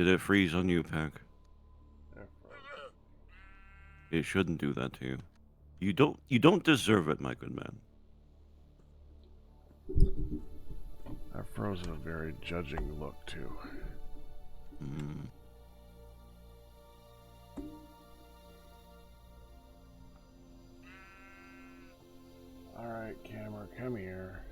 Did it freeze on you, Pack? They're frozen. It shouldn't do that to you. You don't deserve it, my good man. That frozen a very judging look too. Mm. Alright, camera, come here.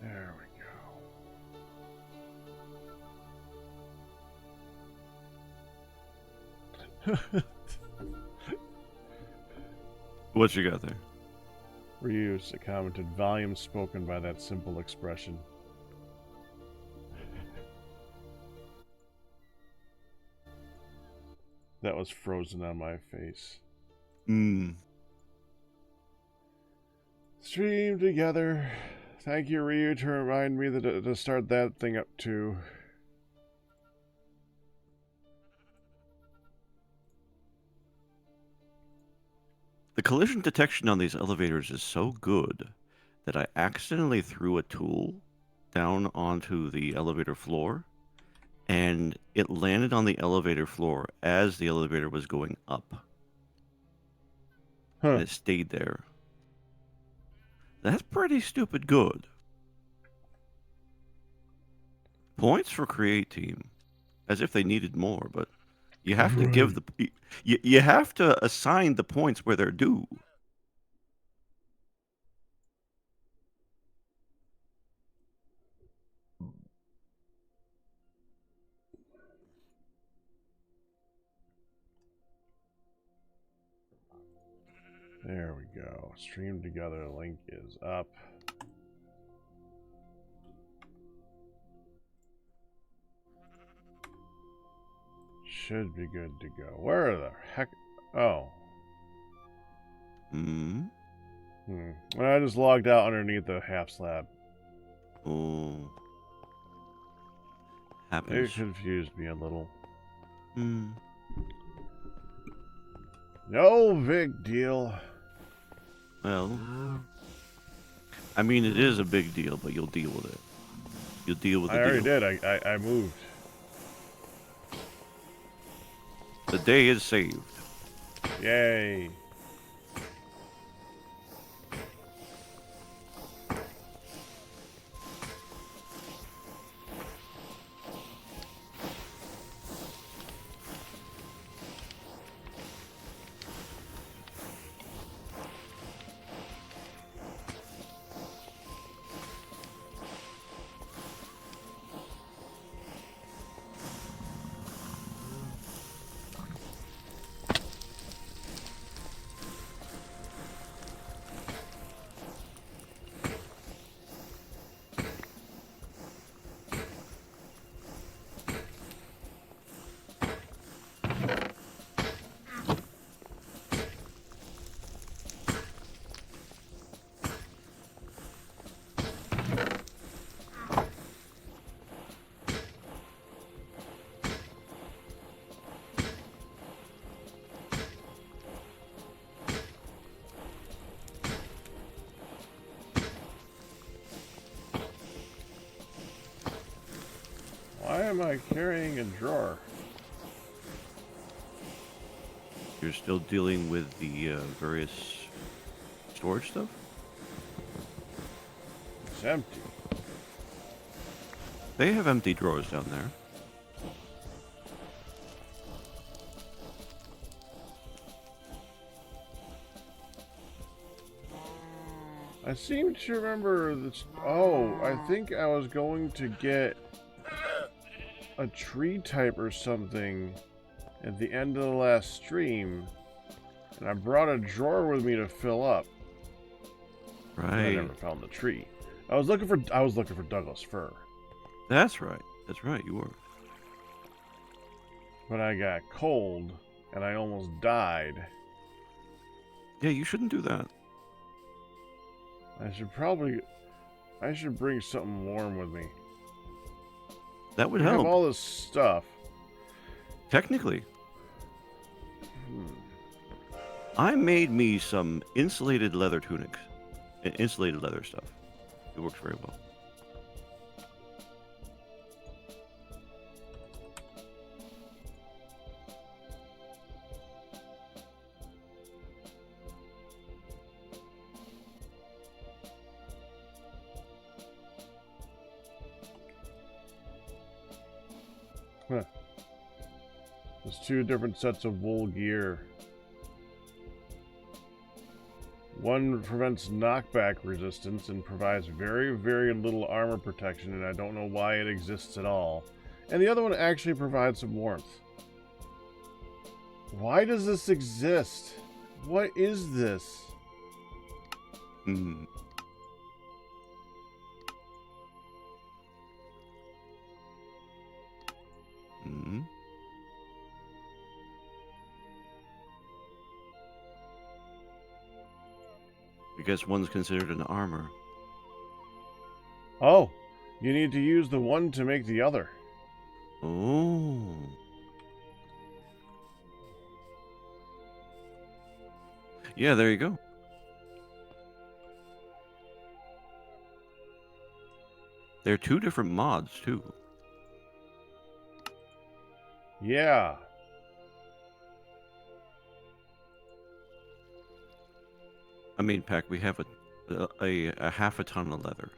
There we go. What you got there? Reuse commented, volume spoken by that simple expression. That was frozen on my face. Stream together. Thank you, Ryu, to remind me to start that thing up too. The collision detection on these elevators is so good that I accidentally threw a tool down onto the elevator floor, and it landed on the elevator floor as the elevator was going up. Huh. And it stayed there. That's pretty stupid good. Points for Create Team. As if they needed more, but you have to give the... You have to assign the points where they're due. There we go. Stream together. Link is up. Should be good to go. Where the heck? Oh. I just logged out underneath the half slab. Oh. It Happens. confused me a little. Hmm. No big deal. Well, I mean, it is a big deal, but you'll deal with it. You'll deal with the deal. I already did. I moved. The day is saved. Yay. Why am I carrying a drawer? You're still dealing with the various storage stuff? It's empty. They have empty drawers down there. I seem to remember this. Oh, I think I was going to get a tree type or something at the end of the last stream, and I brought a drawer with me to fill up. Right. I never found the tree. I was looking for Douglas fir. That's right. That's right. You were. But I got cold, and I almost died. Yeah, you shouldn't do that. I should bring something warm with me. That would We have help. all this stuff. Technically. I made me some insulated leather tunics. Insulated leather stuff. It works very well. Huh. There's 2 different sets of wool gear. One prevents knockback resistance and provides very, very little armor protection, and I don't know why it exists at all. And the other one actually provides some warmth. Why does this exist? What is this? Hmm. Hmm. Because one's considered an armor. Oh, you need to use the one to make the other. Oh. Yeah, there you go. There are 2 different mods, too. Yeah. I mean, Pack, we have a half a ton of leather.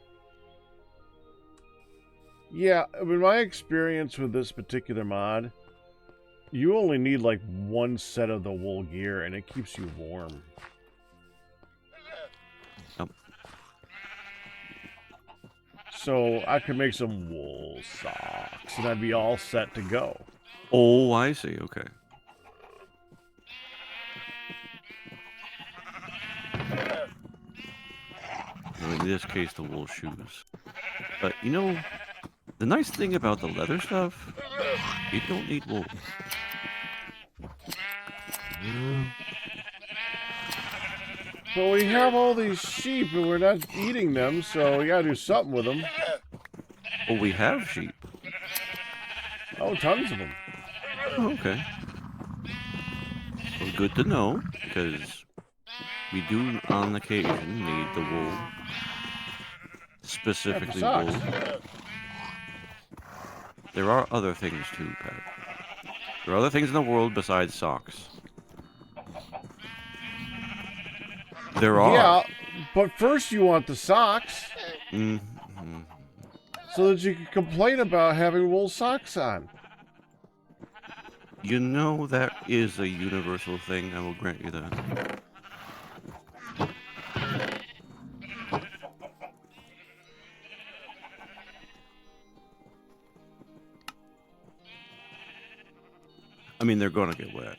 Yeah, in my experience with this particular mod, you only need like 1 set of the wool gear and it keeps you warm. So I could make some wool socks and I'd be all set to go. Oh, I see. Okay. In this case, the wool shoes. But, you know, the nice thing about the leather stuff, you don't need wool. But we have all these sheep and we're not eating them, so we gotta do something with them. Oh, we have sheep. Oh, tons of them. Oh, okay. Well, good to know, because we do, on occasion, need the wool. Specifically socks. wool. There are other things too, Pat. There are other things in the world besides socks. There are. Yeah, but first you want the socks. Mm-hmm. So that you can complain about having wool socks on. You know that is a universal thing, I will grant you that. I mean, they're gonna get wet.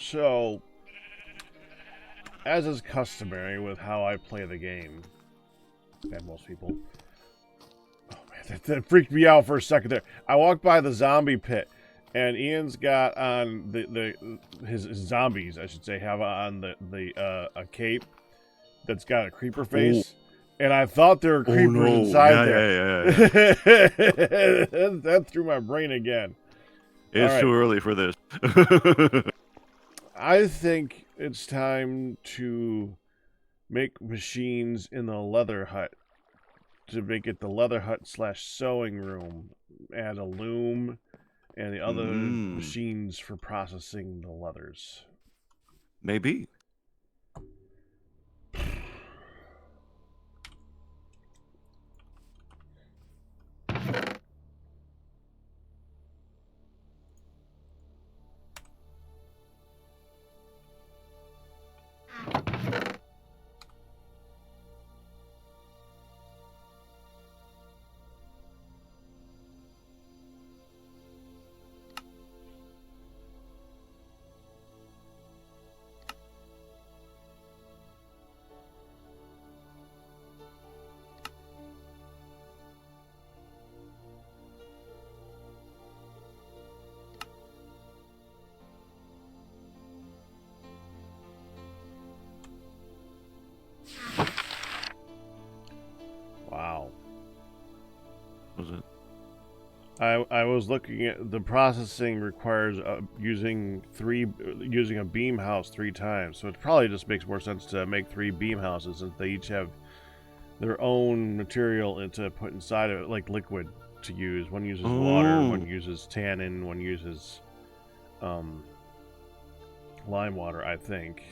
So, as is customary with how I play the game, and most people, oh man, that freaked me out for a second there. I walked by the zombie pit, and Ian's got on his zombies, I should say, have on a cape that's got a creeper face. And I thought there were creepers inside there. Yeah. That threw my brain again. It's too early for this. I think it's time to make machines in the leather hut. To make it the leather hut / sewing room. Add a loom and the other machines for processing the leathers. Maybe. I was looking at the processing requires using a beam house 3 times, so it probably just makes more sense to make 3 beam houses since they each have their own material to put inside of it, like liquid to use. One uses water, one uses tannin, one uses lime water, I think.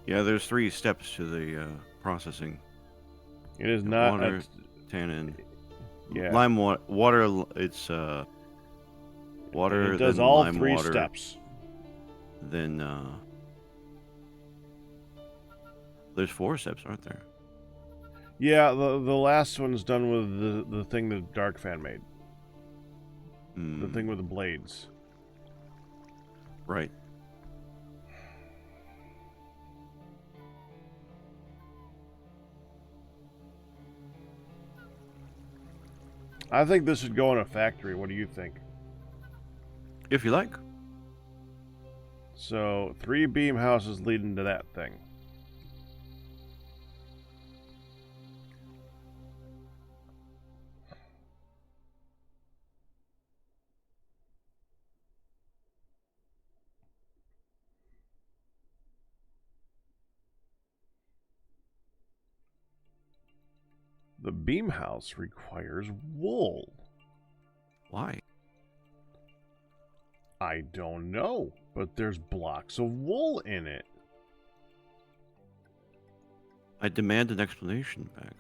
Yeah, there's 3 steps to the processing. It is not water, tannin. Yeah. Lime water. It's water. And it does then all lime 3 water, steps. Then there's 4 steps, aren't there? Yeah, the last one's done with the thing that Dark Fan made. The thing with the blades. Right. I think this should go in a factory. What do you think? If you like. So, 3 beam houses leading to that thing. The beam house requires wool. Why? I don't know, but there's blocks of wool in it. I demand an explanation back.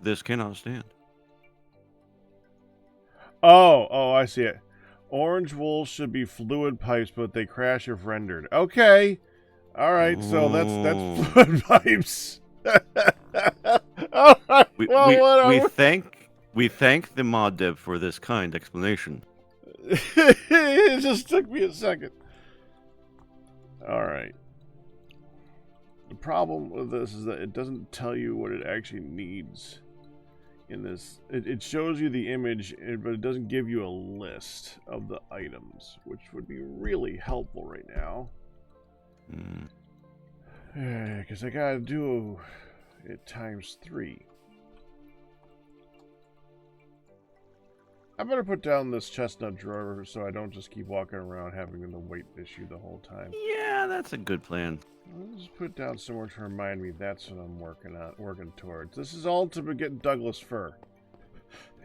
This cannot stand. Oh, I see it. Orange wool should be fluid pipes, but they crash if rendered. Okay. All right, so that's fluid pipes. All right, we thank the mod dev for this kind explanation. It just took me a second. All right. The problem with this is that it doesn't tell you what it actually needs in this. It shows you the image, but it doesn't give you a list of the items, which would be really helpful right now. Because I gotta do it times 3. I better put down this chestnut drawer so I don't just keep walking around having the weight issue the whole time. Yeah, that's a good plan. I'll just put down somewhere to remind me that's what I'm working towards. This is all to get Douglas fur.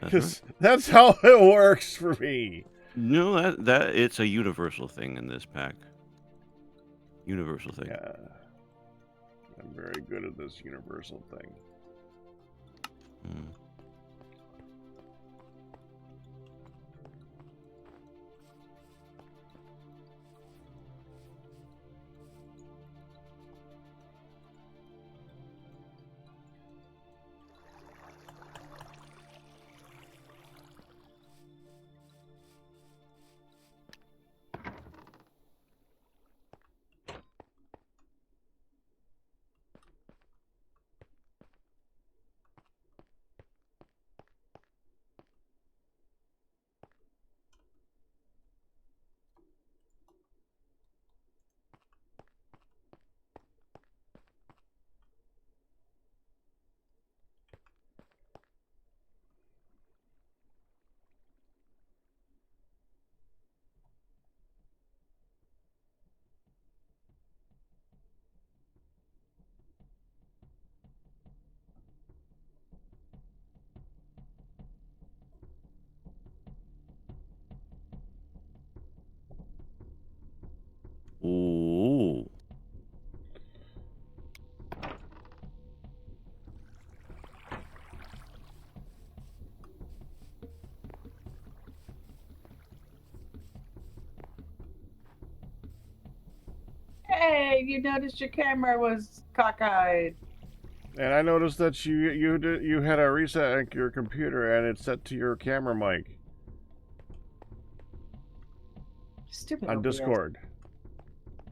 Because that's how it works for me. No, that it's a universal thing in this pack. Universal thing. Yeah. I'm very good at this universal thing. Ooh. Hey, you noticed your camera was cockeyed. And I noticed that you had a reset on your computer and it's set to your camera mic. Stupid on OBS. Discord.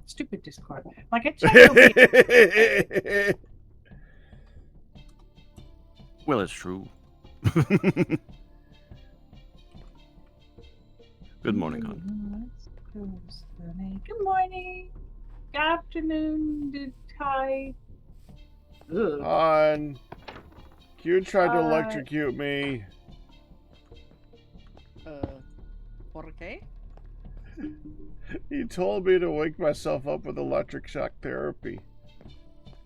Stupid Discord. Like I checked Well, it's true. Good morning, hon. Good morning. Good afternoon. Hi. Ugh. On. Q tried to Uh, electrocute me. ¿Por qué? He told me to wake myself up with electric shock therapy.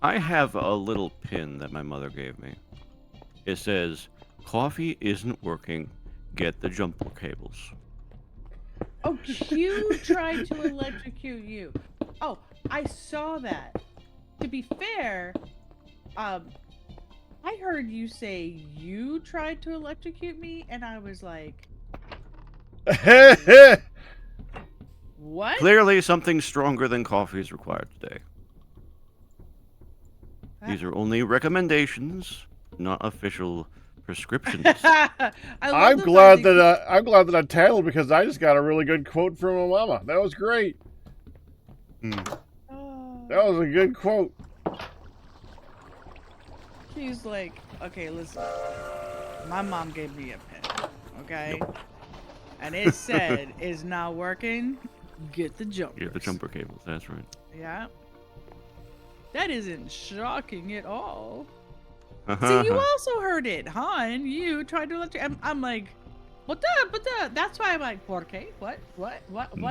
I have a little pin that my mother gave me. It says, "Coffee isn't working. Get the jumper cables." Oh, Q tried to electrocute you. Oh, I saw that. To be fair, I heard you say you tried to electrocute me, and I was like, what? Clearly, something stronger than coffee is required today. These are only recommendations, not official prescriptions. I'm glad that I tattled because I just got a really good quote from my mama. That was great. That was a good quote. She's like, okay, listen. My mom gave me a pen, okay? And it said, it's not working, get the jumpers. Get the jumper cables, that's right. Yeah. That isn't shocking at all. Uh-huh. See, you also heard it, huh? And you tried to electrocute. I'm like, but that's why I'm like, ¿por qué? What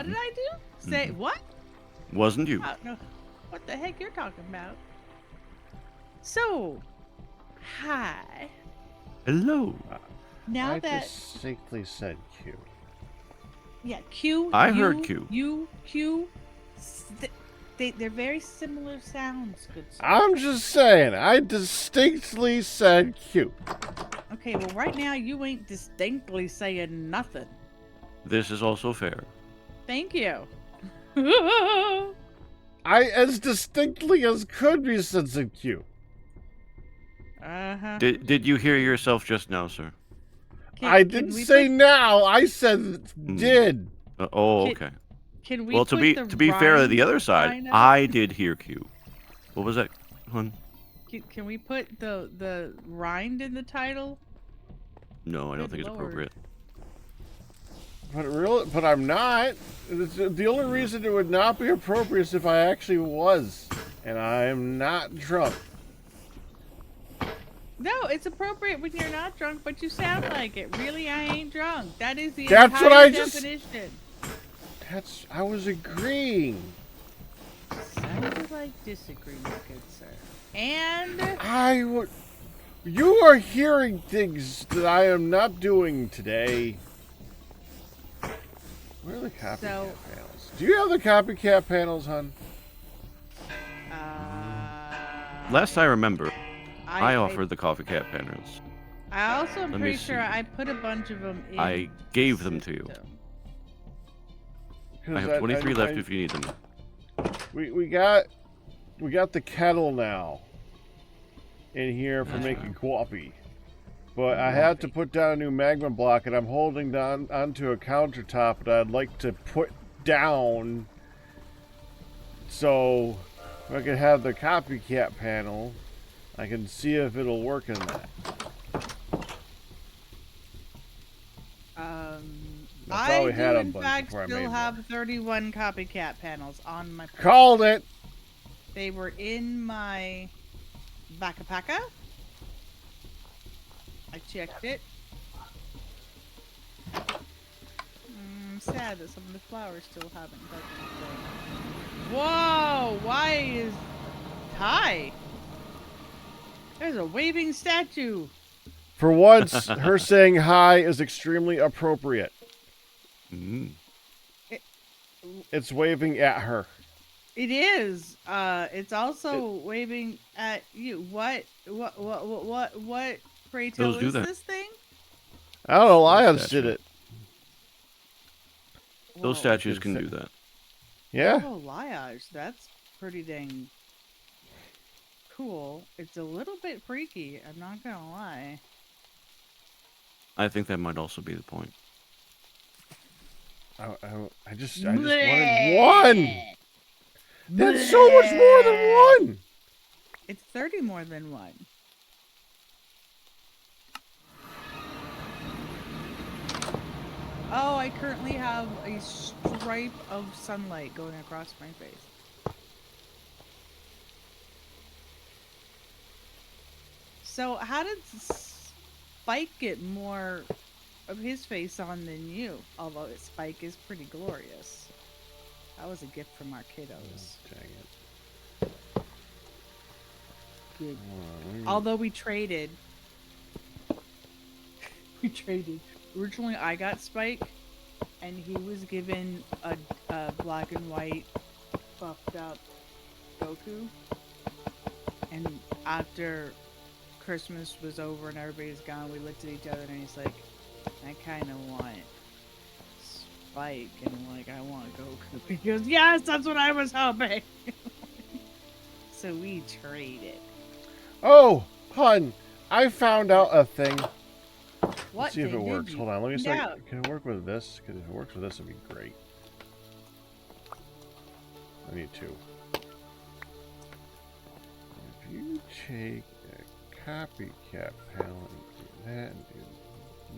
did I do? Say what? Wasn't you. I don't know what the heck you're talking about. So, hi. Hello. Now I that distinctly said Q. yeah, Q. I you, heard Q. You, Q. They're very similar sounds, good sir. I'm just saying, I distinctly said Q. Okay, well, right now you ain't distinctly saying nothing. This is also fair. Thank you. I as distinctly as could be said Q. Uh-huh. Did you hear yourself just now, sir? I didn't say now. I said did. Okay. Can we Well, to be fair to the other side, I did hear Q. What was that, hun? Can we put the rind in the title? No, I don't Good think it's Lord. appropriate. But I'm not. The only reason it would not be appropriate is if I actually was, and I am not drunk. No, it's appropriate when you're not drunk, but you sound like it. Really, I ain't drunk. That is the That's entire what I just- definition. I was agreeing. Sounded like disagreement, good sir. And You are hearing things that I am not doing today. Where are the copycat panels? Do you have the copycat panels, hun? Last I remember, I offered the coffee cat panels. I also am Let me pretty sure see. I put a bunch of them in. I gave them to you. system. I have 23 left if you need them. We got the kettle now in here for making coffee. But I had to put down a new magma block, and I'm holding down onto a countertop that I'd like to put down so if I can have the copycat panel, I can see if it'll work in that. I I probably do had a in bunch fact before I still made have 31 copycat panels on my. Called it! They were in my backpacker. I checked it. I'm sad that some of the flowers still haven't touched. Whoa! Why is hi? There's a waving statue. For once, her saying hi is extremely appropriate. It's waving at her. It is. It's also waving at you. What? Pray tell Those do is that. this thing? I don't know, Lions did it. Those statues can do that. Yeah. Oh, liage. That's pretty dang cool. It's a little bit freaky. I'm not gonna lie. I think that might also be the point. I just wanted one. That's so much more than one. It's 30 more than one. Oh, I currently have a stripe of sunlight going across my face. So how did Spike get more of his face on than you? Although Spike is pretty glorious. That was a gift from our kiddos. Dang it. Good. Hold on, Although we traded. We traded. Originally, I got Spike, and he was given a black and white, buffed up Goku. And after Christmas was over and everybody's gone, we looked at each other and he's like, I kind of want Spike. And I'm like, I want Goku. He goes, yes, that's what I was hoping. So we traded. Oh, hun, I found out a thing. What Let's see if it thing did works. you Hold on, let me see. find out? Can it work with this? Because if it works with this, it'd be great. I need two. If you take a copycat panel and do that, and do...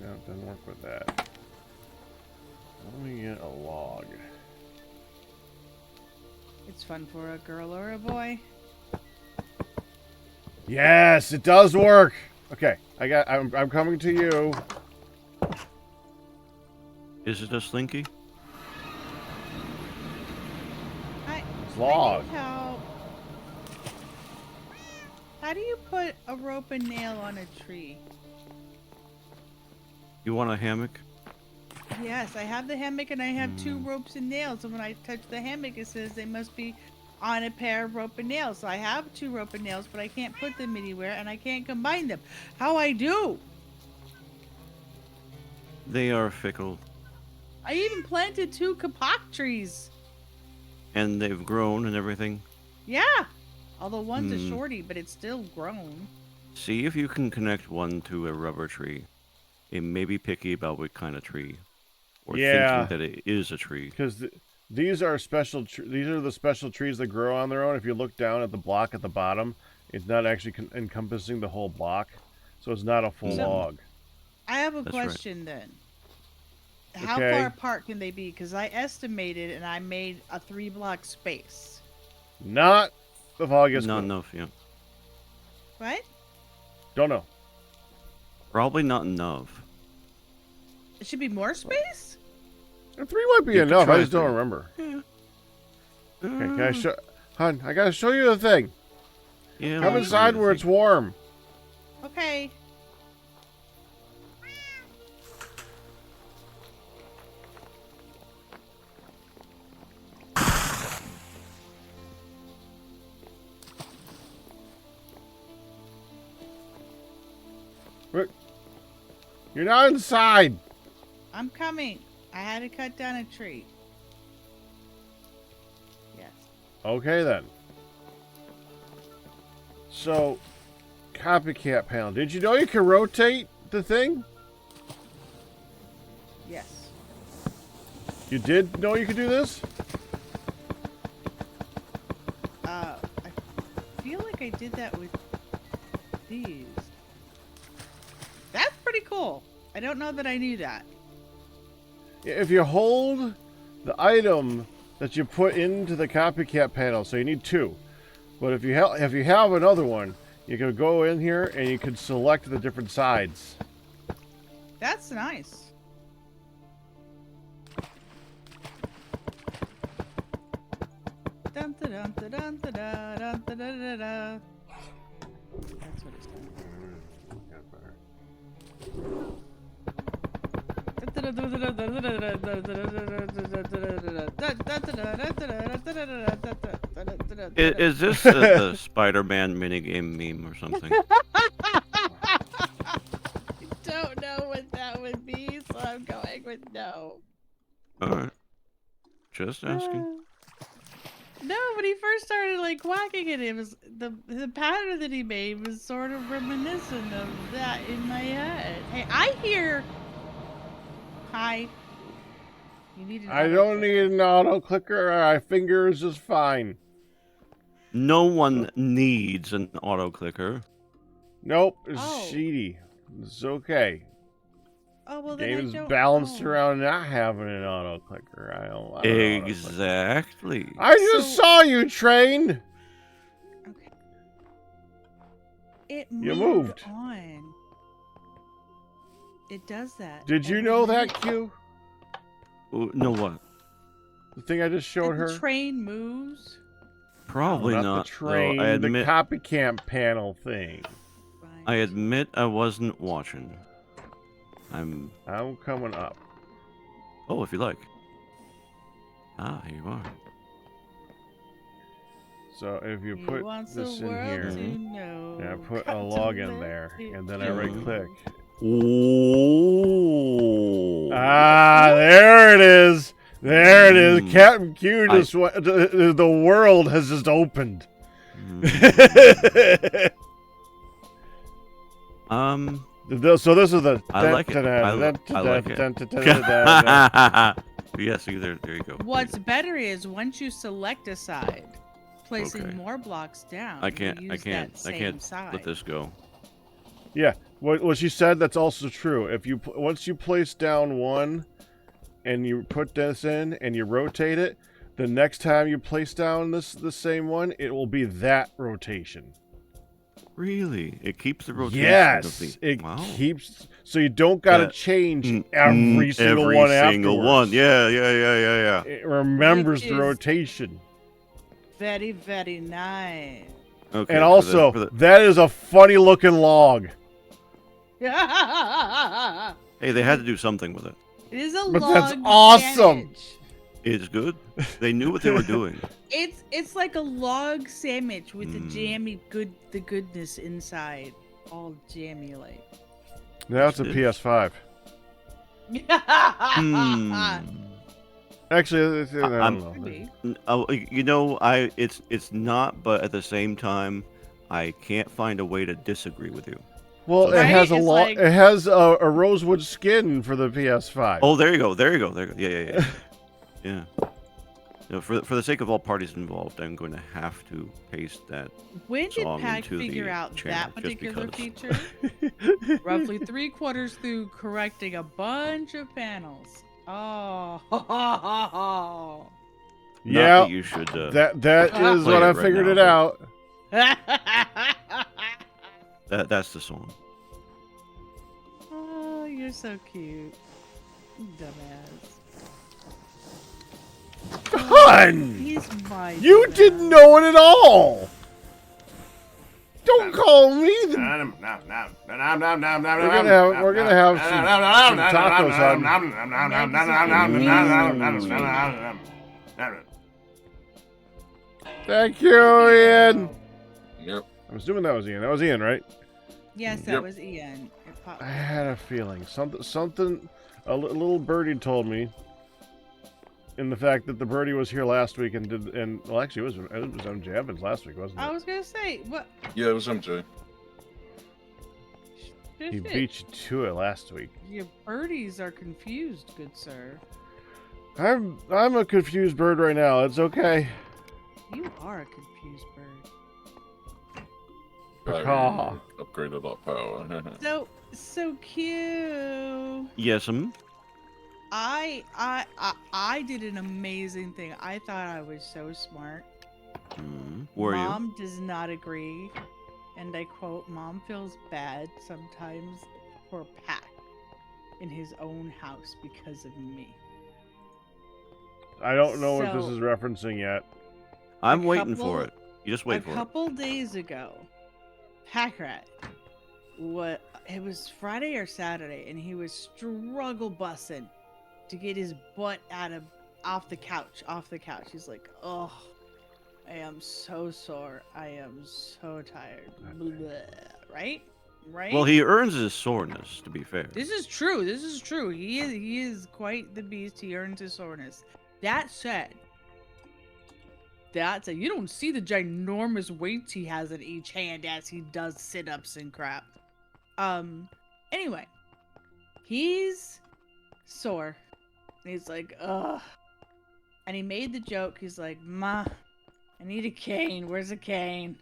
No, it doesn't work with that. Let me get a log. It's fun for a girl or a boy. Yes, it does work. Okay, I'm coming to you. Is it a slinky? It's log. I need help. How do you put a rope and nail on a tree? You want a hammock? Yes, I have the hammock and I have 2 ropes and nails. And when I touch the hammock, it says they must be on a pair of rope and nails. So I have 2 rope and nails, but I can't put them anywhere and I can't combine them. How I do? They are fickle, I even planted 2 kapok trees. and they've grown and everything. Yeah. Although one's a shorty, but it's still grown. See if you can connect one to a rubber tree. It may be picky about what kind of tree, or Yeah. thinking that it is a tree. Because these are special. These are the special trees that grow on their own. If you look down at the block at the bottom, it's not actually encompassing the whole block, so it's not a full log. I have a That's right. question then. How Okay. far apart can they be? Because I estimated and I made a 3-block space. Not the fog is Not cool. enough, yeah. What? Don't know. Probably not enough. It should be more space? 3 might be You could enough. I try just don't 3. remember. Yeah. Okay, can I show? Hun, I gotta show you the thing. Yeah. Come let me inside see where the it's thing. warm. Okay. You're not inside. I'm coming. I had to cut down a tree. Yes. Okay then. So, copycat panel. Did you know you can rotate the thing? Yes. You did know you could do this? I feel like I did that with these. That's pretty cool. I don't know that I knew that. If you hold the item that you put into the copycat panel, so you need 2. But if you have another one, you can go in here and you can select the different sides. That's nice. Dun, da, dun, da, dun, da, da, dun, da, da, da, da. That's what it's done. Is this the Spider-Man minigame meme or something? Don't know what that would be, so I'm going with no. Alright. Just asking. No, when he first started like whacking it, it was the pattern that he made was sort of reminiscent of that in my head. Hey, I hear. Hi. You need an I don't need an auto clicker. My finger is just fine. No one needs an auto clicker. Nope, it's Oh. sheety. It's okay. Oh well, The then game I is don't balanced know. around not having an auto clicker. I don't want an auto clicker. Exactly. I just So- saw you train. Okay. It You moved. on. It does that. Did you every know that, minute. Q? No what? The thing I just showed That her? the train moves. Probably not not. the though. train, I admit. the copycat panel thing. I Right. admit I wasn't watching. I'm. coming up. Oh, if you like. Ah, here you are. So if you He put wants this the in world here, to Mhm. know. and I put a Got to log in let there, it and then I go. right click. Oh. Ah, there it is. There it is. Mm. Captain Q just the world has just opened. Mm. So this is the. I like it. I like it. Yeah, see, there you go. What's better is once you select a side, placing Okay. more blocks down. I you can't use that same side. let this go. Yeah, what she said, that's also true. If you once you place down one, and you put this in and you rotate it, the next time you place down the same one, it will be that rotation. Really? It keeps the rotation Yes, of the... it Wow. keeps, so you don't gotta change every single every one single one. afterwards. Yeah. It remembers Which the is- rotation. Very, very nice. Okay. And also, that is a funny looking log. It Hey, they had to do something with it. is a But log that's awesome. sandwich. It's good. They knew what they were doing. It's like a log sandwich with the Mm. jammy the goodness inside, all jammy like. Now it's a It is. PS5. Hmm. Actually, I don't I'm- know. Maybe. Oh, you know, it's not, but at the same time, I can't find a way to disagree with you. Well, Right? it has a It's lot. like- It has a rosewood skin for the PS5. Oh, there you go. Yeah. Yeah. You know, for the sake of all parties involved, I'm going to have to paste that. When did song Pack into figure the out channel, that just particular because. feature? Roughly 3/4 through correcting a bunch of panels. Oh. Not Yeah, that you should. that is play what it I right figured now, it but- out. That's the song. Oh, you're so cute. Dumbass. Hun! He's my You dumbass. didn't know it at all. Don't call me the. We're gonna have some tacos on. Thank you, Ian. Yep. I'm assuming that was Ian. That was Ian, right? Yes, that Yep. was Ian. It popped. I had a feeling something. A little birdie told me. In the fact that the birdie was here last week and well, actually it was MJ Evans last week, wasn't it? I was gonna say what? Yeah, it was MJ. He Shit. beat you to it last week. Your birdies are confused, good sir. I'm a confused bird right now. It's okay. You are a confused bird. Pacaw. Upgraded our power. So cute. Yes, I did an amazing thing. I thought I was so smart. Were you? Mom does not agree. And I quote, Mom feels bad sometimes for Pat in his own house because of me. I don't know what this So- is referencing yet. I'm waiting for couple- it. You just wait for A couple days ago, Packrat, it was Friday or Saturday, and he was struggle bussing to get his butt off the couch. He's like, oh, I am so sore. I am so tired. Bleh. Right? Well, he earns his soreness, to be fair. This is true. He is quite the beast. He earns his soreness. That said, you don't see the ginormous weights he has in each hand as he does sit-ups and crap. Anyway, he's sore. And he's like, ugh. And he made the joke. He's like, Ma, I need a cane. Where's a cane?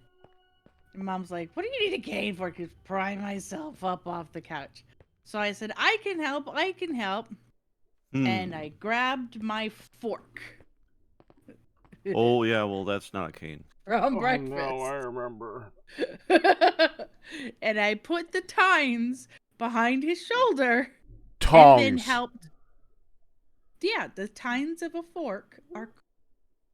And Mom's like, what do you need a cane for? Cause pry myself up off the couch. So I said, I can help. And I grabbed my fork. Oh, yeah, well, that's not a cane. from Oh breakfast. no, I remember. And I put the tines behind his shoulder Tongs. and then helped. Yeah, the tines of a fork are.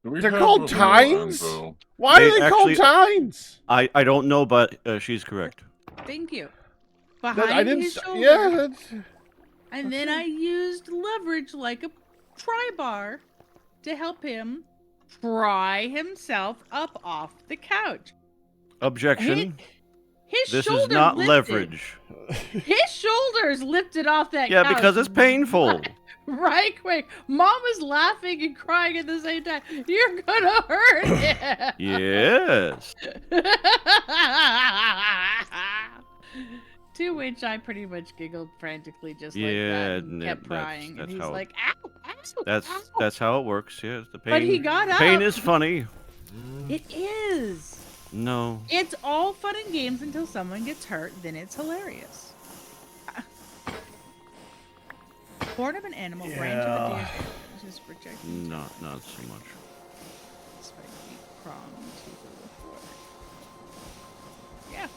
Do we They're have called a real tines? anvil? Why They are they called actually- tines? I don't know, but she's correct. Thank you. I Behind didn't. his shoulder. Yeah. That's... And then I used leverage like a pry bar to help him pry himself up off the couch. Objection. His This shoulder is not lifted. leverage. His shoulders lifted off that Yeah, couch. because it's painful. Right quick. Mom was laughing and crying at the same time. You're gonna hurt him. Yes. To which I pretty much giggled frantically just like Yeah, that and and kept that's- crying. that's And he's how- like, ow, ow, That's ow. how it works. Yes, the pain. But he got up. Pain is funny. It is. No. It's all fun and games until someone gets hurt, then it's hilarious. Born of an animal, branch of a deer, just projected. Not so much. Spiky prong to the fork. Yeah.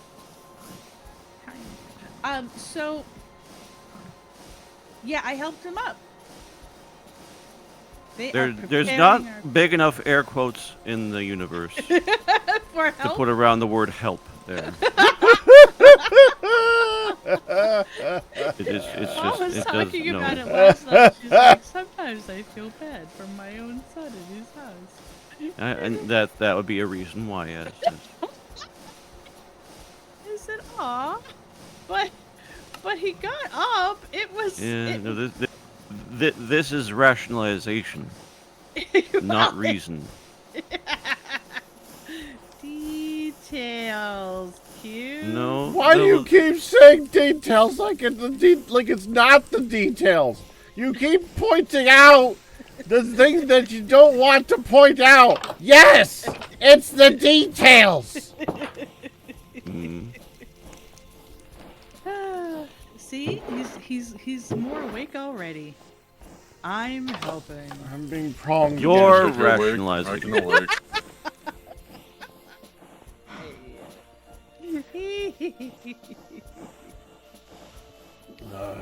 So yeah, I helped him up. They are There's preparing not our- big enough air quotes in the universe to for help. put around the word help there. It's Mom just was it talking does, about no. it last night. She's like, sometimes I feel bad for my own son in his house. And that would be a reason why. Yes. I said, aw, but he got up. It was. Yeah. No, this is rationalization, not reason. Details, cute. No. Why do no, you keep saying details like it's not the details? You keep pointing out the thing that you don't want to point out. Yes, it's the details. Mm. See, he's more awake already. I'm helping. I'm being pronged. You're again. If you're awake, rationalizing. I can awake.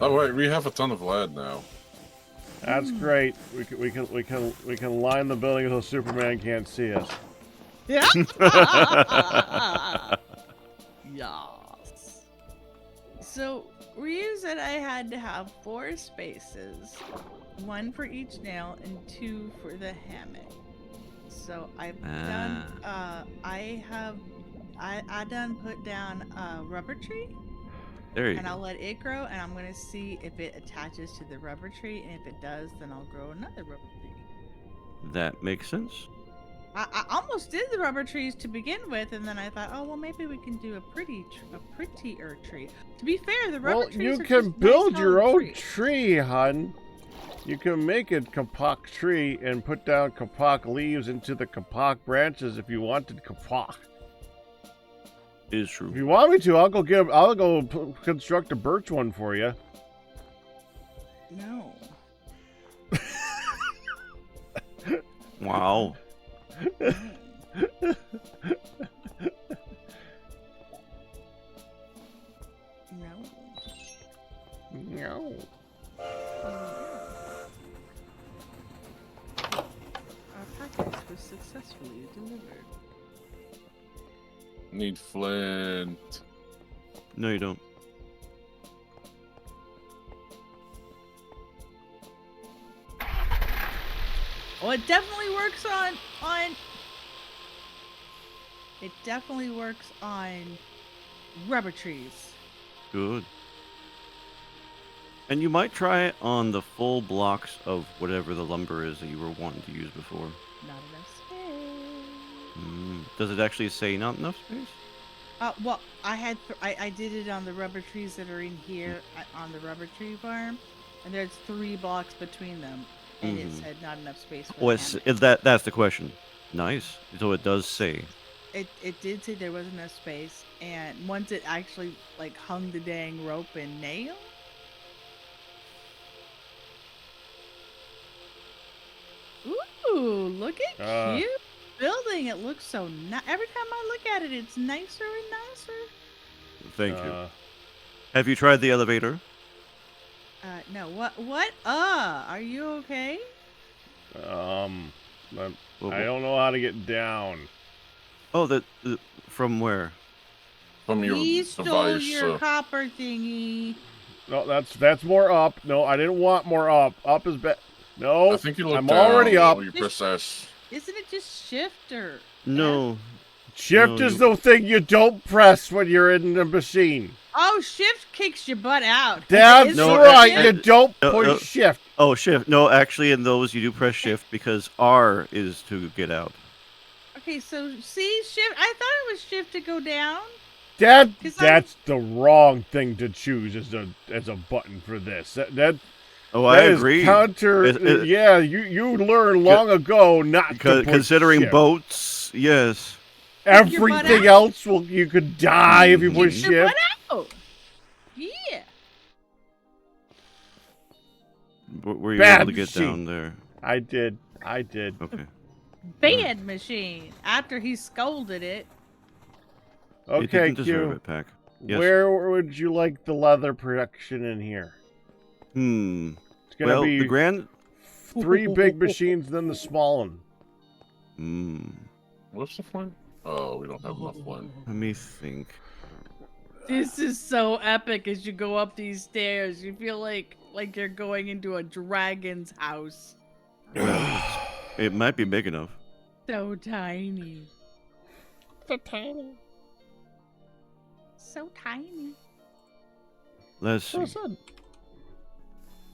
Oh wait, we have a ton of lead now. That's great. We can line the building so Superman can't see us. Yeah. Yes. So Ryu said I had to have 4 spaces, 1 for each nail and 2 for the hammock. So I've done. I done put down a rubber tree, There you and go. I'll let it grow, and I'm gonna see if it attaches to the rubber tree, and if it does, then I'll grow another rubber tree. That makes sense. I almost did the rubber trees to begin with, and then I thought, oh well, maybe we can do a prettier tree. To be fair, the rubber Well, trees you are can just build nice, your solid own trees. tree, hun. You can make a kapok tree and put down kapok leaves into the kapok branches if you wanted kapok. Is If true. you want me to, I'll go construct a birch one for you. No. Wow. No. No. Our package was successfully delivered. Need flint. No, you don't. Well, it definitely works on. It definitely works on rubber trees. Good. And you might try it on the full blocks of whatever the lumber is that you were wanting to use before. Not enough space. Does it actually say not enough space? Well, I did it on the rubber trees that are in here on the rubber tree farm, and there's 3 blocks between them, and it said not enough space for Oh, the it's, hammock. that's the question. Nice. So it does say. It did say there wasn't enough space, and once it actually like hung the dang rope and nail. Ooh, look at cute. building, it looks so nice. Every time I look at it, it's nicer and nicer. Thank you. Have you tried the elevator? No. What? Are you okay? I Well, don't know how to get down. Oh, from where? From your He stole device. your copper thingy. No, that's more up. No, I didn't want more up. Up is better. No, I think you look I'm down already up. while you press S. Isn't it just shift or? No. Shift No, is the thing you don't press when you're in the machine. Oh, shift kicks your butt out. That's No, right. uh, You don't no, push no. shift. Oh, shift. No, actually, in those you do press shift because R is to get out. Okay, so see, shift. I thought it was shift to go down. That's the wrong thing to choose as a button for this. Oh, I That is agree. counter. Yeah, you learned long ago not to push Considering shift. boats, yes. Kick your butt Everything out. else you could die if you push Kick your shift. butt out. Yeah. Were you Bad able to get machine. down there? I did. Okay. Bad machine. After he scolded it. It Okay, didn't deserve Q. it, Pack. Yes. Where would you like the leather production in here? It's gonna Well, be the grand. 3 big machines, then the small one. What's the flint? Oh, we don't have enough flint. Let me think. This is so epic as you go up these stairs. You feel like you're going into a dragon's house. Well, it might be big enough. So tiny. So tiny. So tiny. Let's see. What's that?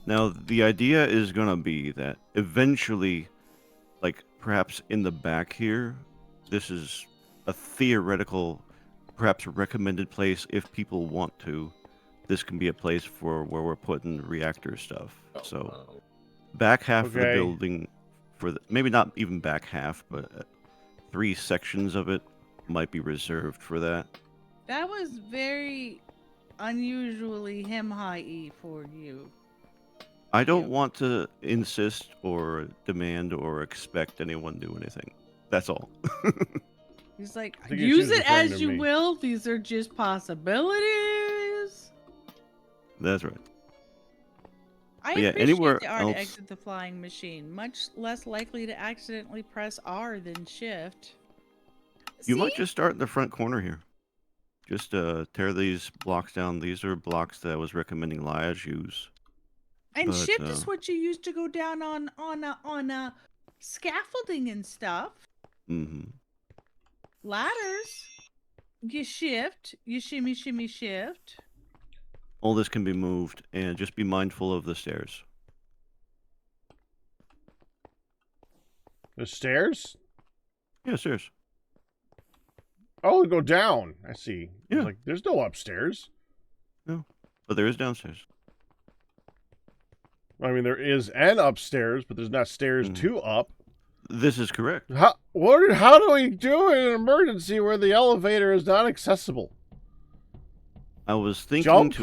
Now, the idea is going to be that eventually, like perhaps in the back here, this is a theoretical, perhaps a recommended place if people want to. This can be a place for where we're putting reactor stuff. Oh, So, no. back half of the Okay. building, maybe not even back half, but 3 sections of it might be reserved for that. That was very unusually him-high for you. I don't Yeah. want to insist or demand or expect anyone do anything. That's all. He's like, I think he use seems it referring as to you me. will. These are just possibilities. That's right. I But yeah, appreciate anywhere the R to else- exit the flying machine. Much less likely to accidentally press R than shift. You See? might just start in the front corner here. Just tear these blocks down. These are blocks that I was recommending Lias use. And but, shift is what you use to go down on scaffolding and stuff. Mm-hmm. Ladders. You shift. You shimmy, shimmy, shift. All this can be moved, and just be mindful of the stairs. The stairs? Yeah, stairs. Oh, they go down. I see. I was Yeah. like, there's no upstairs. But there is downstairs. I mean, there is an upstairs, but there's not stairs to up. This is correct. How do we do in an emergency where the elevator is not accessible? I was thinking Jump?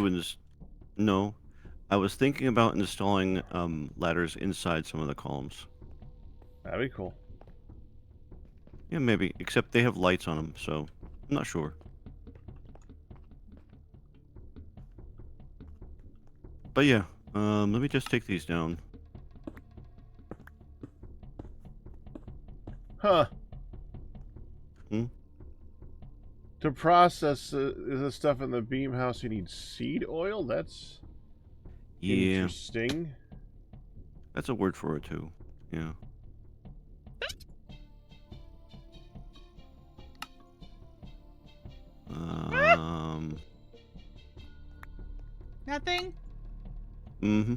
No. I was thinking about installing ladders inside some of the columns. That'd be cool. Yeah, maybe. Except they have lights on them, so I'm not sure. But yeah, let me just take these down. Huh. Hmm? To process the stuff in the beam house, you need seed oil? That's Yeah, interesting. that's a word for it too. Yeah. Nothing. Mm-hmm.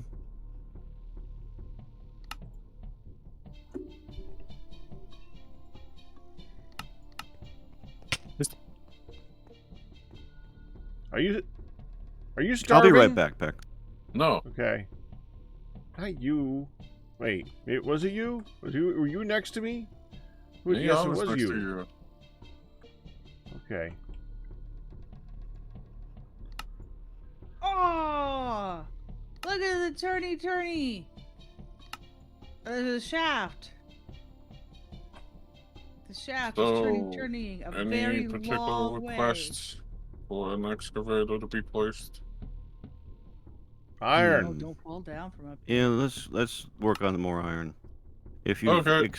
Are you I'll starving? be right back, Peck. No. Okay. Not you. Wait, was it you? Were you next to me? Yeah, Yes, I it was was next you. to you. Okay. Oh, look at the turny. The shaft. The shaft So, is turning a any very particular long way. requests for an excavator to be placed? Iron. Oh, Hmm. don't fall down from up here. Yeah, let's work on more iron. If you've Okay.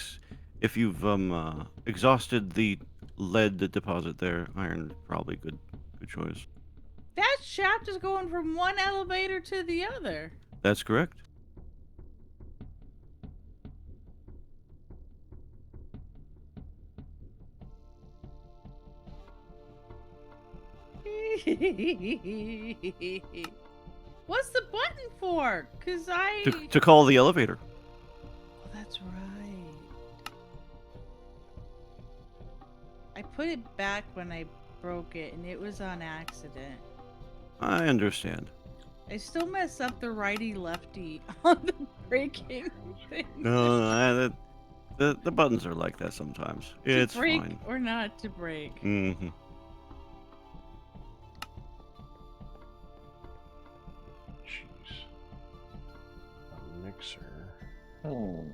exhausted the lead deposit there, iron probably good choice. That shaft is going from one elevator to the other. That's correct. What's the button for? Cause To call the elevator. Oh, that's right. I put it back when I broke it, and it was on accident. I understand. I still mess up the righty lefty on the braking thing. No, the buttons are like that sometimes. To It's break fine. or not to break. Mm-hmm. Jeez. A mixer. Oh.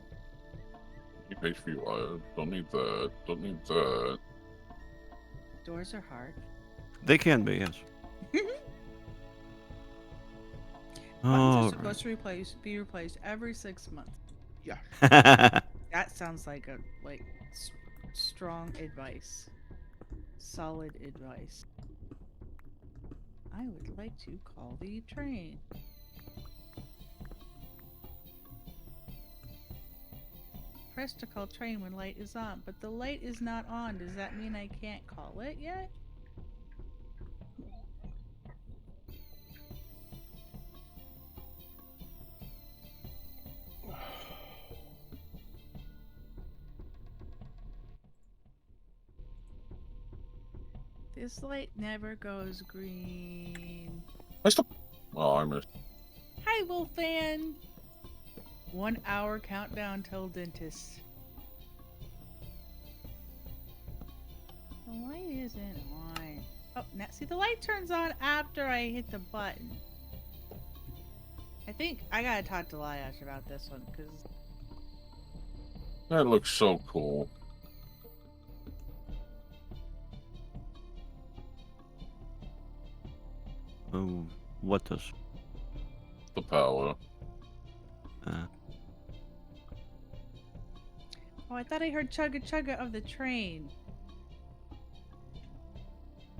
Keep HP wire. Don't need that. Don't need that. Doors are hard. They can be, yes. Buttons All are supposed to be replaced every 6 months. Yeah. right. That sounds like strong advice. Solid advice. I would like to call the train. Press to call train when light is on, but the light is not on. Does that mean I can't call it yet? This light never goes green. Oh, I missed. Hi, Wolfan! 1 hour countdown till dentist. The light isn't on. Oh, now see, the light turns on after I hit the button. I think I gotta talk to Lyash about this one, because That looks so cool. Oh, what does? The power. Uh, oh, I thought I heard chugga chugga of the train.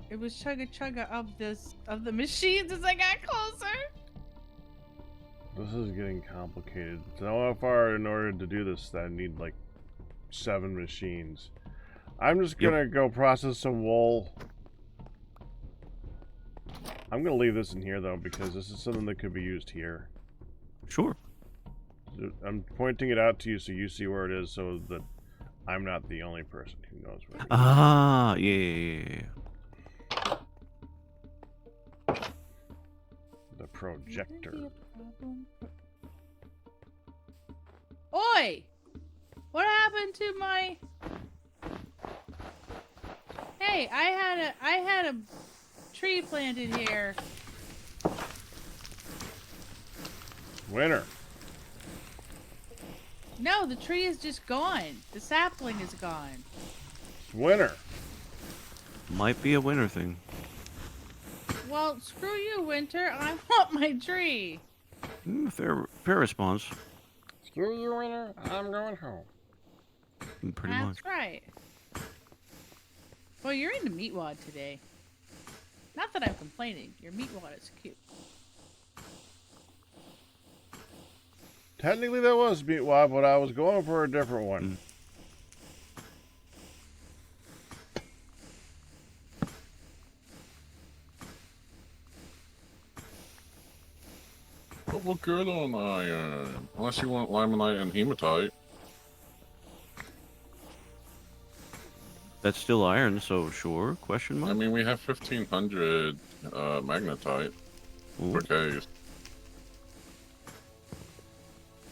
It was chugga chugga of the machines as I got closer. This is getting complicated. So how far in order to do this I need like 7 machines. I'm just gonna go process some wool. I'm gonna leave this in here though because this is something that could be used here. sure. I'm pointing it out to you so you see where it is so that I'm not the only person who knows where it is. Ah, yeah. The projector. Oi! What happened to my? Hey, I had a tree planted here. Winner. No, the tree is just gone. The sapling is gone. Winner. Might be a winter thing. Well, screw you, Winter. I want my tree. Fair response. Screw you, winner. I'm going home. Pretty That's much. right. Well, you're into meatwad today. Not that I'm complaining. Your meatwad is cute. Technically that was meatwad, but I was going for a different one. But we're good on iron. Unless you want limonite and hematite. That's still iron, so sure? Question I mark? mean, we have 1500 magnetite Ooh. per case.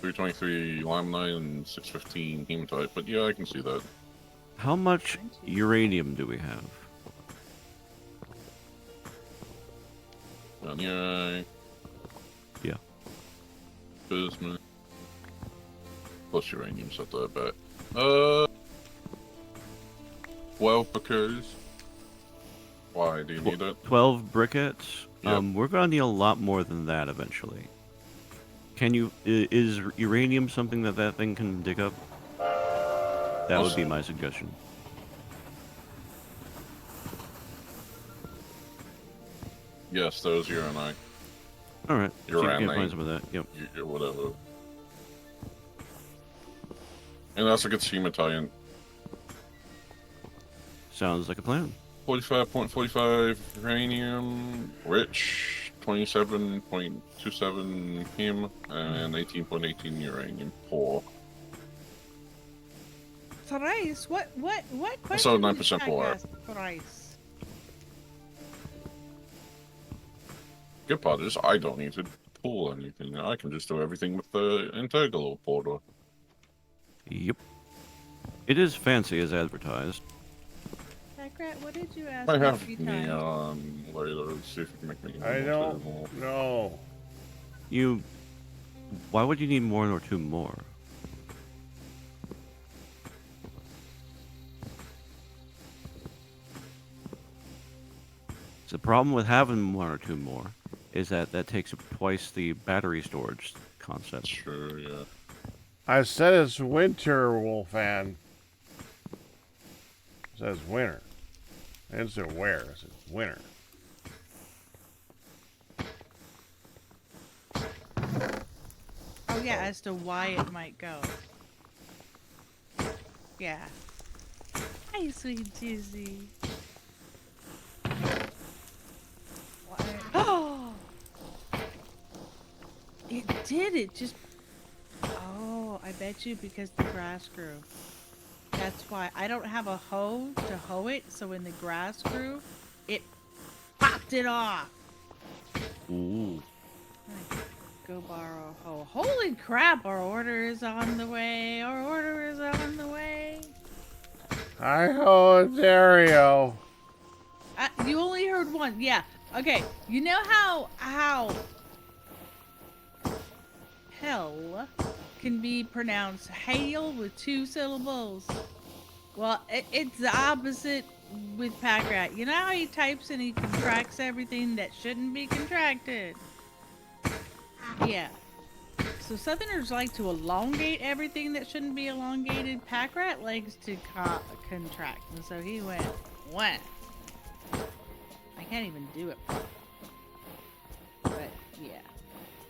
323 limonite and 615 hematite. But yeah, I can see that. How much uranium do we have? Yeah. Yeah. Bismuth. Plus uranium, set that back. 12 bouquets. Why do you need it? 12 briquettes. Yep. We're gonna need a lot more than that eventually. Can you? Is uranium something that thing can dig up? That would be my suggestion. Yes, those uranite. All right. See if we can Uranite. find some of that. Yep. Whatever. And that's a good hematite. Sounds like a plan. 45.45 uranium, rich, 27.27 heme, and 18.18 uranium poor. Thrice? What question? So did 9% Jack poor. ask Thrice. Good part is I don't need to pull anything. I can just do everything with the integral portal. Yep. It is fancy as advertised. Packrat, what did you ask I me have 3 times? neon later. See if you can make me. I don't know. Why would you need more or 2 more? The problem with having 1 or 2 more is that takes up twice the battery storage concept. Sure, yeah. I said it's winter, Wolfan. It says winter. I didn't say where. It says winter. Oh yeah, as to why it might go. Yeah. Hi, sweet Tuesday. Oh! It did. It just. Oh, I bet you because the grass grew. That's why I don't have a hoe to hoe it. So when the grass grew, it popped it off. Ooh. Go borrow a hoe. Holy crap! Our order is on the way. Our order is on the way. Hi ho, Dario. You only heard one. Yeah. Okay. You know how hell can be pronounced hail with 2 syllables? Well, it's the opposite with Packrat. You know how he types and he contracts everything that shouldn't be contracted? Yeah. So Southerners like to elongate everything that shouldn't be elongated. Packrat likes to contract. And so he went. I can't even do it properly. But, yeah.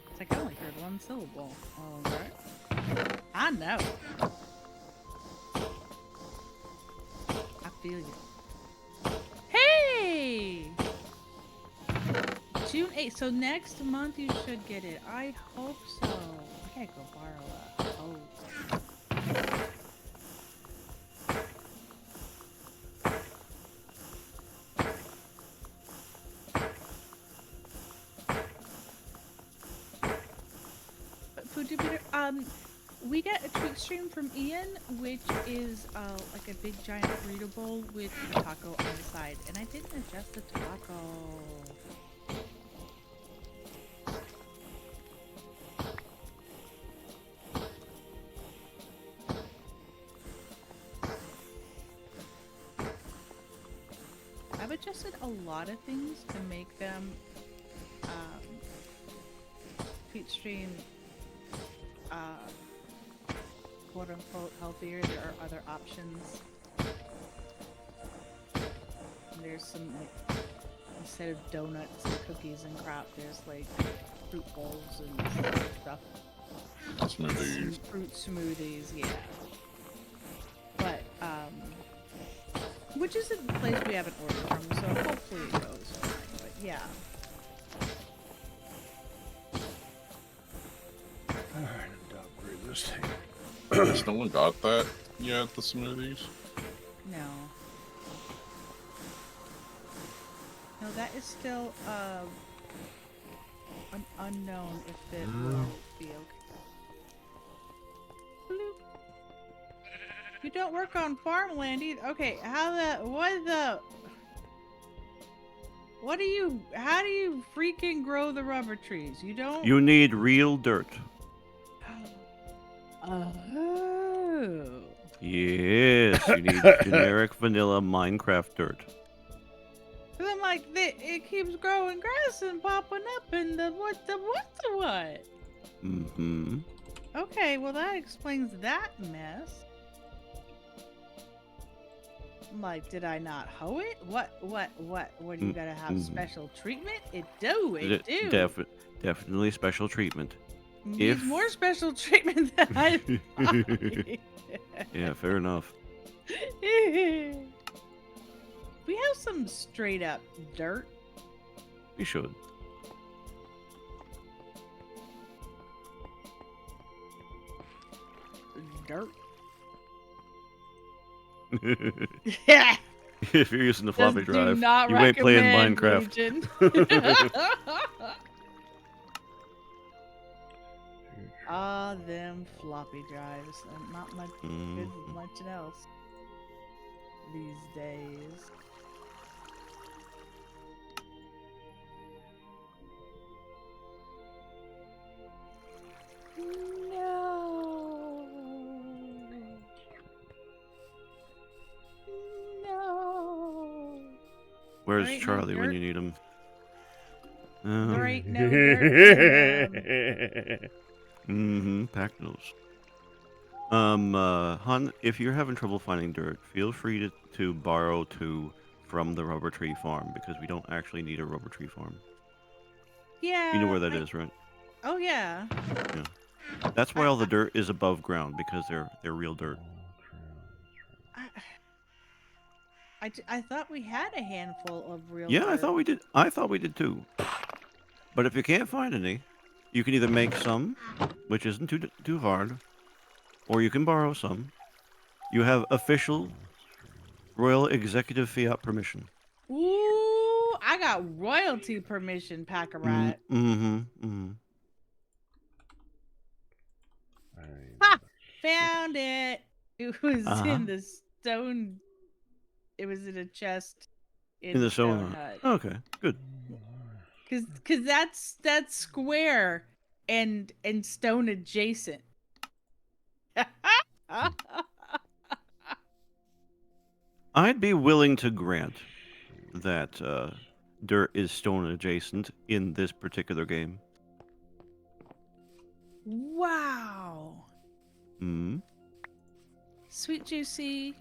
It's like I only heard 1 syllable. Alright. I know. I feel you. Hey! June 8th. So next month you should get it. I hope so. I gotta go borrow a hose. Food Jupiter, we get a tweet stream from Ian, which is like a big giant burrito bowl with a taco on the side, and I didn't adjust the taco. I've adjusted a lot of things to make them tweet stream quote unquote healthier. There are other options. And there's some like instead of donuts and cookies and crap, there's like fruit bowls and stuff. Smoothies. Fruit smoothies, yeah. But which is a place we haven't ordered from, so hopefully it goes fine. But yeah. Alright, I'm done breathing this thing. Has no one got that yet, the smoothies? No. No, that is still an unknown if it will be okay. Bloop. You don't work on farmland either. Okay, how do you freaking grow the rubber trees? You don't? You need real dirt. Oh. Yes, you need generic vanilla Minecraft dirt. And I'm like, it keeps growing grass and popping up, and the what? Mm-hmm. Okay, well that explains that mess. I'm like, did I not hoe it? What do you gotta have special treatment? It do. Definitely special treatment. Needs If- more special treatment than I thought. Yeah, fair enough. We have some straight up dirt. We should. Dirt. Yeah. If you're using the floppy Just do drive, not you ain't playing recommend, Minecraft. Legion. Ah, them floppy drives. Not much good Mhm. much else these days. No. No. Where's There ain't no Charlie when dirt. you need him? There ain't no dirt. Mm-hmm. Pack those. Hun, if you're having trouble finding dirt, feel free to borrow two from the rubber tree farm because we don't actually need a rubber tree farm. Yeah. You know where that is, right? Oh yeah. That's why all the dirt is above ground because they're real dirt. I thought we had a handful of real. Yeah, I dirt. thought we did. I thought we did too. But if you can't find any, you can either make some, which isn't too hard, or you can borrow some. You have official royal executive fiat permission. Ooh, I got royalty permission, Packer Rat. Mm-hmm. Ha! Found it. It was Uh-huh. in the stone. It was in a chest In the stone stone hut. Okay, good. Cause that's square and stone adjacent. I'd be willing to grant that dirt is stone adjacent in this particular game. Wow. Hmm. Sweet Juicy.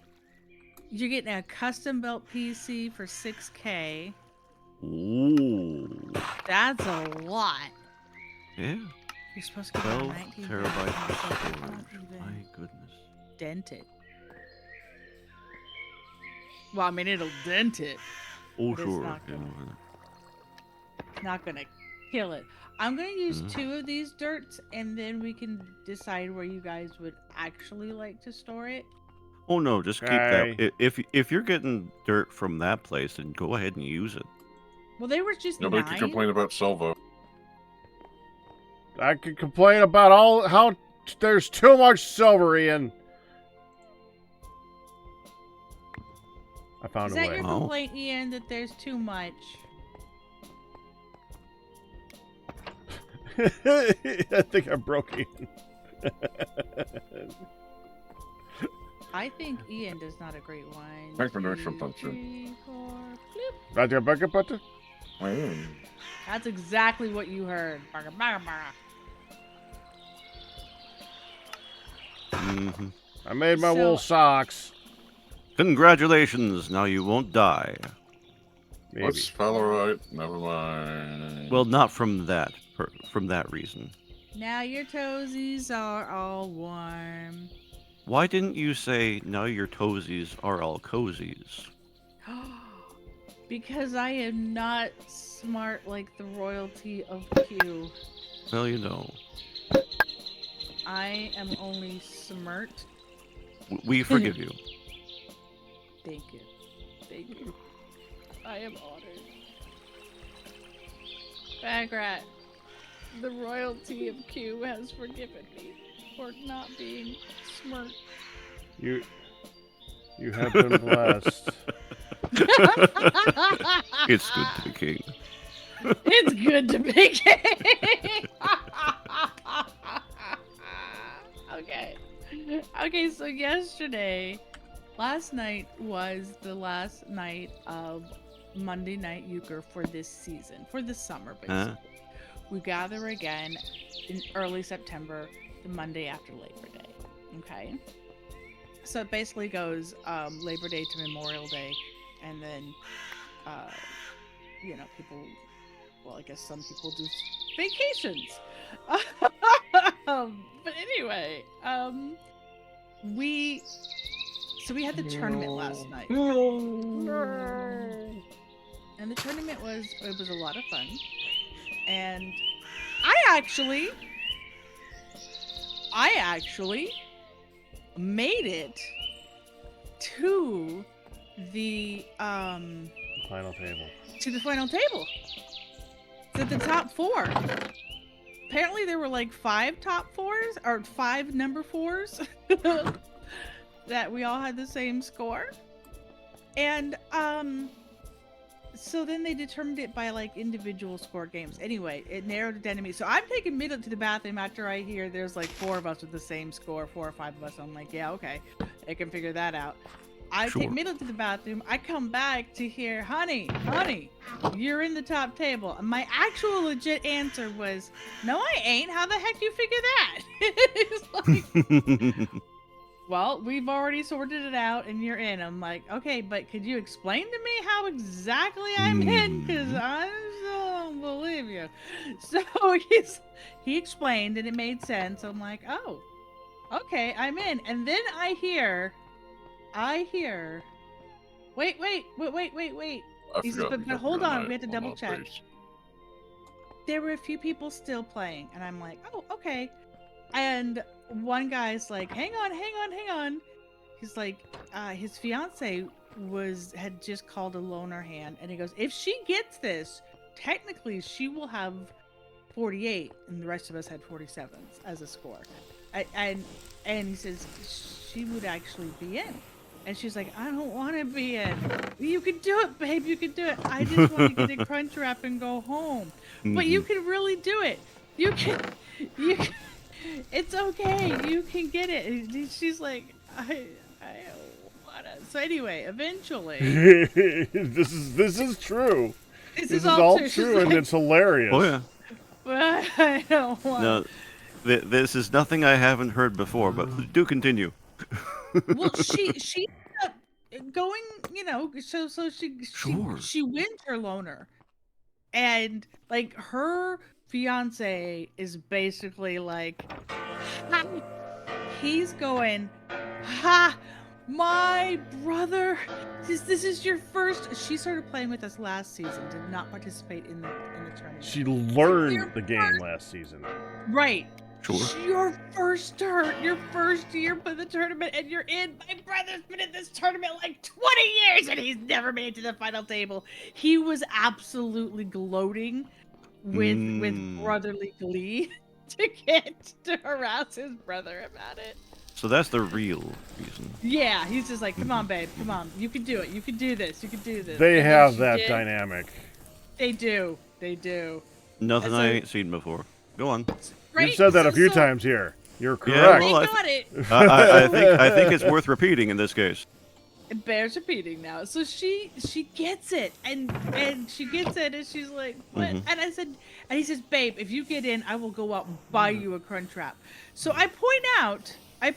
You're getting a custom built PC for $6K. Ooh. That's a lot. Yeah. You're supposed to get 12 19 terabytes of Not storage. even My goodness. dent it. Well, I mean, it'll dent it. Oh, But it's sure. not Yeah, gonna- why not? Not gonna kill it. I'm gonna use Mhm. 2 of these dirts, and then we can decide where you guys would actually like to store it. Oh no, just keep Okay. that. If you're getting dirt from that place, then go ahead and use it. Well, they were just Nobody 9. can complain about Silvo. I could complain about how there's too much silver, Ian. I found Is a that way. your Oh. complaint, Ian, that there's too much? I think I broke Ian. I think Ian does not agree. 1, Thanks for doing 2, something, too. 3, 4, flip. Roger, bucket, butter. That's exactly what you heard. Barga, barga, barga. Hmm. I made my So- wool socks. Congratulations! Now you won't die. Maybe. Let's spell right. Never mind. Well, not from that reason. Now your toesies are all warm. Why didn't you say now your toesies are all cozies? Because I am not smart like the royalty of Q. Well, you know, I am only smart. we forgive you. Thank you. Thank you. I am honored. Bagrat, the royalty of Q has forgiven me for not being smart. You have been blessed. It's good to be king. It's good to be king. Okay. Okay, so last night was the last night of Monday Night Euchre for this season, for the summer, basically. We gather again in early September, the Monday after Labor Day. Okay? So it basically goes Labor Day to Memorial Day, and then, people, well, I guess some people do vacations. But anyway, we had the tournament last night. And the tournament was a lot of fun. And I actually made it to the Final table. To the final table. To the top 4. Apparently there were like 5 top 4s or 5 number 4s that we all had the same score. And so then they determined it by like individual score games. Anyway, it narrowed it down to me. So I'm taking Middle to the bathroom after I hear there's like 4 of us with the same score, 4 or 5 of us. I'm like, yeah, okay, I can figure that out. I take Middle to the bathroom. I come back to hear, honey, you're in the top table. And my actual legit answer was, no, I ain't. How the heck do you figure that? It's like, well, we've already sorted it out and you're in. I'm like, okay, but could you explain to me how exactly I'm in? Because I don't believe you. So he explained and it made sense. I'm like, oh, okay, I'm in. And then I hear, wait. He says, but hold on, we have to double check. There were a few people still playing. And I'm like, oh, okay. And one guy's like, hang on. He's like, his fiance had just called a loner hand, and he goes, if she gets this, technically she will have 48, and the rest of us had 47s as a score. And he says she would actually be in. And she's like, I don't want to be in. You can do it, babe. You can do it. I just want to get a crunch wrap and go home. But you can really do it. You can. It's okay. You can get it. And she's like, I don't wanna. So anyway, eventually, this is true. This is all true, and it's hilarious. Oh yeah. But I don't want. No, this is nothing I haven't heard before. But do continue. Well, she going, so she wins her loner, and like her fiance is basically like, he's going, ha, my brother, this is your first. She started playing with us last season, did not participate in the tournament. She learned the game last season. Right. Sure. Your first year for the tournament, and you're in. My brother's been in this tournament like 20 years, and he's never made it to the final table. He was absolutely gloating with brotherly glee to harass his brother about it. So that's the real reason. Yeah, he's just like, come on, babe, come on. You can do it. You can do this. You can do this. They have that dynamic. They do. Nothing I ain't seen before. Go on. Right? You've said that a few times here. You're correct. Yeah, well, I got it. I think it's worth repeating in this case. It bears repeating now. So she gets it, and she gets it, and she's like, what? And I said, and he says, babe, if you get in, I will go out and buy you a crunch wrap. So I point out, I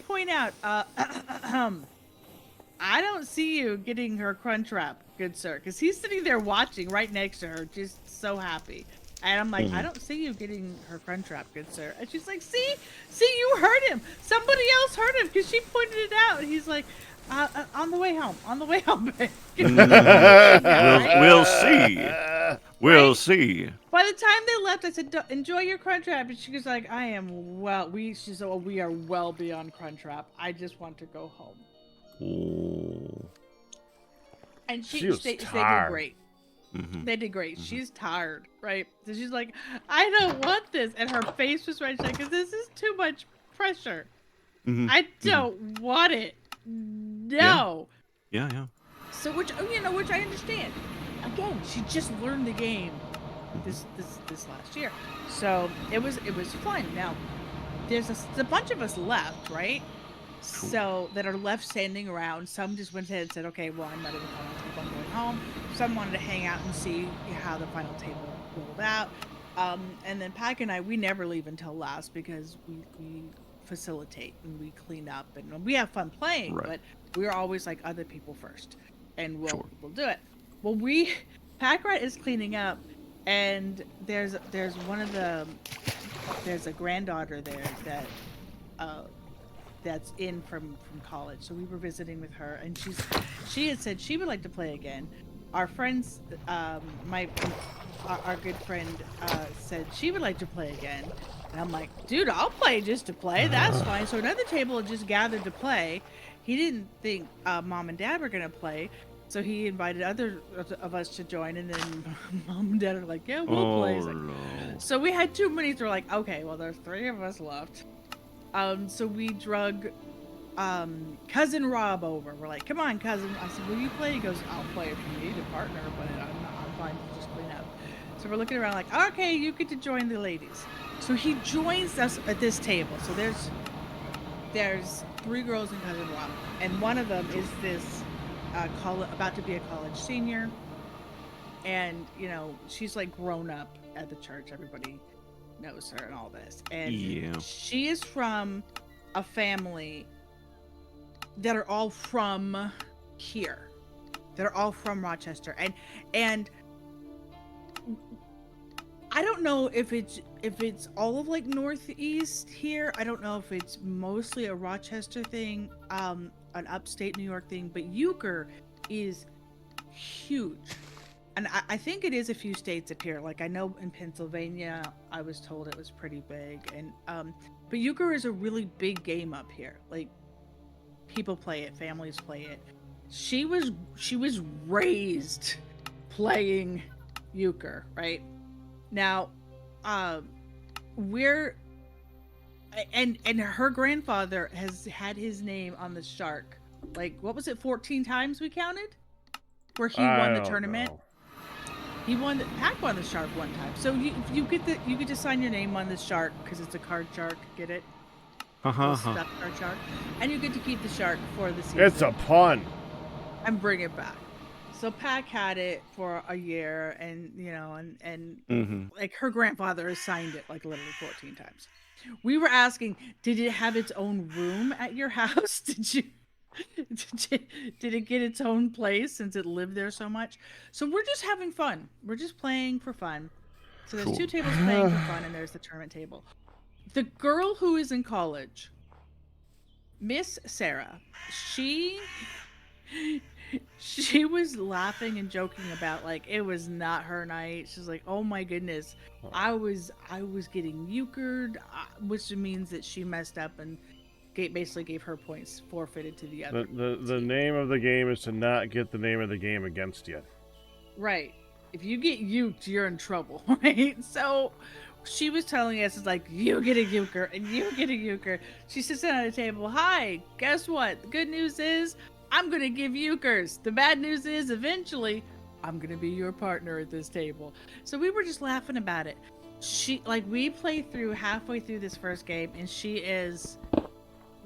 don't see you getting her crunch wrap, good sir, because he's sitting there watching right next to her, just so happy. And I'm like, I don't see you getting her crunch wrap, good sir. And she's like, see, you heard him. Somebody else heard him because she pointed it out. And he's like, on the way home, babe. We'll see. We'll see. By the time they left, I said, enjoy your crunch wrap. And she was like, she said, well, we are well beyond crunch wrap. I just want to go home. Oh. And they tired. did great. They did great. She's tired, right? So she's like, I don't want this. And her face was right, because this is too much pressure. I don't want it. No. Yeah. So which I understand. Again, she just learned the game this last year. So it was fun. Now, there's a bunch of us left, right? So that are left standing around. Some just went ahead and said, okay, well, I'm not in the final table, I'm going home. Some wanted to hang out and see how the final table rolled out. And then Pack and I, we never leave until last because we facilitate and we clean up and we have fun playing, Right. but we're always like other people first, and Sure. we'll do it. Well, Pack Rat is cleaning up, and there's one of the there's a granddaughter there that that's in from college, so we were visiting with her, and she had said she would like to play again. Our friends, our good friend said she would like to play again, and I'm like, dude, I'll play just to play, that's fine. So another table had just gathered to play. He didn't think mom and dad were gonna play, so he invited other of us to join, and then mom and dad are like, yeah, we'll play. He's like, no. so we had 2 minutes. We're like, okay, well, there's 3 of us left. So we drug cousin Rob over. We're like, come on, cousin. I said, will you play? He goes, I'll play if you need a partner, but I'm fine to just clean up. So we're looking around like, okay, you get to join the ladies. So he joins us at this table. So there's 3 girls and cousin Rob, and one of them is this about to be a college senior, and you know she's like grown up at the church. Everybody knows her and all this, and Yeah. she is from a family that are all from here. They're all from Rochester, and I don't know if it's all of like Northeast here. I don't know if it's mostly a Rochester thing, an upstate New York thing, but euchre is huge. And I think it is a few states up here. Like I know in Pennsylvania, I was told it was pretty big, and but euchre is a really big game up here. Like people play it, families play it. She was raised playing euchre, right? Now, we're and her grandfather has had his name on the shark. Like what was it? 14 times we counted, where he won the tournament. Know. He won. Pack won the shark one time. So you get to sign your name on the shark because it's a card shark. Get it? Little stuffed card shark, and you get to keep the shark for the season. It's a pun. And bring it back. So Pack had it for a year, and you know, and like her grandfather has signed it like literally 14 times. We were asking, did it have its own room at your house? Did it get its own place since it lived there so much? So we're just having fun. We're just playing for fun. So there's 2 tables playing for fun, and there's the tournament table. The girl who is in college, Miss Sarah, she was laughing and joking about like it was not her night. She's like, oh my goodness, I was getting euchred, which means that she messed up and basically gave her points forfeited to the other. The name of the game is to not get the name of the game against you. Right. If you get uked, you're in trouble, right? So she was telling us, it's like, you get a euchre and you get a euchre. She sits down at a table. Hi, guess what? The good news is I'm going to give euchres. The bad news is eventually I'm going to be your partner at this table. So we were just laughing about it. We played through halfway through this first game, and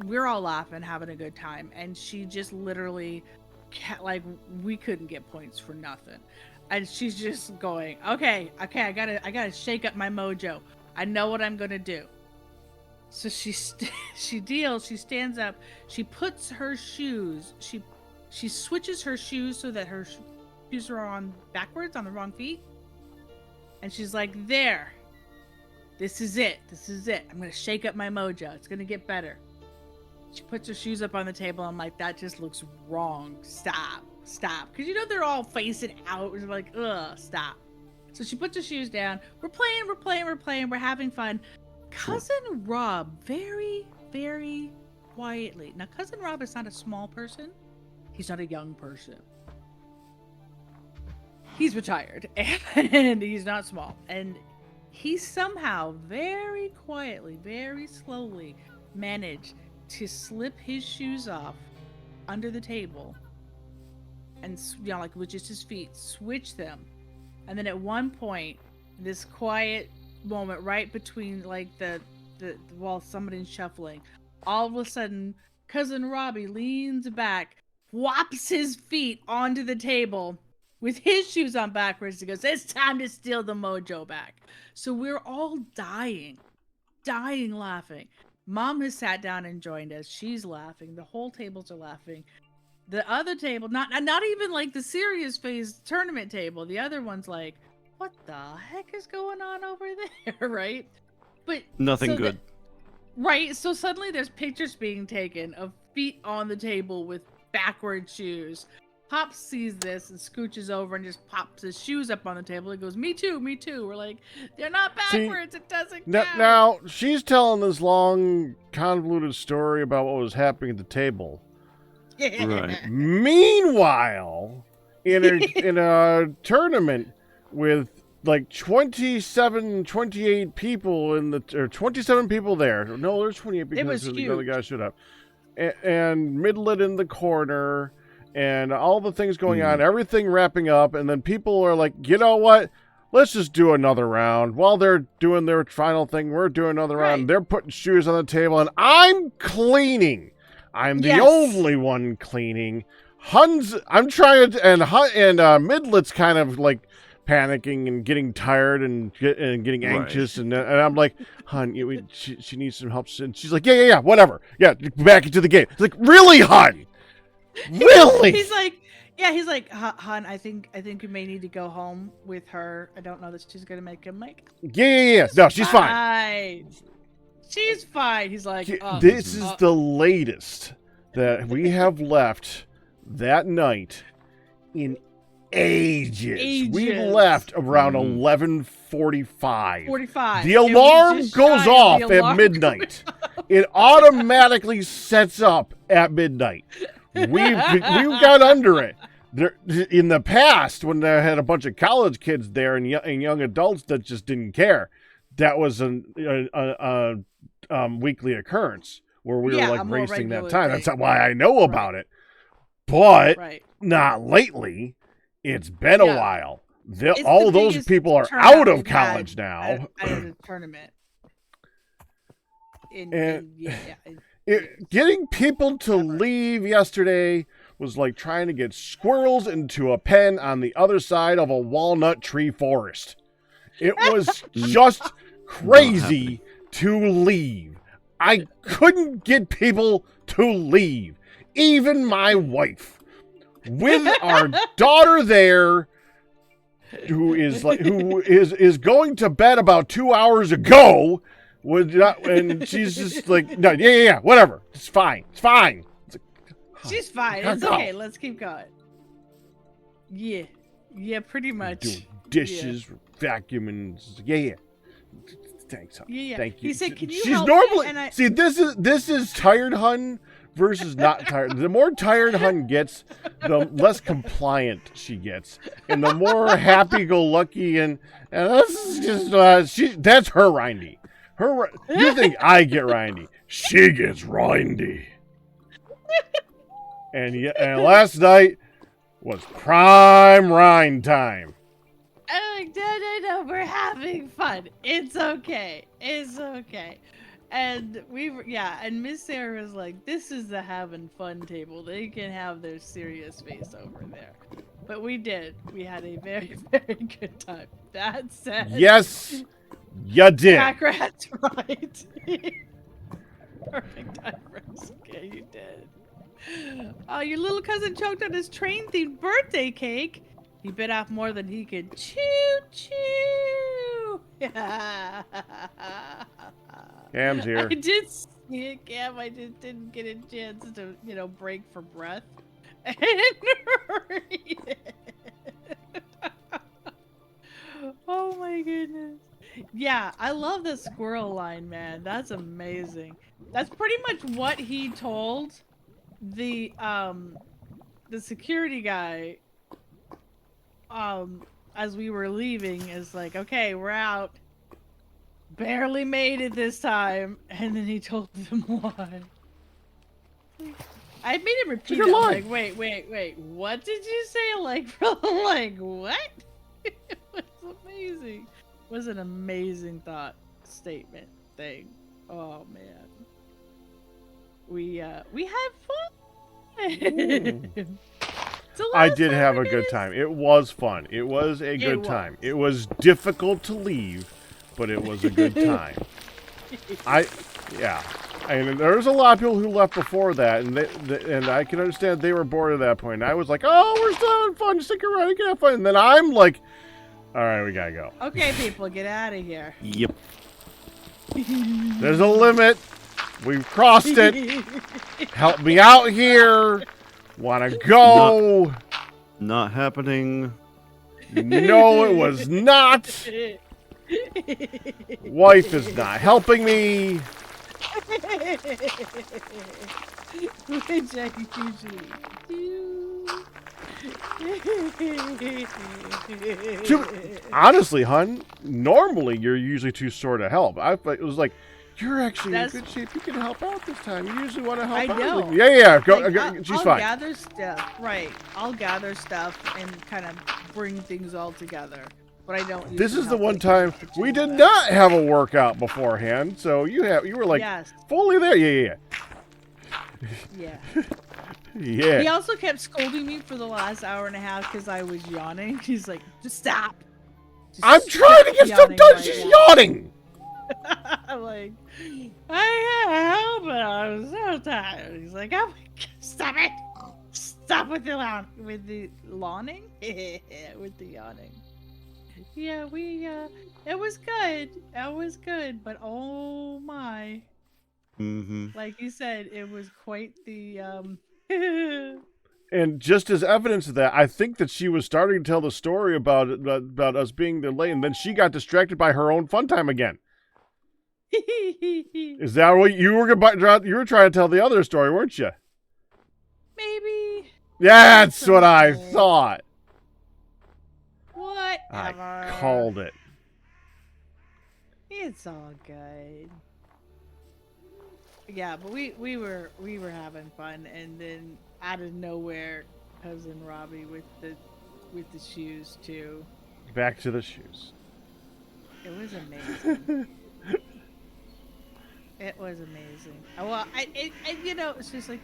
we're all laughing, having a good time. And she just literally, we couldn't get points for nothing. And she's just going, okay, I gotta shake up my mojo. I know what I'm gonna do. So she stands up, she puts her shoes, she switches her shoes so that her shoes are on backwards, on the wrong feet. And she's like, there, this is it. I'm gonna shake up my mojo. It's gonna get better. She puts her shoes up on the table. I'm like, that just looks wrong. Stop. Because you know they're all facing out. We're like, ugh, stop. So she puts her shoes down. We're playing. We're having fun. Cousin Rob, very, very quietly. Now, Cousin Rob is not a small person. He's not a young person. He's retired, and he's not small. And he somehow, very quietly, very slowly, managed to slip his shoes off under the table and, you know, like with just his feet, switch them. And then at one point, this quiet moment right between like the while somebody's shuffling, all of a sudden Cousin Robbie leans back, whops his feet onto the table with his shoes on backwards. He goes, "It's time to steal the mojo back." So we're all dying laughing. Mom has sat down and joined us. She's laughing. The whole tables are laughing. The other table, not even like the serious phase tournament table. The other one's like, what the heck is going on over there, right? But Nothing so good. right. So suddenly there's pictures being taken of feet on the table with backward shoes. Pop sees this and scooches over and just pops his shoes up on the table. He goes, "Me too, me too." We're like, "They're not backwards. It doesn't count." Now, she's telling this long, convoluted story about what was happening at the table. Right. Meanwhile, in a tournament with like 27, 28 people or 27 people there. No, there's 28 because was the other huge. guy showed up. And Midlet in the corner and all the things going on, everything wrapping up, and then people are like, you know what? Let's just do another round. While they're doing their final thing, we're doing another round. Right. They're putting shoes on the table, and I'm cleaning. I'm the Yes. only one cleaning. I'm trying to, and Midlet's kind of like panicking and getting tired and getting anxious, and I'm like, "Hun, she needs some help." And she's like, "Yeah, whatever. Yeah, back into the game." It's like, "Really, hun? Really?" He's like, "Hun, I think you may need to go home with her. I don't know that she's gonna make him like." Yeah. No, she's fine. She's fine. He's like, This is the latest that we have left that night in ages. We left around 11:45. 45. The alarm goes off at midnight. It automatically sets up at midnight. We got under it. There, in the past, when they had a bunch of college kids there and young adults that just didn't care, that was a weekly occurrence where we were like racing that time. Thing. That's why I know about it. But not lately. It's been a while. All those people are out of college now. At a tournament. Getting people to leave yesterday was like trying to get squirrels into a pen on the other side of a walnut tree forest. It was just crazy to leave. I couldn't get people to leave. Even my wife. With our daughter there, who is going to bed about 2 hours ago, and she's just like, "No, yeah, whatever. It's fine. It's fine." It's like, she's fine. It's okay. Let's keep going. Yeah, pretty much. Doing dishes, vacuuming. Yeah. Thanks, hon. Yeah. Thank you. He said, "Can you She's help normally me?" See, this is tired hun versus not tired. The more tired hun gets, the less compliant she gets, and the more happy-go-lucky and this is just that's her Rindy. You think I get Rindy? She gets Rindy. And last night was prime Rind time. I'm like, no, we're having fun. It's okay. And and Miss Sarah was like, "This is the having fun table. They can have their serious face over there." But we did. We had a very, very good time. That said, yes, you did. Packrat's right. Perfect time for us. Okay, you did. Your little cousin choked on his train-themed birthday cake. He bit off more than he could chew. Cam's here. I did see it, Cam. I just didn't get a chance to, break for breath and read it. Oh my goodness. Yeah, I love the squirrel line, man. That's amazing. That's pretty much what he told the security guy as we were leaving, is like, "Okay, we're out. Barely made it this time." And then he told them why. I made him repeat it. Like, wait. What did you say? Like, what? It was amazing. It was an amazing thought statement thing. Oh man. we had fun. Ooh. So I last did have a 7 good days- time. It was fun. It was a good time. It was difficult to leave, but it was a good time. Yeah. And there's a lot of people who left before that, and I can understand they were bored at that point. I was like, oh, we're still having fun. Stick around. You can have fun. And then I'm like, all right, we got to go. Okay, people, get out of here. Yep. There's a limit. We've crossed it. Help me out here. Want to go. Not happening. No, it was not. Wife is not helping me. Which I usually do. Honestly, hun, normally you're usually too sore to help. It was like, you're actually in good shape. You can help out this time. You usually want to help out. I know. Like, yeah. Go. Like, She's I'll fine. gather stuff. Right. I'll gather stuff and kind of bring things all together. But I don't. This usually is the help one with time the we kitchen, did but- not have a workout beforehand, so you were like Yes. fully there. Yeah. Yeah. Yeah. He also kept scolding me for the last hour and a half because I was yawning. He's like, just stop. Just I'm trying to stop get stuff yawning done. right She's now." yawning. I'm like, I can't help it. I'm so tired. He's like, oh my God, stop it. Stop with the lawning. With the yawning. Yeah, it was good. It was good, but oh my. Mm-hmm. Like you said, it was quite the And just as evidence of that, I think that she was starting to tell the story about us being delayed, and then she got distracted by her own fun time again. Is that what you were trying to tell the other story, weren't you? Maybe. Yeah, that's what I thought. Whatever. I called it. It's all good. Yeah, but we were having fun, and then out of nowhere, cousin Robbie with the shoes too. Back to the shoes. It was amazing. It was amazing. Well, it's just like,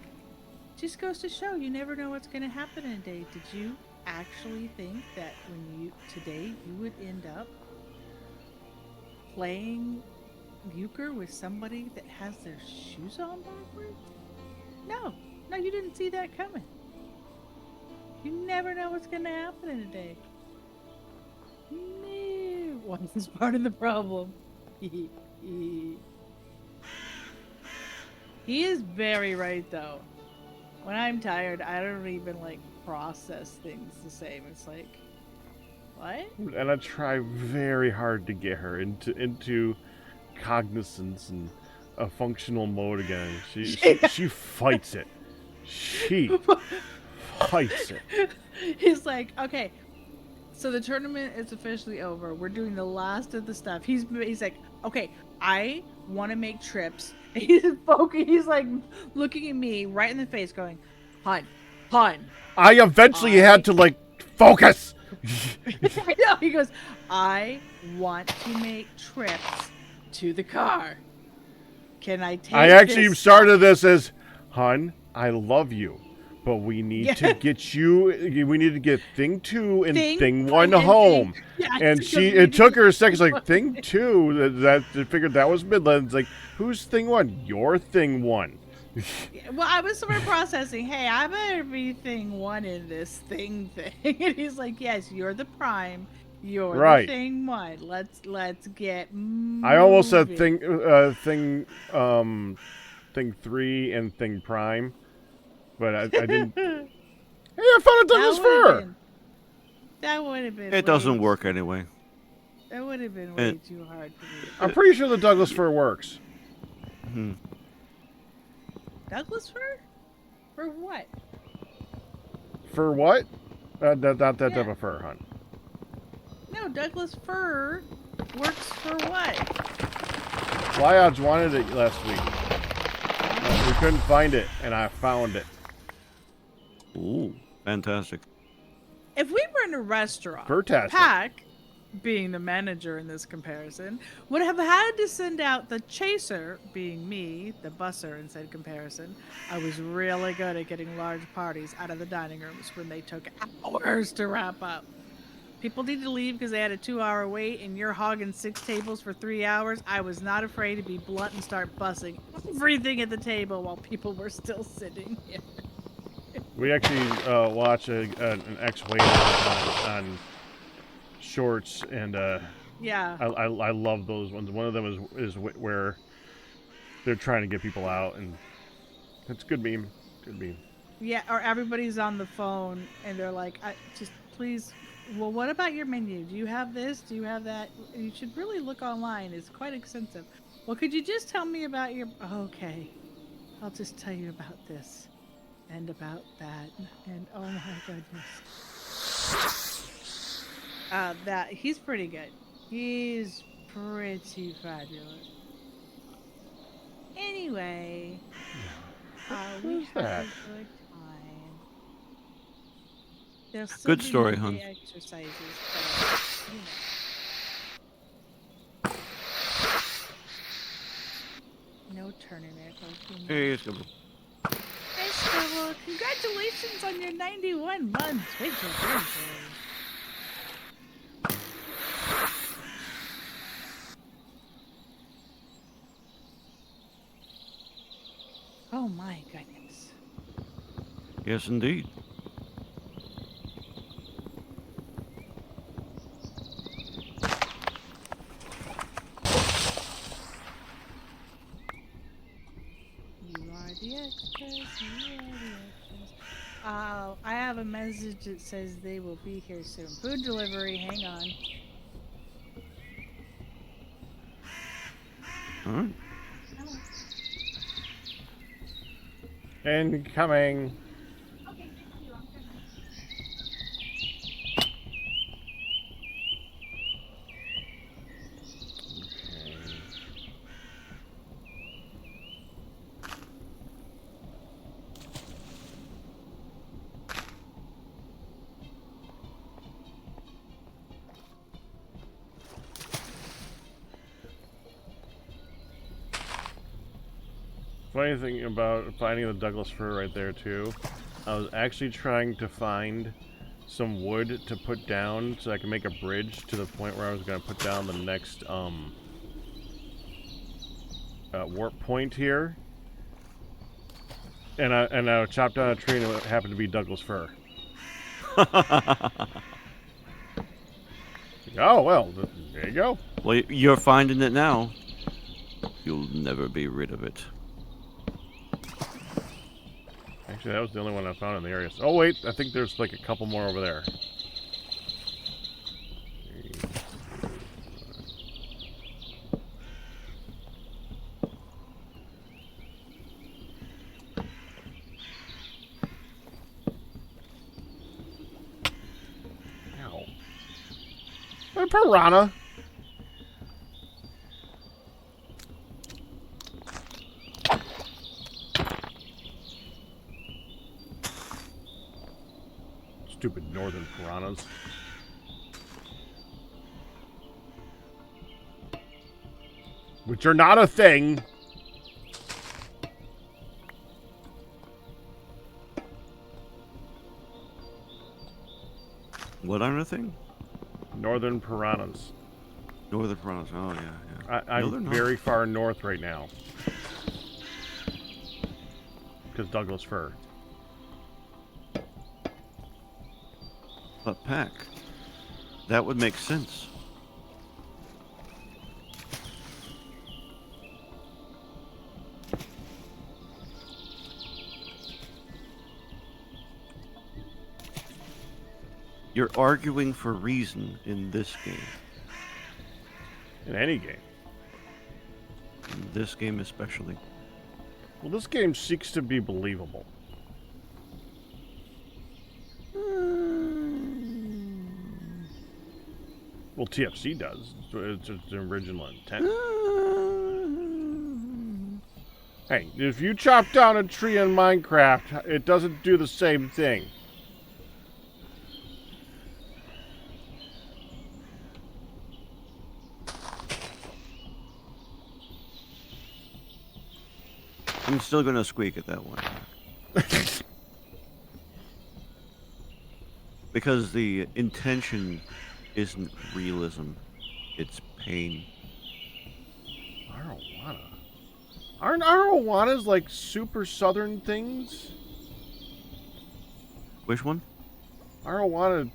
just goes to show you never know what's going to happen in a day. Did you actually think that today you would end up playing euchre with somebody that has their shoes on backwards? No, you didn't see that coming. You never know what's going to happen in a day. No, one is part of the problem. He is very right though. When I'm tired, I don't even process things the same. It's like, what? And I try very hard to get her into cognizance and a functional mode again. She fights it. She fights it. He's like, okay, so the tournament is officially over. We're doing the last of the stuff. He's like, okay, I want to make trips. He's like looking at me right in the face, going, "Hun." I eventually had to focus. I know. He goes, "I want to make trips to the car. Can I take?" I actually this started this as, "Hun, I love you, but we need to get you. We need to get thing 2 and thing 1 home." And it took her a second. She's like, "Thing 2." That figured that was Midlands. Like, who's thing 1? Your thing 1. Well, I was sort of processing. Hey, I better be thing 1 in this thing. And he's like, "Yes, you're the prime. You're Right. the thing 1. Let's get." I almost said moving." thing 3 and thing prime, but I didn't. Hey, I found a Douglas fir. That would have been. It doesn't work anyway. That would have been way too hard for me. I'm pretty sure the Douglas fir works. Hmm. Douglas fir? For what? For what? Not that type of fur, hun. No, Douglas fir works for what? Flyodds wanted it last week. We couldn't find it, and I found it. Ooh, fantastic. If we were in a restaurant, Furtastic. Pack being the manager in this comparison, would have had to send out the chaser, being me, the busser in said comparison. I was really good at getting large parties out of the dining rooms when they took hours to wrap up. People need to leave because they had a 2-hour wait and you're hogging 6 tables for 3 hours. I was not afraid to be blunt and start bussing everything at the table while people were still sitting here. We actually watch an ex-waiter on Shorts, and Yeah. I love those ones. One of them is where they're trying to get people out, and it's good meme. Good meme. Yeah, or everybody's on the phone and they're like, just please, well, what about your menu? Do you have this? Do you have that? You should really look online. It's quite extensive. Well, could you just tell me about your... Okay, I'll just tell you about this and about that. And oh my goodness. That, he's pretty good. He's pretty fabulous. Anyway, we Who's had that? a good time. There'll still Good be story, midday hun. exercises, but, no tournament. Okay, no. Hey, it's good. Hey, Scribble, congratulations on your 91 months. Wait till Thursday. Oh my goodness. Yes, indeed. You are the extras. You are the extras. I have a message that says they will be here soon. Food delivery. Hang on. All right. Incoming. Funny thing about finding the Douglas fir right there too, I was actually trying to find some wood to put down so I can make a bridge to the point where I was going to put down the next warp point here, and I chopped down a tree and it happened to be Douglas fir. Oh well, there you go. Well, you're finding it now. You'll never be rid of it. Actually, that was the only one I found in the area. Oh wait, I think there's like a couple more over there. Ow. A piranha. Stupid northern piranhas. Which are not a thing. What other thing? Northern piranhas. Northern piranhas. Oh, yeah, yeah. No, they're I'm not. very far north right now. Because Douglas fir. But Pack, that would make sense. You're arguing for reason in this game. In any game. In this game especially. Well, this game seeks to be believable. Well, TFC does. It's the original intent. Hey, if you chop down a tree in Minecraft, it doesn't do the same thing. I'm still gonna squeak at that one. Because the intention isn't realism, it's pain. Arowana. Aren't arowanas like super southern things? Which one? Arowana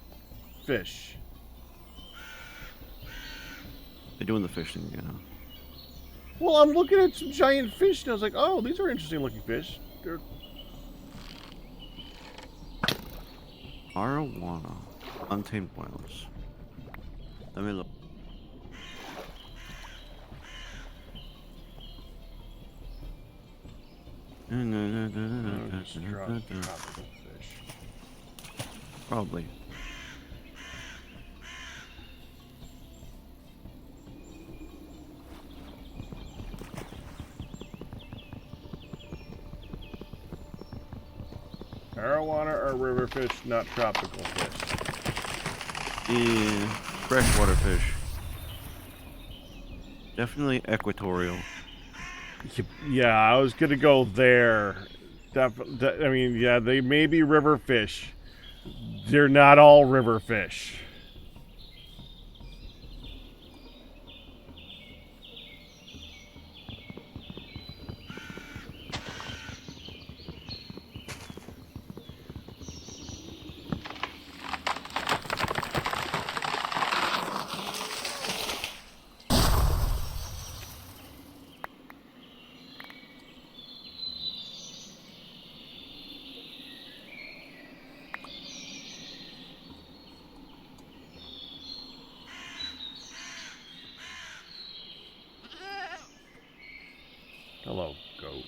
fish. They're doing the fish thing again, huh? Well, I'm looking at some giant fish and I was like, oh, these are interesting looking fish. They're... Arowana. Untamed whales. Let me look. tropical fish. Probably. Arowana are river fish, not tropical fish. Yeah, freshwater fish. Definitely equatorial. Yeah, I was gonna go there. I mean, yeah, they may be river fish. They're not all river fish. Hello, goat.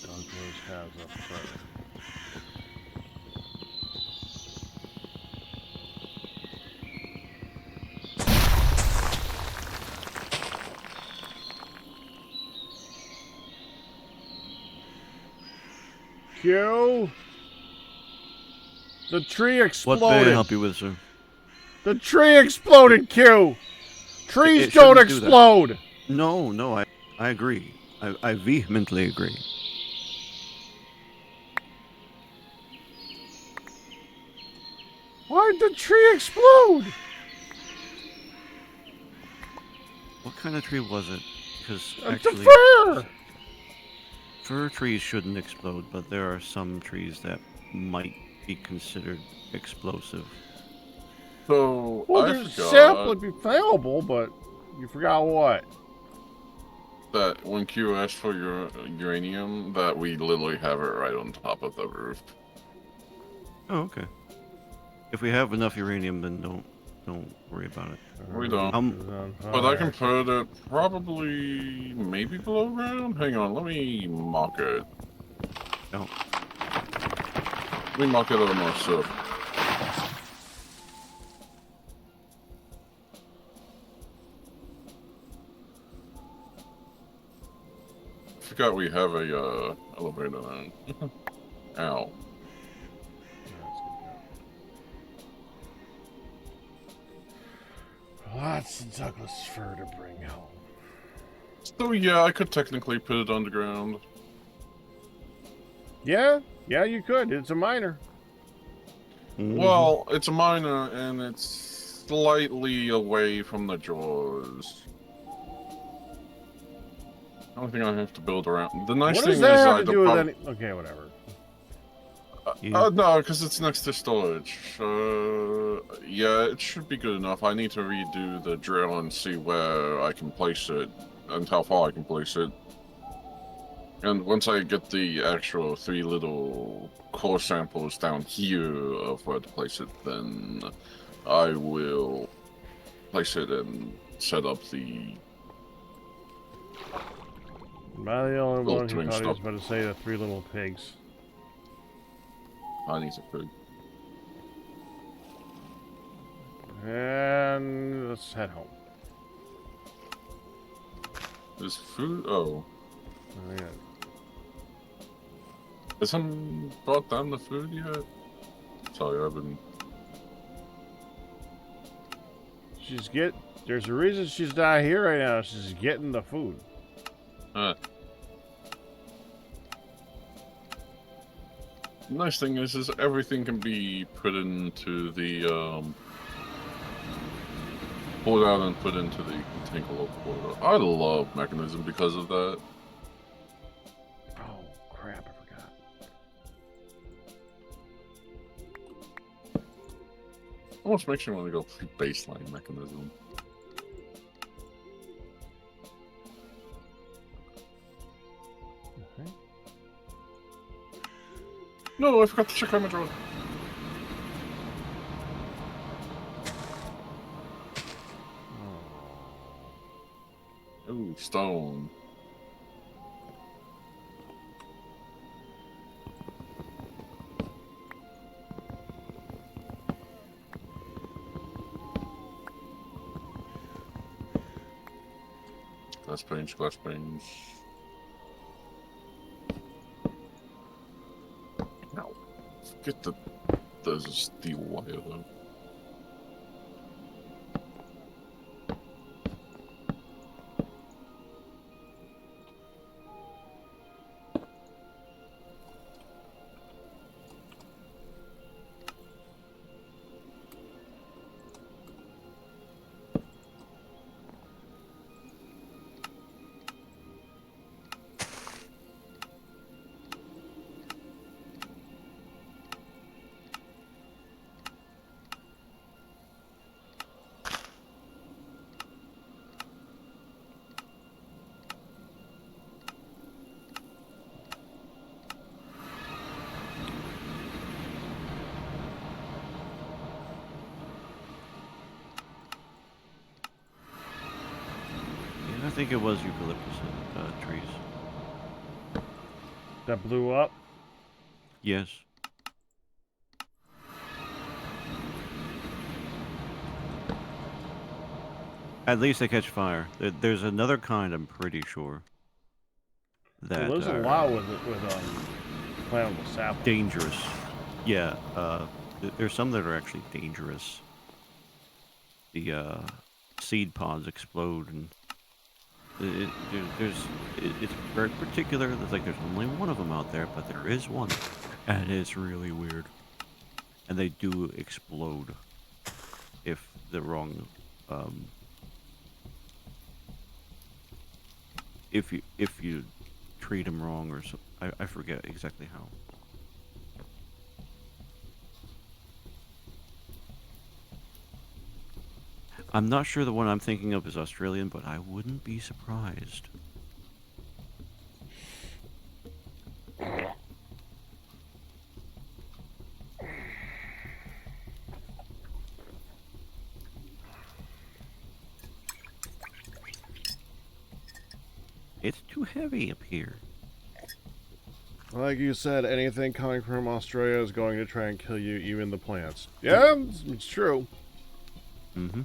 Douglas has a fur. Q. The tree What exploded. may I help you with, sir? The tree exploded, Q. Trees It don't shouldn't do that. explode. No, I agree. I vehemently agree. Why'd the tree explode? What kind of tree was it? Because It's a actually, fir. fir trees shouldn't explode, but there are some trees that might be considered explosive. So Well, I there's forgot sap would be flammable, but you forgot what? that when Q asked for your uranium, that we literally have it right on top of the roof. Oh, okay. If we have enough uranium, then don't worry about it. We don't. But I can put it probably maybe below ground. Hang on, let me mock it. No. Let me mock it a little more stuff. Forgot we have a elevator then. Ow. Lots of Douglas fir to bring home. So yeah, I could technically put it underground. Yeah, you could. It's a miner. Well, it's a miner and it's slightly away from the jaws. I don't think I have to build around. The nice What thing does is that have I to do with any? Okay, whatever. Yeah. No, because it's next to storage. Yeah, it should be good enough. I need to redo the drill and see where I can place it and how far I can place it. And once I get the actual 3 little core samples down here of where to place it, then I will place it and set up the Am I the only one who filtering thought he was stuff. about to say the 3 little pigs? I need to food. And let's head home. Is food? Oh. Oh, yeah. Has someone brought down the food yet? Sorry, I've been... There's a reason she's not here right now. She's getting the food. The nice thing is everything can be put into the, pulled out and put into the container portal. I love Mechanism because of that. Oh, crap, I forgot. Almost makes me want to go play baseline Mechanism. Okay. No, I forgot to check my drawer. Ooh, stone. Glass panes. No. Forget that there's a steel wire though. Yeah, I think it was eucalyptus trees. That blew up? Yes. At least they catch fire. There's another kind, I'm pretty sure, that Well, there's a are lot with flammable saplings. dangerous. Yeah, there's some that are actually dangerous. The seed pods explode, and it's very particular. There's like there's only one of them out there, but there is one, and it's really weird. And they do explode if the wrong if you treat them wrong or so. I forget exactly how. I'm not sure the one I'm thinking of is Australian, but I wouldn't be surprised. It's too heavy up here. Like you said, anything coming from Australia is going to try and kill you, even the plants. Yeah, it's true. Mm-hmm.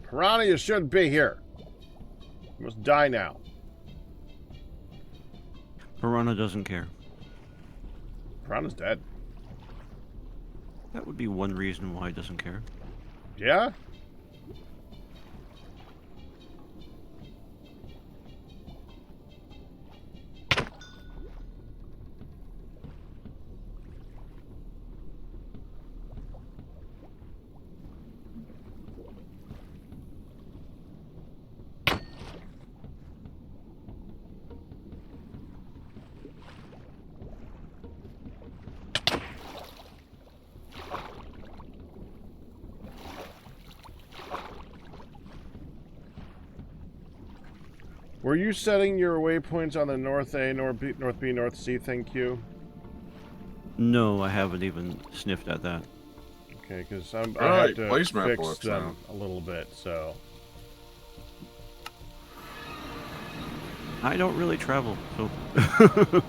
Piranha, you shouldn't be here. You must die now. Piranha doesn't care. Piranha's dead. That would be one reason why it doesn't care. Yeah? Were you setting your waypoints on the North A, North B, North C thing, Q? No, I haven't even sniffed at that. Okay, because I Right, had to placemat fix works them a little bit, so... I don't really travel, so...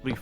Leaf.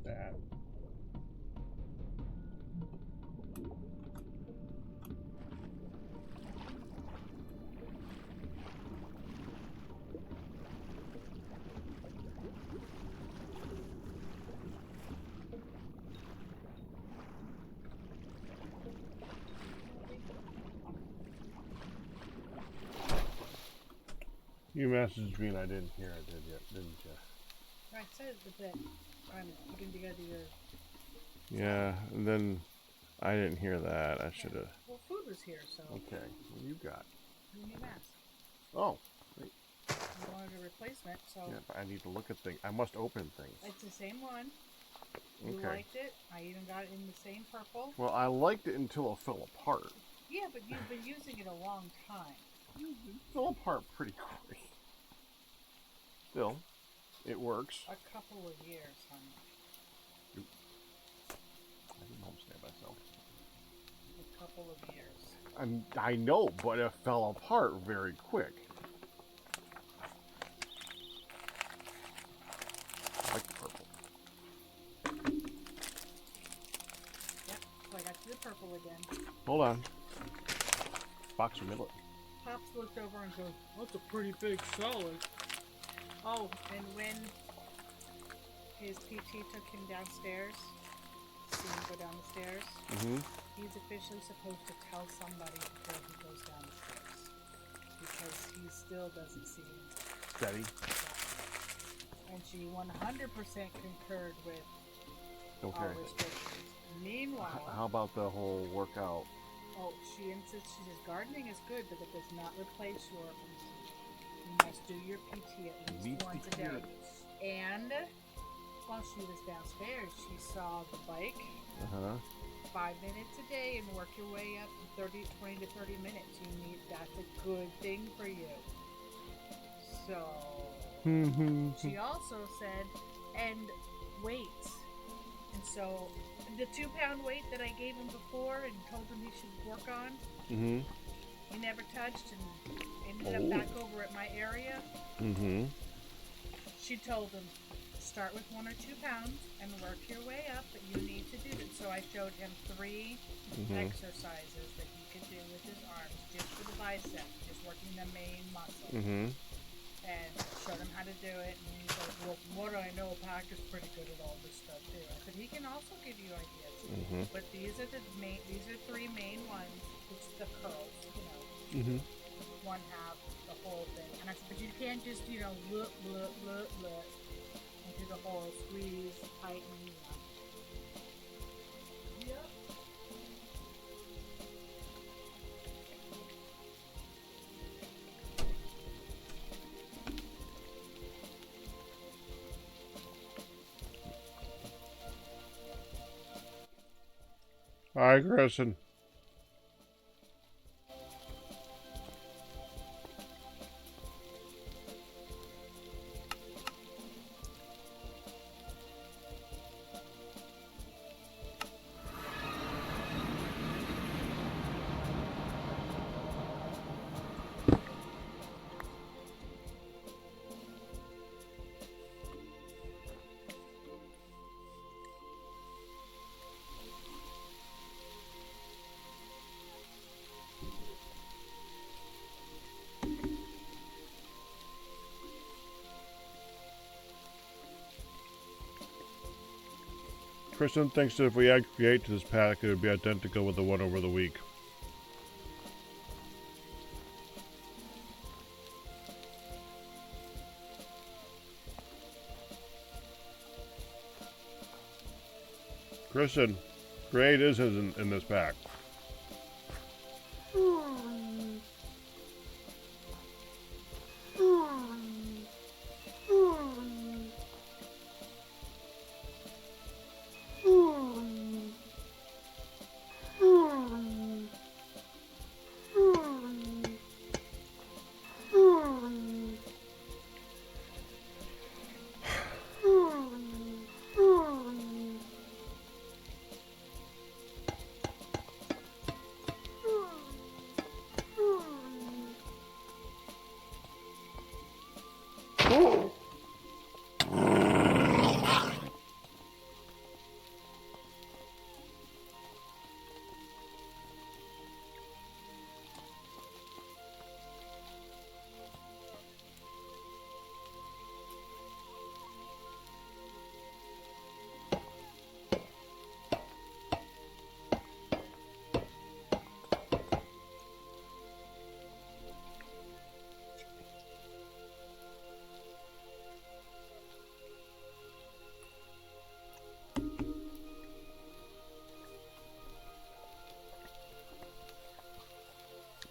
That. You messaged me and I didn't hear it, didn't you? I said that I'm putting together your... Yeah, and then I didn't hear that. I should have... Well, food was here, so... Okay, what you got? Your new mask. Oh, great. You wanted a replacement, so... Yeah, but I need to look at things. I must open things. It's the same one. You Okay. liked it. I even got it in the same purple. Well, I liked it until it fell apart. Yeah, but you've been using it a long time. It fell apart pretty quick. Still, it works. A couple of years, honey. I didn't homestead myself. A couple of years. I know, but it fell apart very quick. I like the purple. Yep, so I got you the purple again. Hold on. Box of millet. Pops looked over and goes, "That's a pretty big salad." Oh, and when his PT took him downstairs, see him go down the stairs, he's officially supposed to tell somebody before he goes down the stairs. Because he still doesn't see him. Steady. And she 100% concurred with Don't our care anything. restrictions. Meanwhile, How about the whole workout? oh, she insists, she says, gardening is good, but it does not replace your PT. You must do your PT at least once a day. And while she was downstairs, she saw the bike. 5 minutes a day and work your way up to 20 to 30 minutes. That's a good thing for you. So she also said and weights. And so the 2-pound weight that I gave him before and told him he should work on, Mm-hmm. he never touched and ended up back over at my area. Mm-hmm. She told him, start with 1 or 2 pounds and work your way up, but you need to do it. So I showed him 3 exercises that he could do with his arms, just for the bicep, just working the main muscle. Mm-hmm. And showed him how to do it. And he's like, well, what do I know? Pac is pretty good at all this stuff too. I said, he can also give you ideas. Mm-hmm. But these are 3 main ones. It's the curls, Mm-hmm. 1 half, the whole thing. And I said, but you can't just, look, into the hole, squeeze, tighten, Yep. Hi, Kristen. Kristen thinks that if we add create to this pack, it would be identical with the one over the week. Kristen, create is in this pack.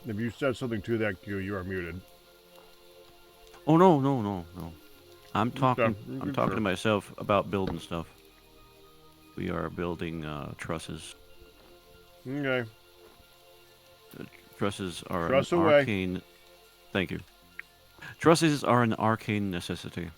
If you said something to that, Q, you are muted. Oh no. I'm Okay, talking. you I'm can talking sure. to myself about building stuff. We are building trusses. Okay. Trusses are Truss an away. arcane. Thank you. Trusses are an arcane necessity.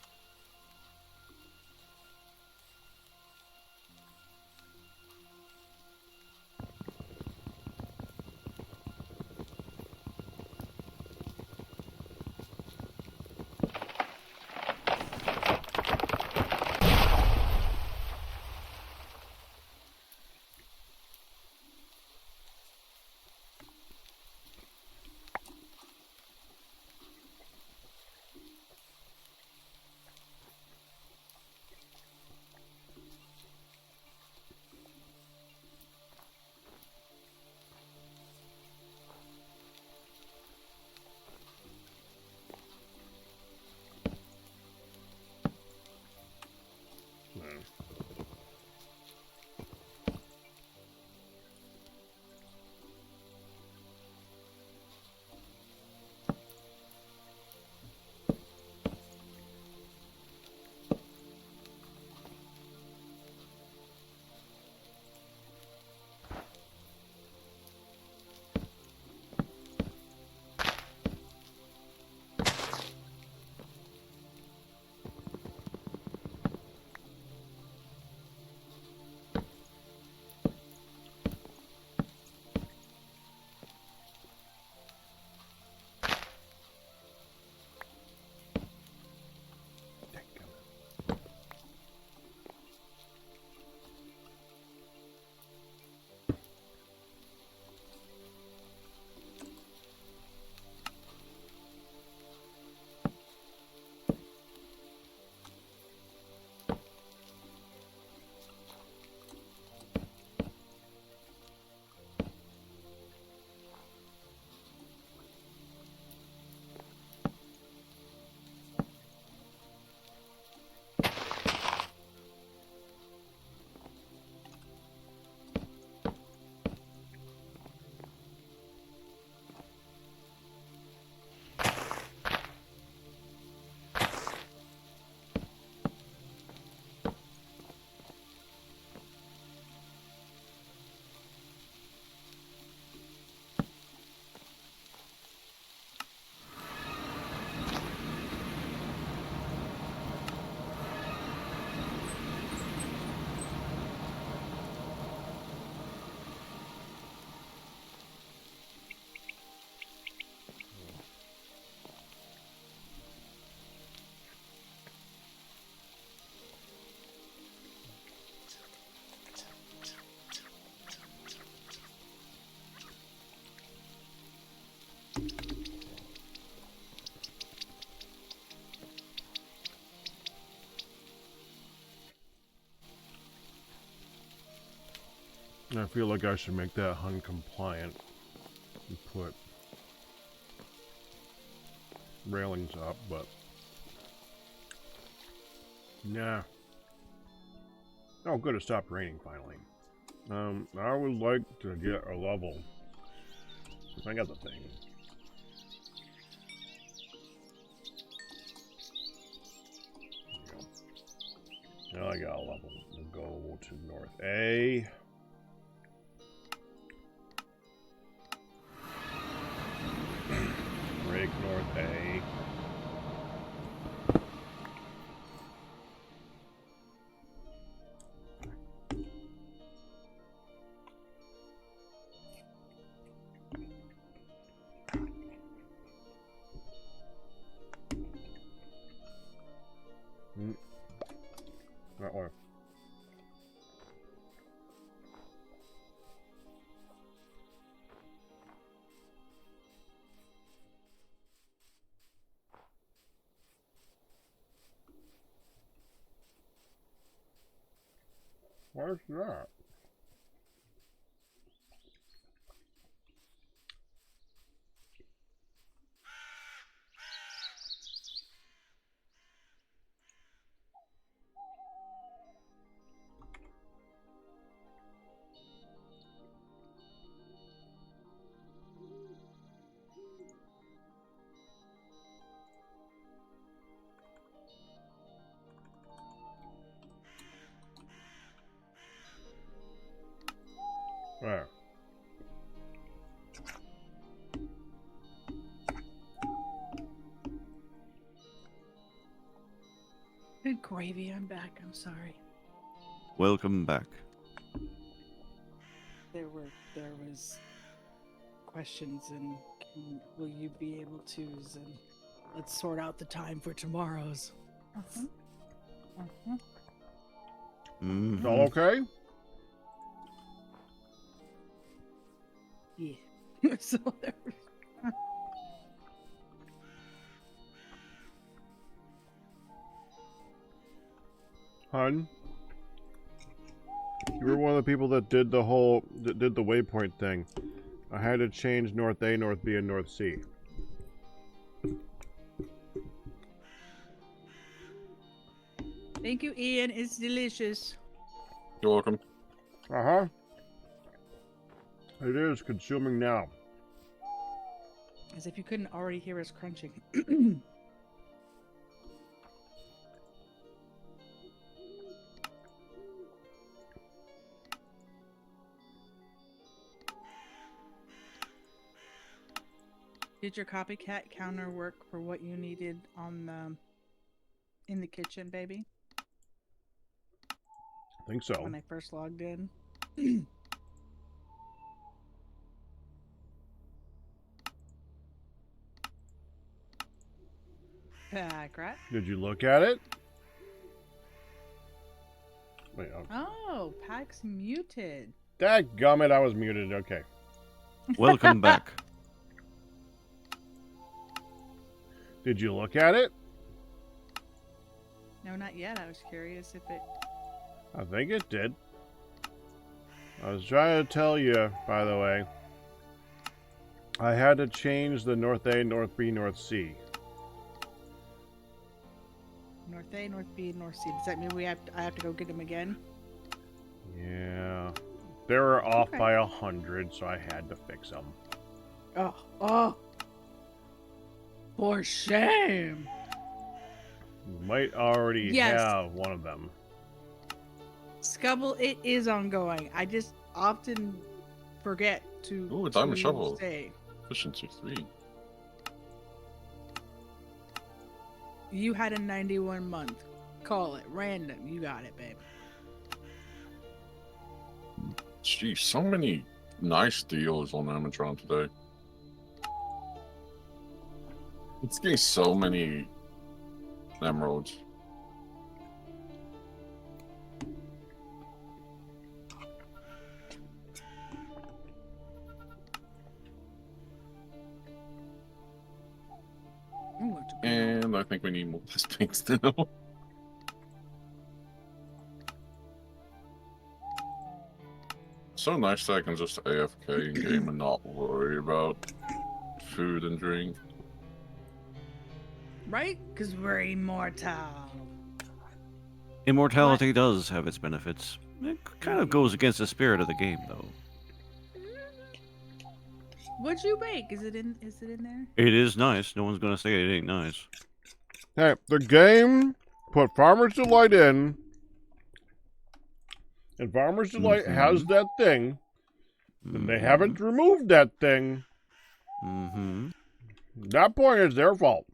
I feel like I should make that HUN compliant and put railings up, but nah. Oh, good, it stopped raining finally. I would like to get a level since I got the thing. There you go. Now I got a level. We'll go to North A. Break North A. That way. Where's that? There. Good gravy, I'm back. I'm sorry. Welcome back. There was questions and will you be able to, and let's sort out the time for tomorrow's. Mhm. All okay? Yeah. So there. Hun? You were one of the people that did the waypoint thing. I had to change North A, North B, and North C. Thank you, Ian. It's delicious. You're welcome. Uh-huh. It is consuming now. As if you couldn't already hear us crunching. Did your copycat counter work for what you needed on the in the kitchen, baby? I think so. When I first logged in. Right? Did you look at it? Wait, Oh, Pax muted. dadgummit, I was muted. Okay. Welcome back. Did you look at it? No, not yet. I was curious if it. I think it did. I was trying to tell you, by the way. I had to change the North A, North B, North C. North A, North B, North C. Does that mean I have to go get them again? Yeah. They were off Okay. by 100, so I had to fix them. Oh. For shame. You might already Yes. have one of them. Scubble, it is ongoing. I just often forget to. Ooh, diamond to shovel. Say. Efficiency 3. You had a 91 month. Call it random. You got it, babe. Jeez, so many nice deals on Amazon today. It's getting so many emeralds. Ooh, it's a good And I think we need more less pinks now. So nice that I can just AFK in game and not worry about food and drink. Right? Because we're immortal. Immortality does have its benefits. It kind of goes against the spirit of the game, though. What'd you make? Is it in there? It is nice. No one's gonna say it ain't nice. Hey, the game put Farmer's Delight in, and Farmer's Delight has that thing, and they haven't removed that thing. Mm-hmm. That point is their fault.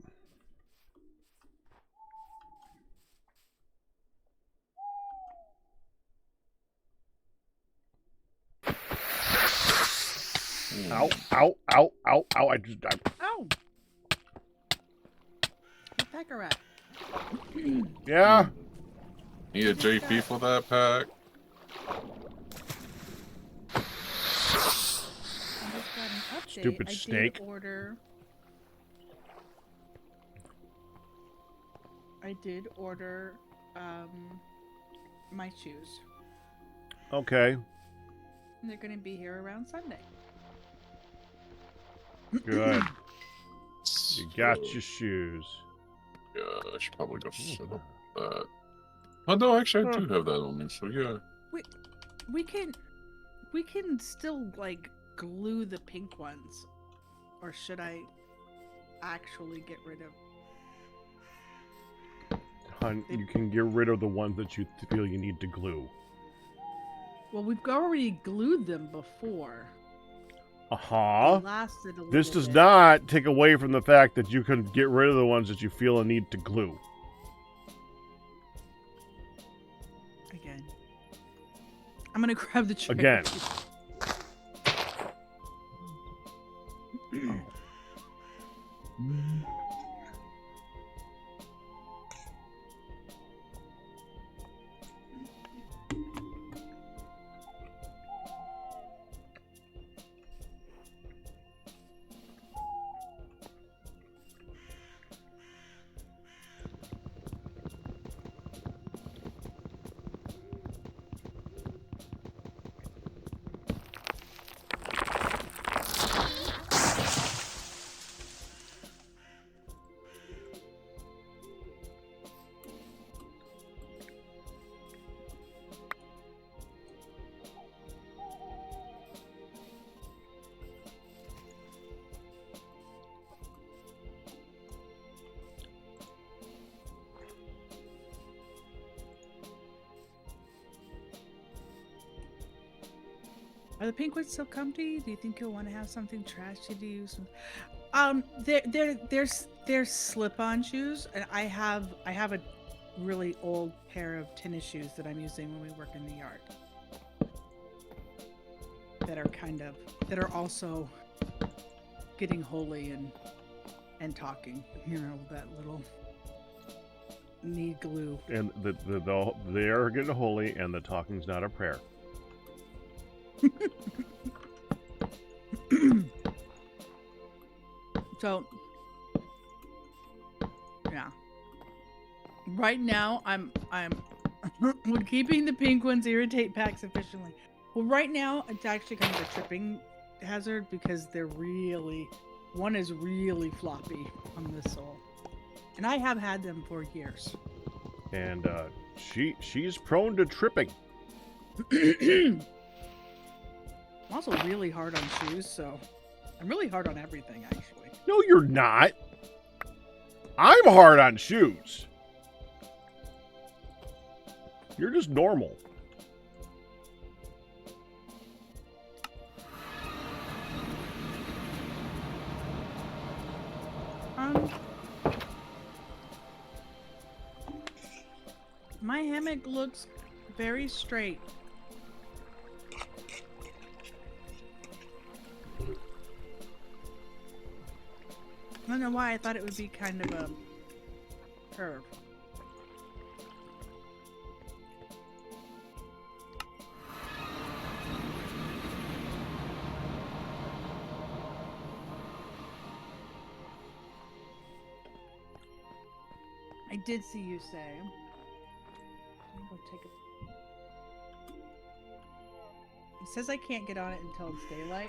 Ow, ow, ow, ow, ow. Oh! A pecker rat. Yeah. Need a JP for that pack? I just got an update. Stupid snake. I did order my shoes. Okay. And they're gonna be here around Sunday. Good. You got your shoes. Yeah, I should probably go set up that. Oh no, actually I do have that on me, so yeah. We can still like glue the pink ones. Or should I actually get rid of Hun, you can get rid of the ones that you feel you need to glue. Well, we've already glued them before. Uh-huh. They lasted a little This does bit. not take away from the fact that you can get rid of the ones that you feel a need to glue. Again. I'm gonna grab the tray. Again. Are the pink ones still comfy? Do you think you'll want to have something trashy to use? They're slip-on shoes, and I have a really old pair of tennis shoes that I'm using when we work in the yard. That are also getting holy and talking. You know, that little need glue. And they are getting holy, and the talking's not a prayer. So, yeah. Right now, I'm would keeping the pink ones irritate packs efficiently. Well, right now it's actually kind of a tripping hazard because one is really floppy on the sole, and I have had them for years. And she's prone to tripping. I'm also really hard on shoes, so I'm really hard on everything, actually. No, you're not. I'm hard on shoes. You're just normal. My hammock looks very straight. I don't know why I thought it would be kind of a curve. I did see you say. Let me go take It says I can't get on it until it's daylight.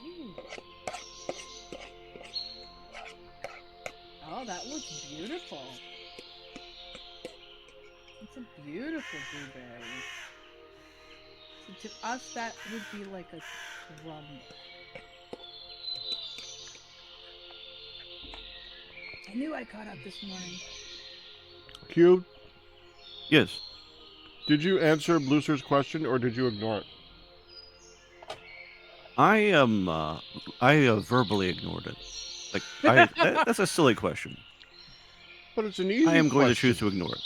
Ooh. Oh, that looks beautiful. It's a beautiful blueberry. So to us, that would be like a crumb. I knew I caught up this morning. Cube, Yes. did you answer Blooster's question or did you ignore it? I verbally ignored it. Like that's a silly question. But it's an easy I am going to choose question. to ignore it.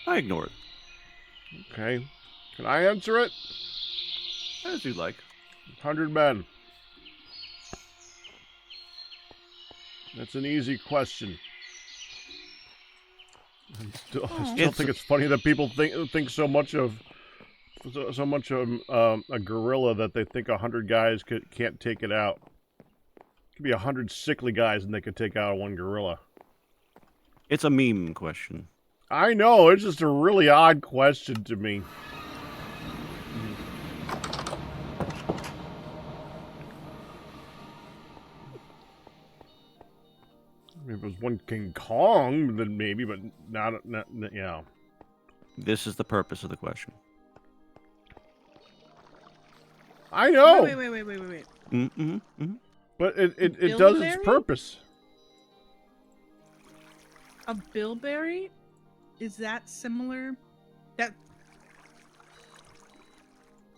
I ignore it. Okay. Can I answer it? As you like. 100 men. That's an easy question. I still think it's funny that people think so much of a gorilla that they think 100 guys can't take it out. It could be 100 sickly guys and they could take out one gorilla. It's a meme question. I know, it's just a really odd question to me. If it was one King Kong, then maybe, but not yeah. This is the purpose of the question. I know, Wait. Mm-hmm. but it does its Bilberry? purpose. A bilberry? Is that similar? That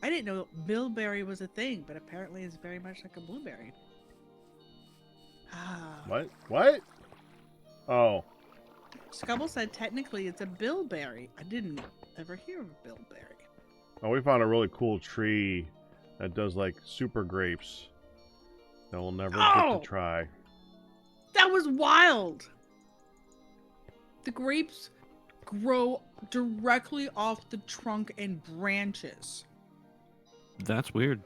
I didn't know bilberry was a thing, but apparently it's very much like a blueberry. Ah. What? Oh, Scubble said technically it's a bilberry. I didn't ever hear of a bilberry. oh, we found a really cool tree that does like super grapes that we'll never get Oh! to try. That was wild. The grapes grow directly off the trunk and branches. That's weird.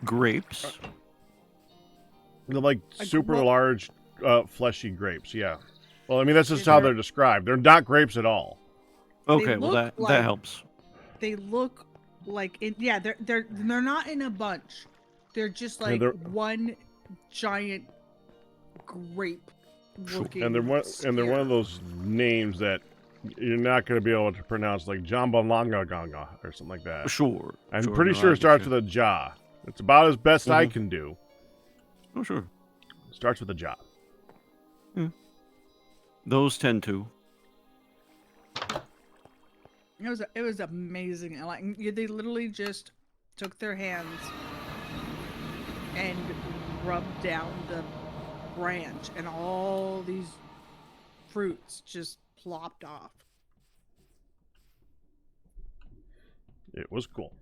Grapes. They're like super well- large, fleshy grapes. Yeah. Well, I mean that's just They're- how they're described. They're not grapes at all. Okay, well look that like- helps. They look like they're not in a bunch. They're just Yeah, like they're- one giant grape looking. And they're one of those names that you're not going to be able to pronounce, like Jambalanga or something like that. Sure. I'm sure, pretty no, sure I it starts get with a ja. It's about as best I Mhm. can do. you. Oh, sure. It starts with a ja. Those tend to. It was amazing. And like they literally just took their hands and rubbed down the branch, and all these fruits just plopped off. It was cool.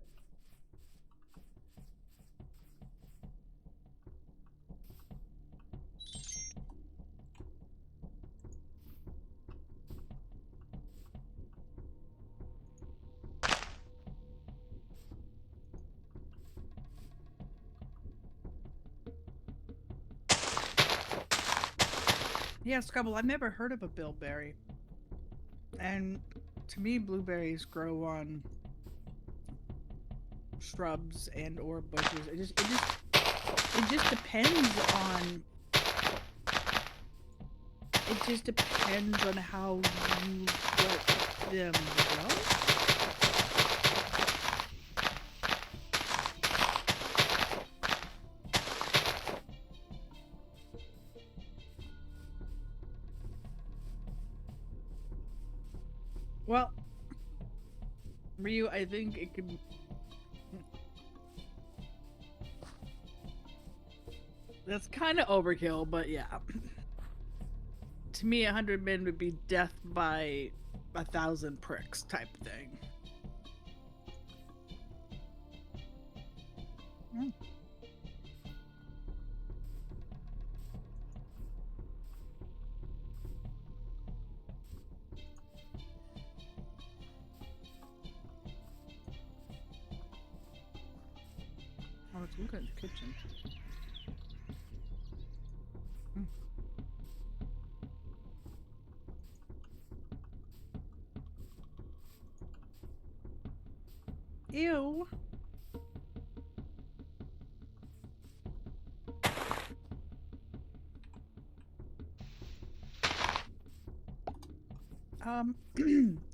Yeah, Scubble, I've never heard of a bilberry. And to me, blueberries grow on shrubs and or bushes. It just depends on. It just depends on how you let them grow. Well, Ryu, I think it could. That's kind of overkill, but yeah. To me, 100 men would be death by 1,000 pricks type thing. Oh, let's look at the kitchen. Ew.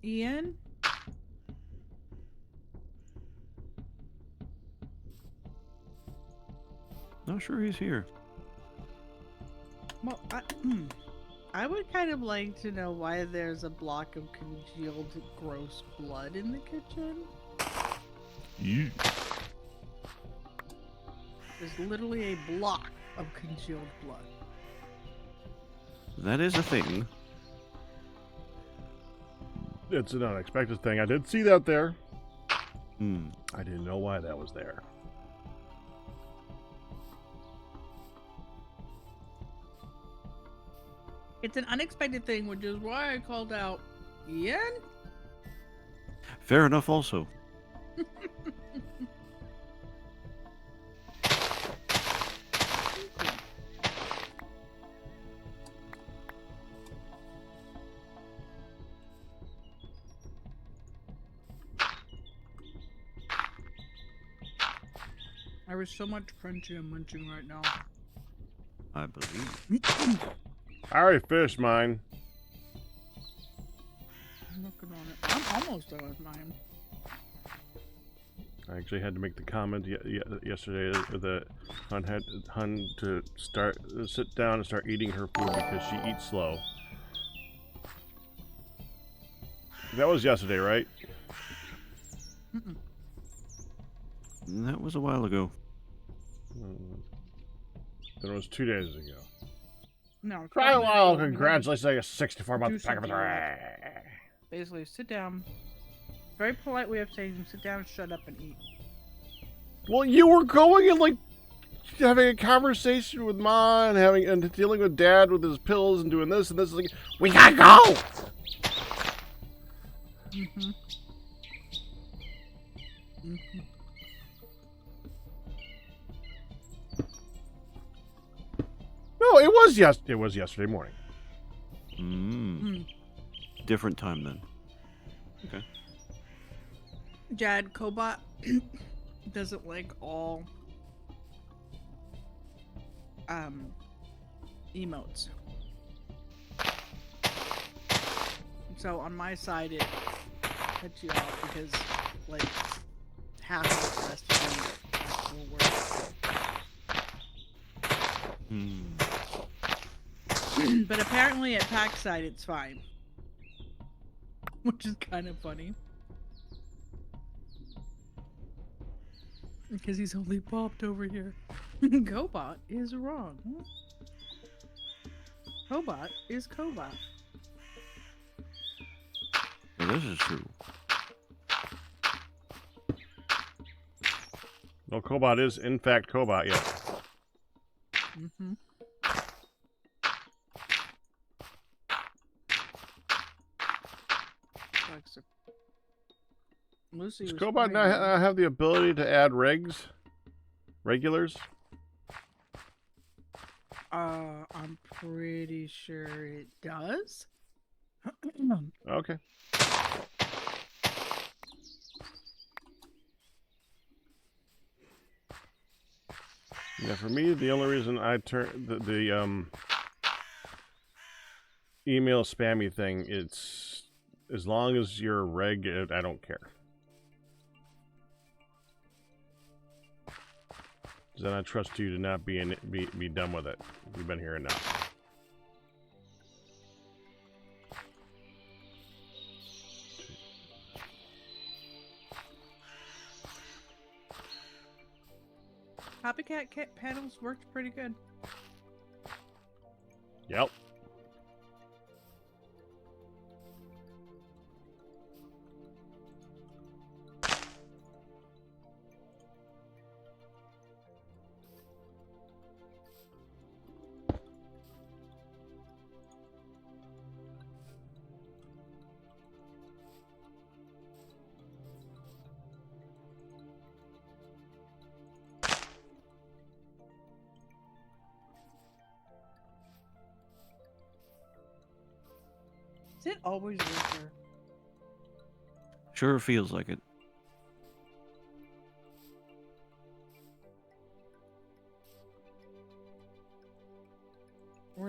Ian? Not sure he's here. Well, I would kind of like to know why there's a block of congealed gross blood in the kitchen. You. There's literally a block of congealed blood. That is a thing. It's an unexpected thing. I did see that there. Hmm. I didn't know why that was there. It's an unexpected thing, which is why I called out Ian. Fair enough also. There is so much crunching and munching right now. I believe. I already finished mine. I'm looking on it. I'm almost done with mine. I actually had to make the comment yesterday that Hun had to sit down and start eating her food because she eats slow. That was yesterday, right? Mm-mm. That was a while ago. Then it was 2 days ago. No. Cry a while! we had to Congratulations on your 64-month do pack of something three. Basically, sit down. Very polite way of saying sit down, shut up, and eat. Well, you were going and like having a conversation with Ma and dealing with Dad with his pills and doing this and this. Like, we gotta go. Mm-hmm. Mm-hmm. No, it was yesterday morning. Mm. Different time then. Okay. Jad, Cobot doesn't like all emotes. So on my side it cuts you off because like half of the rest of them actual work. But apparently at Packside it's fine. Which is kind of funny. Because he's only popped over here. Cobot is wrong. Cobot is Cobot. Well, this is true. No, Cobot is in fact Cobot. Yes. Mm-hmm. Lucy Does was Cobot crying. not have the ability to add regulars? I'm pretty sure it does. Okay. Yeah, for me, the only reason I turn the email spammy thing, it's as long as you're reg, I don't care. Then I trust you to not be done with it. You've been here enough. Copycat panels worked pretty good. Yep. Is it always winter? Sure feels like it.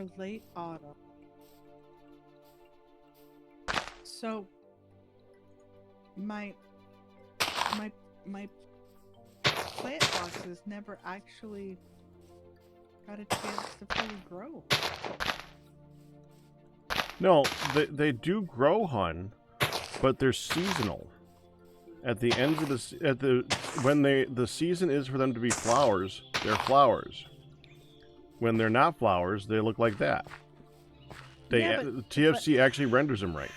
or late autumn. So my plant boxes never actually got a chance to fully grow. No, they do grow, hun, but they're seasonal. At the end of the season is for them to be flowers, they're flowers. When they're not flowers, they look like that. The TFC actually renders them right.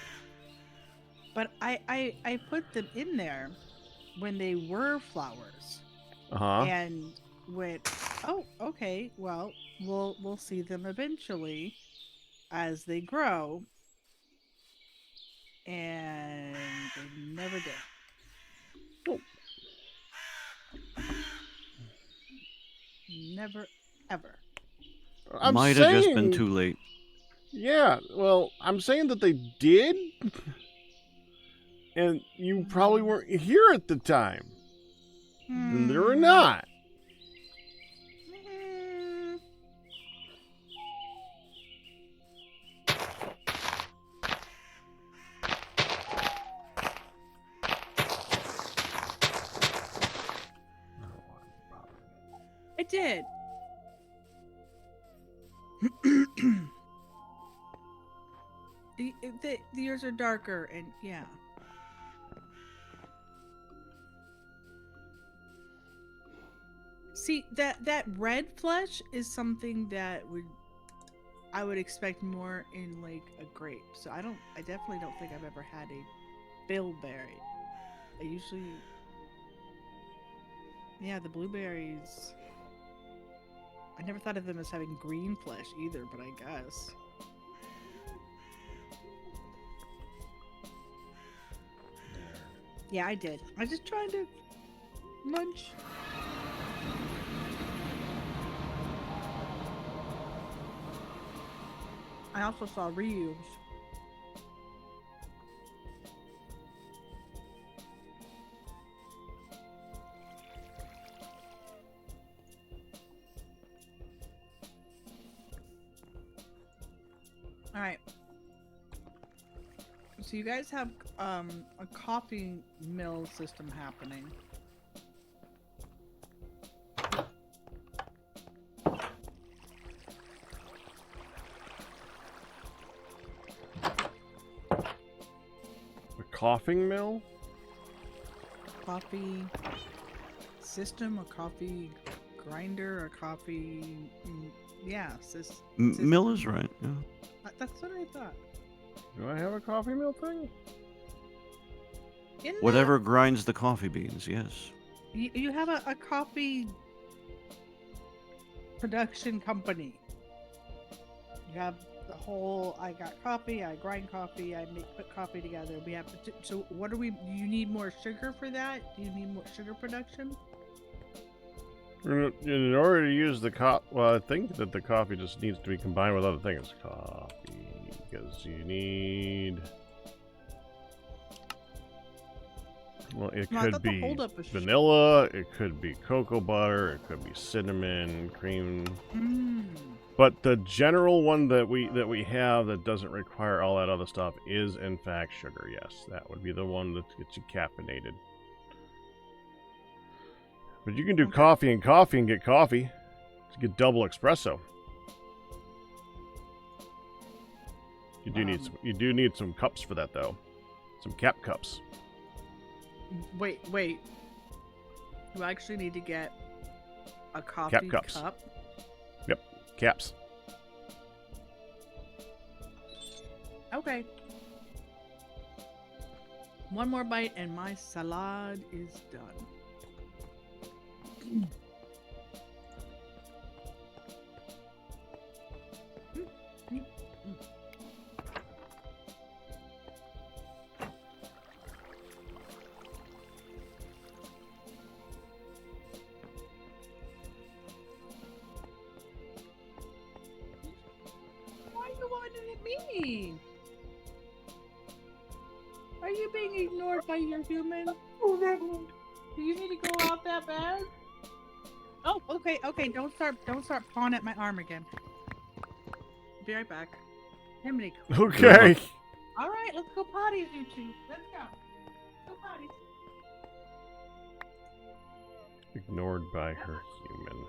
But I put them in there when they were flowers. And went, oh, okay, well, we'll see them eventually as they grow. And they never did. Oh. Never, ever. Might have just been too late. Yeah, well, I'm saying that they did, and you probably weren't here at the time. And they were not. I did. The ears are darker, and yeah. See, that red flesh is something that I would expect more in like a grape. So I definitely don't think I've ever had a bilberry. I usually, yeah, the blueberries. I never thought of them as having green flesh either, but I guess. Yeah, I did. I just tried to munch. I also saw reuse. All right. So you guys have a coffee mill system happening. A coughing mill? Coffee system, a coffee grinder, a coffee... Yeah, Mill is right, yeah. That's what I thought. Do I have a coffee mill thing? Whatever grinds the coffee beans, yes. You have a coffee production company. You have the whole, I got coffee, I grind coffee, put coffee together. We have to, so what do you need more sugar for that? Do you need more sugar production? In order to use the well, I think that the coffee just needs to be combined with other things. Coffee, because you need... Well, it could be vanilla, it could be cocoa butter, it could be cinnamon, cream. But the general one that we have that doesn't require all that other stuff is, in fact, sugar. Yes, that would be the one that gets you caffeinated. But you can do coffee and get coffee. You get double espresso. You do need some cups for that, though. Some cap cups. Wait. You actually need to get a coffee cap cups. Cup? Yep, caps. Okay. One more bite and my salad is done. Why are you wanting at me? Are you being ignored by your human? Do you need to go out that bad? Oh, okay. Don't start pawing at my arm again. Be right back. How many? Okay. All right, let's go potties, you two. Let's go. Go potties. Ignored by her human.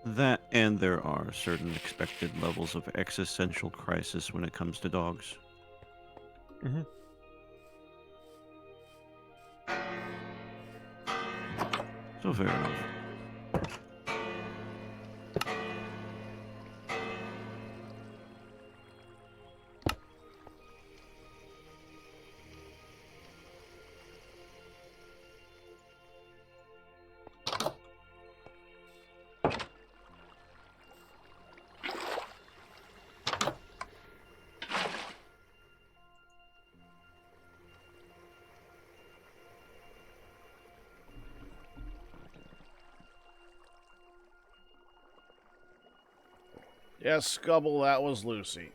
That, and there are certain expected levels of existential crisis when it comes to dogs. Mm-hmm. So fair enough. Yes, Scubble, that was Lucy.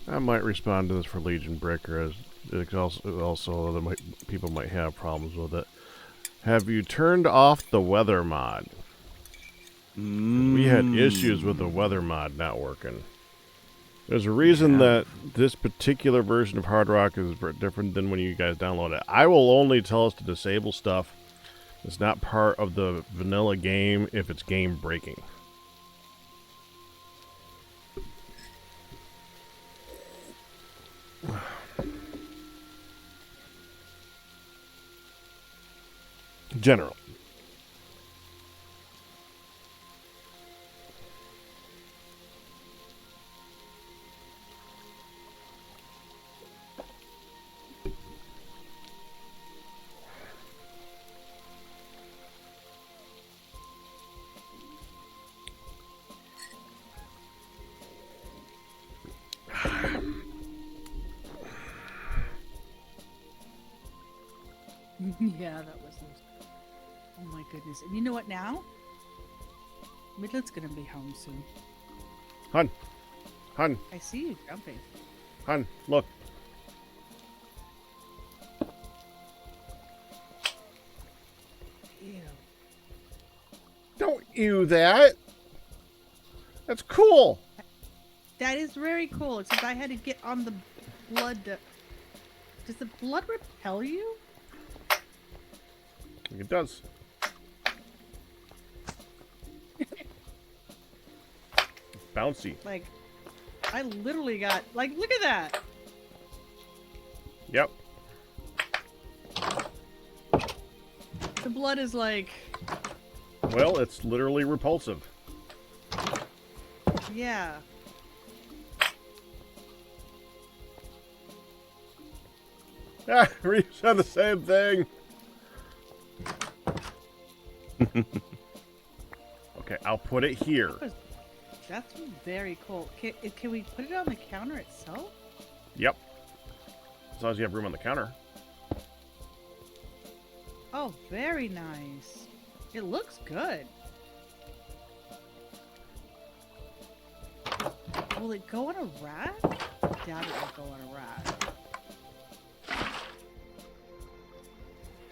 I might respond to this for Legion Breaker, as it also people might have problems with it. Have you turned off the weather mod? We had issues with the weather mod not working. There's a reason that this particular version of HardRock is different than when you guys download it. I will only tell us to disable stuff that's not part of the vanilla game if it's game breaking. General. Yeah, that was. Oh my goodness! And you know what now? Midlet's gonna be home soon. Hun. Hun. I see you jumping. Hun, look. you that. That's cool. That is very cool, except I had to get on the blood. Does the blood repel you? It does. Bouncy. Like, I literally got, like, look at that. Yep. The blood is like, Well, it's literally repulsive. yeah. Ah, we said the same thing. Okay, I'll put it here. That's very cool. Can we put it on the counter itself? Yep. As long as you have room on the counter. Oh, very nice. It looks good. Will it go on a rack? I doubt it will go on a rack.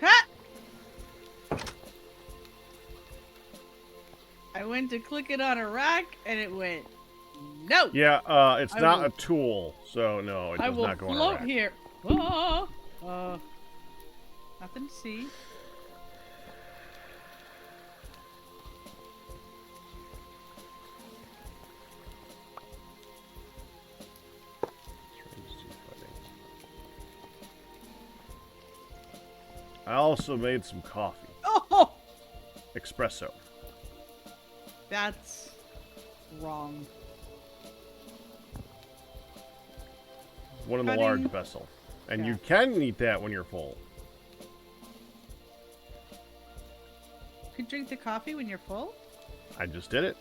Ha! I went to click it on a rack and it went, no! Yeah, it's I not will- a tool, so no, it I does will not go on a float rack. here. Nothing to see. I also made some coffee. Oh! Espresso. That's wrong. One in the Cutting. large vessel. And Yeah. you can eat that when you're full. You can drink the coffee when you're full? I just did it.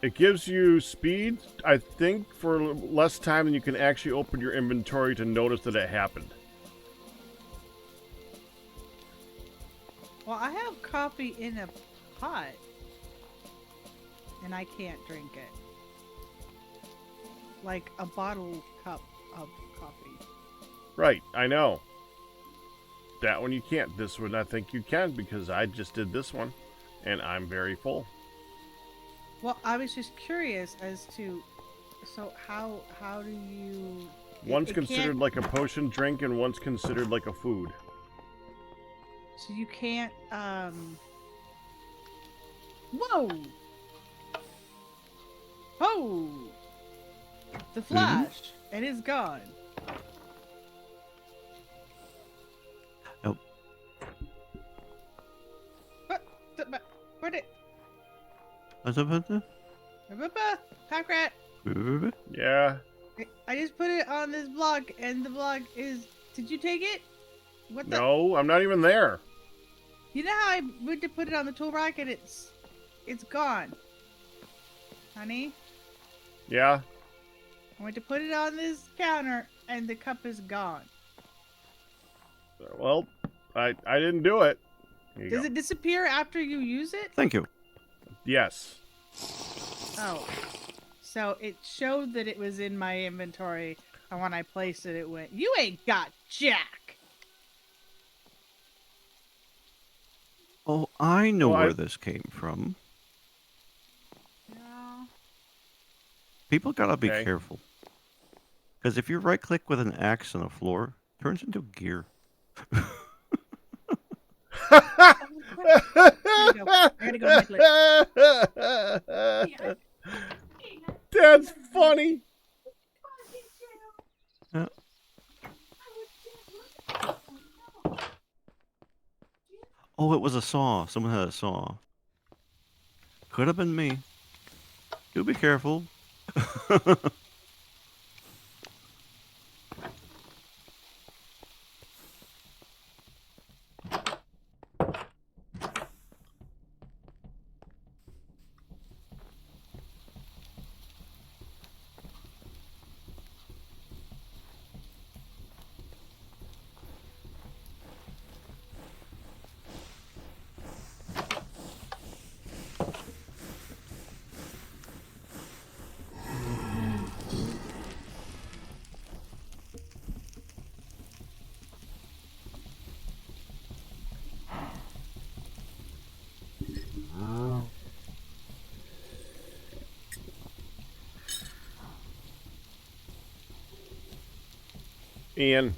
It gives you speed, I think, for less time than you can actually open your inventory to notice that it happened. Well, I have coffee in a pot. And I can't drink it. Like a bottle cup of coffee. Right, I know. That one you can't. This one I think you can because I just did this one. And I'm very full. Well, I was just curious as to, so how do you? One's it considered can't- like a potion drink and one's considered like a food. So you can't. Whoa! Oh! The flash. It is gone. Oh. Where'd it? Pack rat. Yeah. I just put it on this block, and the block is. Did you take it? What the? No, I'm not even there. You know how I went to put it on the tool rack and it's gone, honey. Yeah. I went to put it on this counter and the cup is gone. Well, I didn't do it. Here you Does go. it disappear after you use it? Thank you. Yes. Oh, so it showed that it was in my inventory, and when I placed it, it went. You ain't got jack. Oh, I know Well, where this came from. No. People gotta be Okay. careful. Because if you right click with an axe on the floor, it turns into gear. I gotta go to my That's funny. Yeah. Oh, it was a saw. Someone had a saw. Could have been me. Do be careful. Ian.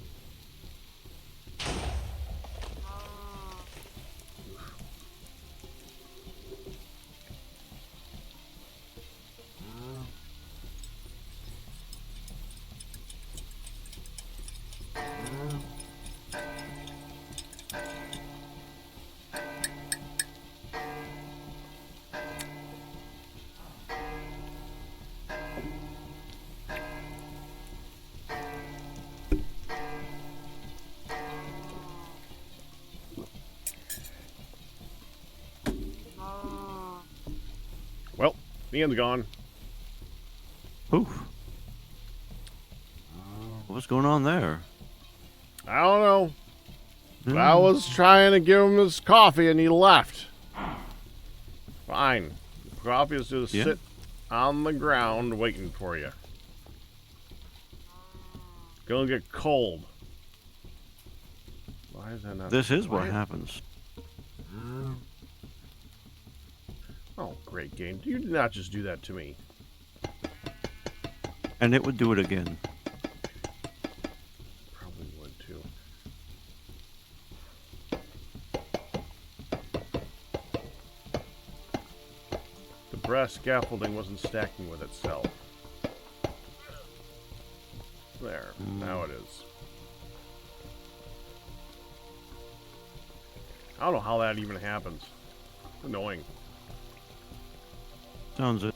Well, Ian's gone. Oof. What's going on there? I don't know. I was trying to give him his coffee and he left. Fine. The coffee is just Yeah. sit on the ground waiting for you. Gonna get cold. Why is that not? This is why- what happens. Oh, great game. You did not just do that to me. And it would do it again. Probably would too. The brass scaffolding wasn't stacking with itself. There. Now it is. I don't know how that even happens. It's annoying. Sounds it.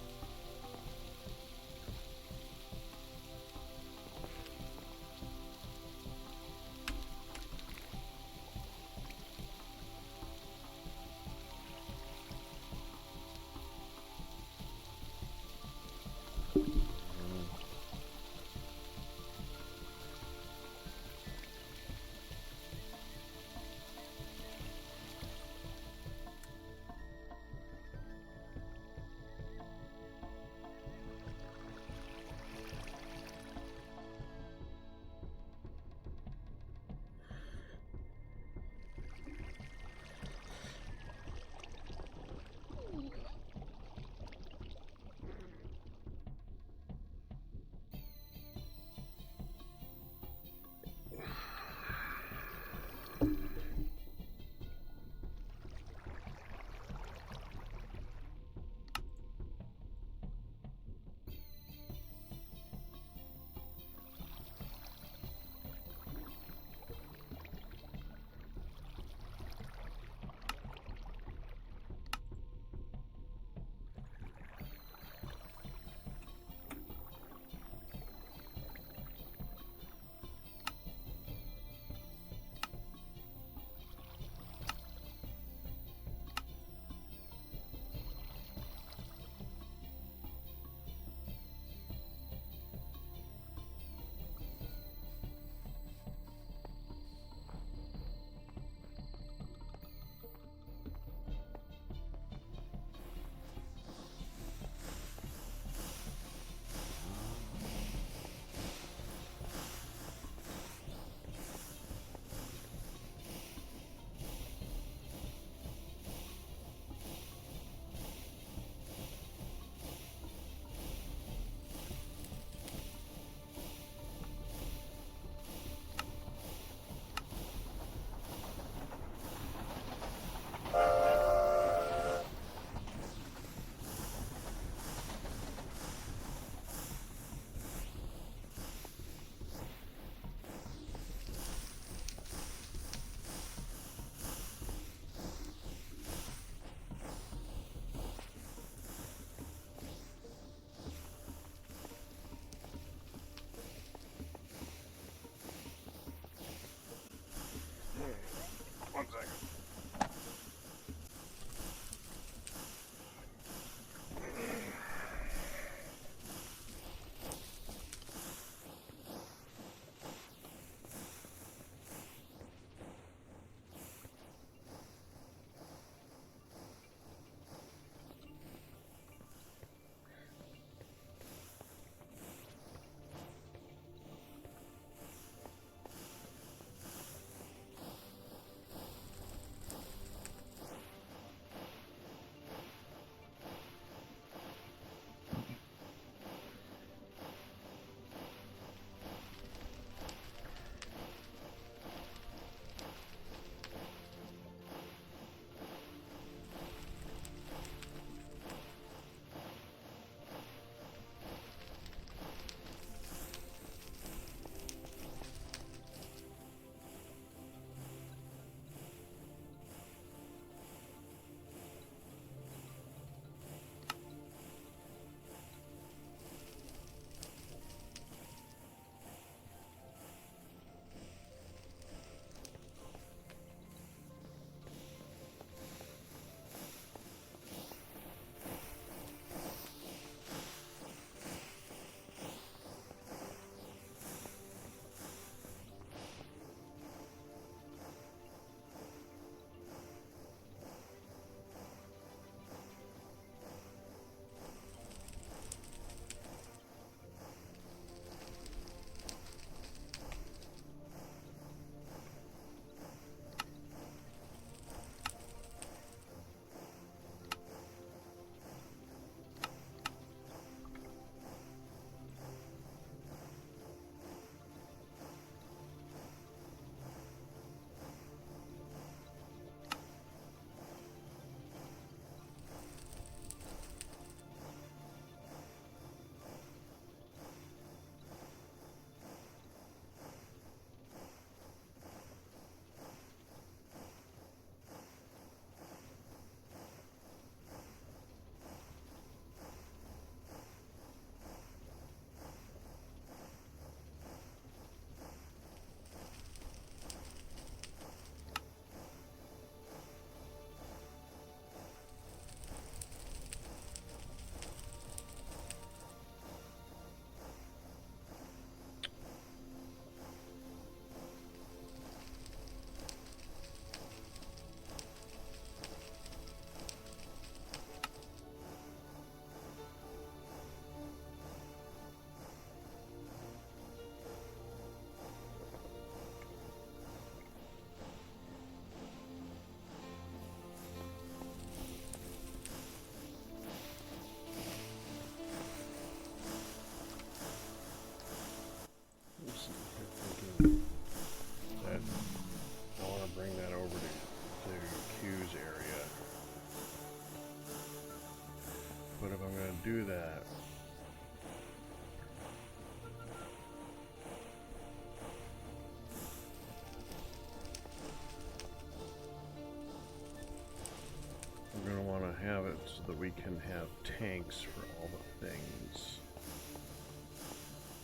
that we can have tanks for all the things.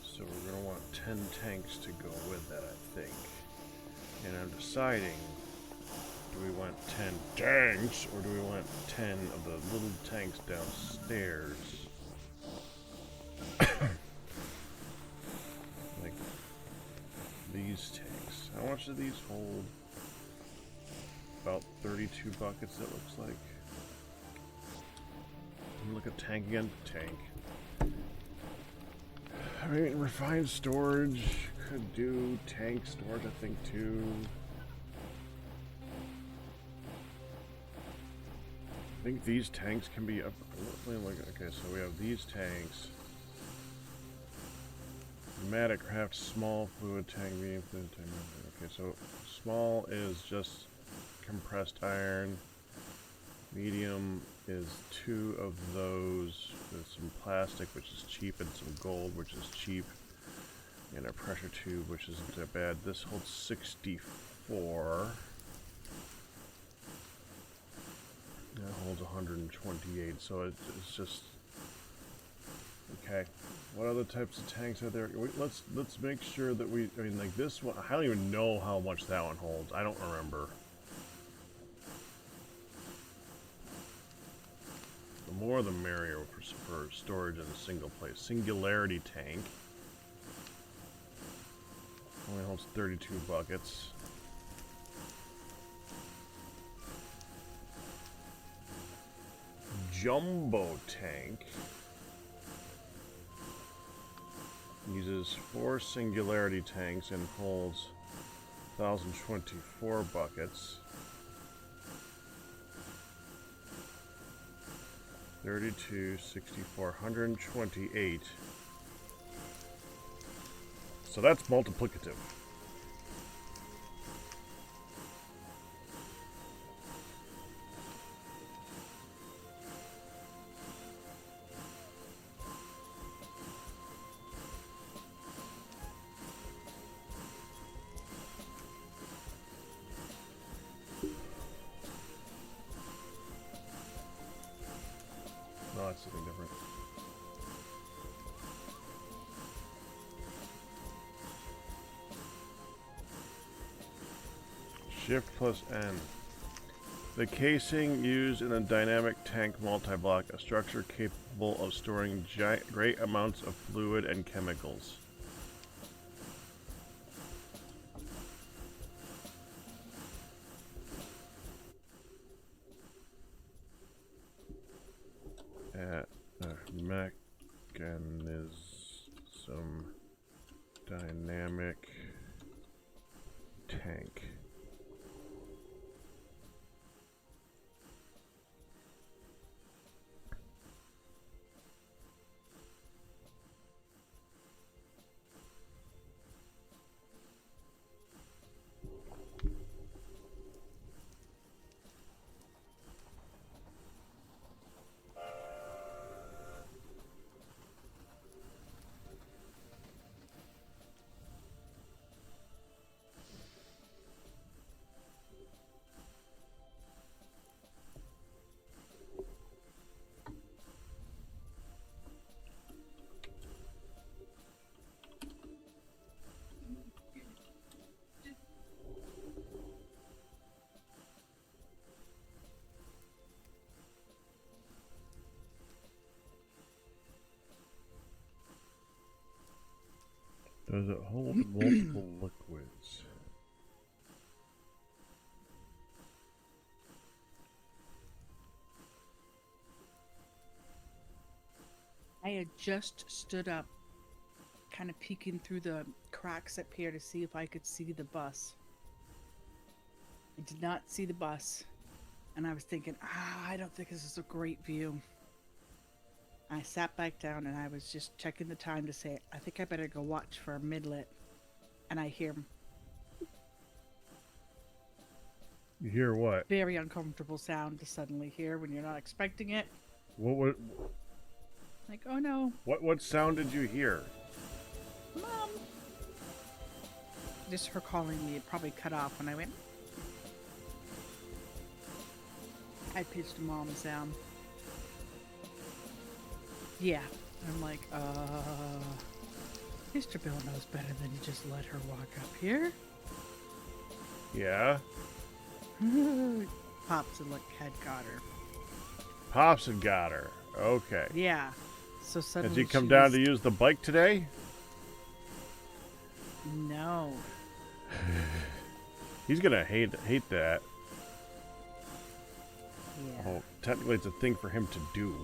So we're going to want 10 tanks to go with that, I think. And I'm deciding, do we want 10 tanks, or do we want 10 of the little tanks downstairs? Like these tanks. How much do these hold? About 32 buckets, it looks like. Look at tank again. Tank. I mean, refined storage could do tank storage, I think, too. I think these tanks can be up. Okay, so we have these tanks. Pneumatic craft, small fluid tank, medium fluid tank. Okay, so small is just compressed iron. Medium is 2 of those with some plastic, which is cheap, and some gold, which is cheap, and a pressure tube, which isn't that bad. This holds 64. That holds 128, so it's just okay. What other types of tanks are there? Let's make sure that I mean, like this one, I don't even know how much that one holds. I don't remember. The more the merrier for storage in a single place. Singularity tank only holds 32 buckets. Jumbo tank uses 4 singularity tanks and holds 1,024 buckets. 32, 64, 128. So that's multiplicative. No, that's something different. Shift plus N. The casing used in a dynamic tank multi-block, a structure capable of storing great amounts of fluid and chemicals. Mechanism dynamic tank. Does it hold multiple liquids? I had just stood up, kind of peeking through the cracks up here to see if I could see the bus. I did not see the bus, and I was thinking, I don't think this is a great view. I sat back down and I was just checking the time to say, I think I better go watch for a midlet. And I hear You hear what? very uncomfortable sound to suddenly hear when you're not expecting it. What Like, oh no, what sound did you hear? Mom. Just her calling me. It probably cut off when I went. I pitched Mom sound. Yeah. I'm like, Mr. Bill knows better than to just let her walk up here. Yeah. Pops had got her. Pops had got her. Okay. Yeah. So suddenly Has he come she down was- to use the bike today? No. He's gonna hate that. Yeah. Oh, technically it's a thing for him to do.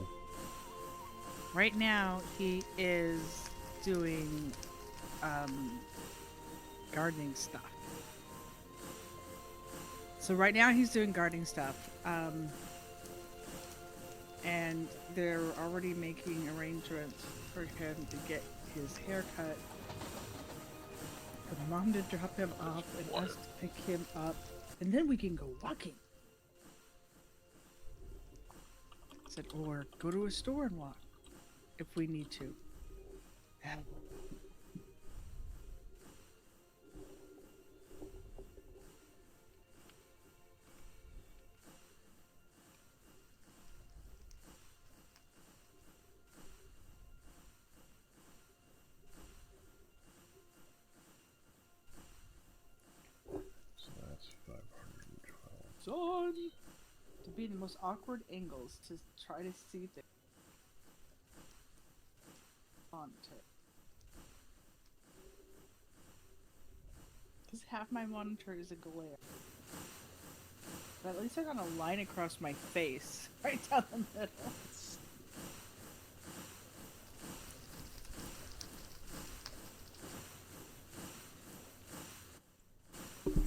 Right now he is doing gardening stuff. So right now he's doing gardening stuff. And they're already making arrangements for him to get his hair cut. For Mom to drop him off and us to pick him up. And then we can go walking. I said, or go to a store and walk if we need to. So that's 512. Son! To be in the most awkward angles to try to see things. Monitor. Because half my monitor is a glare. But at least I got a line across my face. Right down the middle.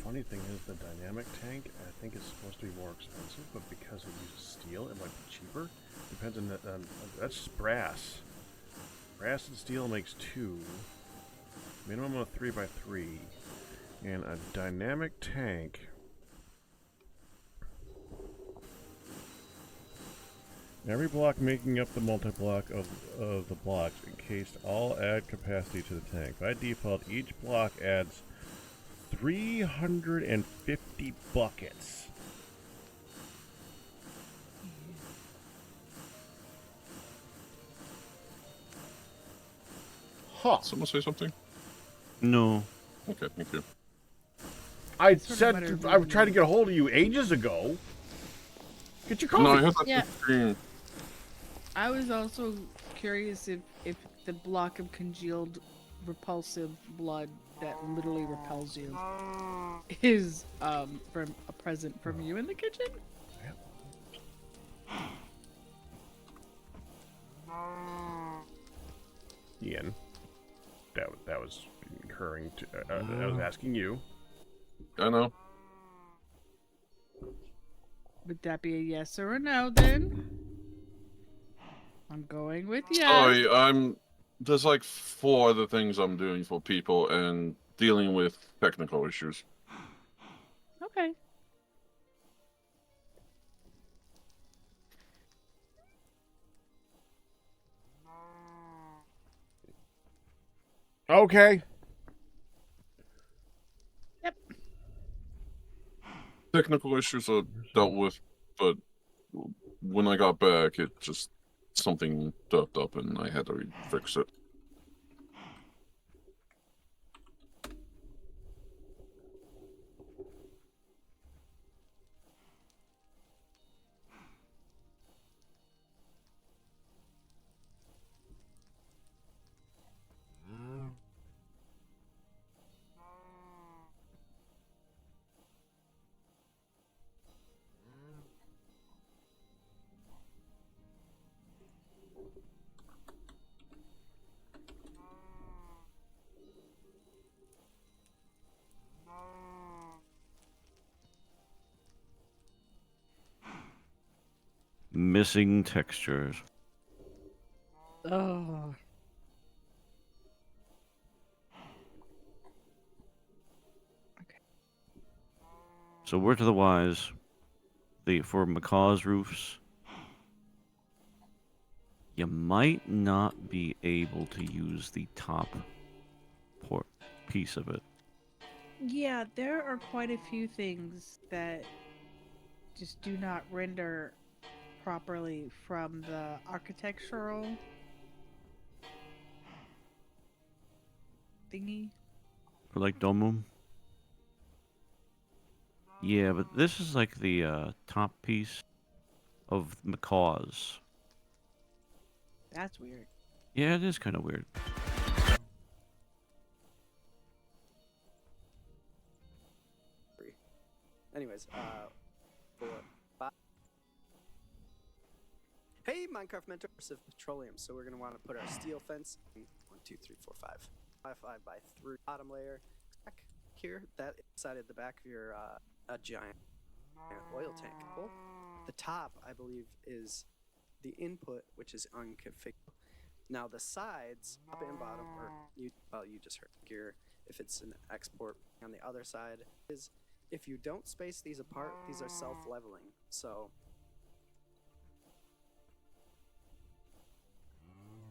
Funny thing is, the dynamic tank, I think, is supposed to be more expensive, but because it uses steel, it might be cheaper. Depends on that's brass. Brass and steel makes 2. Minimum of 3x3. And a dynamic tank. Every block making up the multi-block of the blocks encased all add capacity to the tank. By default, each block adds 350 buckets. Huh. Someone say something? No. Okay, thank you. I Sort of said better I than tried to get a hold of you ages ago. Get your coffee. No, I had that Yeah. screen. I was also curious if the block of congealed repulsive blood that literally repels you is from a present from you in the kitchen. Ian, that was occurring to. I was asking you. I know. Would that be a yes or a no then? I'm going with yes. Sorry, there's like 4 other things I'm doing for people and dealing with technical issues. Okay. Okay. Yep. Technical issues are dealt with, but when I got back, it just something ducked up and I had to fix it. Missing textures. Oh. So word to the wise, for Macaw's roofs, you might not be able to use the top piece of it. Yeah, there are quite a few things that just do not render properly from the architectural thingy. For like Domum. Yeah, but this is like the top piece of Macaw's. That's weird. Yeah, it is kind of weird. Anyways, 4, 5. Hey, Minecraft Mentors of Petroleum. So we're gonna want to put our steel fence in 1, 2, 3, 4, 5. 5 by 3 bottom layer back here. That inside of the back of your a giant oil tank. Cool. The top, I believe, is the input, which is unconfigured. Now the sides, top and bottom, or you just heard gear. If it's an export on the other side, is if you don't space these apart, these are self-leveling. So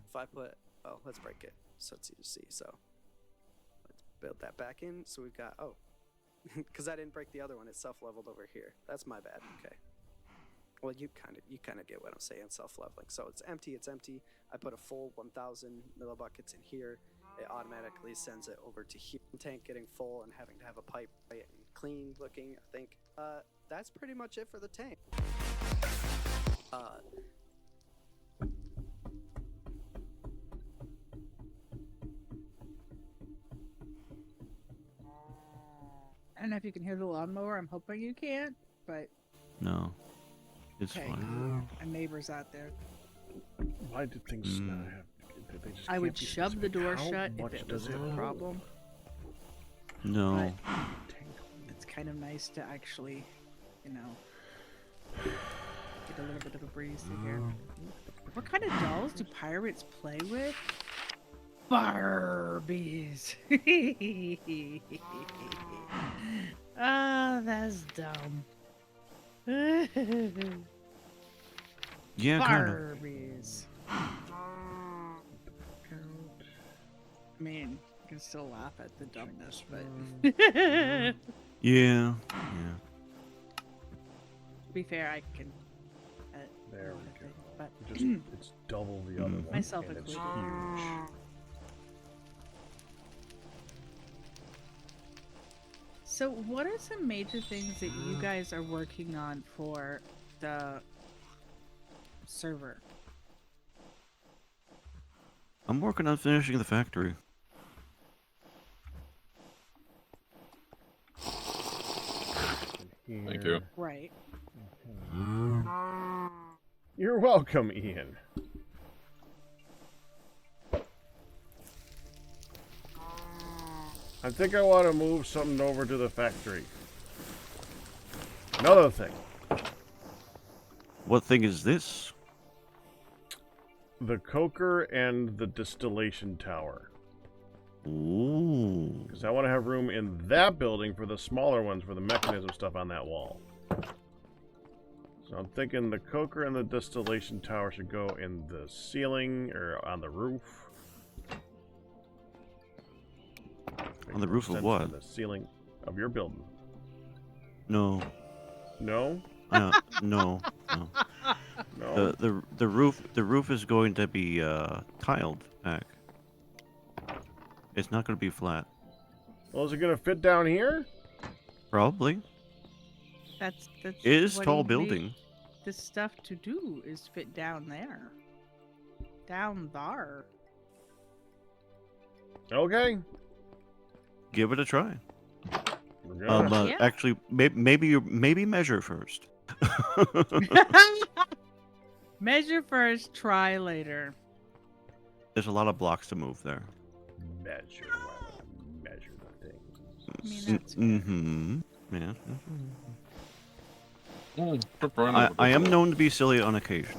if I put, oh, let's break it so it's easy to see. So let's build that back in. So we've got, oh, because I didn't break the other one, it's self-leveled over here. That's my bad. Okay. Well, you kind of get what I'm saying, self-leveling. So it's empty. I put a full 1,000 millibuckets in here. It automatically sends it over to here. Tank getting full and having to have a pipe right and clean looking. I think that's pretty much it for the tank. I don't know if you can hear the lawnmower. I'm hoping you can't, but No. It's okay. fine. My neighbor's out there. Why did things not have? They just I can't would be shove the specific. door How shut if much it does was it a hold? problem. No. It's kind of nice to actually, you know, get a little bit of a breeze in here. What kind of dolls do pirates play with? Barbies. Ah, that's dumb. Yeah, kind of. Barbies. I mean, you can still laugh at the dumbness, but Yeah. Yeah. to be fair, I can. There we go. But It's double the other one. Myself and it's included. huge. so, what are some major things that you guys are working on for the server? I'm working on finishing the factory. Thank you. Right. You're welcome, Ian. I think I want to move something over to the factory. Another thing. What thing is this? The coker and the distillation tower. Ooh. Because I want to have room in that building for the smaller ones for the mechanism stuff on that wall. So I'm thinking the coker and the distillation tower should go in the ceiling or on the roof. On the roof of Extend what? from the ceiling of your building. No. No? No. No. No? The roof is going to be tiled back. It's not going to be flat. Well, is it going to fit down here? Probably. That's It is what tall he made building. the stuff to do is fit down there. Down there. Okay. Give it a try. We're gonna. Yeah. Actually, maybe measure first. Measure first, try later. There's a lot of blocks to move there. Measure. Measure the things. I mean, that's fair. Mm-hmm. Yeah. Quit running over the I am door. known to be silly on occasion.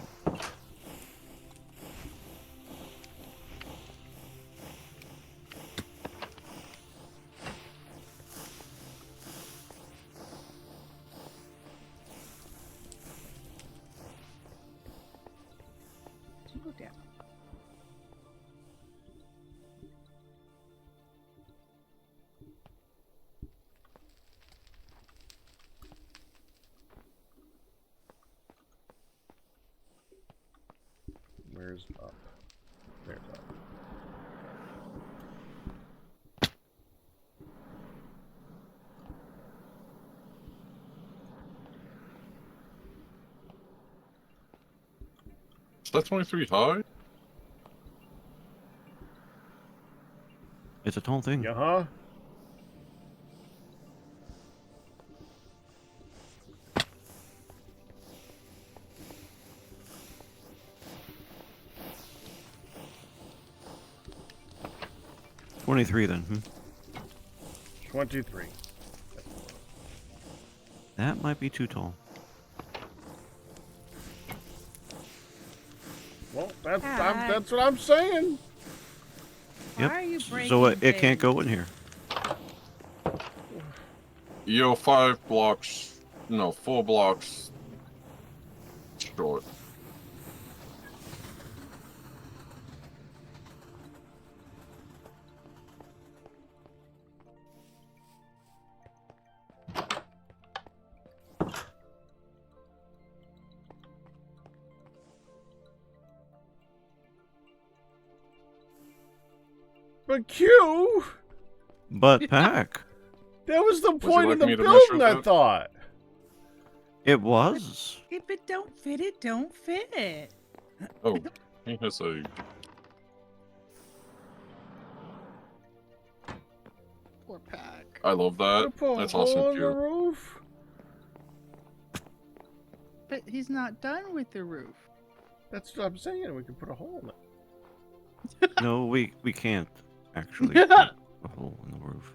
You go down. Where's up? There's up. that 23 high? It's a tall thing. Uh-huh. Yeah. 23 then. 23. That might be too tall. Well, that's what I'm saying. Why Yep. are you breaking So it can't things? go in here. You're 5 blocks. No, 4 blocks short. But Q, But Pack, that was the you point like of the me to building, measure I that? thought. it was. If it don't fit, it don't fit. Oh, he has a. Poor Pack. I love You that. put a That's hole awesome, in the too. roof? But he's not done with the roof. That's what I'm saying. We can put a hole in it. No, we can't actually put a hole in the roof.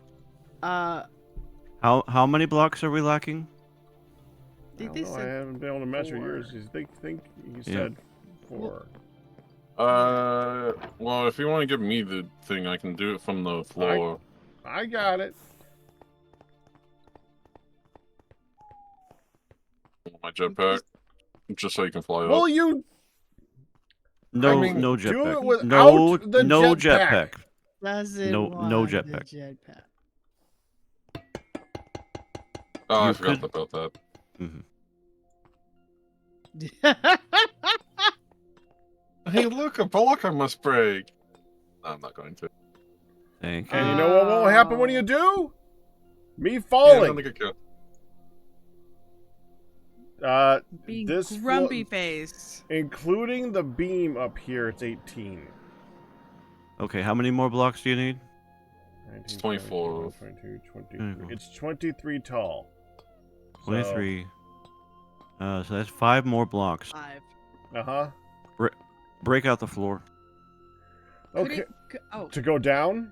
How many blocks are we lacking? I Did don't they know. I said haven't been able to measure 4. yours. You think you Yeah. said 4. Well, if you want to give me the thing, I can do it from the floor. I got it. My jetpack, just so you can fly Well, up. you No, I mean, no do jetpack. it without No, the no jetpack. doesn't No want jetpack. the jetpack. Oh, I You forgot could- about that. Mhm. Hey, look, a block I must break. I'm not going to. Thank you. And you know what won't happen when you do? Me Yeah, falling. nothing could Being this grumpy face. including the beam up here, it's 18. Okay, how many more blocks do you need? 19, It's 24. 22, 23. 24. It's 23 tall. 23. So that's 5 more blocks. 5. Uh-huh. Break out the floor Could Okay. it, To go down?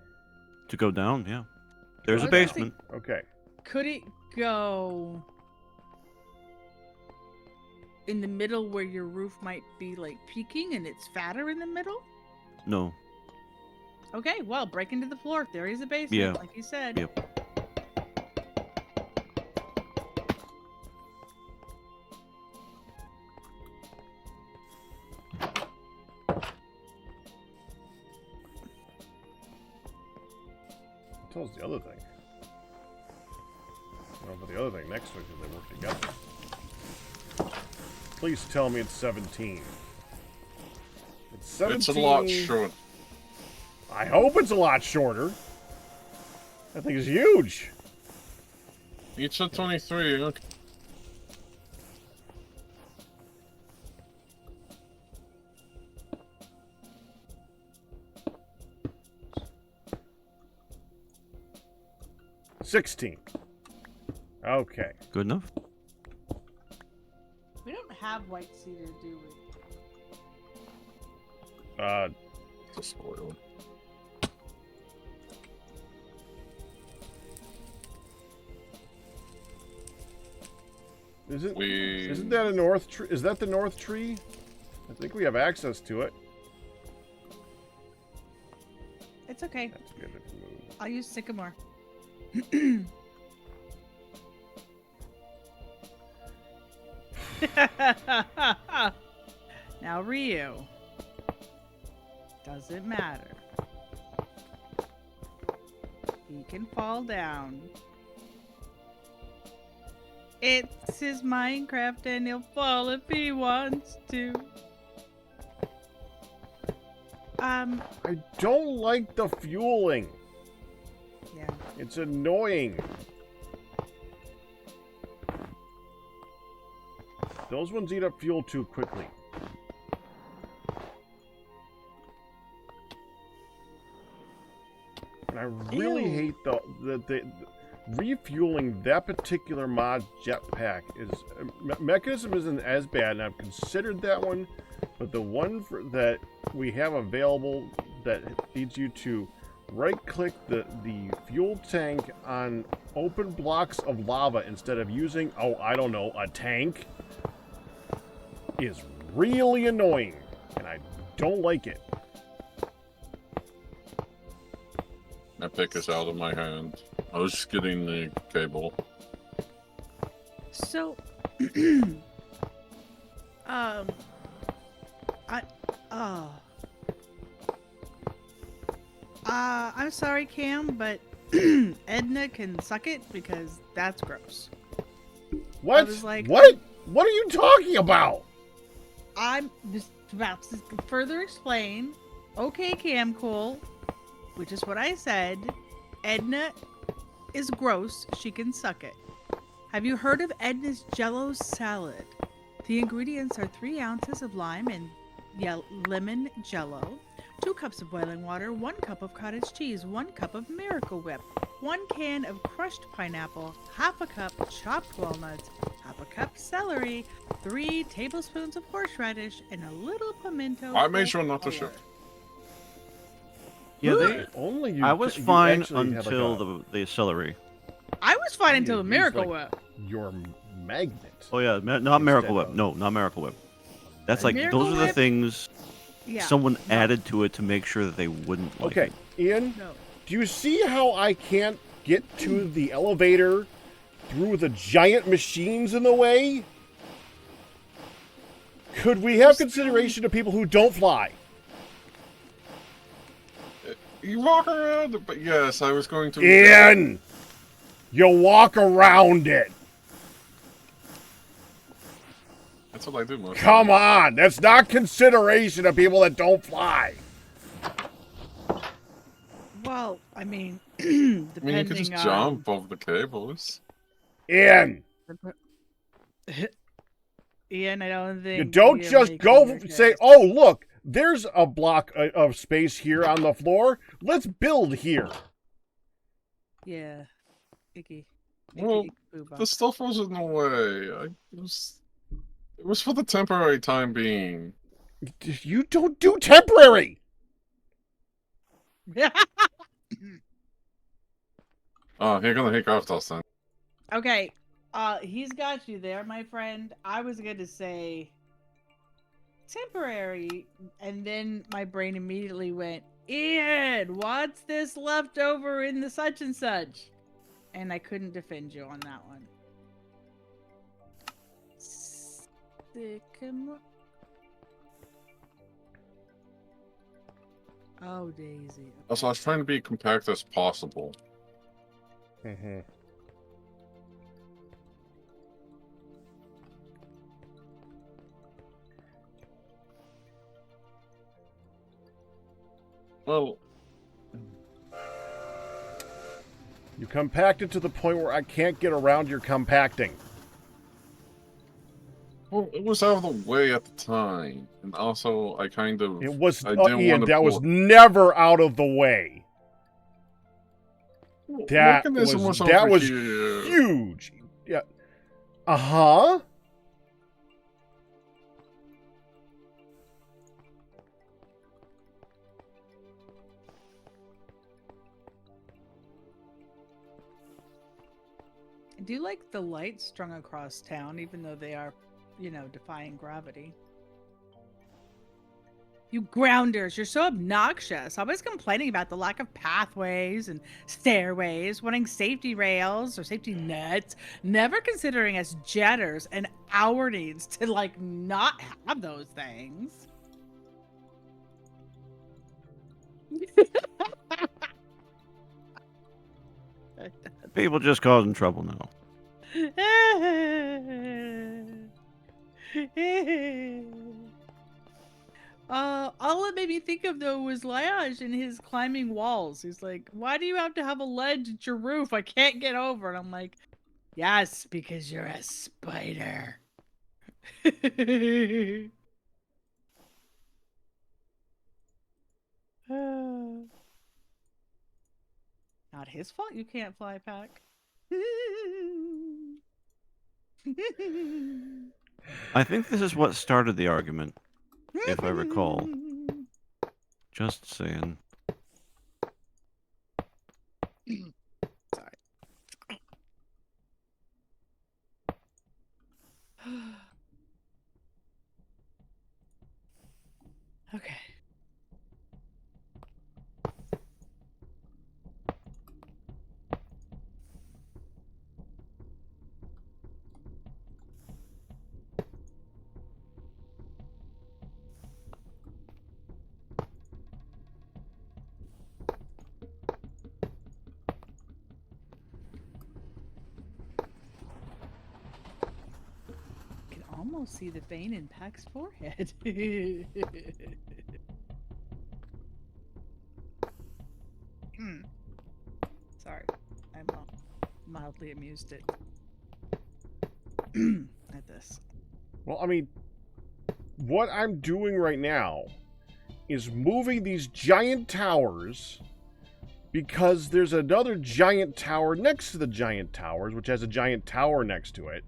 to go down. Yeah. There's a Well, that's basement. Okay. could it go in the middle where your roof might be like peaking and it's fatter in the middle? No. Okay, well, break into the floor. There is a basement, Yeah. like you said. Yep. Tells the other thing. Well, but the other thing next to it, because they work together. Please tell me it's 17. It's 17. It's a lot short. I hope it's a lot shorter. That thing is huge. You said 23. Okay. $16. Okay. Good enough. We don't have white cedar, do we? The spoil. Isn't that a north tree? Is that the north tree? I think we have access to it. It's okay. That's good. If we move. I'll use sycamore. Now, Ryu. Doesn't matter. He can fall down. It's his Minecraft and he'll fall if he wants to. I don't like the fueling. Yeah. It's annoying. Those ones eat up fuel too quickly. really Ew. hate the refueling that particular mod jetpack is mechanism isn't as bad, and I've considered that one, but the one that we have available that leads you to right-click the fuel tank on open blocks of lava instead of using, oh, I don't know, a tank, is really annoying, and I don't like it. My pick is out of my hand. I was just getting the cable. So, I'm sorry, Cam, but Edna can suck it because that's gross. What? I was like, what? What are you talking about? I'm just about to further explain. Okay, Cam, cool, which is what I said. Edna is gross. She can suck it. Have you heard of Edna's Jello salad? The ingredients are 3 ounces of lime and lemon Jello, 2 cups of boiling water, 1 cup of cottage cheese, 1 cup of Miracle Whip, 1 can of crushed pineapple, half a cup chopped walnuts, half a cup celery, 3 tablespoons of horseradish, and a little pimento. I made sure not to color. shift. Yeah, they. Only you. I was you fine actually have, like, until the celery. I was fine You until the use, Miracle like, Whip. your magnet. Oh yeah, not Instead Miracle Whip. of- No, not Miracle Whip. That's like Miracle those are the Whip? things Yeah. someone added to it to make sure that they wouldn't like Okay, it. Ian, No. do you see how I can't get to the elevator through the giant machines in the way? Could we have consideration of people who don't fly? You walk around, but yes, I was going to. Ian! You walk around it. That's what I do most. Come on, that's not consideration of people that don't fly. Well, I mean, I mean, you depending could just on jump over the cables. Ian, Ian, I don't think you don't you're just making go your say, case. oh, look, there's a block of space here on the floor. Let's build here. Yeah, icky. Well, Icky, booba. the stuff was in the way. It was for the temporary time being. You don't do temporary. Oh, you're gonna hate Garthos then. Okay, he's got you there, my friend. I was gonna say temporary, and then my brain immediately went, Ian, what's this left over in the such and such? And I couldn't defend you on that one. Sycamore. Oh, Daisy. Also, I was trying to be compact as possible. Mm-hmm. Well, You compacted to the point where I can't get around your compacting. it was out of the way at the time, and also I kind of. It was, I didn't Ian, want to that was pull- never out of the way. That mechanism was over that was here. huge. Yeah. Uh-huh. I do like the lights strung across town, even though they are, defying gravity. You grounders, you're so obnoxious. Always complaining about the lack of pathways and stairways, wanting safety rails or safety nets, never considering us jetters and our needs to, not have those things. People just causing trouble now. All it made me think of though was Liage and his climbing walls. He's like, "Why do you have to have a ledge at your roof? I can't get over." And I'm like, "Yes, because you're a spider." Not his fault you can't fly, Pack. I think this is what started the argument, if I recall. Just saying. Sorry. Okay. Can almost see the vein in Pack's forehead. Sorry, I'm mildly amused at this. Well, I mean, what I'm doing right now is moving these giant towers because there's another giant tower next to the giant towers, which has a giant tower next to it,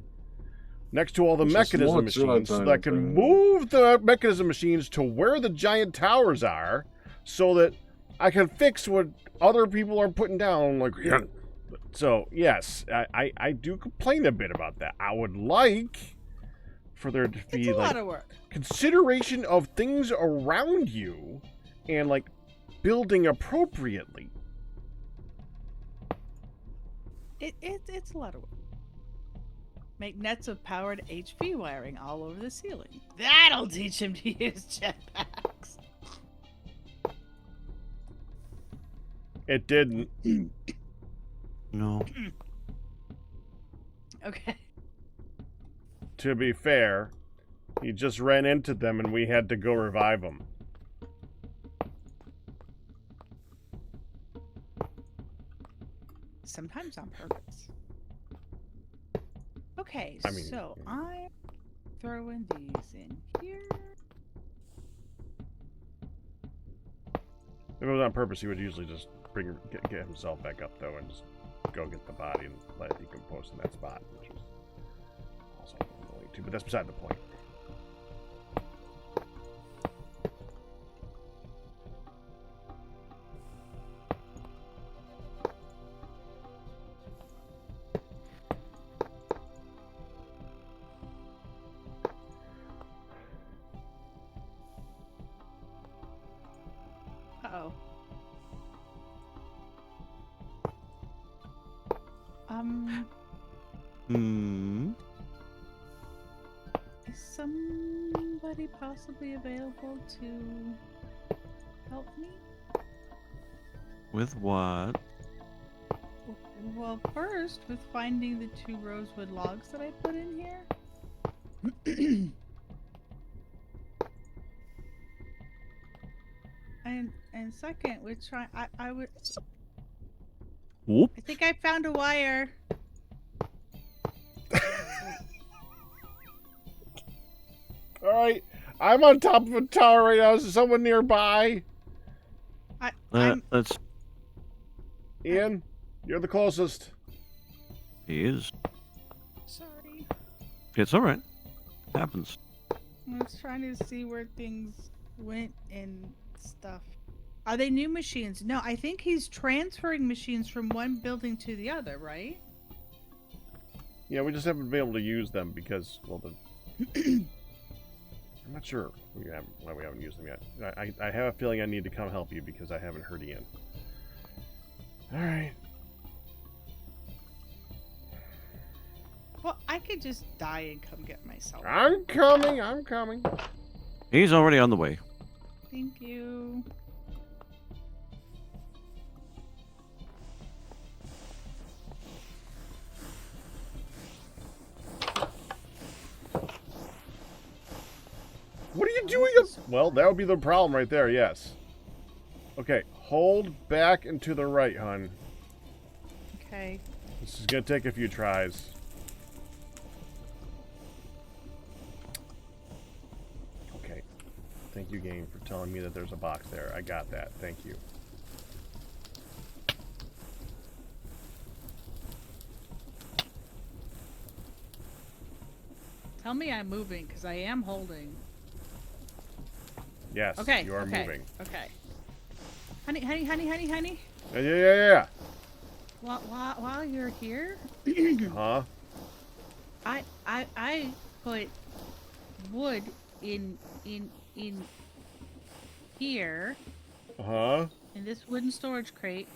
next to all the Just mechanism one machines, so that I can giant move the mechanism machines to where the giant towers are, so that I can fix what other people are putting down. Like, so yes, I do complain a bit about that. I would like for there to It's be a like lot of work. consideration of things around you and like building appropriately. It's a lot of work. Make nets of powered HV wiring all over the ceiling. That'll teach him to use jetpacks. It didn't. No. Okay. To be fair, he just ran into them and we had to go revive him. Sometimes on purpose. Okay, I mean, so I'm throwing these in here. If it was on purpose, he would usually just get himself back up though and just go get the body and let it decompose in that spot, which was also annoying too. But that's beside the point. Uh-oh. Is somebody possibly available to help me? With what? Well, first, with finding the 2 rosewood logs that I put in here. and second, with trying, I would. Whoop. I think I found a wire. Alright, I'm on top of a tower right now. Is someone nearby? Let's. Ian, you're the closest. He is. Sorry. It's all right. Happens. I was trying to see where things went and stuff. Are they new machines? No, I think he's transferring machines from one building to the other, right? Yeah, we just haven't been able to use them because, well, I'm not sure why we haven't used them yet. I have a feeling I need to come help you because I haven't heard Ian. Alright. Well, I could just die and come get myself. I'm coming. He's already on the way. Thank you. What are you doing? Well, that would be the problem right there, yes. Okay, hold back and to the right, hun. Okay. This is gonna take a few tries. Okay. Thank you, game, for telling me that there's a box there. I got that. Thank you. Tell me I'm moving, because I am holding. Yes, Okay. you are okay, moving. Okay. Honey, honey, honey, honey, honey. Yeah. While you're here, Huh? I put wood in here Huh? in this wooden storage crate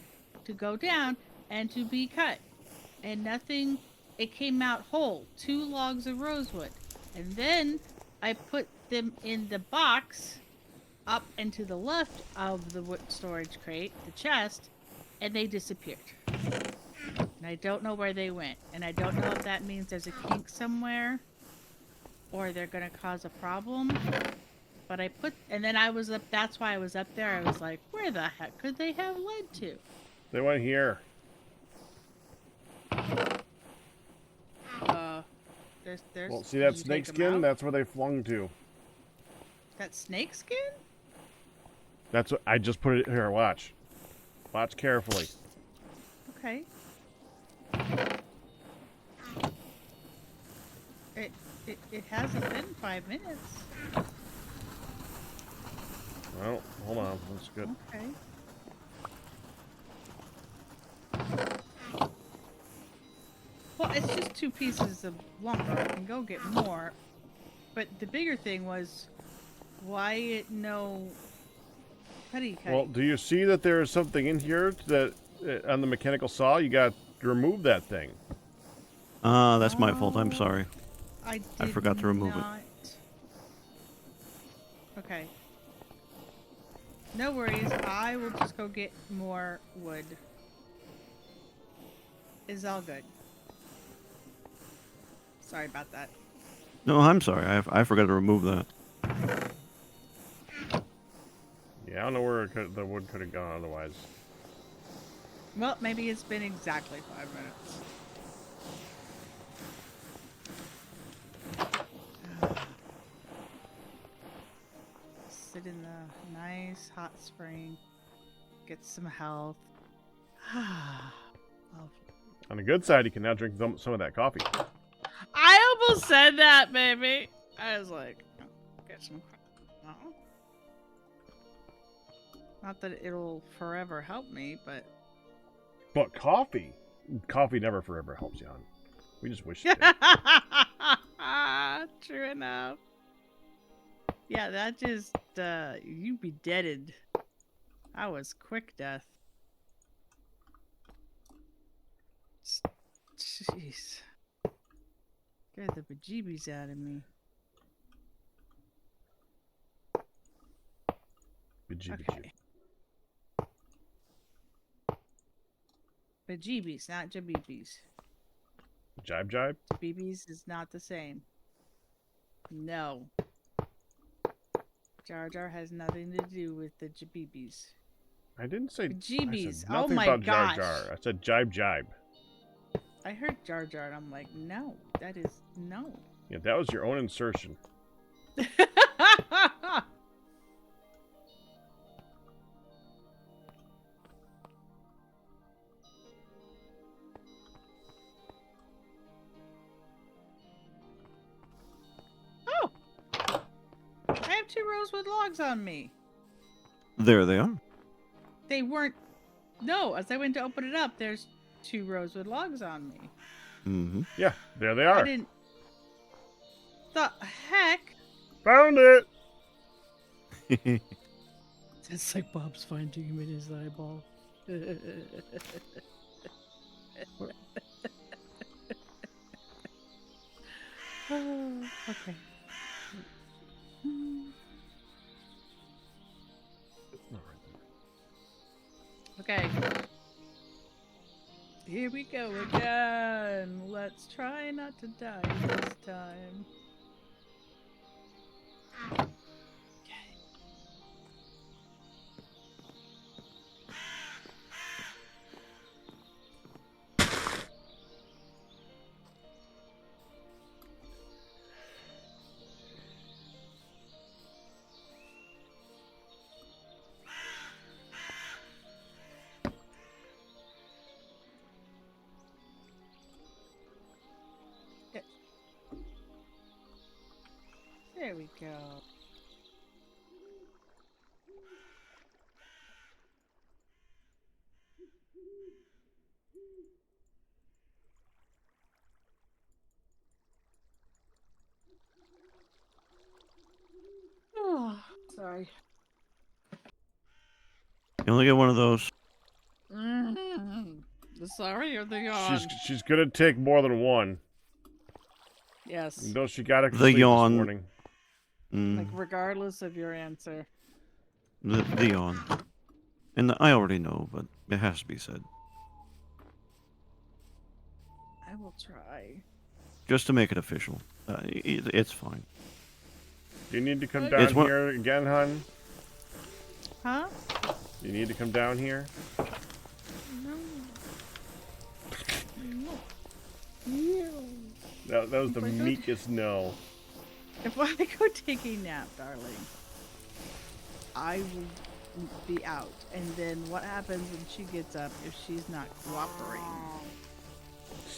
to go down and to be cut, and nothing. It came out whole. 2 logs of rosewood, and then I put them in the box up and to the left of the wood storage crate, the chest, and they disappeared. And I don't know where they went. And I don't know if that means there's a kink somewhere or they're going to cause a problem. But I put, and then I was up, that's why I was up there. I was like, where the heck could they have led to? They went here. There's. Well, see did that you snake take 'em skin? out? That's where they flung to. That snake skin? That's what I just put it here. Watch. Watch carefully. Okay. It hasn't been 5 minutes. Well, hold on. That's good. Okay. Well, it's just 2 pieces of lumber. I can go get more. But the bigger thing was, why no putty cutting? Well, do you see that there is something in here that on the mechanical saw? You got to remove that thing. That's my fault. I'm sorry. I forgot to remove it. it. Okay. No worries. I will just go get more wood. It's all good. Sorry about that. No, I'm sorry. I forgot to remove that. Yeah, I don't know where the wood could have gone otherwise. Well, maybe it's been exactly 5 minutes. Sit in the nice hot spring. Get some health. Lovely. On the good side, you can now drink some of that coffee. I almost said that, baby. I was like, oh, get some. No. Not that it'll forever help me, but. But coffee never forever helps you, hon. We just wish it did. True enough. Yeah, that just, you be deaded. I was quick death. Jeez. Scared the bejeebies out of me. Okay. Bejeebies, not jabibis. Jibe? Jabibis is not the same. No. Jar Jar has nothing to do with the jabibis. I didn't say Bejeebies. I said Oh nothing my about gosh. Jar Jar. I said jibe. I heard Jar Jar and I'm like, no, that is no. Yeah, that was your own insertion. Oh! I have 2 rosewood logs on me. There they are. They weren't. No, as I went to open it up, there's 2 rosewood logs on me. Mm-hmm. Yeah, there they I are. didn't. The heck? Found it! It's like Bob's finding him in his eyeball. Oh, okay. Okay. Here we go again. Let's try not to die this time. Okay. There we go. Oh, sorry. You only get one of those. The sorry or the yawn? She's gonna take more than one. Yes. Though she got it The complete yawn. this morning. Like regardless of your answer. The yawn. And I already know, but it has to be said. I will try. Just to make it official. It's fine. Do you need to come It's down one- here again, hun? Huh? You need to come down here? No. No. That was the Oh my God. meekest no. If I go take a nap, darling, I will be out. And then what happens when she gets up if she's not cooperating?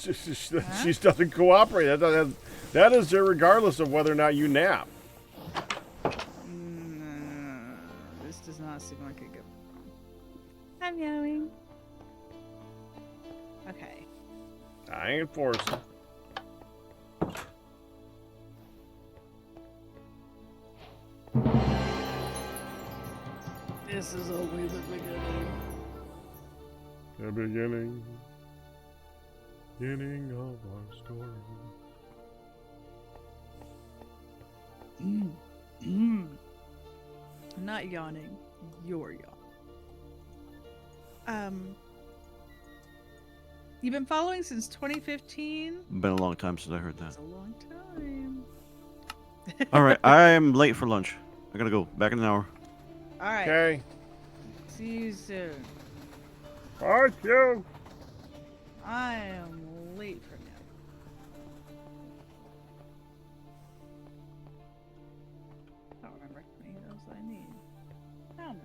She doesn't cooperate. That is regardless of whether or not you nap. This does not seem like a good one. I'm yelling. Okay. I ain't forcing. This is only the beginning. The beginning of our story. I'm not yawning. You're yawning. You've been following since 2015? Been a long time since I heard that. That's a long time. Alright, I'm late for lunch. I gotta go. Back in an hour. Alright. Okay. See you soon. Fuck you. I am late for now. I don't remember how many of those I need. Found it.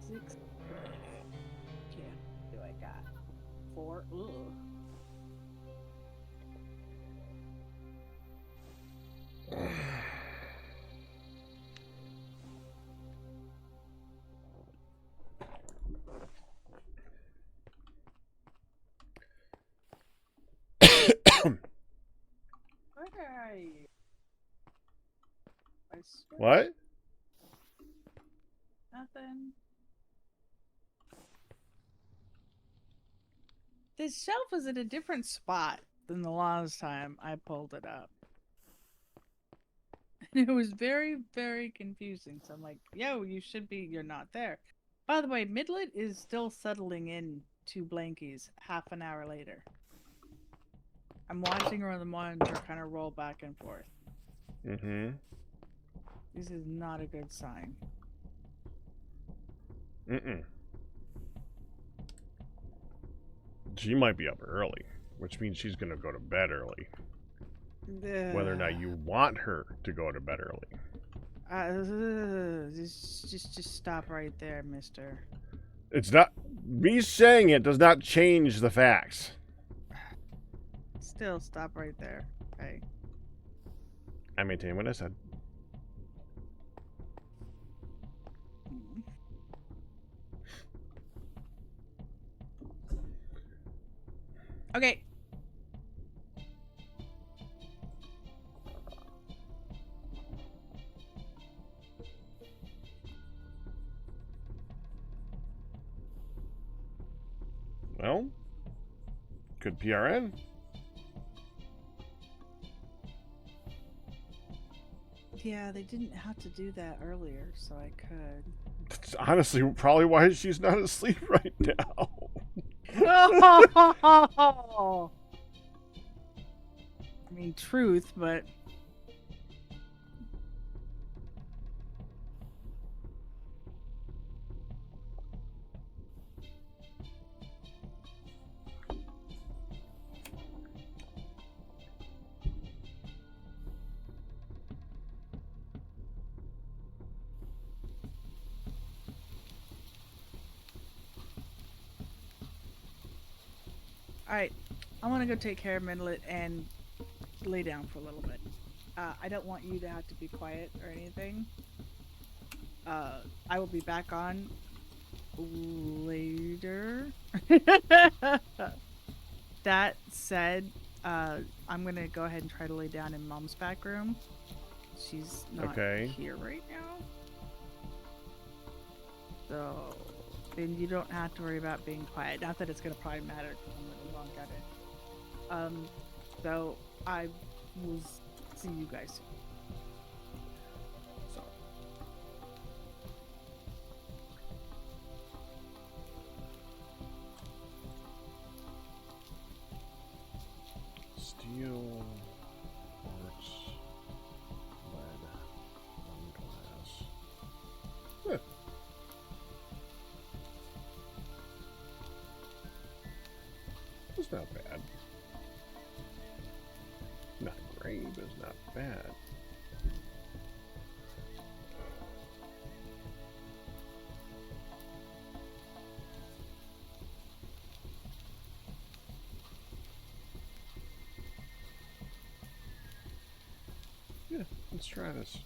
Six. Yeah. Do I got 4? Ugh. Where are you? I swear What? nothing. This shelf was at a different spot than the last time I pulled it up. And it was very, very confusing. So I'm like, yo, you're not there. By the way, Midlet is still settling in to Blankies half an hour later. I'm watching her on the monitor kind of roll back and forth. Mm-hmm. This is not a good sign. Mm-mm. She might be up early, which means she's gonna go to bed early. Whether or not you want her to go to bed early. Just stop right there, mister. It's not... Me saying it does not change the facts. Still, stop right there. Okay. I maintain what I said. Okay. Well, good PRN. Yeah, they didn't have to do that earlier, so I could. That's honestly probably why she's not asleep right now. I mean, truth, but Alright, I want to go take care of Midlet and lay down for a little bit. I don't want you to have to be quiet or anything. I will be back on later. That said, I'm gonna go ahead and try to lay down in Mom's back room. She's not here right now. So then you don't have to worry about being quiet. Not that it's gonna probably matter because I'm really long at it. So I will see you guys soon. So steel, quartz, lead, and glass. Huh. It's not bad. Not great, but it's not bad. Yeah, let's try this.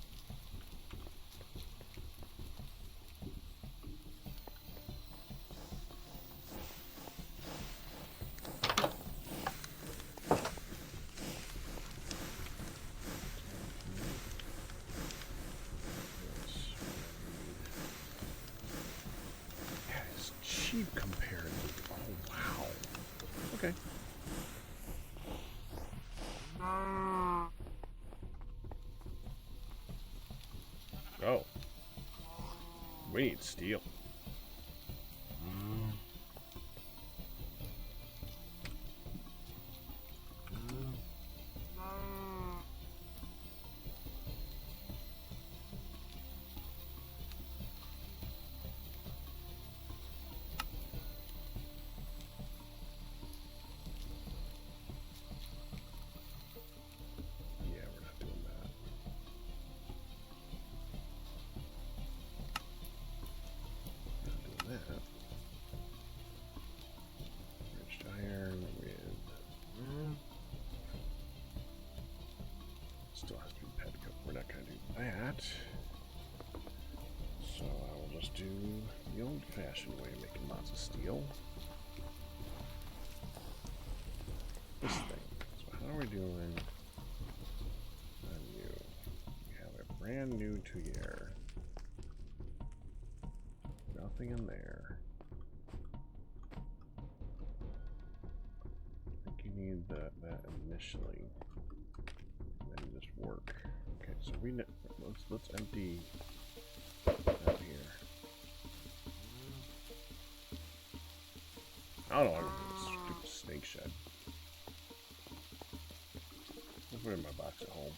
That is cheap compared to. Oh, wow. Okay. Oh. We need steel. Yeah, we're not doing that. Not doing that. Enriched iron with. Still has to be petcoat. We're not going to do that. So I will just do the old-fashioned way of making lots of steel. This thing. So how are we doing on you? We have a brand new Tuyere. Nothing in there. I think you need that initially. And then just work. Okay, so let's empty out here. I don't know. I'm gonna do this stupid snake shed. I'll put it in my box at home.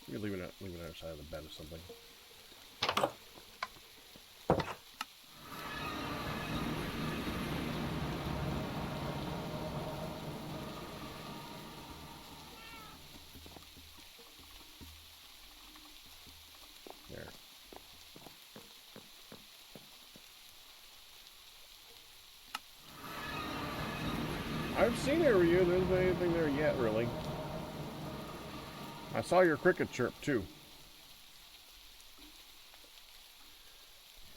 You can leave it on the other side of the bed or something. There. I've seen it, Ryu. There isn't anything there yet, really. I saw your cricket chirp, too.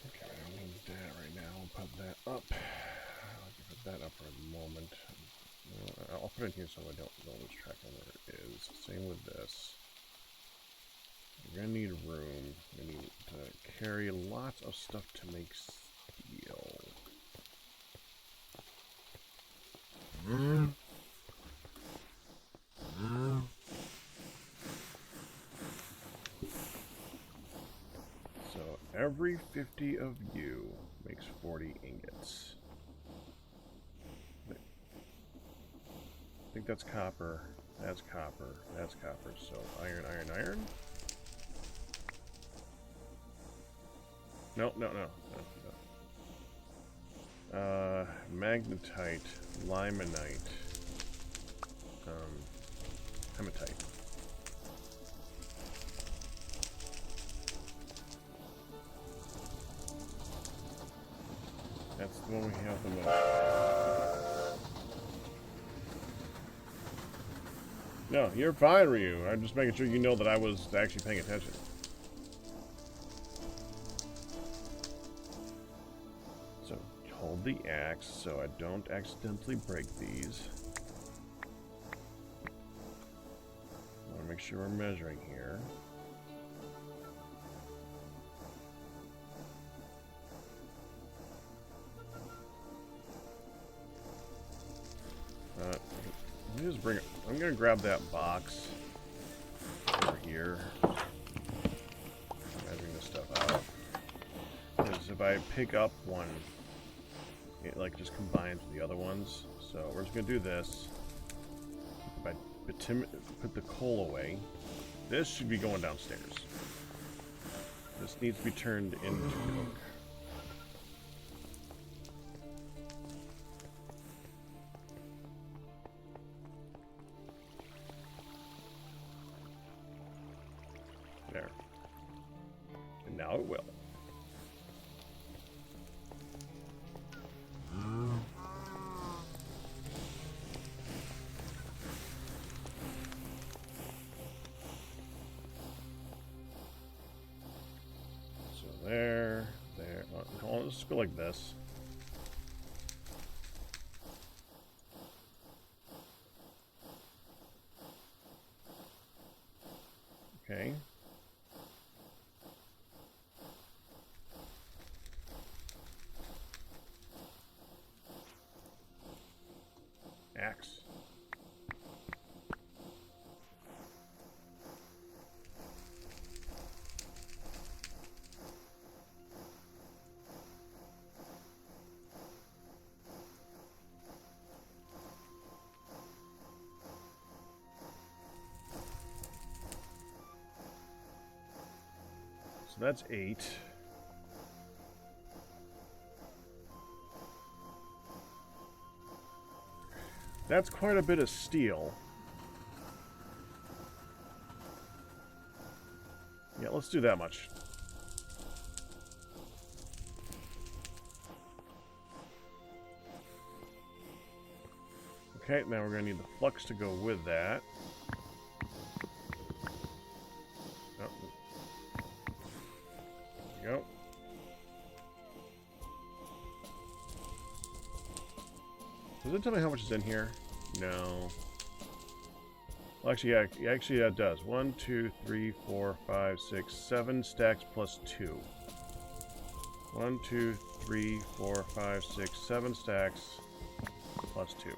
Okay, I don't need that right now. I'll put that up. I'll put that up for a moment. I'll put it in here so I don't lose track of where it is. Same with this. You're gonna need room. You're gonna need to carry lots of stuff to make steel. So every 50 of you makes 40 ingots. I think that's copper. That's copper. That's copper. So iron, iron, iron. No. Magnetite, limonite, hematite. That's the one we have the most. No, you're fine, Ryu. I'm just making sure you know that I was actually paying attention. So, hold the axe so I don't accidentally break these. I want to make sure we're measuring here. Let me just bring it. I'm gonna grab that box over here. Measuring this stuff out. Because if I pick up one, it like just combines with the other ones. So we're just gonna do this. If I put the coal away, this should be going downstairs. This needs to be turned into cook. There. And now it will. So there. Hold on, let's go like this. Okay. Axe. So that's 8. That's quite a bit of steel. Yeah, let's do that much. Okay, now we're going to need the flux to go with that. Oh. There we go. Does it tell me how much is in here? No. Well, actually, yeah, it does. 1, 2, 3, 4, 5, 6, 7 stacks plus 2. 1, 2, 3, 4, 5, 6, 7 stacks plus 2.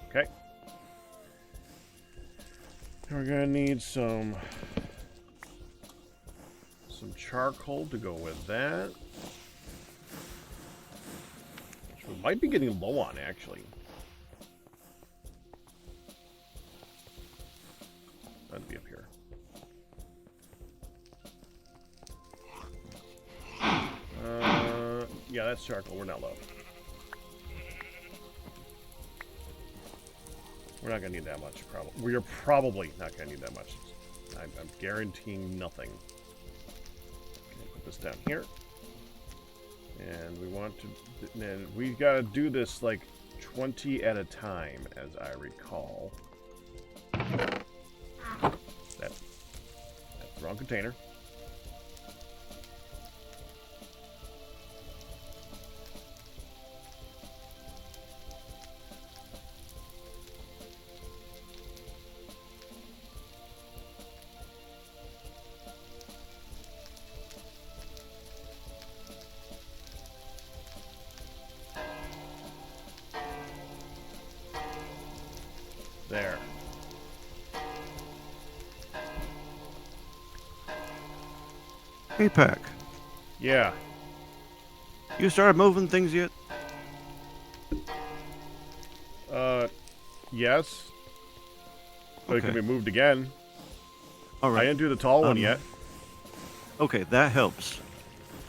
Okay. We're gonna need some charcoal to go with that. Which we might be getting low on, actually. That'd be up here. Yeah, that's charcoal. We're not low. We're not gonna need that much, probably. We're probably not gonna need that much. I'm guaranteeing nothing. Put this down here, and we want to. And we gotta do this like 20 at a time, as I recall. That's the wrong container. There. Hey, Pack. Yeah. You started moving things yet? Yes. But it can Okay. be moved again. All I right. didn't do the tall one yet. Okay, that helps.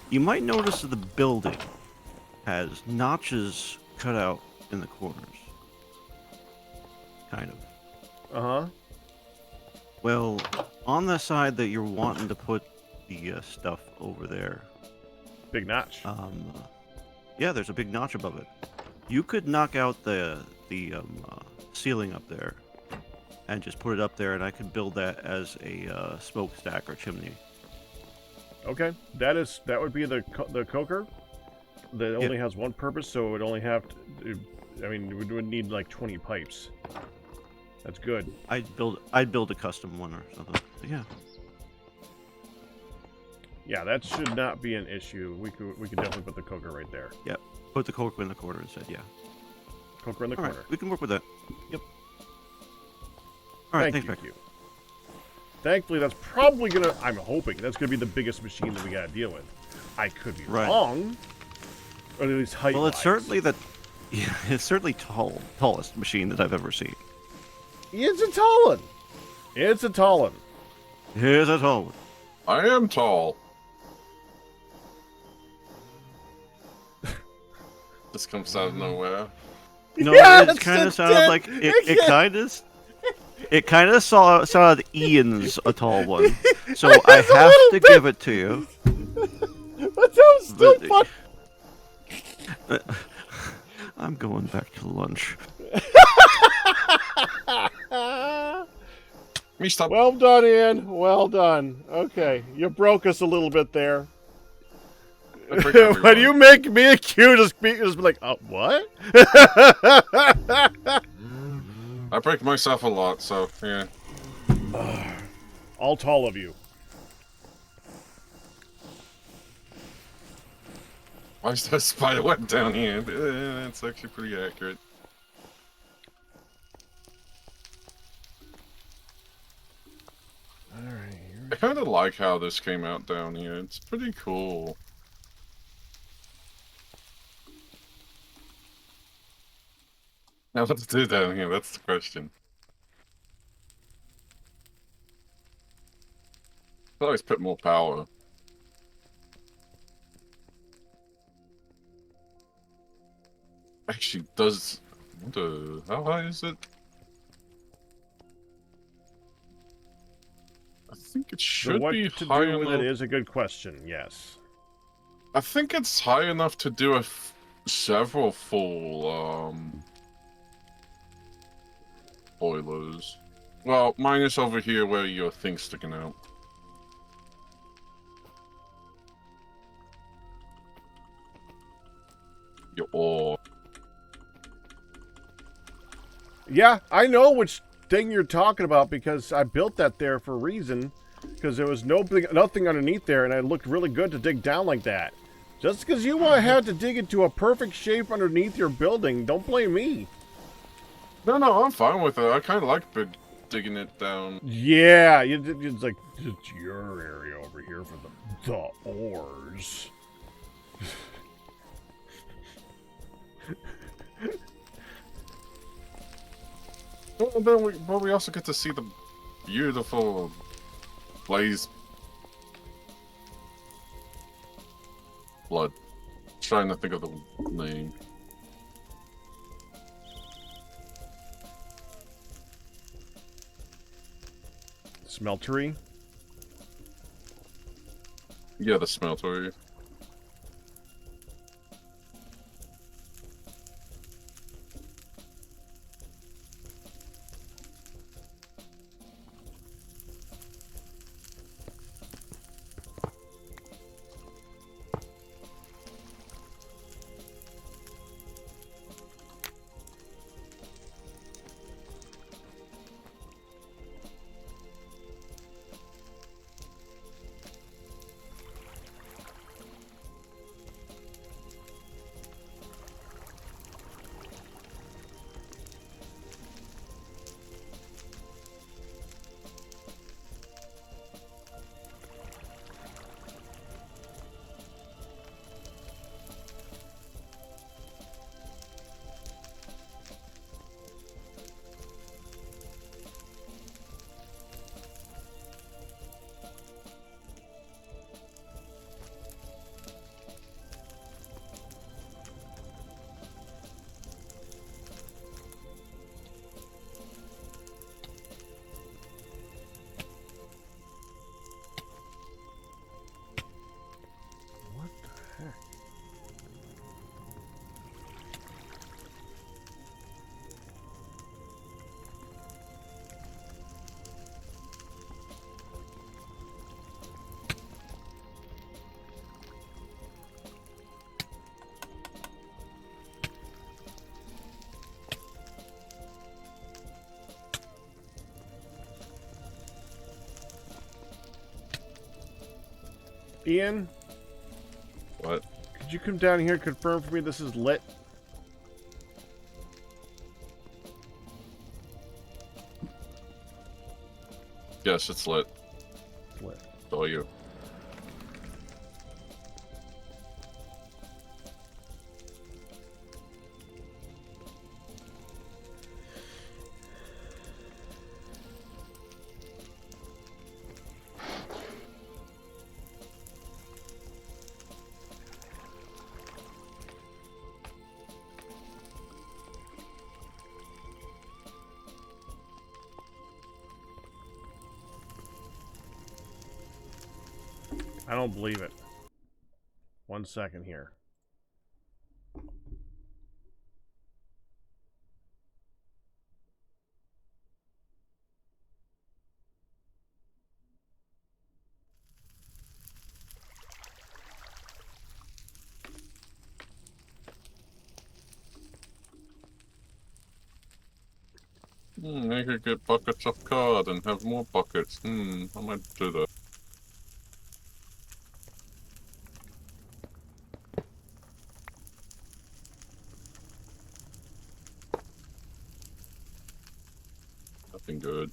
You might notice that the building has notches cut out in the corners. Kind of. Uh-huh. Well, on the side that you're wanting to put the stuff over there, Big notch. Yeah, there's a big notch above it. You could knock out the ceiling up there and just put it up there, and I could build that as a smokestack or chimney. Okay, that would be the coker. That only Yeah. has one purpose, so it would only have to. I mean, we would need like 20 pipes. That's good. I'd build a custom one or something. But yeah. Yeah, that should not be an issue. We could definitely put the coker right there. Yeah. Put the coker in the corner instead. Yeah. Coker in the All corner. right. We can work with that. Yep. All right. Thank Thanks, you, Beck. Q. Thankfully, that's probably gonna. I'm hoping that's gonna be the biggest machine that we gotta deal with. I could be Right. wrong, or at least height. Well, it's certainly yeah, it's certainly tallest machine that I've ever seen. It's a tall one. It's a tall one. Here's a tall one. I am tall. This comes out of nowhere. No, Yes, it kind it of sounded did. like it kind of sounded Ian's a tall one. So I It's a have little to bit. give it to you. That sounds still But- fun. I'm going back to lunch. Me stop. Well done, Ian. Well done. Okay, you broke us a little bit there. I break When everyone. you make me a Q, just be like, oh, what? I break myself a lot, so yeah. All tall of you. Why is that spider web down here? It's actually pretty accurate. All right. I kind of like how this came out down here. It's pretty cool. Now what to do down here? That's the question. Could always put more power. Actually, does how high is it? I think it should What be to high do with enough. it is a good question. Yes. I think it's high enough to do several full boilers. Well, minus over here where your thing's sticking out. Your ore. Yeah, I know which thing you're talking about because I built that there for a reason. Because there was nothing underneath there, and it looked really good to dig down like that. Just because you want to have to dig into a perfect shape underneath your building, don't blame me. No, I'm fine with it. I kind of like digging it down. Yeah, it's like it's your area over here for the ores. Well, then we also get to see the beautiful blaze blood. Trying to think of the name. Smeltery. Yeah, the smeltery. Ian, What? could you come down here and confirm for me this is lit? Yes, it's lit. It's lit. So are you. I don't believe it. 1 second here. I could get buckets of card and have more buckets. I might do that. Nothing good.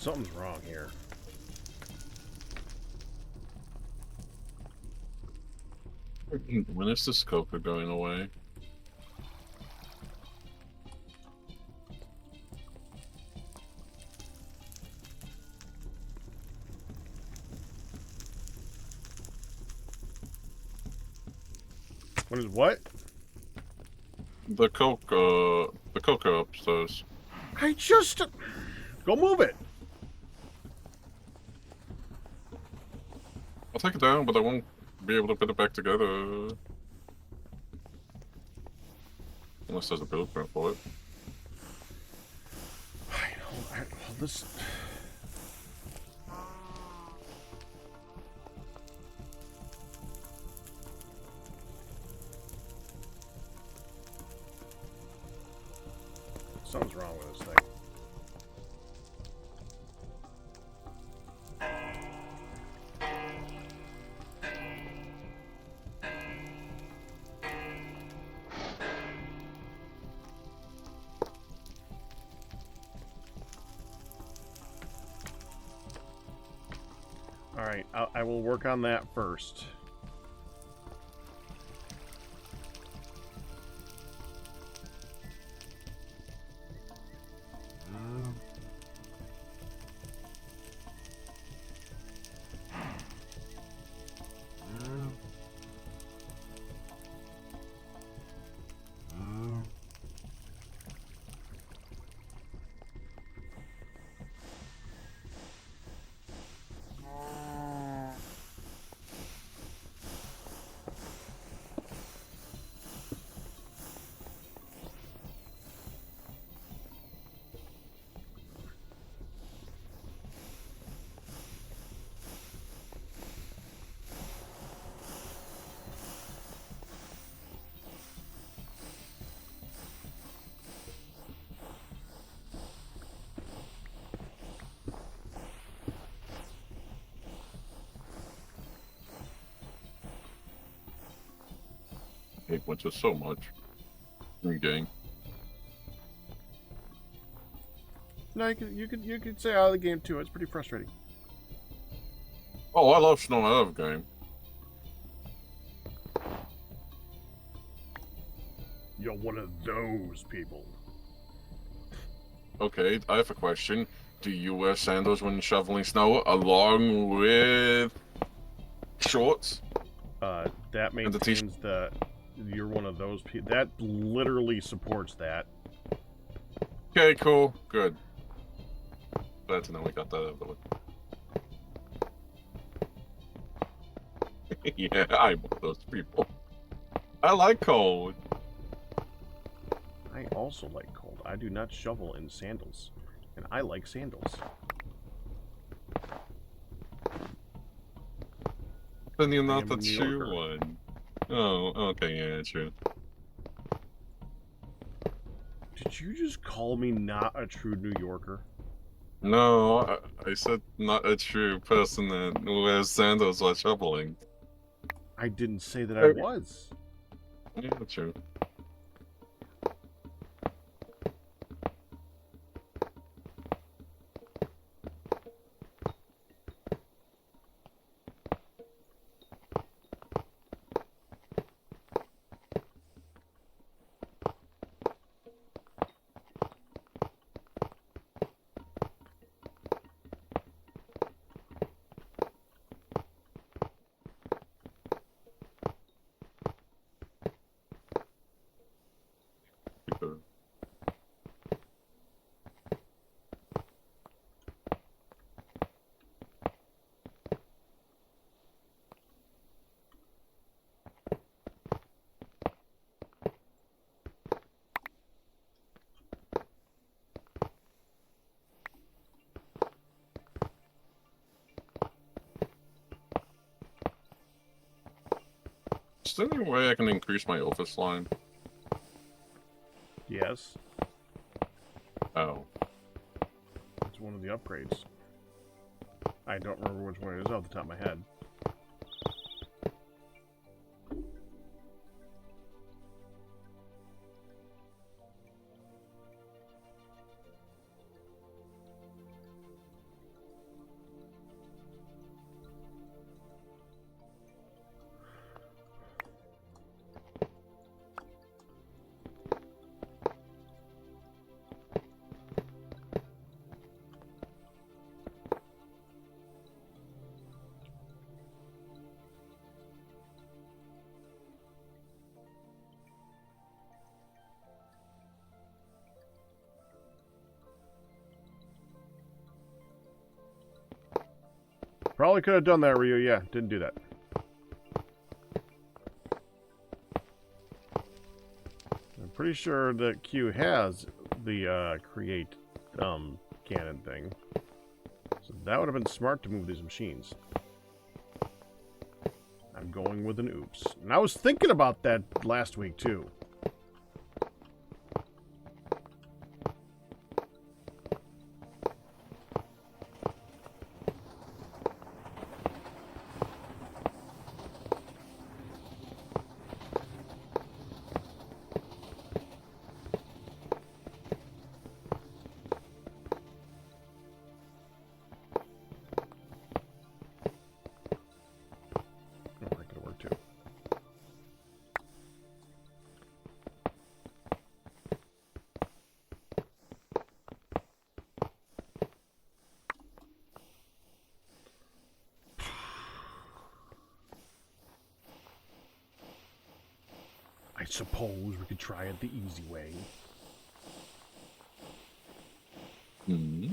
Something's wrong here. When is this coca going away? What is what? The coca upstairs. I just... Go move it! I'll take it down, but I won't be able to put it back together. Unless there's a blueprint for it. I know, this... Something's wrong with this thing. Alright, I will work on that first. hate winter so much. In game. No, you could say out of the game too. It's pretty frustrating. Oh, I love snow out of game. You're one of those people. Okay, I have a question. Do you wear sandals when shoveling snow along with shorts? That And the maintains the. You're one of those people. That literally supports that. Okay, cool, good. Glad to know we got that out of the way. Yeah, I'm one of those people. I like cold. I also like cold. I do not shovel in sandals, and I like sandals. Then you're I not am the a New true Yorker. one. Oh, okay, yeah, true. Did you just call me not a true New Yorker? No, I said not a true person that wears sandals while shoveling. I didn't say that I was. Yeah, true. Super. Is there any way I can increase my office line? Yes, Oh. it's one of the upgrades. I don't remember which one it is off the top of my head. Probably could have done that, Ryu. Yeah, didn't do that. I'm pretty sure that Q has the create cannon thing. So that would have been smart to move these machines. I'm going with an oops. And I was thinking about that last week too. Oh, that could have worked too. I suppose we could try it the easy way. Hmm.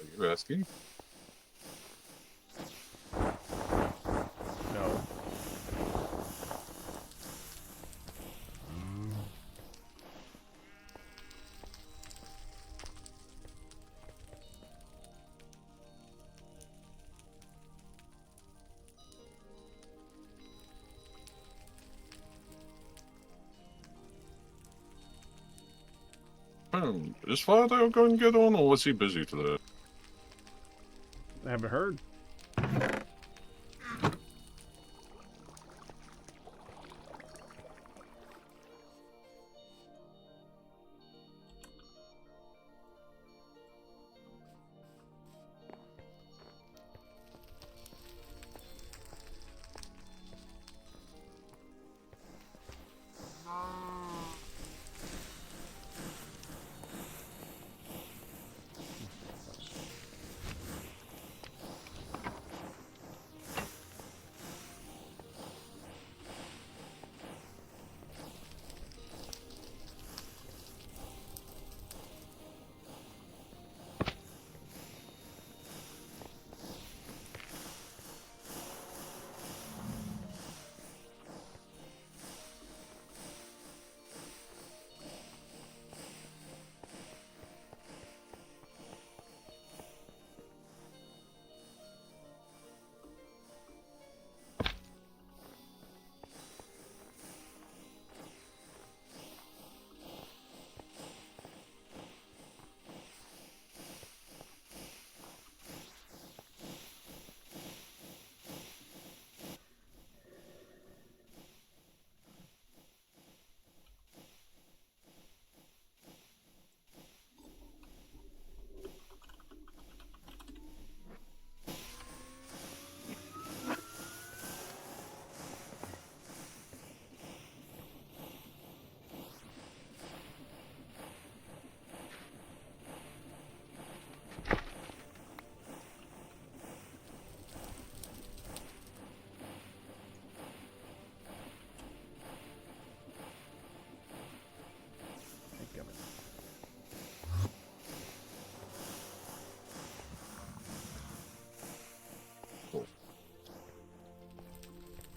Are you asking? No. Is Father going to get on, or was he busy today? I haven't heard.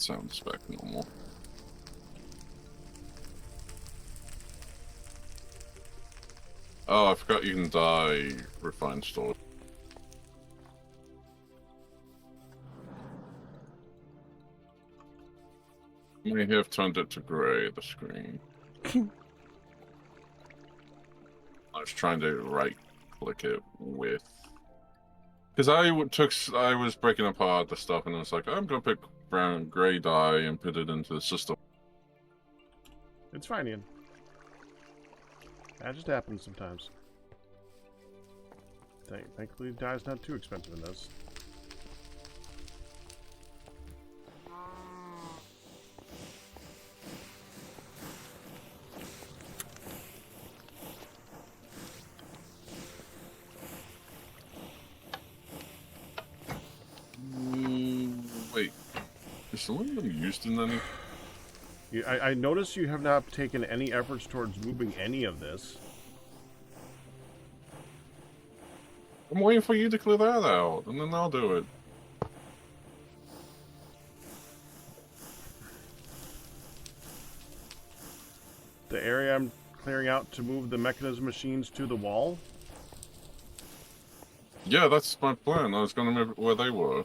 sounds back normal. Oh, I forgot you can dye refined stone. May have turned it to gray, the screen. I was trying to right-click it with... Because I was breaking apart the stuff and I was like, I'm gonna pick brown and gray dye and put it into the system. It's fine, Ian. That just happens sometimes. Thankfully, dye's not too expensive in this. Wait. Is the one being used in any? I notice you have not taken any efforts towards moving any of this. I'm waiting for you to clear that out, and then I'll do it. The area I'm clearing out to move the mechanism machines to the wall? Yeah, that's my plan. I was gonna move it where they were.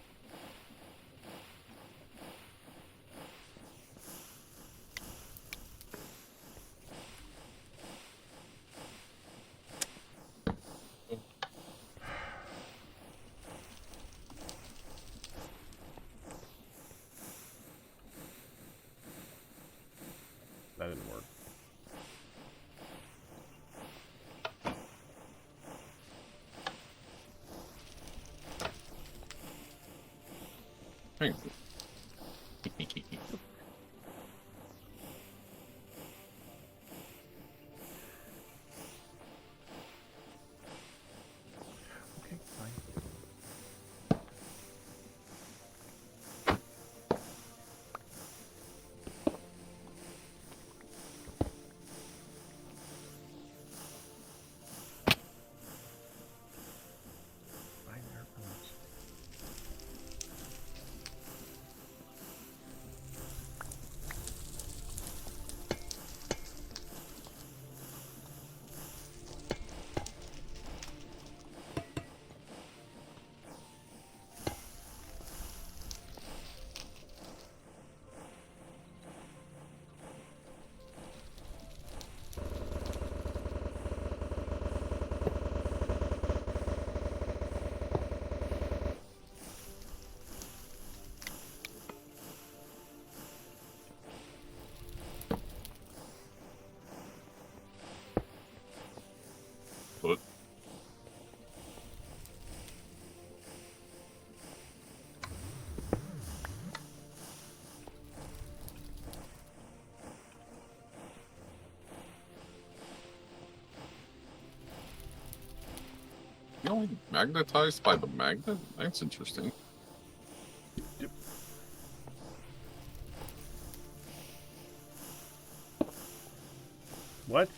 That didn't work. Hang on. Okay, fine. Fine, there it goes. But you know, magnetized by the magnet? That's interesting. Yep. What?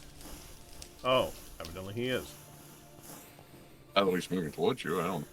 Oh, evidently he is. At least moving towards you, I don't.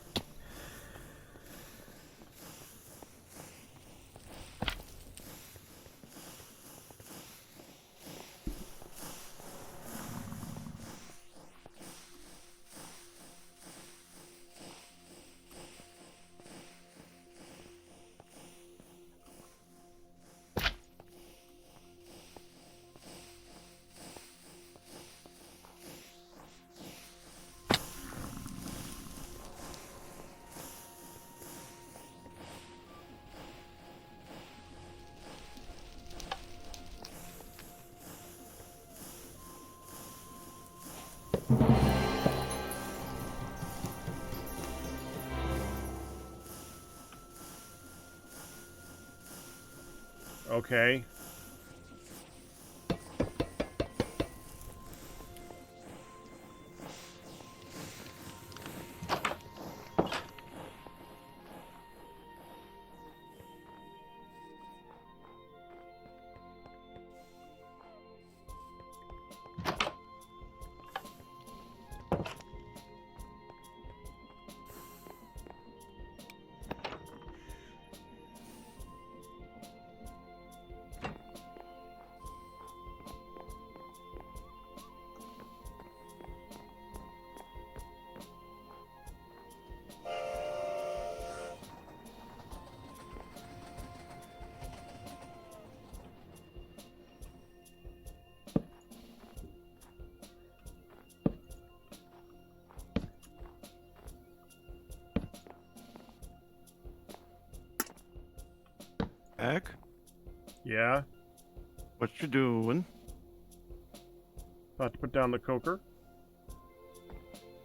Okay. Yeah? What you doing? About to put down the coker?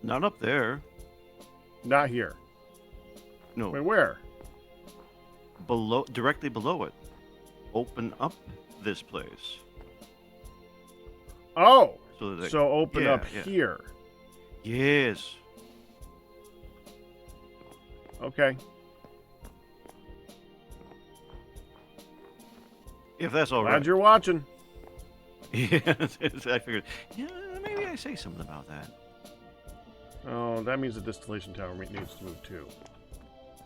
Not up there. Not here. No, Wait, where? below, directly below it. Open up this place. Oh! So that So open yeah, up yeah. here. Yes. Okay. If that's all Glad right. you're watching. Yeah, I figured. Yeah, maybe I say something about that. Oh, that means the distillation tower needs to move too.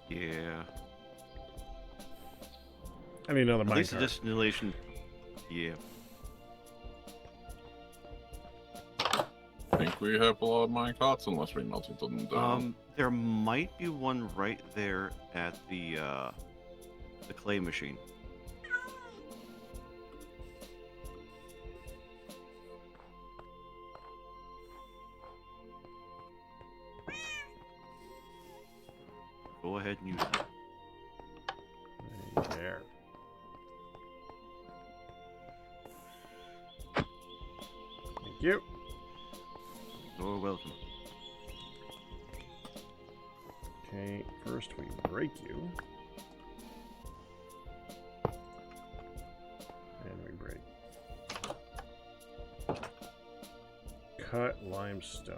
Yeah. I need another At least the minecart. distillation. Yeah. I think we have a lot of minecarts unless we melted them down. There might be one right there at the clay machine. Go ahead and use it. Right there. Thank you. You're welcome. Okay, first we break you. And we break. Cut limestone.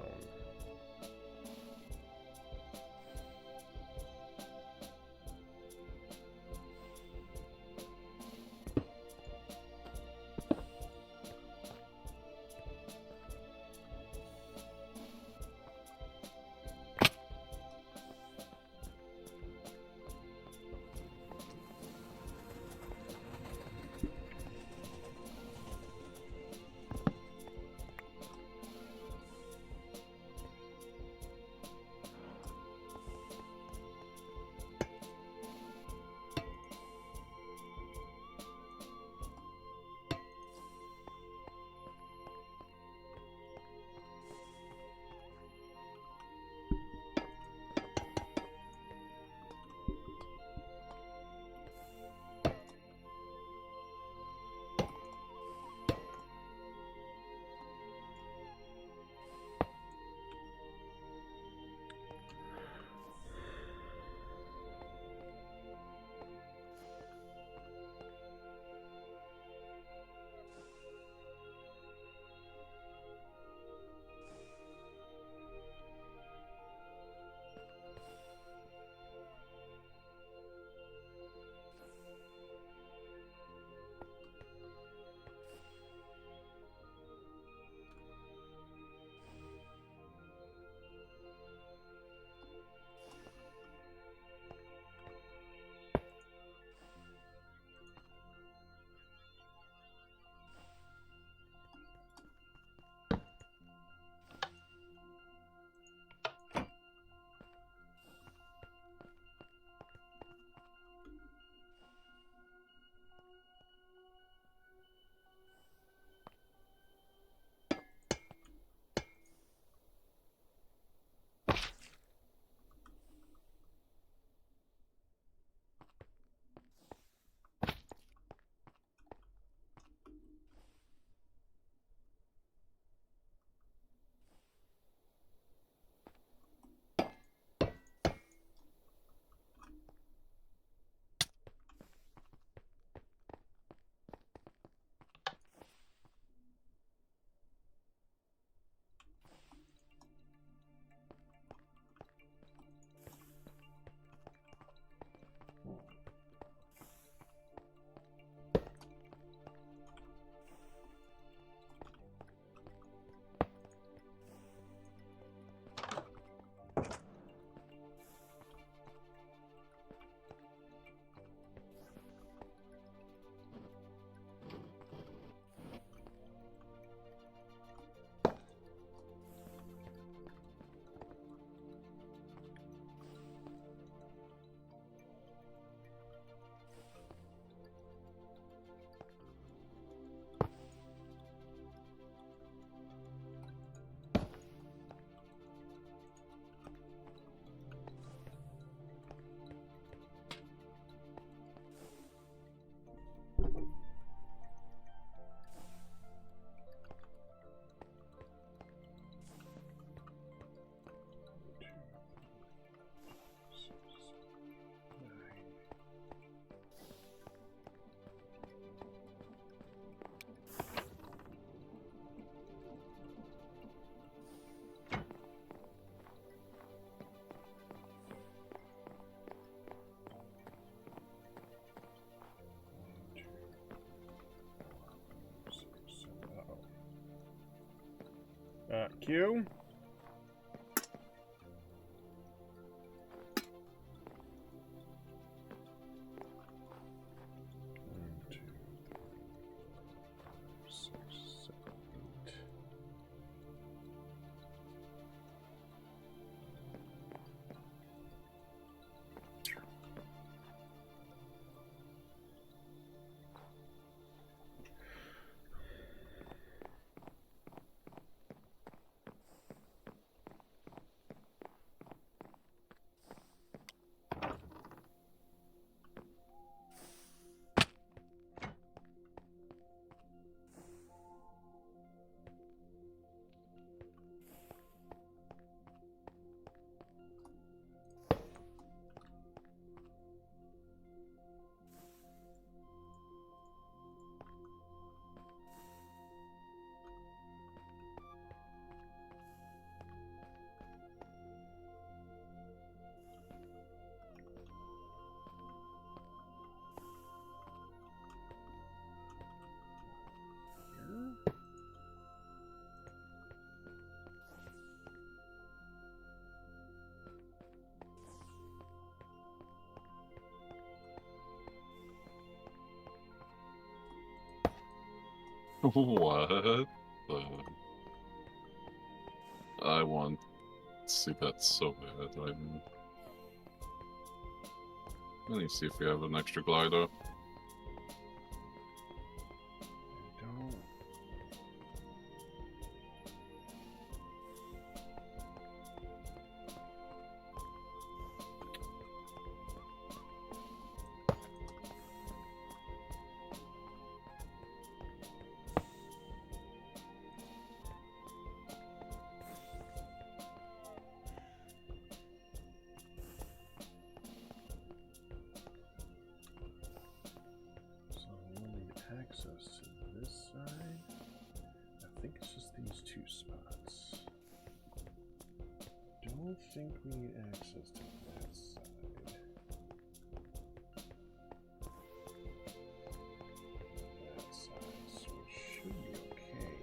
Q. What? I want to see that so bad. Let me see if we have an extra glider. Don't. Access to this side. I think it's just these two spots. Don't think we need access to that side. That side, so it should be okay.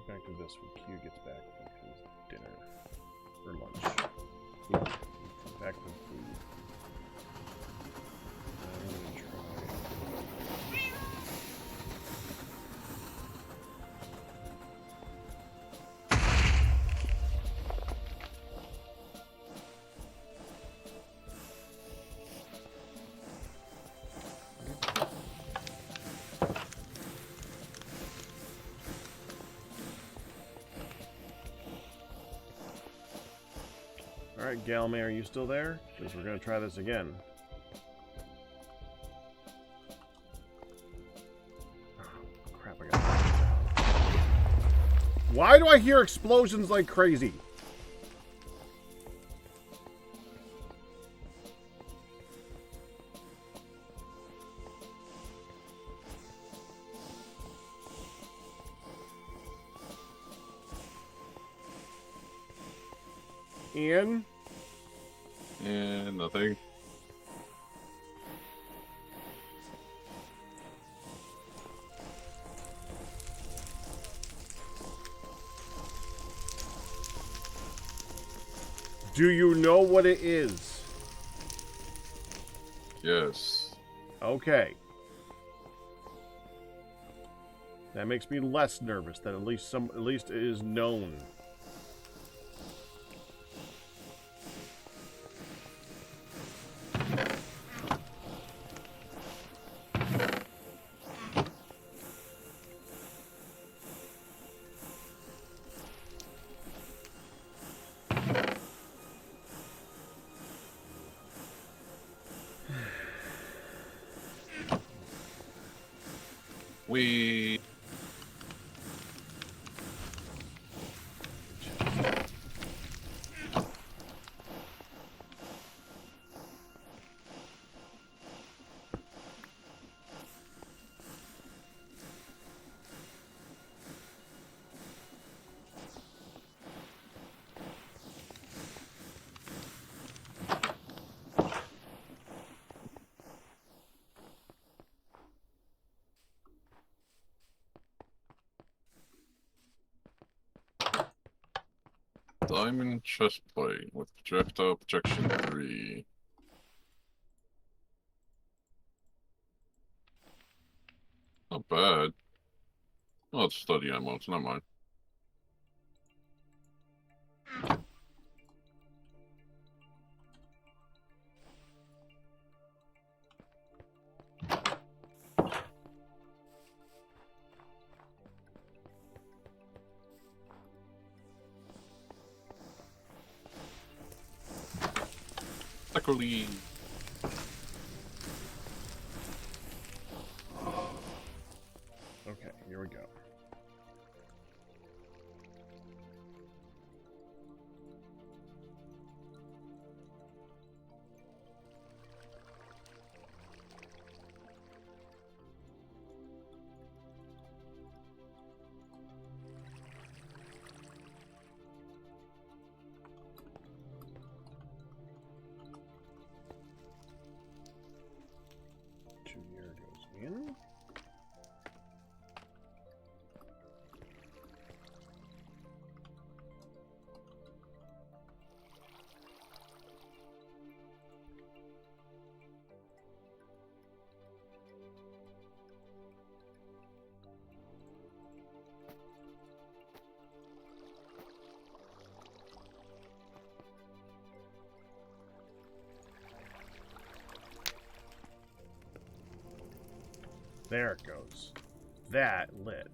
Back to this when Q gets back from his dinner or lunch. Food. Back from food. I'm gonna try. Alright, Galme, are you still there? Because we're going to try this again. Oh, crap, I got it. Why do I hear explosions like crazy? Ian? And nothing. Do you know what it is? Yes. Okay. That makes me less nervous. That at least it is known. We diamond chestplate with projectile protection 3. Not bad. Oh, it's study ammo, it's not mine. Luckily. Okay, here we go. Junior goes in. There it goes. That lit.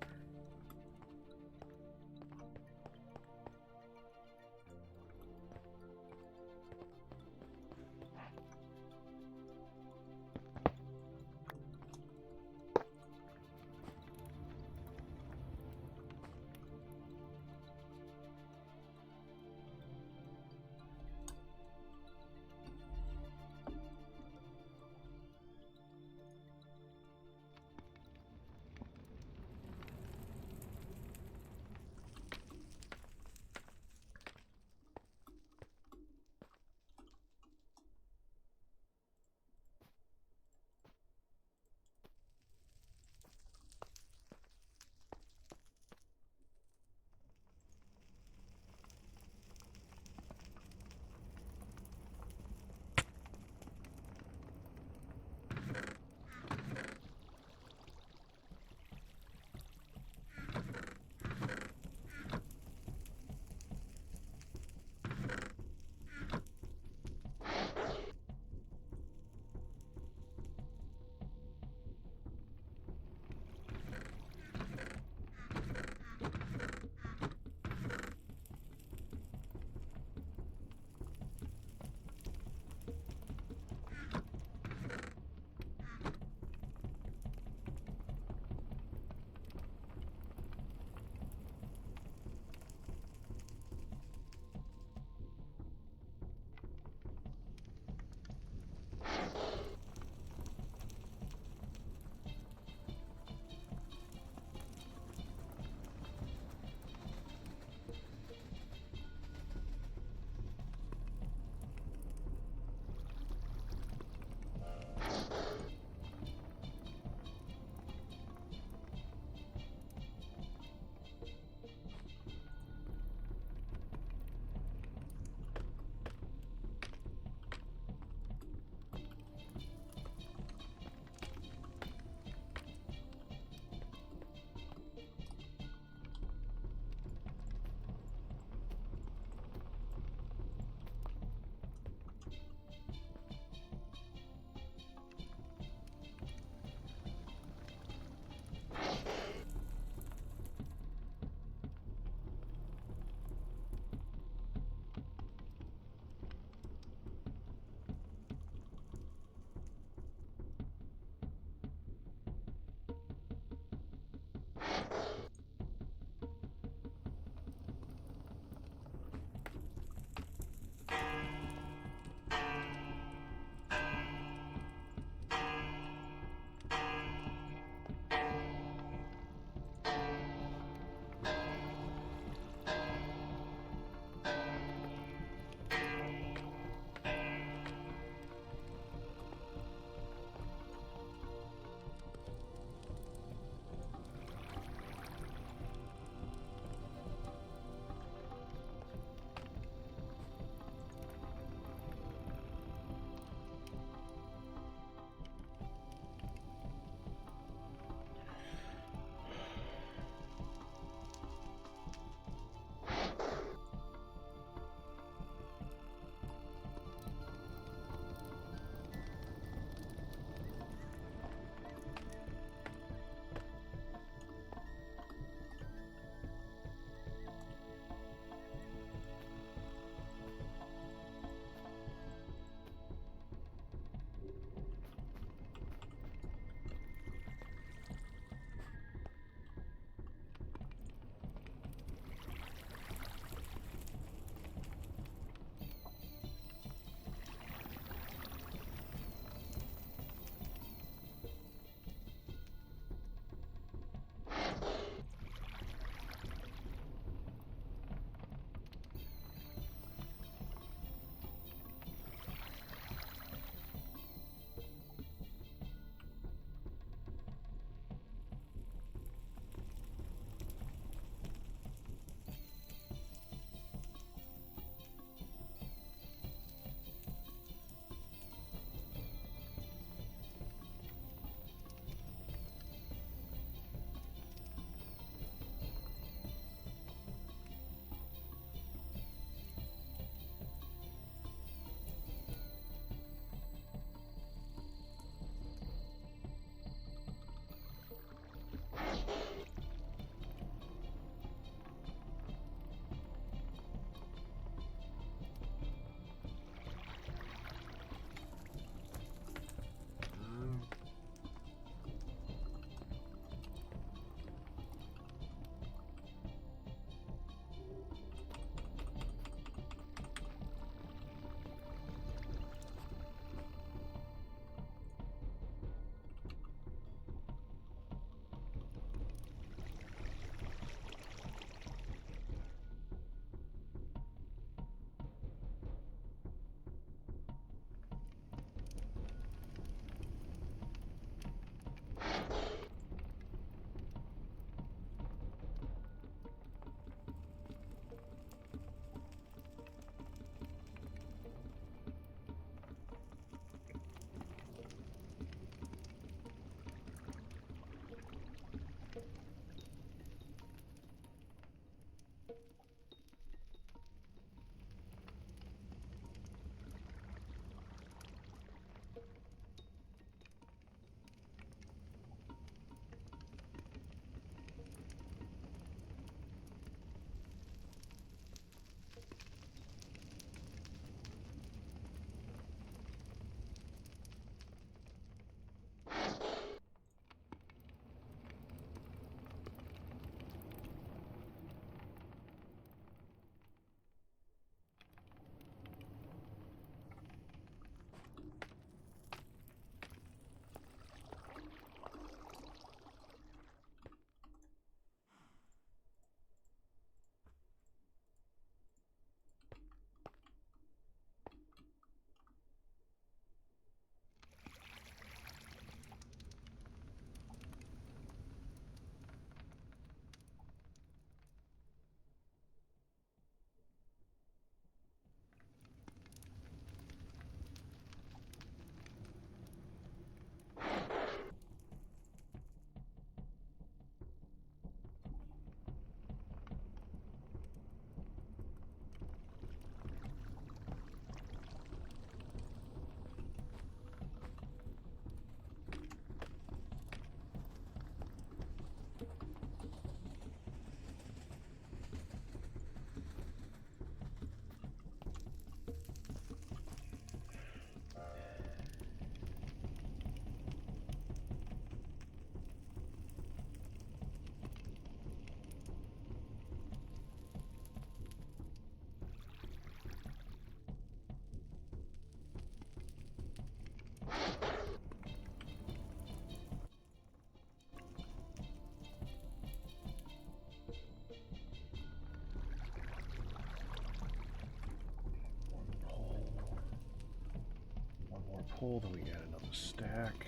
pull, then we add another stack.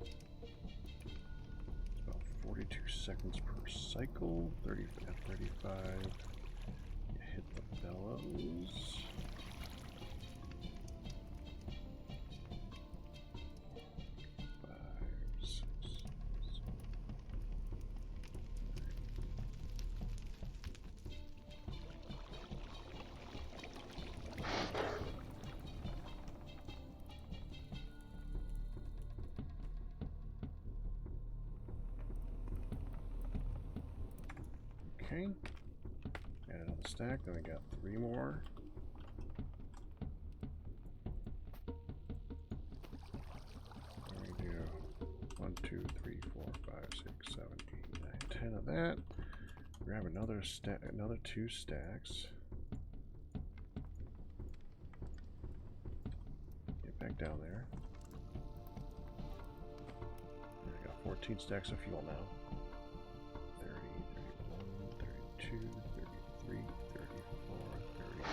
It's about 42 seconds per cycle. 30 at 35. You hit the bellows. Okay, add another stack, then we got 3 more. There we do 1, 2, 3, 4, 5, 6, 7, 8, 9, 10 of that. Grab another stack, another 2 stacks. Get back down there. There we go, 14 stacks of fuel now. 32, 33, 34, 35,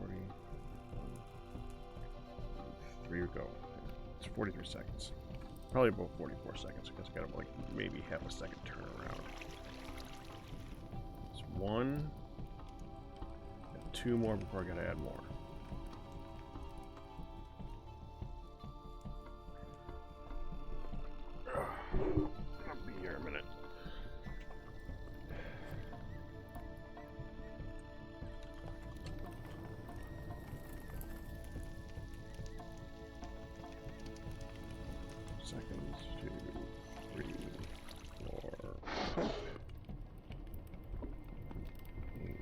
40, 3 go. It's 43 seconds. Probably about 44 seconds because I got like maybe half a second turnaround. It's 1 and 2 more before I gotta add more. I'll be here a minute. Seconds, 2, 3, 4, pump. 8.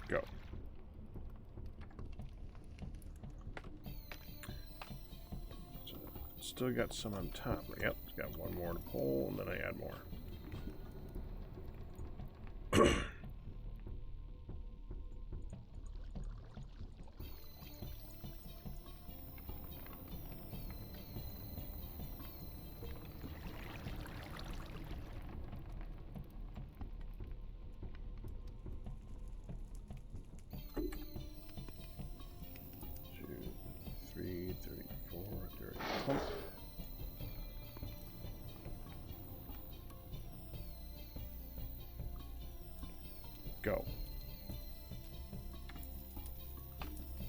Go. Still got some on top. Yep, it's got 1 more to pull, and then I add more. Pump. Go.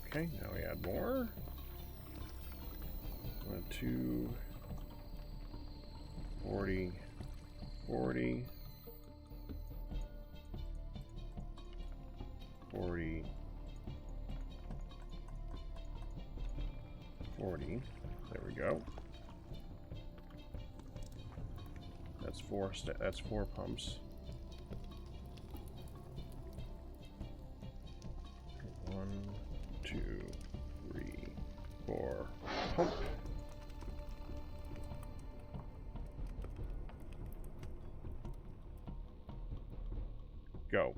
Okay, now we add more. 1, 2, 40, 40, 40, 40. There we go. That's 4 pumps. 1, 2, 3, 4. Pump. Go.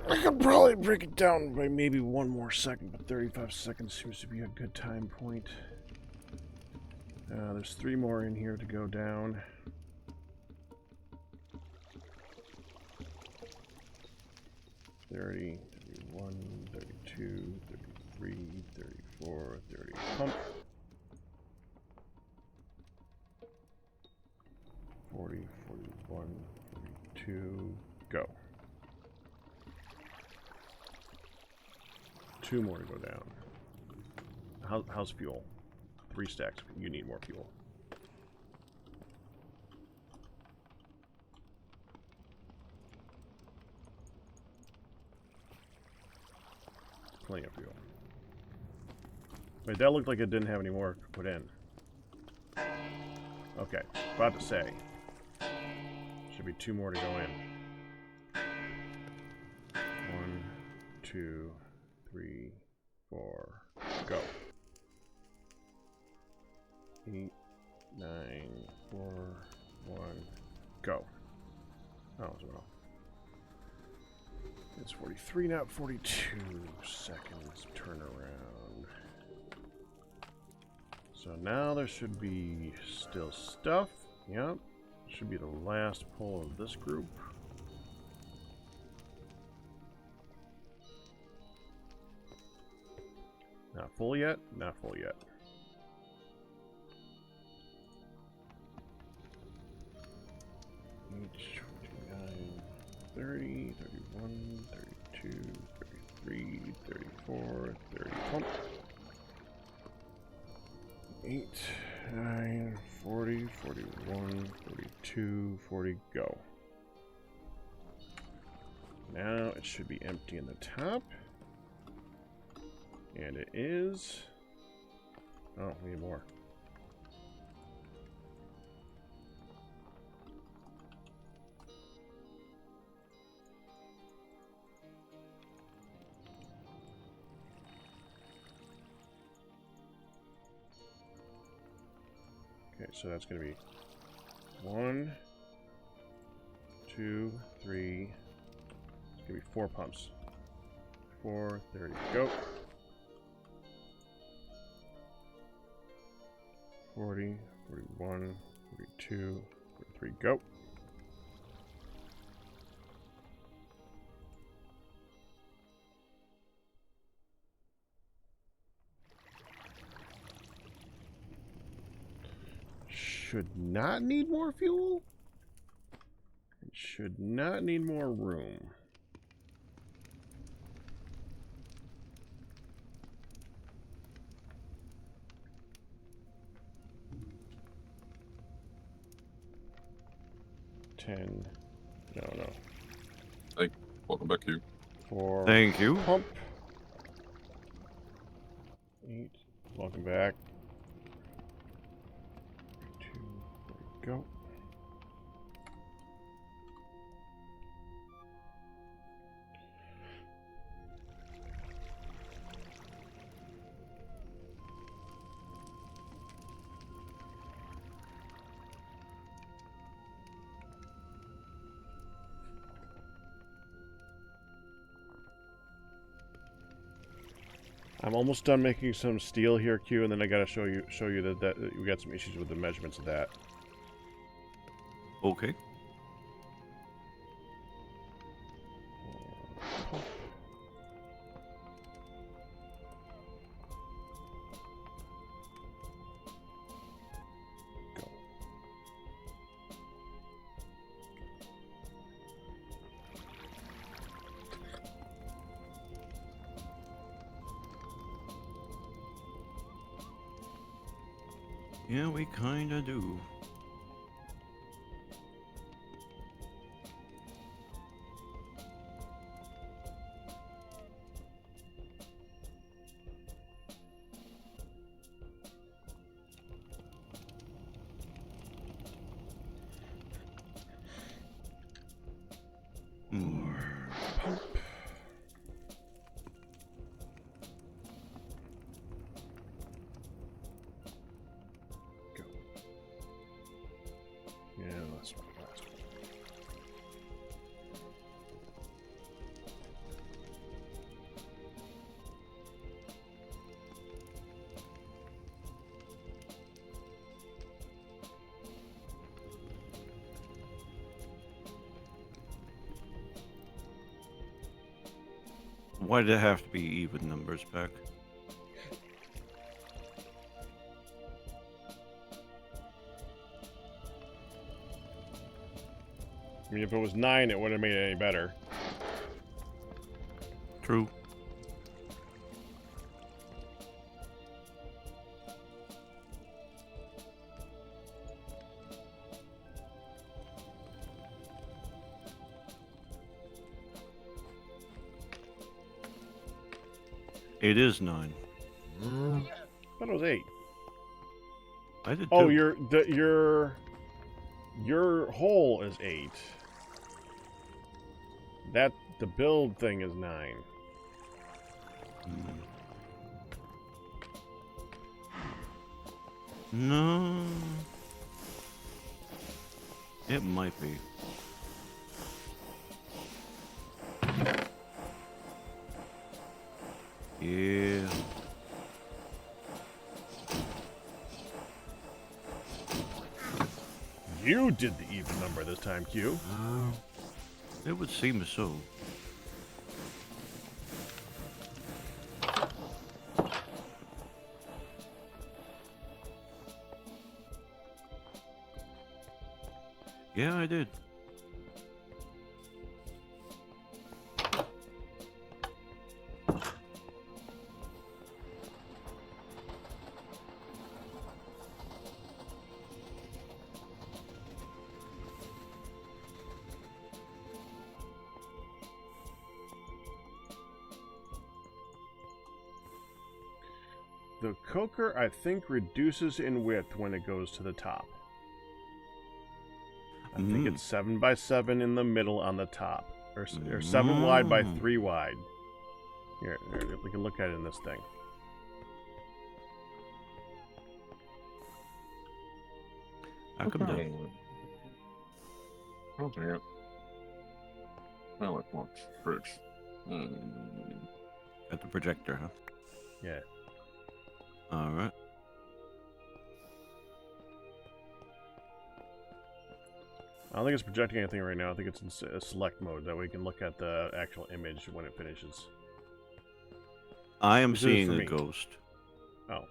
I could probably break it down by maybe 1 more second, but 35 seconds seems to be a good time point. There's 3 more in here to go down. $30, $31, $32, $33, $34, $30. Pump. 40, 41, 42. Go. 2 more to go down. How's fuel? 3 stacks. You need more fuel. Plenty of fuel. Wait, that looked like it didn't have any more to put in. Okay, about to say. Should be 2 more to go in. 1, 2, 3, 4, go. 8, 9, 4, 1, go. Oh, as well. It's 43, not 42 seconds turnaround. So now there should be still stuff. Yep. Should be the last pull of this group. Not full yet? Not full yet. Each 29, 30, 31, 32, 33, 34, 30. Pump. 8, 9, 40, 41, 42, 40, go. Now it should be empty in the top. And it is. Oh, we need more. Okay, so that's going to be 1, 2, 3. It's going to be 4 pumps. 4, 30, go. 40, 41, 42, 43, go. Should not need more fuel. It should not need more room. No. Hey, welcome back, you. 4. Thank you. Pump. 8. Welcome back. 2. There we go. I'm almost done making some steel here, Q, and then I gotta show you that we got some issues with the measurements of that. Okay. Go. Yeah, we kinda do. Pump. Go. Yeah, that's what that's. Why did it have to be even numbers back? I mean, if it was 9, it wouldn't have made it any better. True. It is 9. I thought it was 8. I did Oh, too. your hole is 8. That the build thing is 9. No. It might be. Yeah. You did the even number this time, Q. It would seem so. Yeah, I did. The coker, I think, reduces in width when it goes to the top. I think it's 7 by 7 in the middle on the top. Or 7 wide by 3 wide. Here, we can look at it in this thing. I come down. Oh, dang it. I like one bridge. Got the projector, huh? Yeah. Alright. I don't think it's projecting anything right now. I think it's in select mode. That way we can look at the actual image when it finishes. I am This is seeing for a me. ghost. Oh.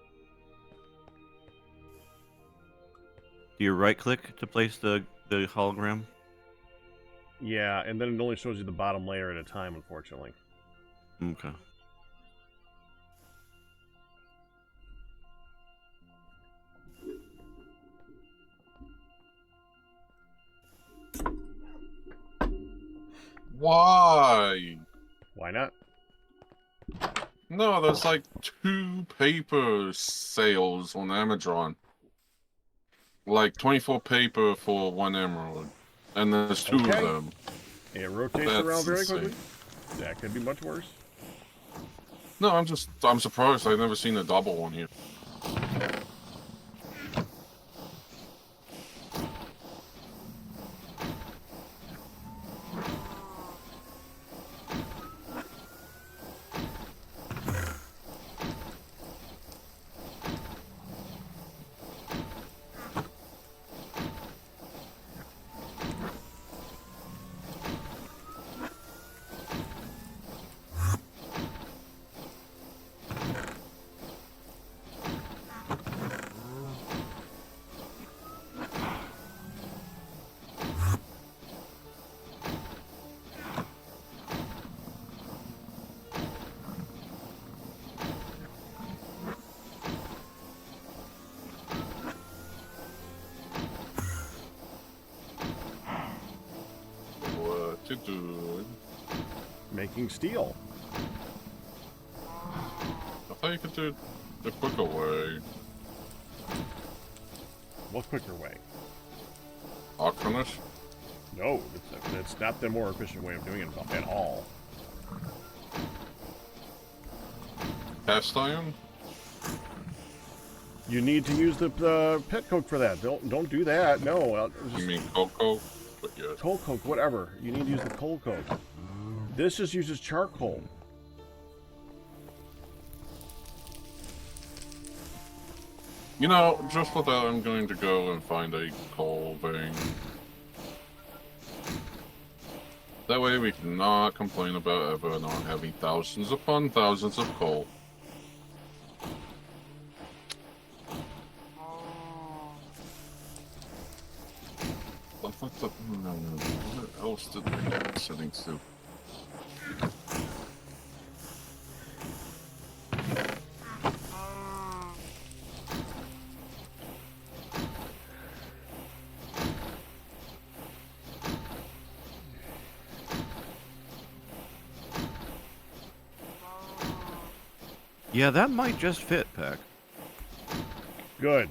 Do you right click to place the hologram? Yeah, and then it only shows you the bottom layer at a time, unfortunately. Okay. Why? Why not? No, there's like 2 paper sales on Amazon. Like 24 paper for 1 emerald. And there's 2 Okay. of them. It rotates That's around very insane. quickly. That could be much worse. No, I'm surprised. I've never seen a double one here. What to do? Making steel. I thought you could do it the quicker way. What quicker way? Arc finish? No, it's not the more efficient way of doing it at all. Cast iron? You need to use the pet coke for that. Don't do that. No, You just mean cocoa? But yeah. coal coke, whatever. You need to use the coal coke. This just uses charcoal. You know, just for that, I'm going to go and find a coal vein. That way we cannot complain about ever not having thousands upon thousands of coal. What else did I get settings to? Yeah, that might just fit, Pack. Good.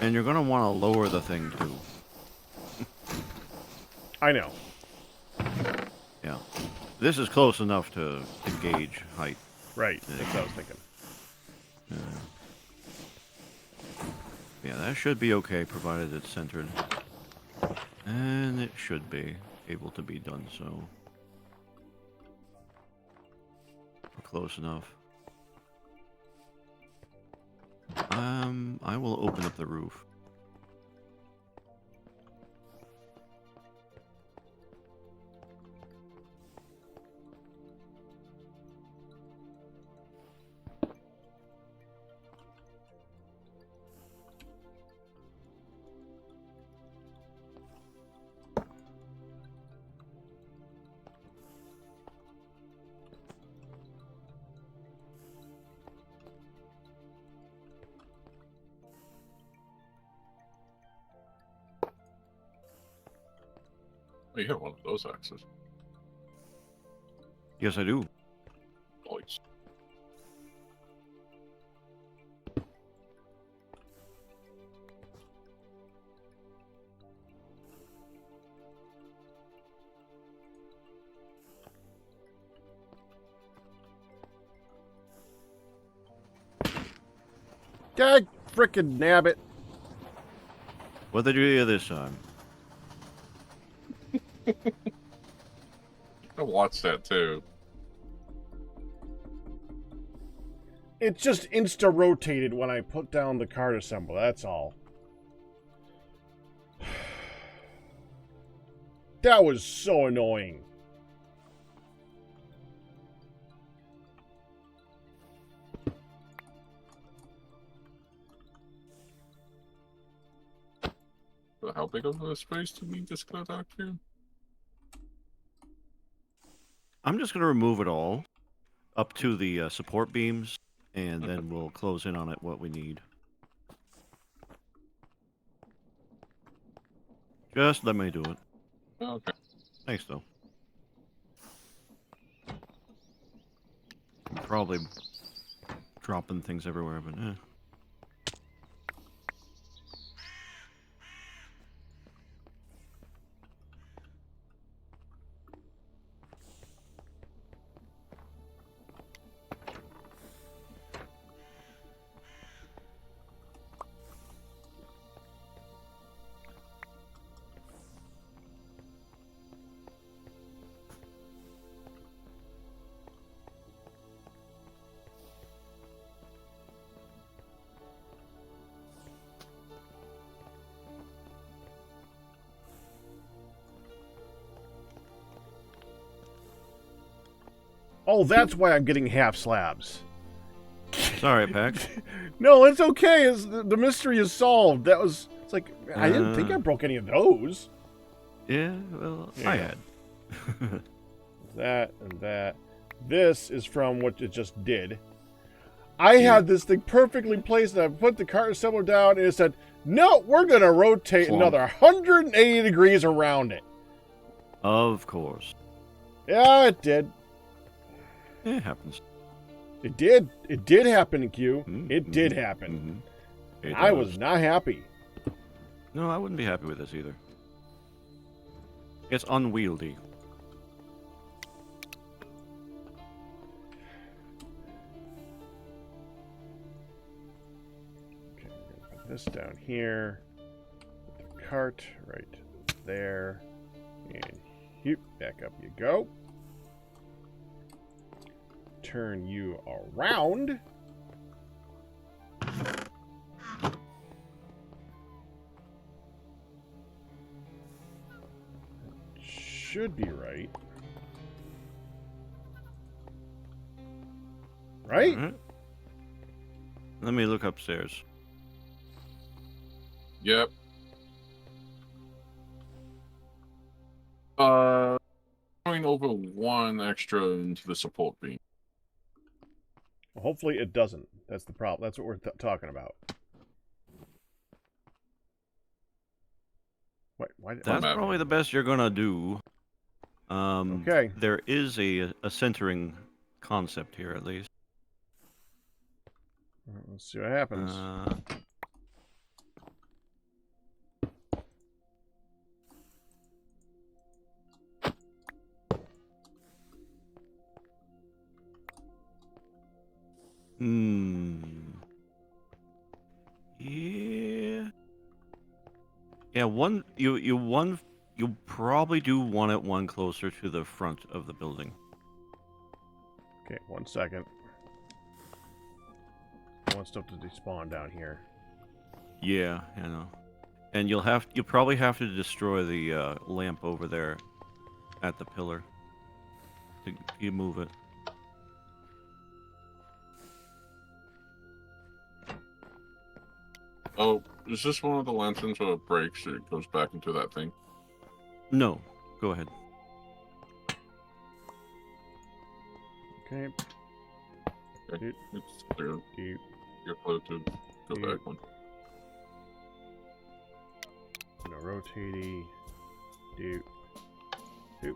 And you're gonna want to lower the thing too. I know. Yeah, This is close enough to gauge height. Right. That's what I was thinking. Yeah, that should be okay, provided it's centered. And it should be able to be done so. Close enough. I will open up the roof. Oh, you have one of those axes. Yes, I do. Nice. God frickin' nabbit. What did you hear this time? I watched that too. It just insta-rotated when I put down the card assembler, that's all. That was so annoying. So how big of a space do we just got out here? I'm just going to remove it all up to the support beams, and then we'll close in on it what we need. Just let me do it. Okay. Thanks, though. I'm probably dropping things everywhere, but eh. Oh, that's why I'm getting half slabs. Sorry, Pax. No, it's okay. The mystery is solved. That was... It's like, I didn't think I Uh. broke any of those. Yeah, well, Yeah. I had. That and that. This is from what it just did. I had this thing perfectly placed, and I put the cart assembler down, and it said, no, we're going to rotate Plonk. another 180 degrees around it. Of course. Yeah, it did. It happens. It did. It did happen, Q. Mm, It did happen. It I does. was not happy. No, I wouldn't be happy with this either. It's unwieldy. Okay, I'm going to put this down here. Put the cart right there. And back up you go. Turn you around. Should be right. Right? Alright. Let me look upstairs. Yep. Going over one extra into the support beam. Well, hopefully it doesn't. That's the problem. That's what we're talking about. Wait, why did That's map. probably the best you're gonna do. Okay. There is a centering concept here, at least. Let's see what happens. Hmm. Yeah. Yeah, you'll probably do one at one closer to the front of the building. Okay, 1 second. I want stuff to despawn down here. Yeah, I know. And you'll probably have to destroy the lamp over there at the pillar to you move it. Oh, is this one of the lanterns where it breaks and it goes back into that thing? No, go ahead. Okay. Okay. Dude. It's clear. Dude. You're clear to go Dude. back one. No rotatey. Dude. Dude.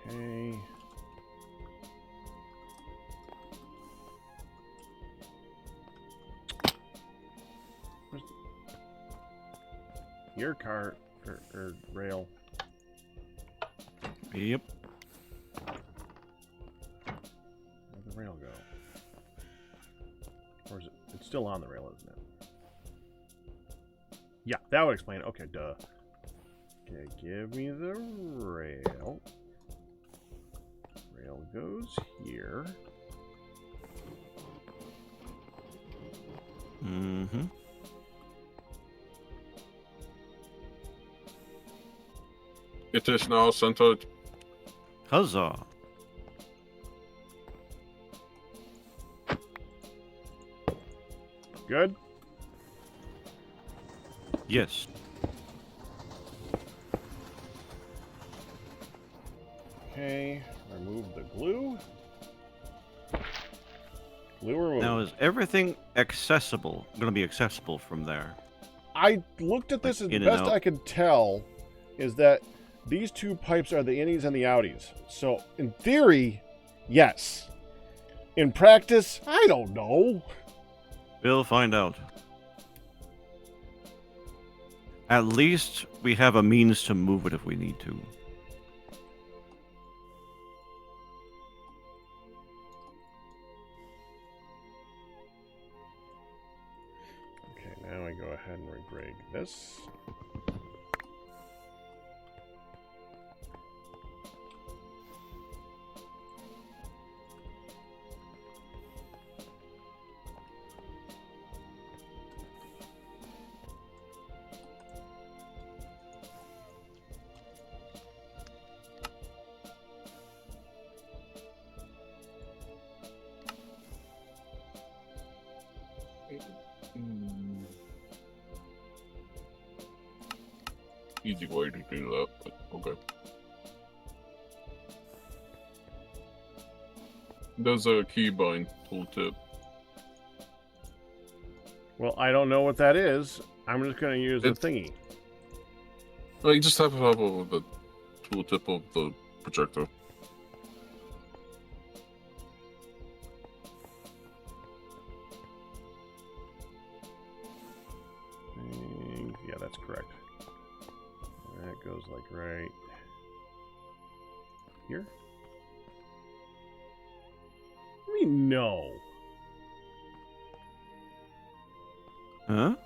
Okay. Where's your car or rail? Yep. Where'd the rail go? Or is it? It's still on the rail, isn't it? Yeah, that would explain it. Okay, duh. Okay, give me the rail. Rail goes here. Mm-hmm. It is now centered. Huzzah. Good? Yes. Okay, remove the glue. Glue removed. Now is everything accessible? Going to be accessible from there? I looked at this Like as the in and best out? I could tell is that these two pipes are the innies and the outies. So, in theory, yes. In practice, I don't know. We'll find out. At least we have a means to move it if we need to. Okay, now I go ahead and regrade this. Easy way to do that, but okay. There's a keybind tooltip. Well, I don't know what that is. I'm just going to use the It's- thingy. Well, you just have to have over the tooltip of the projector. Yeah, that's correct. That goes like right here. I mean, no. Huh?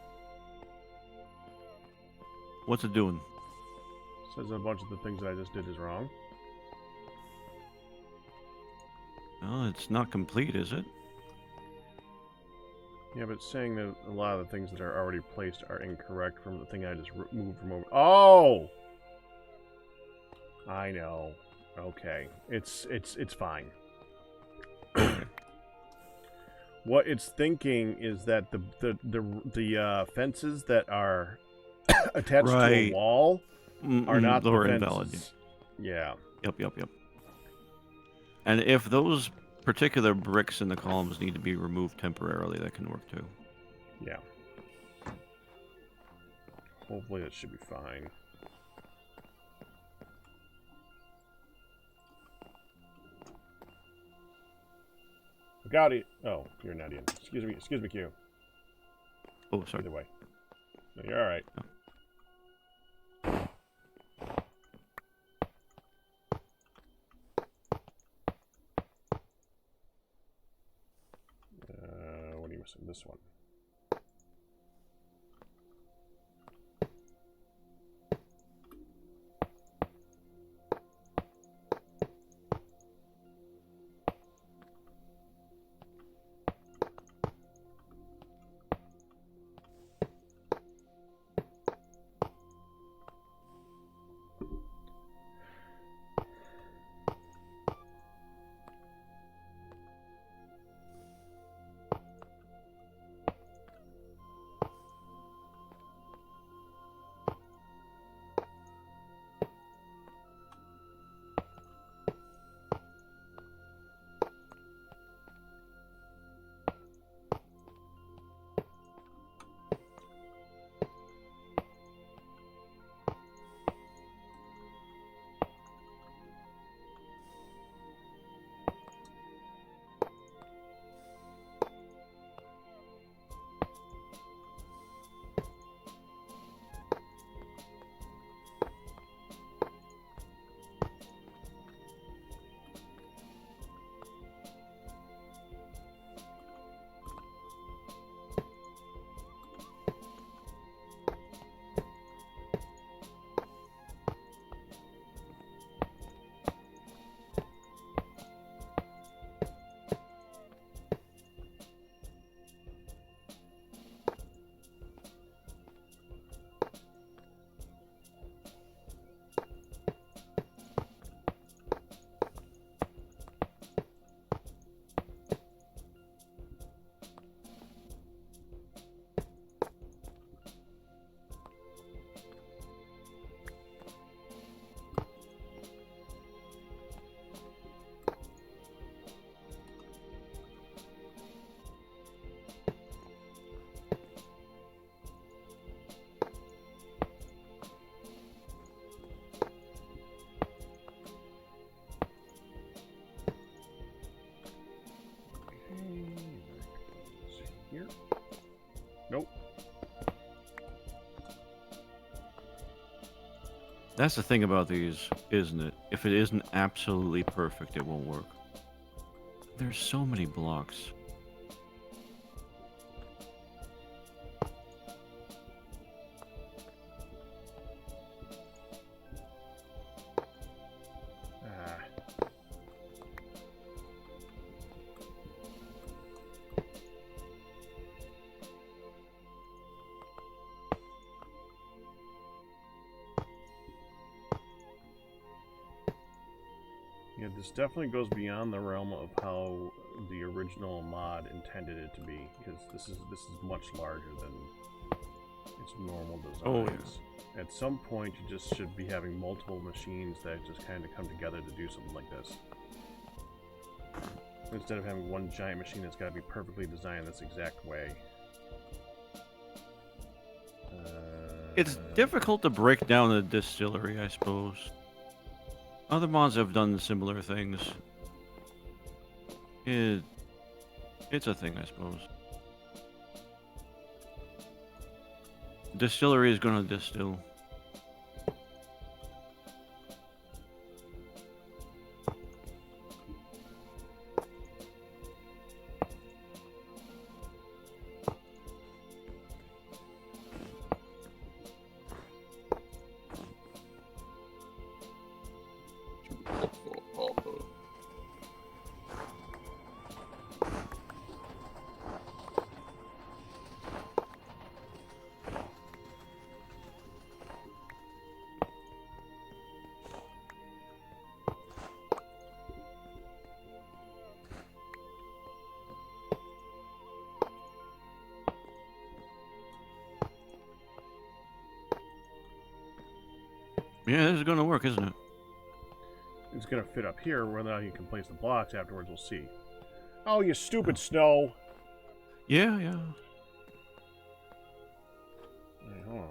What's it doing? Says a bunch of the things that I just did is wrong. Oh, it's not complete, is it? Yeah, but it's saying that a lot of the things that are already placed are incorrect from the thing I just moved from over. Oh, I know. Okay, it's fine. What it's thinking is that the fences that are attached to a Right. wall are not the They're fences. invalid. Yeah. Yep. And if those particular bricks in the columns need to be removed temporarily, that can work too. Yeah. Hopefully that should be fine. Got it. Oh, you're not in. Excuse me, Q. Oh, sorry. Either way. No, you're all right. What are you missing? This one. Here. Nope. That's the thing about these, isn't it? If it isn't absolutely perfect, it won't work. There's so many blocks. Yeah, this definitely goes beyond the realm of how the original mod intended it to be, because this is much larger than its normal designs. Oh, yeah. At some point, you just should be having multiple machines that just kind of come together to do something like this. Instead of having one giant machine that's got to be perfectly designed this exact way. It's difficult to break down a distillery, I suppose. Other mods have done similar things. It's a thing, I suppose. Distillery is gonna distill. Yeah, this is gonna work, isn't it? It's gonna fit up here, whether or not you can place the blocks afterwards, we'll see. Oh, you stupid snow! Yeah. Right, hold on.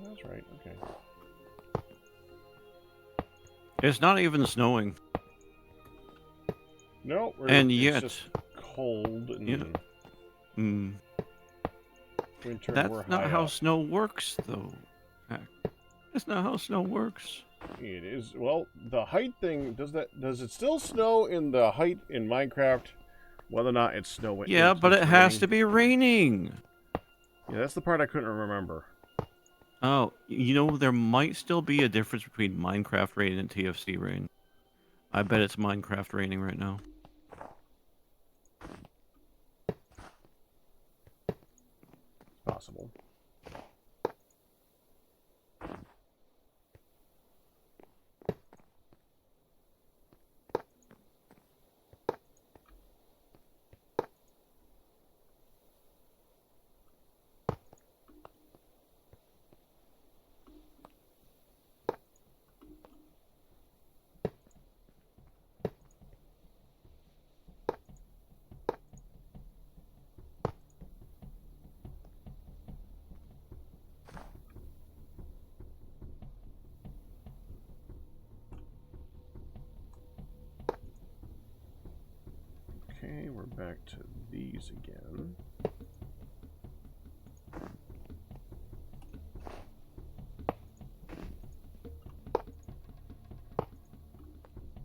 That's right, okay. It's not even snowing. No, And it's yet, just cold and you know, mm, winter. And we're that's not high how up. snow works, though. Heck, that's not how snow works. It is. Well, the height thing does it still snow in the height in Minecraft? Whether or not it's snowing. Yeah, but it has to be raining. Yeah, that's the part I couldn't remember. Oh, you know, there might still be a difference between Minecraft rain and TFC rain. I bet it's Minecraft raining right now. Possible. Okay, we're back to these again.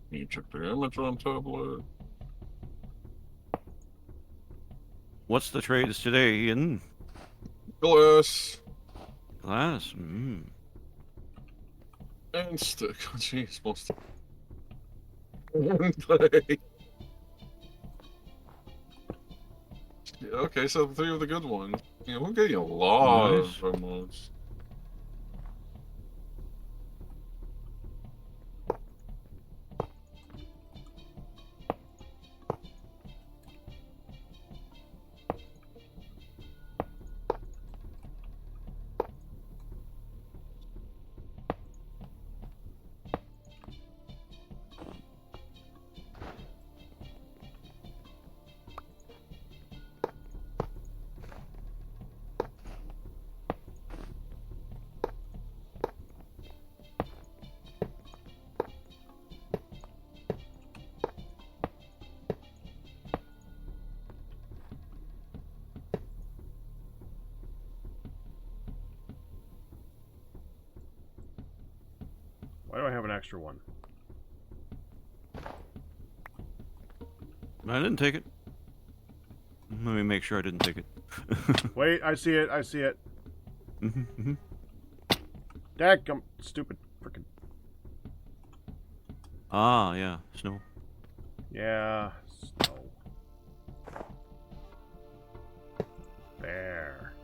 Can you check the image on tablet? What's the trades today, Ian? Glass Glass? and stick. Oh, jeez, most. Clay. Yeah, okay, so 3 of the good ones. Yeah, we're getting a lot Nice. of emotes. Why do I have an extra one? I didn't take it. Let me make sure I didn't take it. Wait, I see it. I see it. Dadgum, stupid frickin'. Ah, yeah, snow. Yeah, snow. There.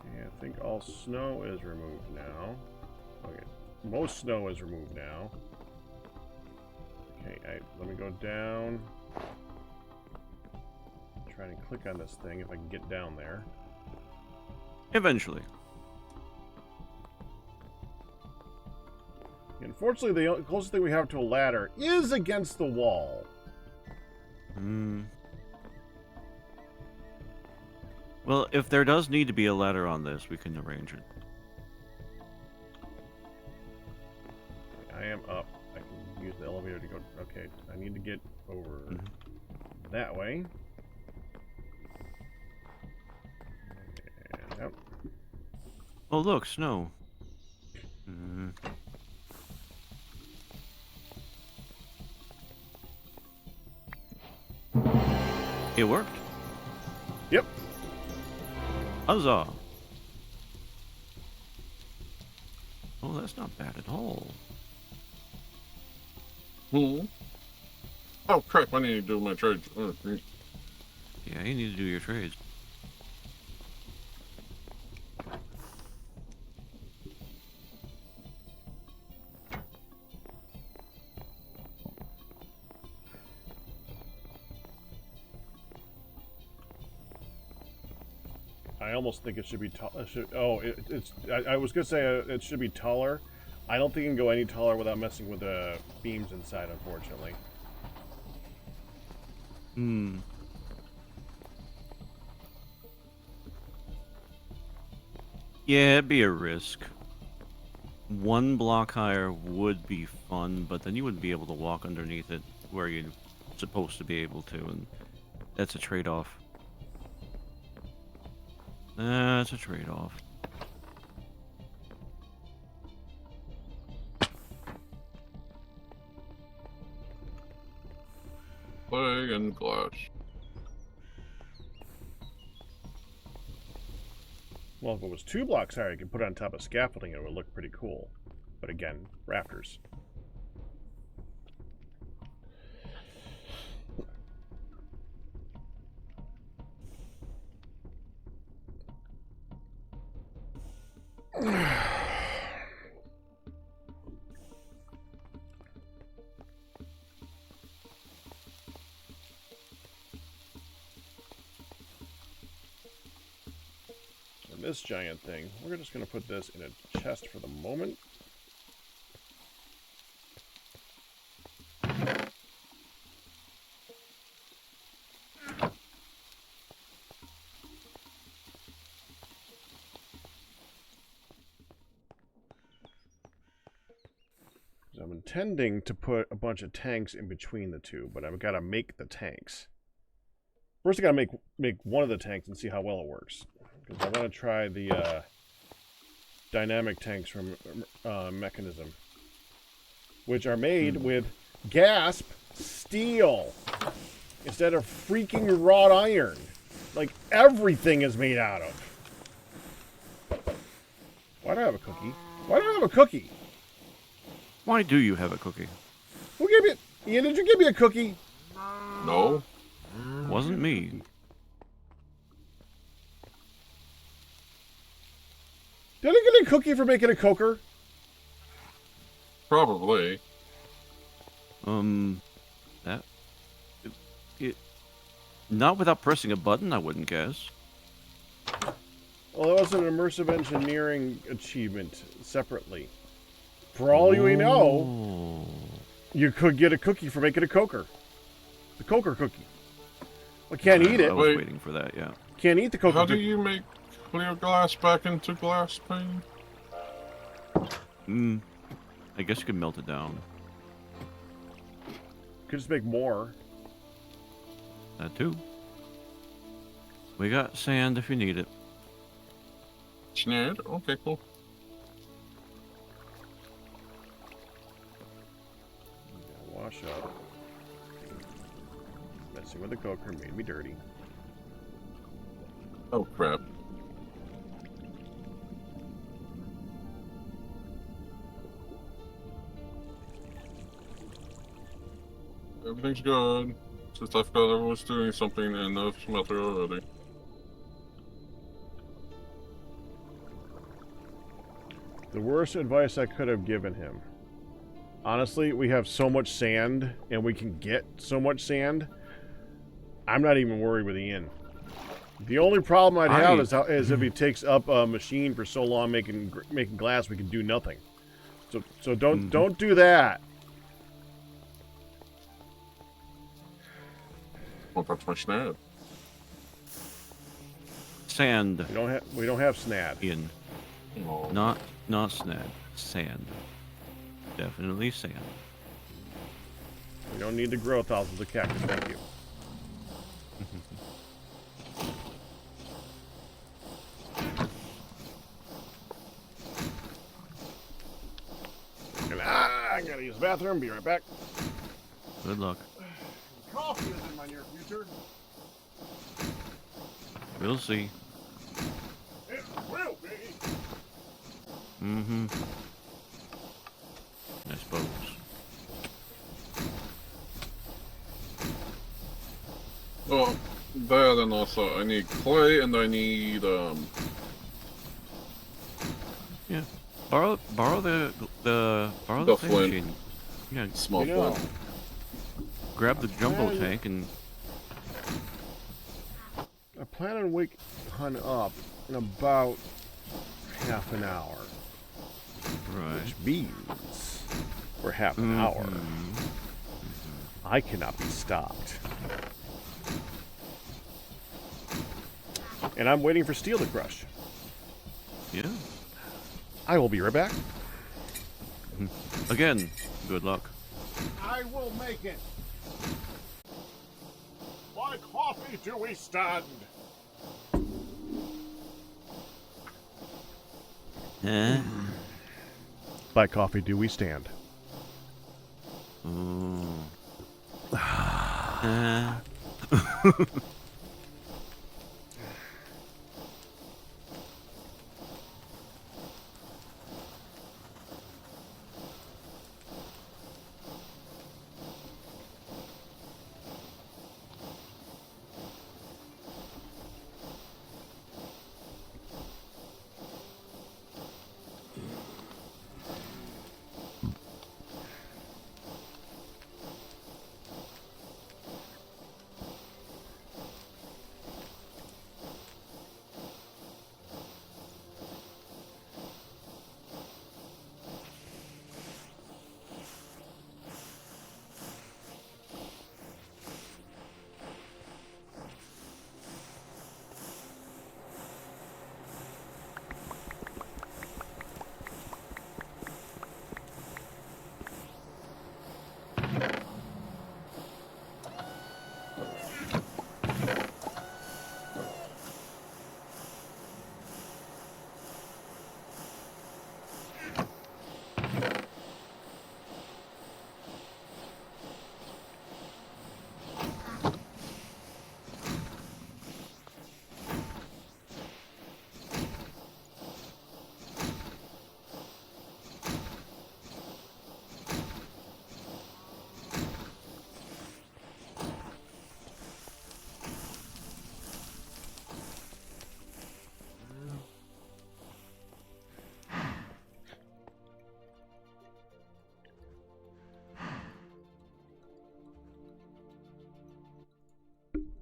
Okay, I think all snow is removed now. Okay, most snow is removed now. Okay, let me go down. Try to click on this thing if I can get down there. Eventually. Unfortunately, the closest thing we have to a ladder is against the wall. Well, if there does need to be a ladder on this, we can arrange it. I am up. I can use the elevator to go. Okay, I need to get over that way. And yep. Oh, look, snow. It worked. Yep. Huzzah. Oh, that's not bad at all. Oh crap, I need to do my trade. Yeah, you need to do your trades. I almost think it should be tall. It's. I was gonna say it should be taller. I don't think it can go any taller without messing with the beams inside, unfortunately. Yeah, it'd be a risk. One block higher would be fun, but then you wouldn't be able to walk underneath it where you're supposed to be able to, and that's a trade-off. That's a trade-off. Plague and glass. Well, if it was 2 blocks higher, you could put it on top of scaffolding and it would look pretty cool. But again, rafters. This giant thing, we're just going to put this in a chest for the moment. I'm intending to put a bunch of tanks in between the two, but I've got to make the tanks. First, I got to make one of the tanks and see how well it works. Because I want to try the dynamic tanks from Mechanism, which are made with gasp steel instead of freaking wrought iron, like everything is made out of. Why do I have a cookie? Why do I have a cookie? Why do you have a cookie? Who gave me it? Ian, did you give me a cookie? No. Wasn't me. Did I get a cookie for making a coker? Probably. That... It... Not without pressing a button, I wouldn't guess. Well, that was an immersive engineering achievement separately. For all you know, you could get a cookie for making a coker. The coker cookie. Well, can't eat it. I was Wait. waiting for that, yeah. Can't eat the coker How do cookie. you make clear glass back into glass pane? I guess you could melt it down. Could just make more. That too. We got sand if you need it. Snared? Okay, cool. Wash up. Messing with the coker made me dirty. Oh, crap. Everything's good. Since I forgot I was doing something in the smelter already. The worst advice I could have given him. Honestly, we have so much sand, and we can get so much sand. I'm not even worried with Ian. The only problem I'd have is if he takes up a machine for so long making glass, we can do nothing. So don't do that. Oh, that's my snare. Sand, We don't have snad. Ian. Oh. Not snad. Sand. Definitely sand. We don't need to grow thousands of cactus. Thank you. I gotta use the bathroom. Be right back. Good luck. Coffee is in my near future. We'll see. It will be. I suppose. Oh, that and also I need clay and I need Yeah. Borrow the The thing flint. machine. Yeah. small You know, flint. Grab the jumbo Well, tank and I plan on waking up in about half an hour. right. Which means for half an hour, I cannot be stopped. And I'm waiting for steel to crush. Yeah. I will be right back. Again, good luck. I will make it. By coffee do we stand. Eh? By coffee do we stand. Oh.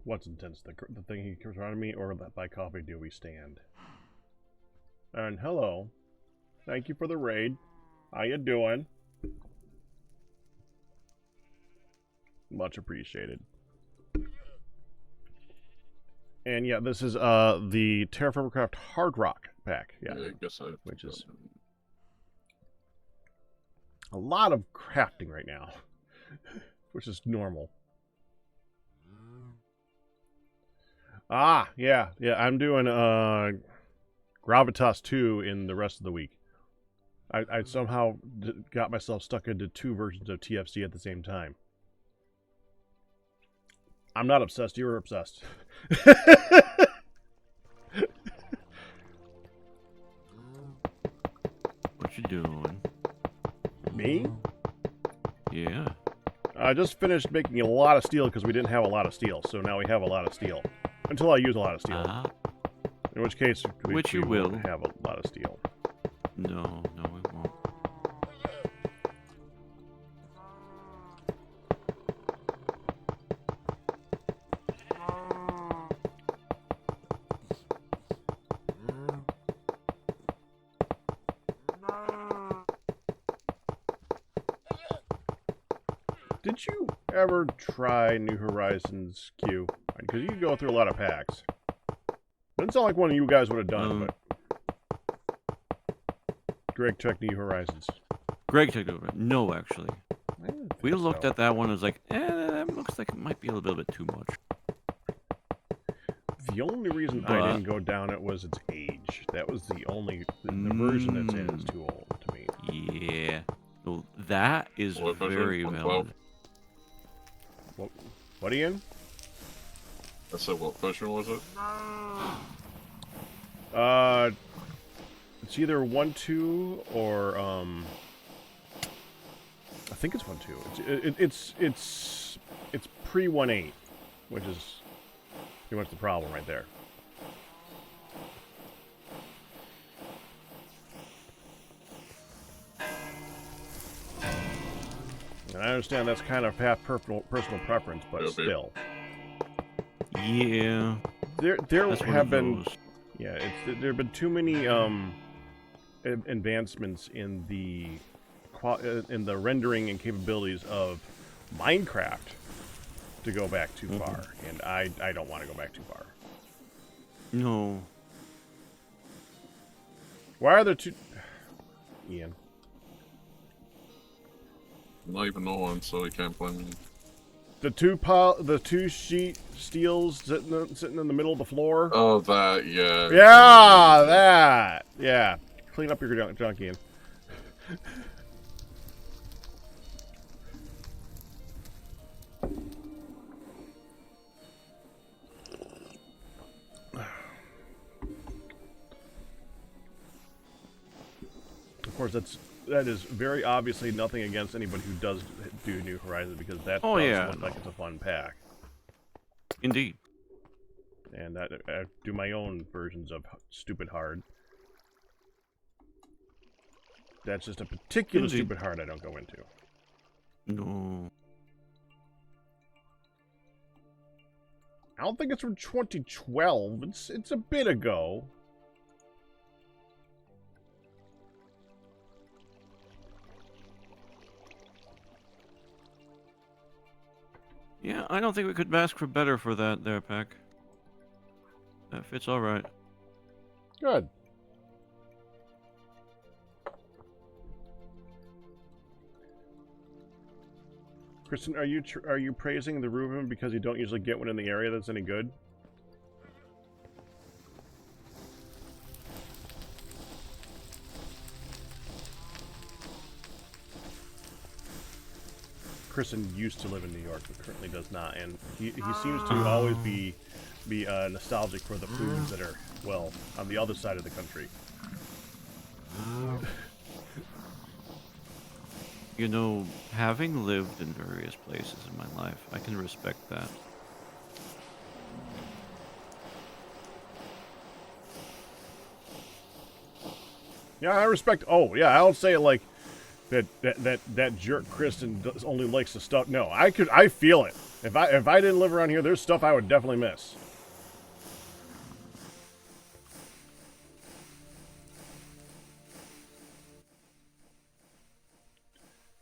What's intense? The thing he comes around me, or that by coffee do we stand? And hello. Thank you for the raid. How you doing? Much appreciated. And yeah, this is the Terraformcraft HardRock pack. Yeah, I guess I. which is a lot of crafting right now, which is normal. Ah, yeah. I'm doing Gravitas 2 in the rest of the week. I somehow got myself stuck into 2 versions of TFC at the same time. I'm not obsessed. You're obsessed. What you doing? Me? Yeah. I just finished making a lot of steel because we didn't have a lot of steel, so now we have a lot of steel. Until I use a lot of steel. In which case, we Which you won't will. have a lot of steel. No, it won't. Did you ever try New Horizons Q? Because you go through a lot of packs. Doesn't sound like one of you guys would have done it, but Greg checked New Horizons. Greg took over. No, actually. I didn't We think looked so. at that one and was like, that looks like it might be a little bit too much. The only reason I But- didn't go down it was its age. That was the only... The version that's in is too old to me. Yeah. Well, that is What version? very 112? valid. What are you in? I said, what version was it? It's either 1.2 or I think it's 1.2. It's pre 1.8, which is pretty much the problem right there. And I understand that's kind of half personal preference, but Yep. still, Yeah. there That's one have of been. those. Yeah, there have been too many advancements in the rendering and capabilities of Minecraft to go back too far, and I don't want to go back too far. No. Why are there two... Ian. Not even know one, so he can't blame me. The two sheet steels sitting in the middle of the floor. Oh, that, yeah. Yeah, that. Yeah. Clean up your junk, Ian. Of course, that is very obviously nothing against anybody who does do New Horizons, because that does look like it's a fun pack. Indeed. And I do my own versions of stupid hard. That's just a particular stupid hard I don't go into. No. I don't think it's from 2012. It's a bit ago. Yeah, I don't think we could ask for better for that there, Pack. That fits all right. Good. Kristen, are you praising the Reuben because you don't usually get one in the area that's any good? Kristen used to live in New York, but currently does not, and he seems to always be nostalgic for the foods that are, well, on the other side of the country. You know, having lived in various places in my life, I can respect that. Yeah, I respect. Oh, yeah, I don't say it like that jerk Kristen only likes the stuff. No, I feel it. If I didn't live around here, there's stuff I would definitely miss.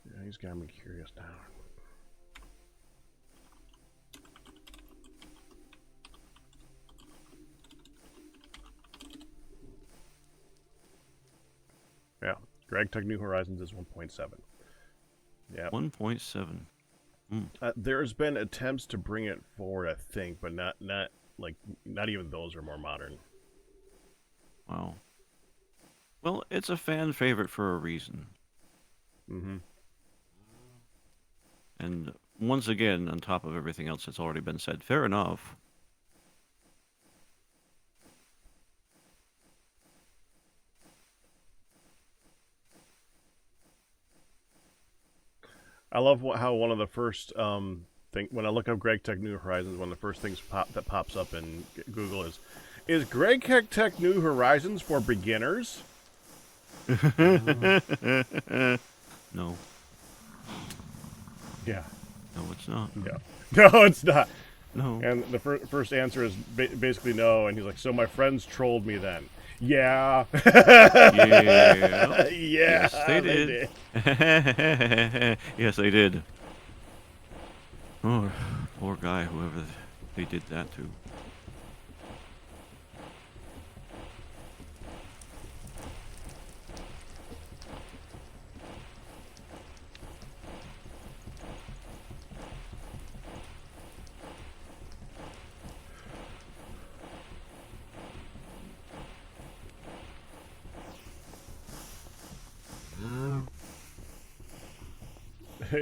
Yeah, he's got me curious now. Yeah, Greg took New Horizons is 1.7. Yeah, 1.7. There's been attempts to bring it forward, I think, but not even those are more modern. Wow. Well, it's a fan favorite for a reason. Mm-hmm. And once again, on top of everything else that's already been said, fair enough. I love how one of the first when I look up Greg Tech New Horizons, one of the first things that pops up in Google is Greg Tech New Horizons for beginners? No. Yeah. No, it's not. Yeah. No, it's not. No. And the first answer is basically no, and he's like, so my friends trolled me then. Yeah. Yeah. Yeah. Yes, they did. Yes, they did. Oh, poor guy, whoever they did that to.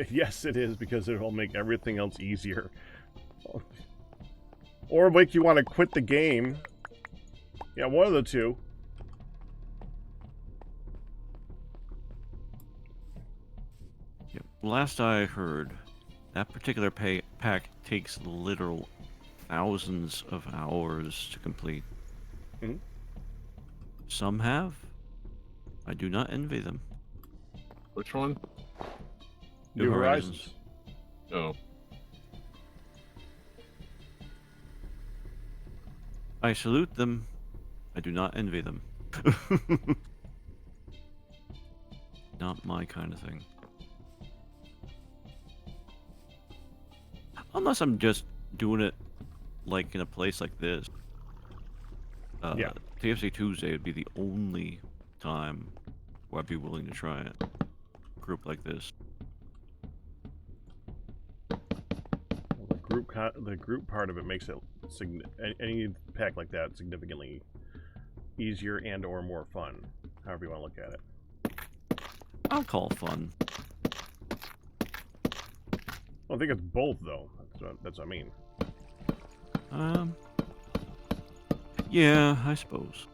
Yes, it is, because it'll make everything else easier. Or make you want to quit the game. Yeah, one of the two. Yep. Last I heard, that particular pack takes literal thousands of hours to complete. Mm-hmm. Some have. I do not envy them. Which one? New Horizons. Oh. I salute them. I do not envy them. Not my kind of thing. Unless I'm just doing it like in a place like this. Yeah. TFC Tuesday would be the only time where I'd be willing to try it. Group like this. Well, the group part of it makes it any pack like that significantly easier and or more fun, however you want to look at it. I'll call fun. Well, I think it's both though. That's what I mean. Yeah, I suppose.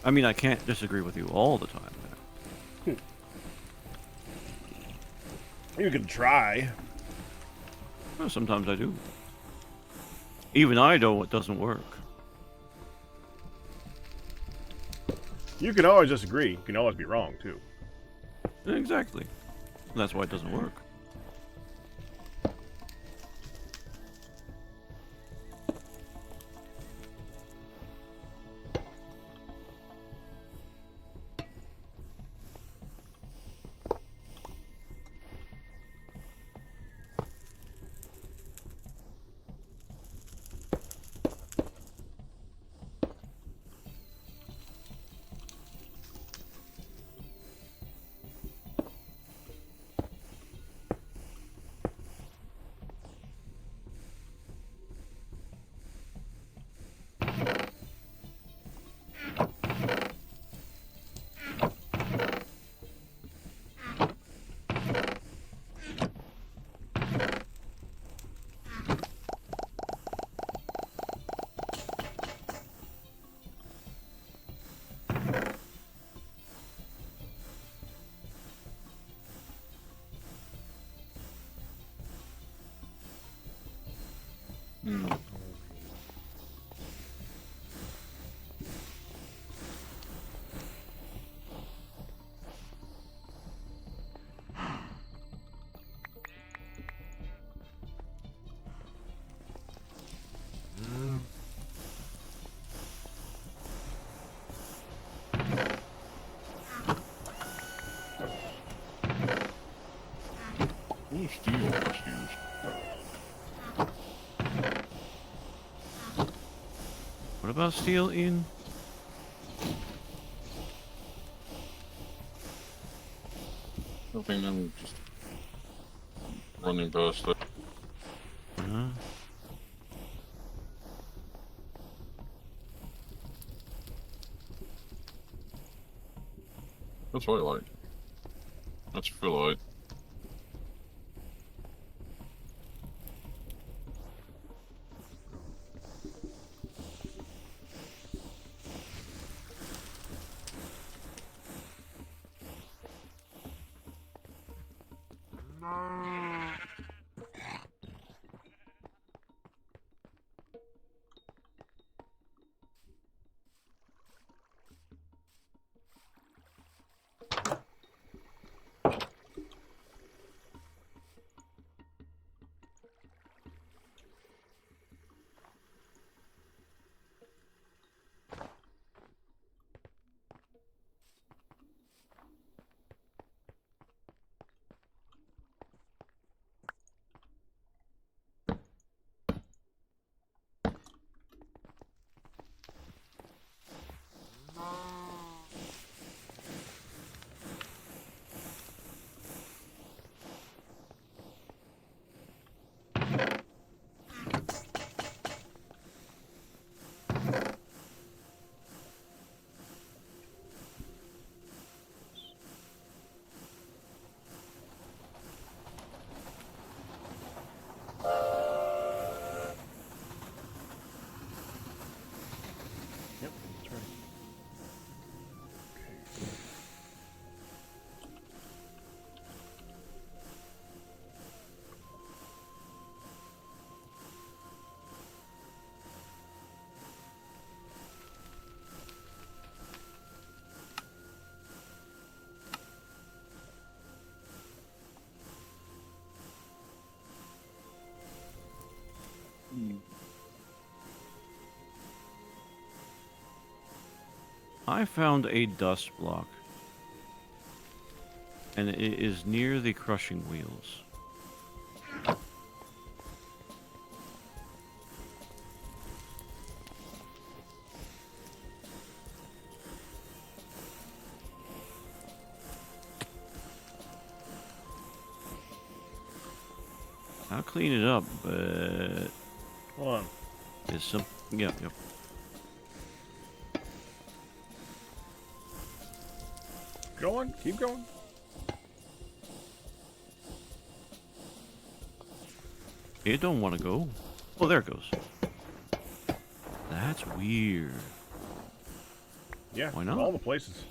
I mean, I can't disagree with you all the time. You can try. Well, sometimes I do. Even I know it doesn't work. You can always disagree. You can always be wrong too. Exactly. That's why it doesn't work. Ooh, steel was used. What about steel, Ian? I think I'm just running past it. Uh-huh. That's what I like. That's Philite. I found a dust block. And it is near the crushing wheels. I'll clean it up, but Hold on. it's some. Yeah, yep. Go on. Keep going. It don't want to go. Oh, there it goes. That's weird. Yeah. Why not? All the places.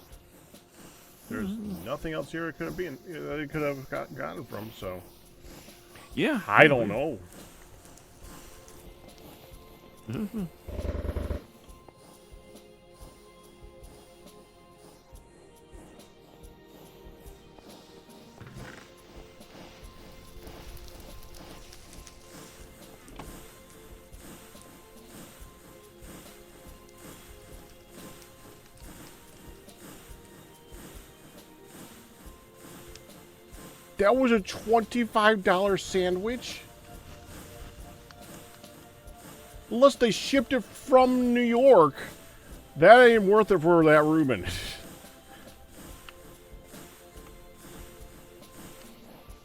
There's nothing else here it could have been. It could have gotten from. So Yeah. I don't know. Mhm. That was a $25 sandwich? Unless they shipped it from New York. That ain't worth it for that Reuben.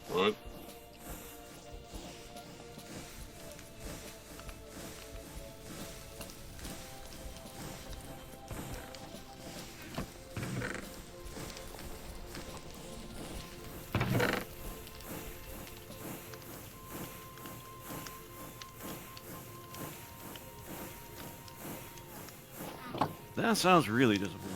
What? That sounds really disappointing.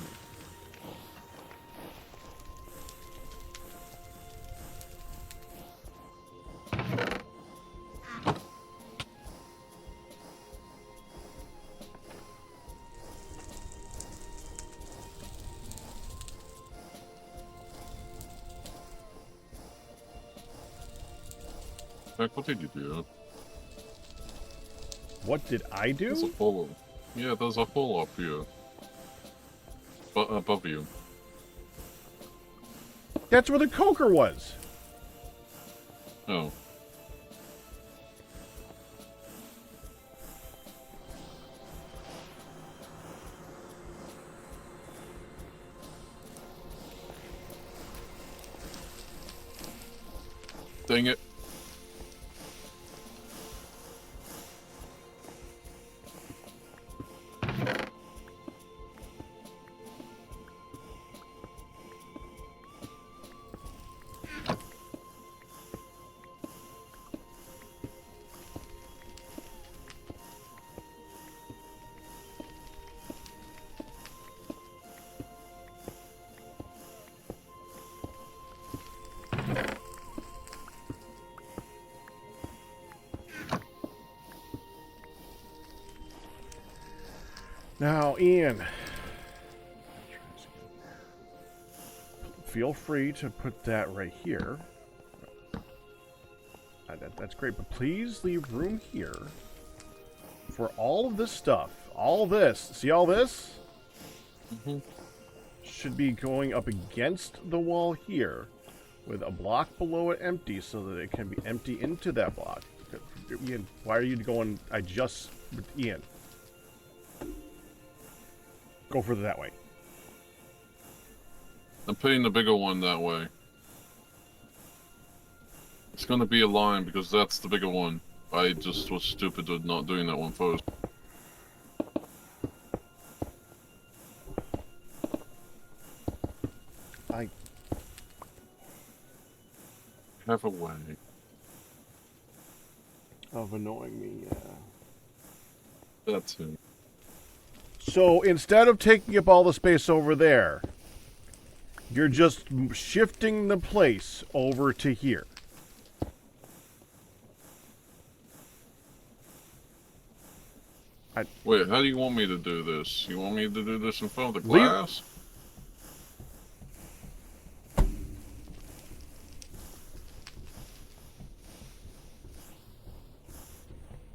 Heck, what did you do? What did I There's a do? hole. Yeah, there's a hole up here. But above you. That's where the coker was. Oh. Dang it. Now, Ian. Feel free to put that right here. That's great, but please leave room here for all of this stuff. All this. See all this? Mm-hmm. Should be going up against the wall here with a block below it empty so that it can be empty into that block. Ian, why are you going? Ian. Go further that way. I'm putting the bigger one that way. It's gonna be a line because that's the bigger one. I just was stupid with not doing that one first. I Have a way. of annoying me, yeah. That's it. So instead of taking up all the space over there, you're just shifting the place over to here. Wait, how do you want me to do this? You want me to do this in front of the Leave- glass?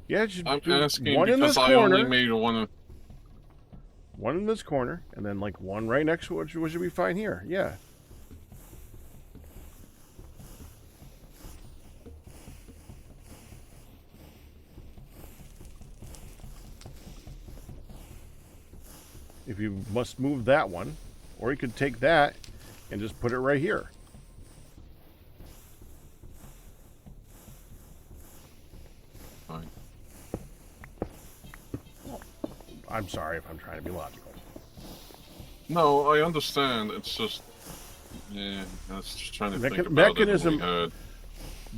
Yeah, just I'm do asking one in because this I only corner. made one. One in this corner, and then like one right next to it, which should be fine here. Yeah. If you must move that one, or you could take that and just put it right here. Fine. I'm sorry if I'm trying to be logical. No, I understand. It's just, yeah, I was just trying to think about mechanism- it in my head.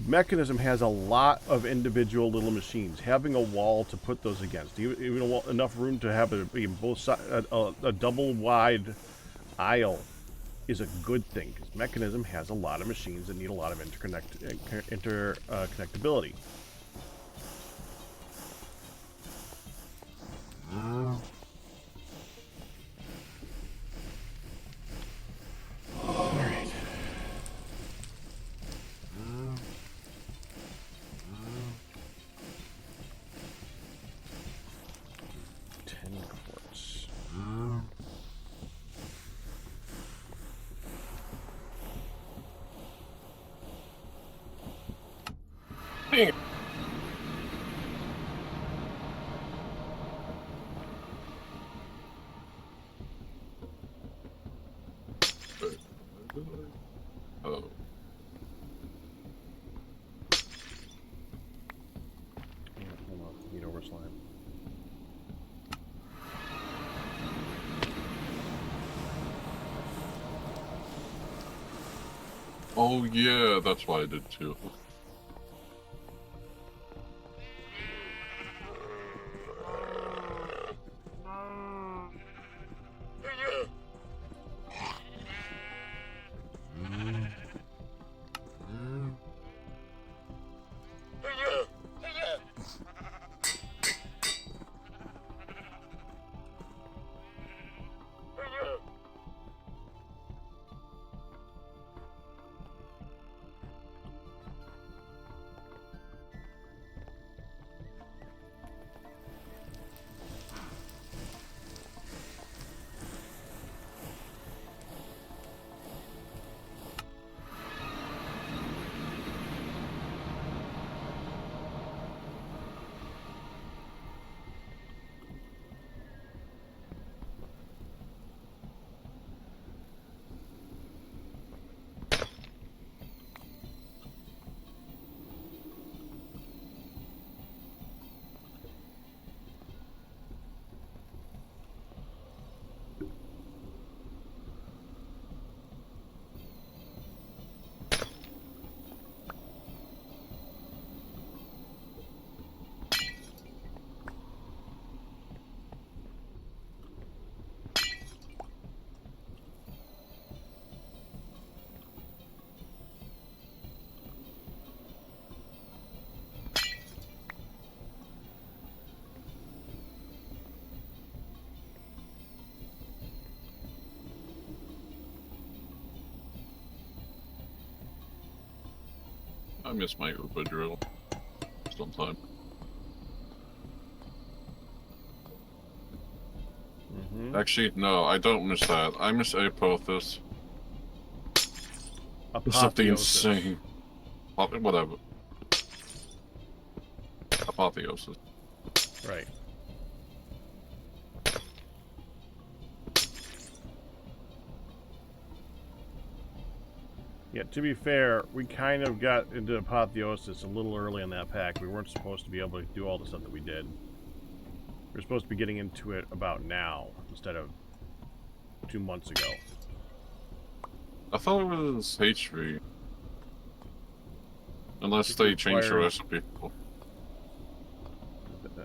Mechanism has a lot of individual little machines. Having a wall to put those against, even enough room to have a double wide aisle, is a good thing because Mechanism has a lot of machines that need a lot of interconnectability. All right. 10 quartz. Dang it. Oh. Yeah, hold on. Need over slime. Oh yeah, that's what I did too. I miss my Uber drill. Sometime. Actually, no, I don't miss that. I miss Apophis. Something Apotheosis. insane. Whatever. Apotheosis. Right. Yeah, to be fair, we kind of got into Apotheosis a little early in that pack. We weren't supposed to be able to do all the stuff that we did. We were supposed to be getting into it about now, instead of 2 months ago. I thought it was HV. Unless they changed the recipe.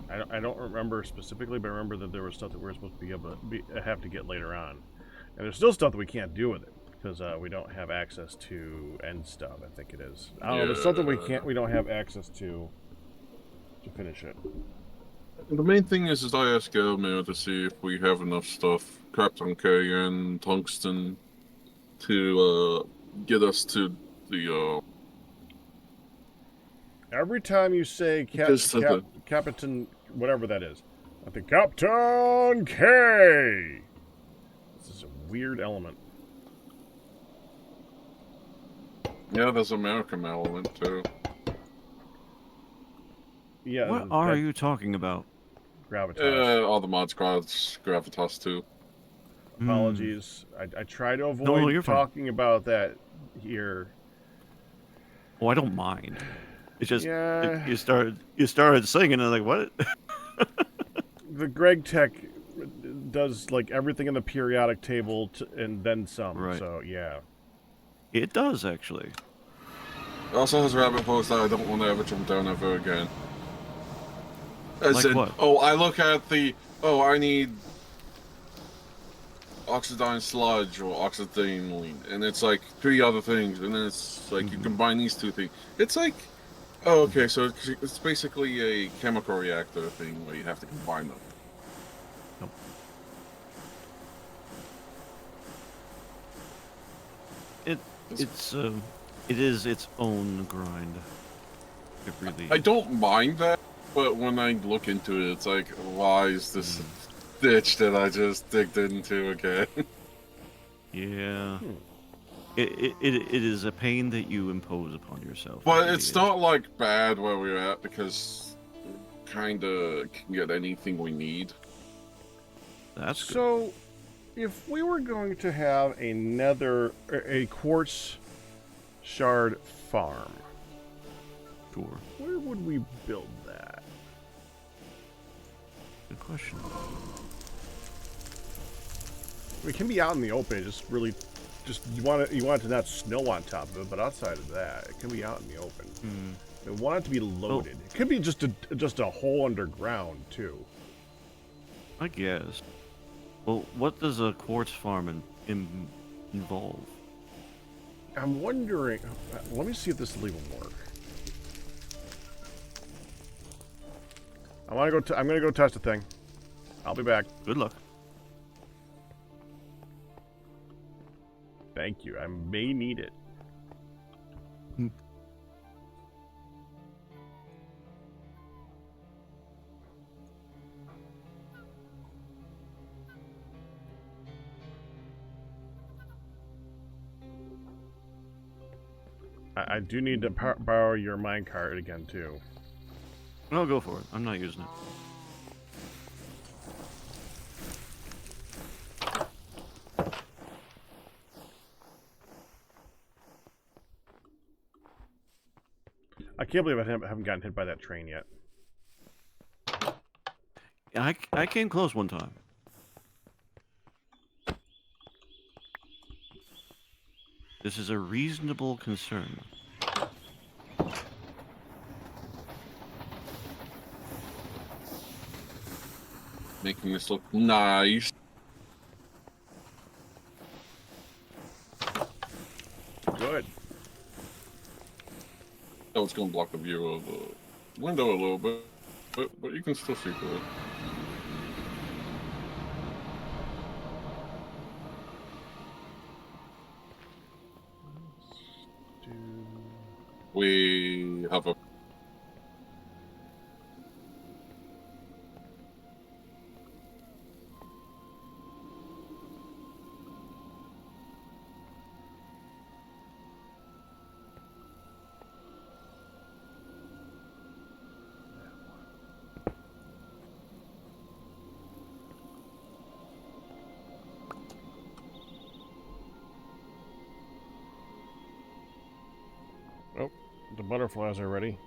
I don't remember specifically, but I remember that there was stuff that we were supposed to be able to have to get later on. And there's still stuff that we can't do with it. Because we don't have access to end stuff, I think it is. I don't know, there's something we don't have access to finish it. The main thing is I asked Gelmir to see if we have enough stuff, Captain K and Tungsten, to get us to the Every time you say Captain, whatever that is, I think Captain K! This is a weird element. Yeah, there's American element too. Yeah, What are you talking about? Gravitas. All the mod squads, Gravitas too. Apologies. I try to No, avoid you're fine. talking about that here. Oh, I don't mind. It's just Yeah. you started singing, and I'm like, what? The Greg Tech does like everything in the periodic table and then some. Right. So yeah. It does actually. It also has rabbit holes that I don't want to ever jump down ever again. As Like in, what? oh, I look at the, oh, I need oxidine sludge or oxidine, and it's like 3 other things, and then it's like you combine these 2 things. It's like, oh, okay, so it's basically a chemical reactor thing where you have to combine them. Nope. It is its own grind. It really. I don't mind that, but when I look into it, it's like, why is this ditch that I just digged into again? Yeah. It is a pain that you impose upon yourself. But It it's is. not like bad where we're at because we kinda can get anything we need. That's good. So, if we were going to have a quartz shard farm, Sure. where would we build that? Good question. It can be out in the open. You want it to not snow on top of it, but outside of that, it can be out in the open. We want it to be loaded. It could be just a hole underground too. I guess. Well, what does a quartz farm involve? I'm wondering. Let me see if this will even work. I'm gonna go test the thing. I'll be back. Good luck. Thank you. I may need it. I do need to borrow your minecart again too. I'll go for it. I'm not using it. I can't believe I haven't gotten hit by that train yet. I came close one time. This is a reasonable concern. Making this look nice. Good. Oh, it's gonna block the view of the window a little bit, but you can still see through it. We have a Oh, the butterflies are ready.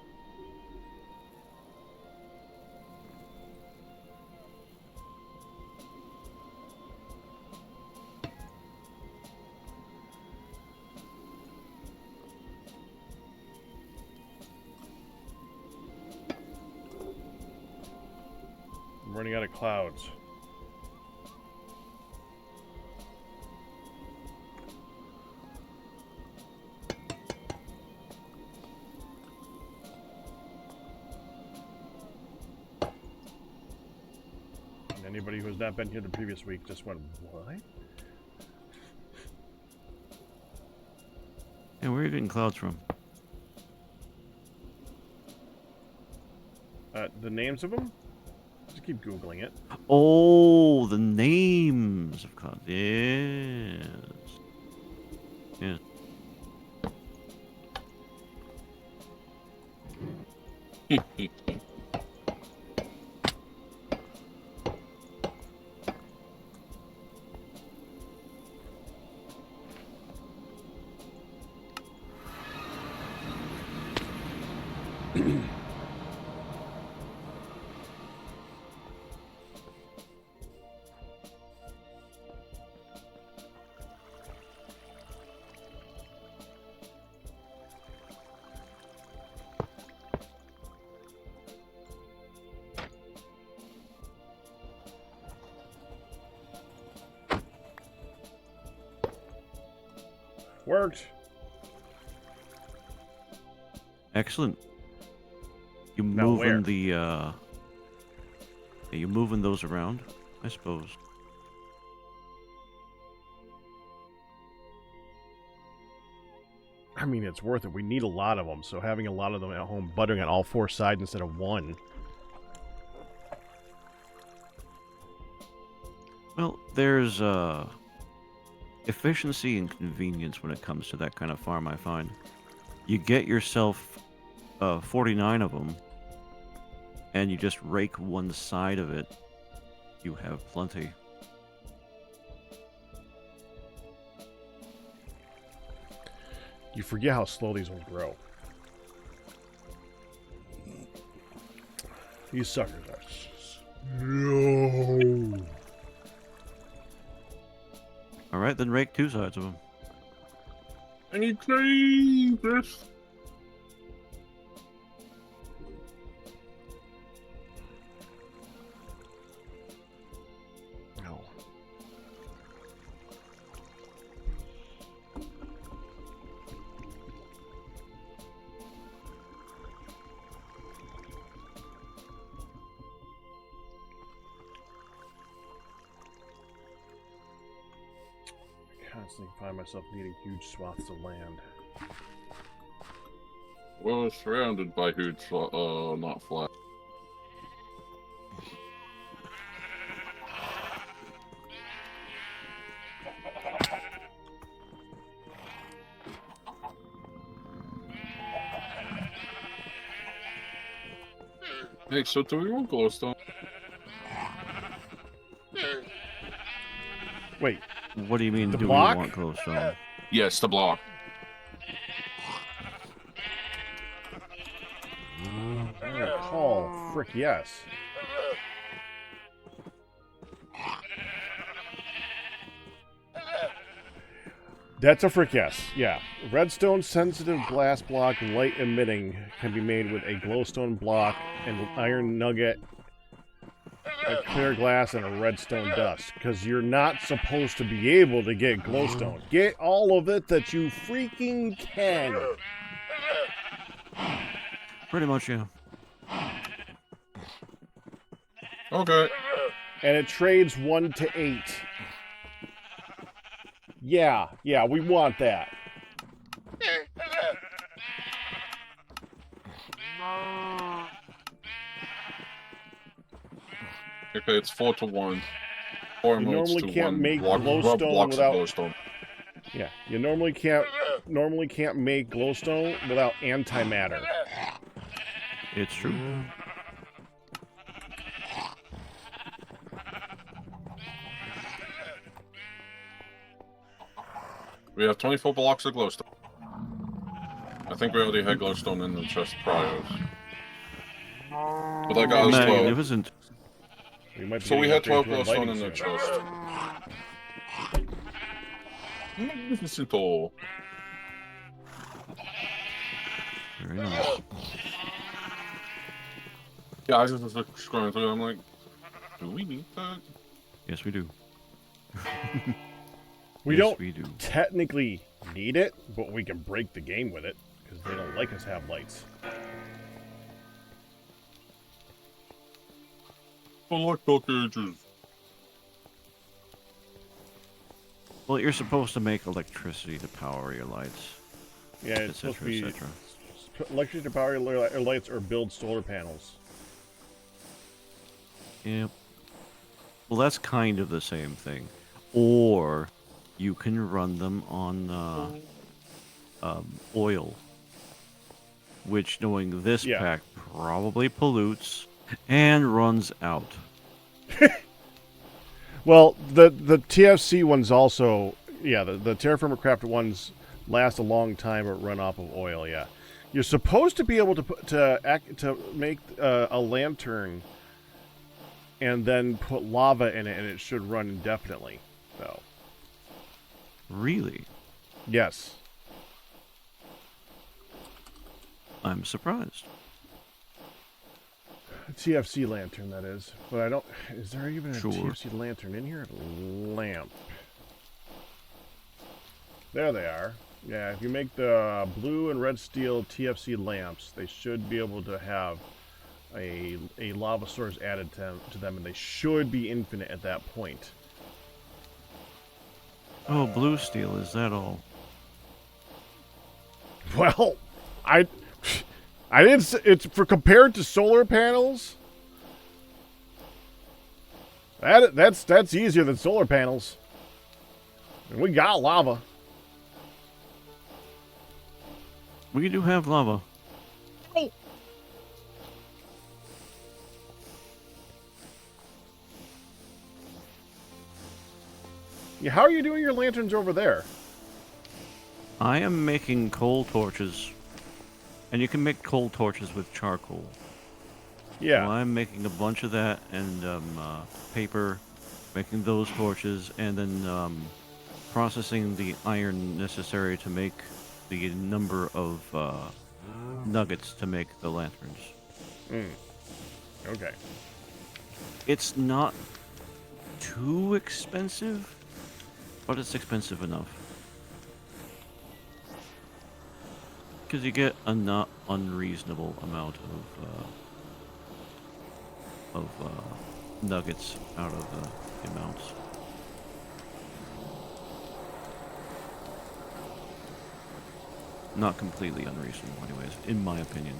I'm running out of clouds. And anybody who has not been here the previous week just went, what? And where are you getting clouds from? The names of them? Just keep Googling it. Oh, the names of cards. Yes. Yes. Worked. Excellent. You Now where? moving the are you moving those around, I suppose. I mean, it's worth it. We need a lot of them, so having a lot of them at home, buttering on all 4 sides instead of 1. Well, there's efficiency and convenience when it comes to that kind of farm, I find. You get yourself 49 of them, and you just rake one side of it. You have plenty. You forget how slow these will grow. These suckers are... No! Alright, then rake 2 sides of them. Can you clean this? No. Constantly find myself needing huge swaths of land. Well, surrounded by huge, not flat. Hey, so do we want glowstone? Wait, What do you mean, The do block? we want glowstone? Yes, the block. I recall. Frick, yes. That's a frick yes. Yeah. Redstone sensitive glass block light emitting can be made with a glowstone block and iron nugget, a clear glass, and a redstone dust. Because you're not supposed to be able to get glowstone. Get all of it that you freaking can. Pretty much, yeah. Okay. And it trades 1 to 8. Yeah, we want that. Okay, it's 4 to 1. 4 You modes normally to can't 1 make block, glowstone blocks without- of glowstone. Yeah, you normally can't make glowstone without antimatter. It's true. We have 24 blocks of glowstone. I think we already had glowstone in the chest prior. But that got us 12. Magnificent. We might be So we getting had 12 upgrades for glowstone lighting in the soon. chest. Magnificent. Very nice. Yeah, I was just scrolling through. I'm like, do we need that? Yes, we do. We Yes, don't we do. technically need it, but we can break the game with it because they don't like us to have lights. Select packages. Well, you're supposed to make electricity to power your lights, Yeah, it's supposed to be etc. electricity to power your lights or build solar panels. Yep. Well, that's kind of the same thing. Or you can run them on oil, which, knowing this Yeah. pack, probably pollutes and runs out. Well, the TFC ones also, yeah, the Terraformer Craft ones last a long time but run off of oil. Yeah, you're supposed to be able to to make a lantern and then put lava in it, and it should run indefinitely. Though. Really? Yes. I'm surprised. A TFC lantern, that is. But I don't. Is there even a Sure. TFC lantern in here? Lamp. There they are. Yeah, if you make the blue and red steel TFC lamps, they should be able to have a lava source added to them, and they should be infinite at that point. Oh, blue steel, is that all? Well, I didn't. It's for compared to solar panels. That's easier than solar panels. And we got lava. We do have lava. Oh. Yeah, how are you doing your lanterns over there? I am making coal torches. And you can make coal torches with charcoal. Yeah. So I'm making a bunch of that and paper, making those torches, and then processing the iron necessary to make the number of nuggets to make the lanterns. Okay. It's not too expensive, but it's expensive enough. Because you get a not unreasonable amount of nuggets out of the amounts. Not completely unreasonable, anyways, in my opinion.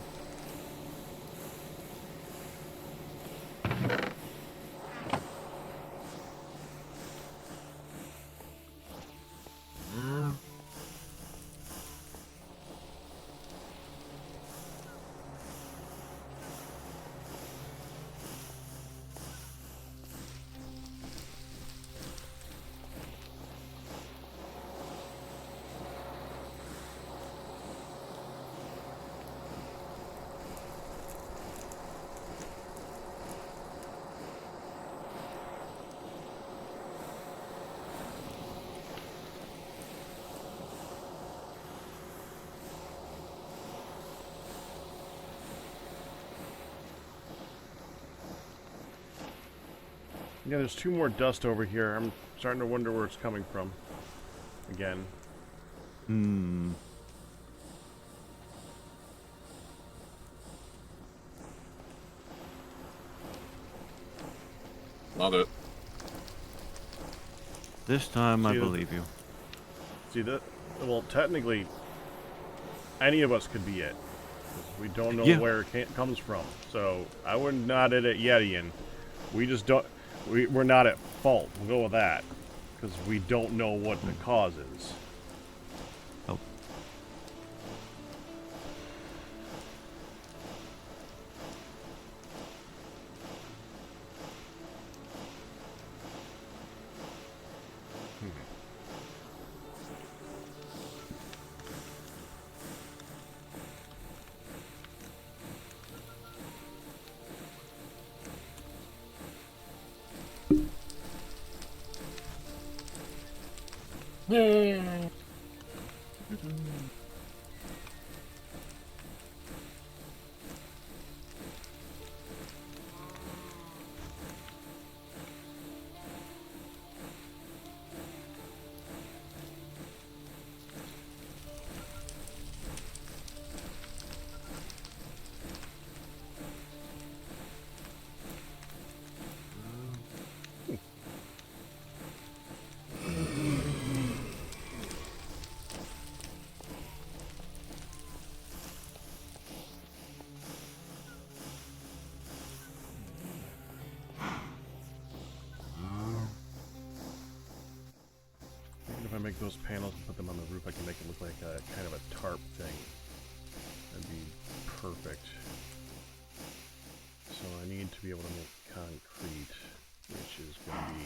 Yeah, there's two more dust over here. I'm starting to wonder where it's coming from. Again. Not it. This time I See, believe you. See that? Well, technically, any of us could be it. 'Cause we don't know Yeah. where it comes from. So I wouldn't nod it at Yetian. We just don't. We're not at fault. We'll go with that. Because we don't know what the cause is. Oh. make those panels and put them on the roof, I can make it look like a kind of a tarp thing. That'd be perfect. So I need to be able to make concrete, which is going to be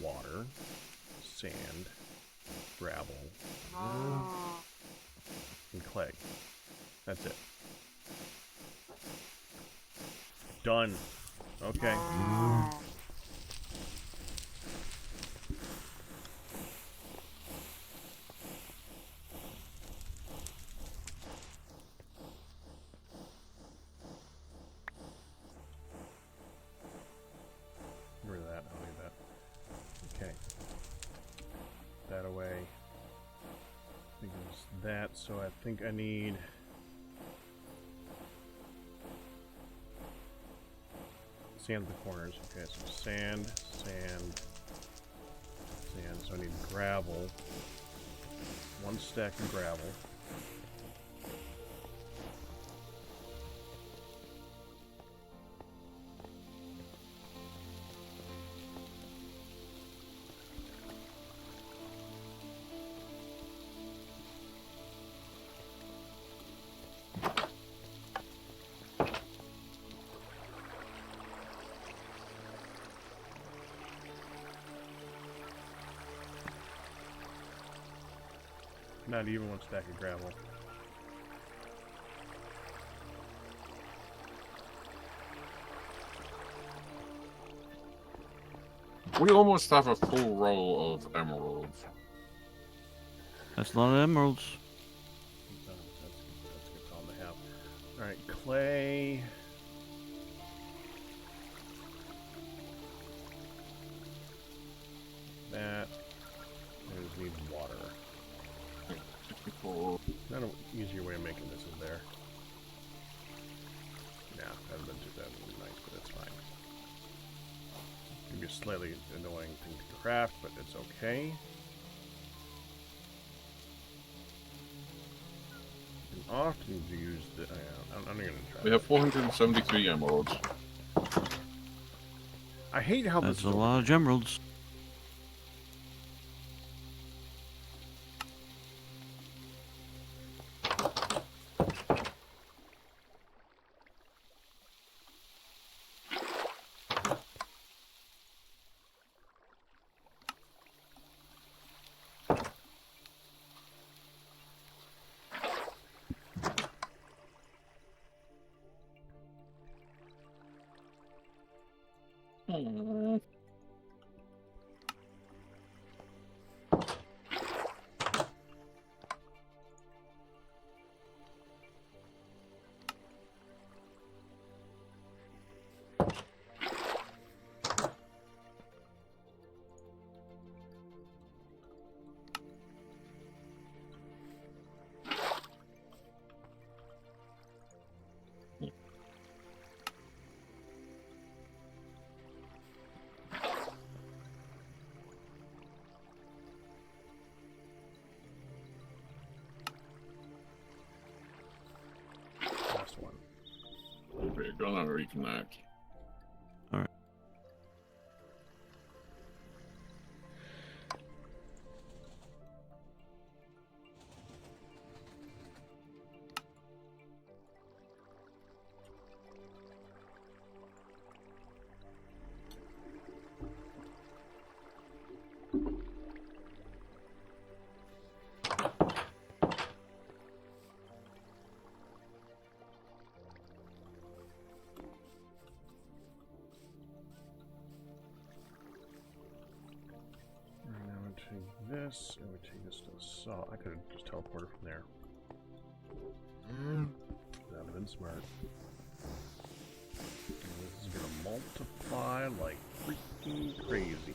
water, sand, gravel, and clay. That's it. Done. Okay. Get rid of that. I'll leave that. Okay. That away. I think it was that, so I think I need... sand the corners. Okay, so sand, sand, sand. So I need gravel. 1 stack of gravel. Not even 1 stack of gravel. We almost have a full row of emeralds. That's a lot of emeralds. That's a good problem to have. Alright, clay. That. I just need water. Not an easier way of making this, is there? Nah, that would have been nice, but it's fine. Maybe a slightly annoying thing to craft, but it's okay. And often use the. I'm gonna try. We have 473 emeralds. I hate how That's this a is lot of emeralds. last one. We're gonna reconnect. And I would take this, and would take this to the saw. I could have just teleported from there. That would have been smart. And this is gonna multiply like freaking crazy.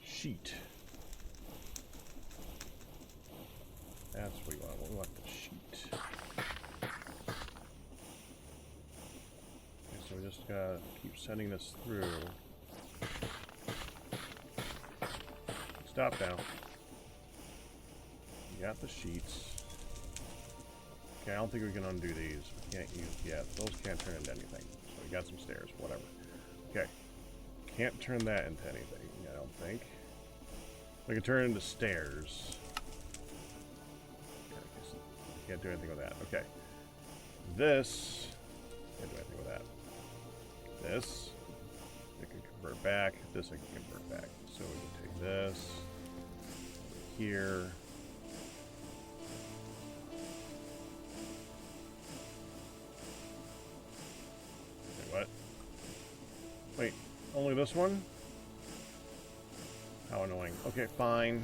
Sheet. That's what we want. We want the sheet. Okay, so we just gotta keep sending this through. Stop now. We got the sheets. Okay, I don't think we can undo these. We can't use, yeah, those can't turn into anything. So we got some stairs, whatever. Okay. Can't turn that into anything, I don't think. We can turn it into stairs. Yeah, I guess we can't do anything with that. Okay. This, can't do anything with that. This, it can convert back. This I can convert back. So we can take this here. Wait, what? Wait, only this one? How annoying. Okay, fine.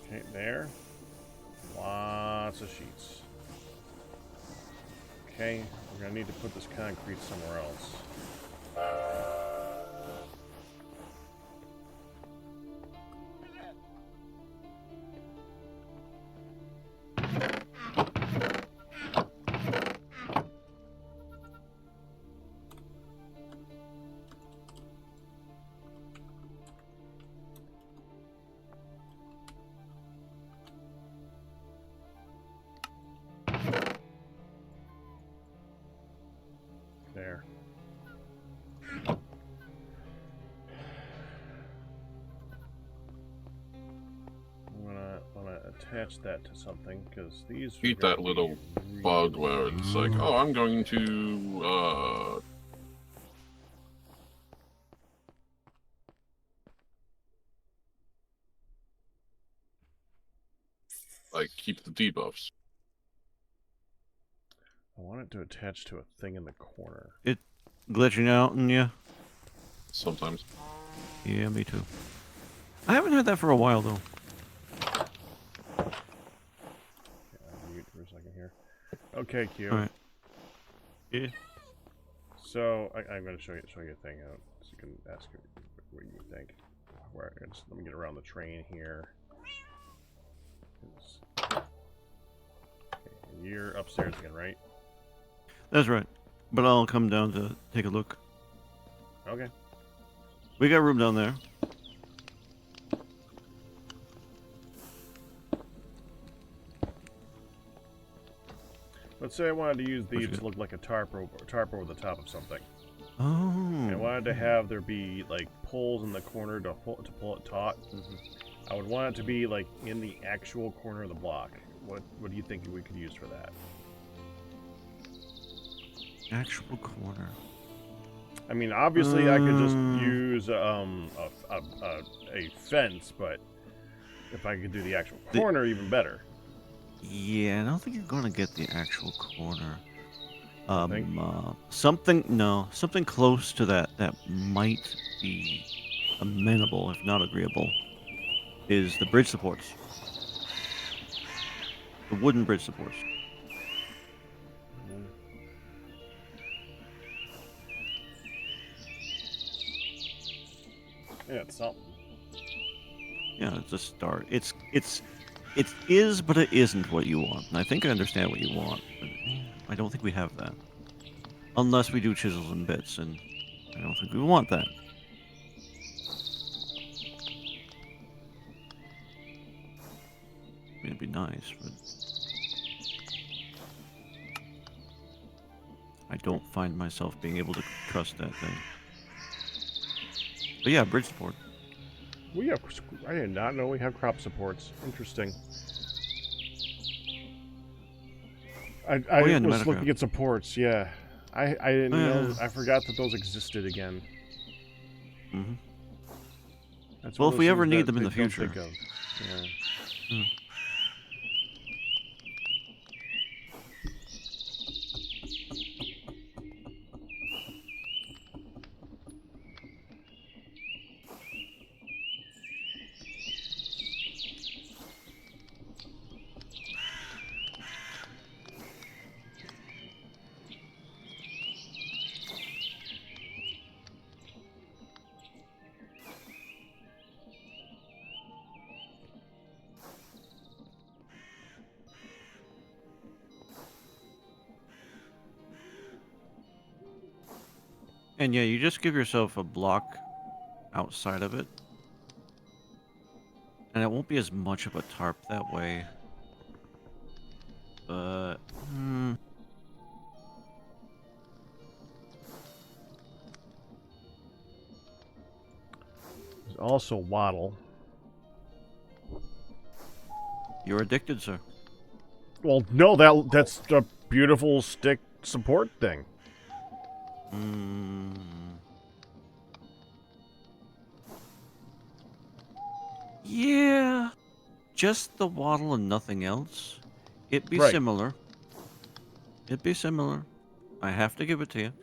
Okay, there. Lots of sheets. Okay, we're gonna need to put this concrete somewhere else. There. I'm gonna attach that to something because these. Eat that little bug where it's like, oh, I'm going to like keep the debuffs. I want it to attach to a thing in the corner. It glitching out and yeah. Sometimes. Yeah, me too. I haven't had that for a while though. Yeah, I'll mute for a second here. Okay, Q. All right. Yeah. So I'm going to show you a thing out, so you can ask what you think. Let me get around the train here. Okay, you're upstairs again, right? That's right. But I'll come down to take a look. Okay. We got room down there. Let's say I wanted to use these you to look like a tarp over the top of something. Oh. And I wanted to have there be like poles in the corner to pull it taut. I would want it to be like in the actual corner of the block. What do you think we could use for that? Actual corner. I mean, obviously I could just use a fence, but if I could do the actual corner, even better. Yeah, I don't think you're gonna get the actual corner. Think? Something close to that might be amenable, if not agreeable, is the bridge supports. The wooden bridge supports. Yeah, it's something. Yeah, it's a start. It is, but it isn't what you want. And I think I understand what you want, but I don't think we have that. Unless we do chisels and bits, and I don't think we want that. I mean, it'd be nice, but I don't find myself being able to trust that thing. But yeah, bridge support. I did not know we have crop supports. Interesting. I yeah, no was matter looking at supports, yeah. I didn't know. I forgot that those existed again. Mm-hmm. That's Well, one if of we those ever things need that them in they the don't future. think of. Yeah. And yeah, you just give yourself a block outside of it. And it won't be as much of a tarp that way. But... There's also wattle. You're addicted, sir. Well, no, that's a beautiful stick support thing. Yeah. Just the wattle and nothing else. It'd be Right. similar. It'd be similar. I have to give it to you.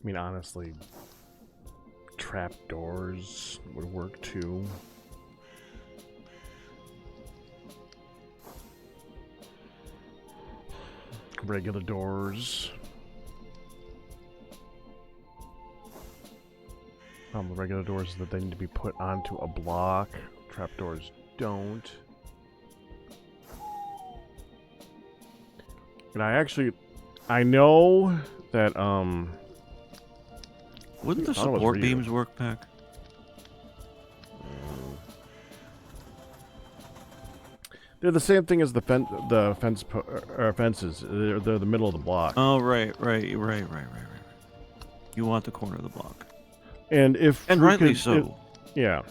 I mean, honestly, trapdoors would work too. Regular doors. The regular doors is that they need to be put onto a block. Trapdoors don't. And I know that, Wouldn't the I thought it was support for you. beams work, Pack? They're the same thing as the fences. They're the middle of the block. Oh, right. You want the corner of the block. And if And we rightly could- so. yeah.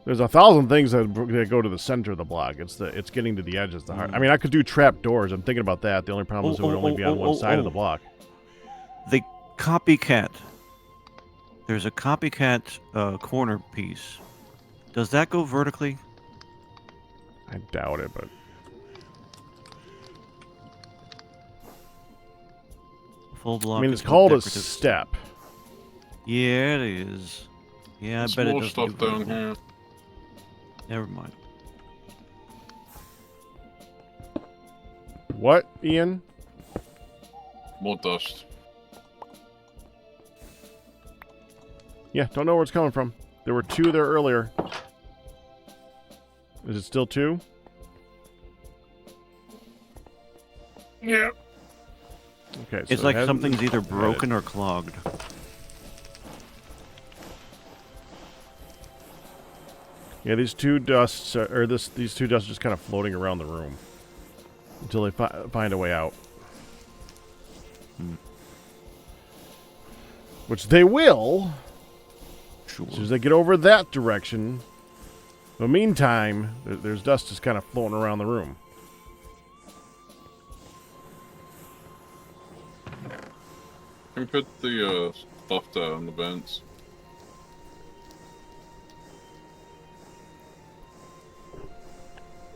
There's 1,000 things that go to the center of the block. It's getting to the edge is the hard. I mean, I could do trap doors. I'm thinking about that. The only problem is it would only be on one side of the block. The copycat. There's a copycat corner piece. Does that go vertically? I doubt it, but Full block. I mean, it's is no called a decorative step. Yeah, it is. Yeah, I bet it Small doesn't stuff do down vertical. here. Never mind. What, Ian? More dust. Yeah, don't know where it's coming from. There were two there earlier. Is it still 2? Yeah. Okay, so It's it like hasn't something's been either added. broken or clogged. Yeah, these two dusts these two dusts are just kind of floating around the room until they find a way out. Hmm. Which they will. Sure. As soon as they get over that direction. But meantime, there's dust just kind of floating around the room. Can we put the stuff down on the vents?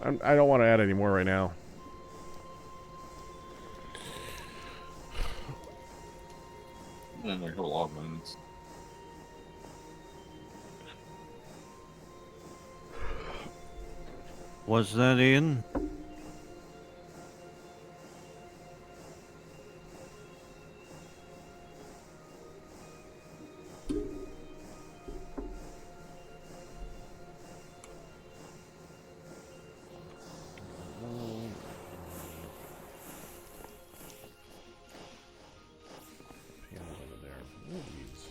I don't want to add any more right now. Yeah, like a lot of vents. Was that Ian? Piano's over there. Movies.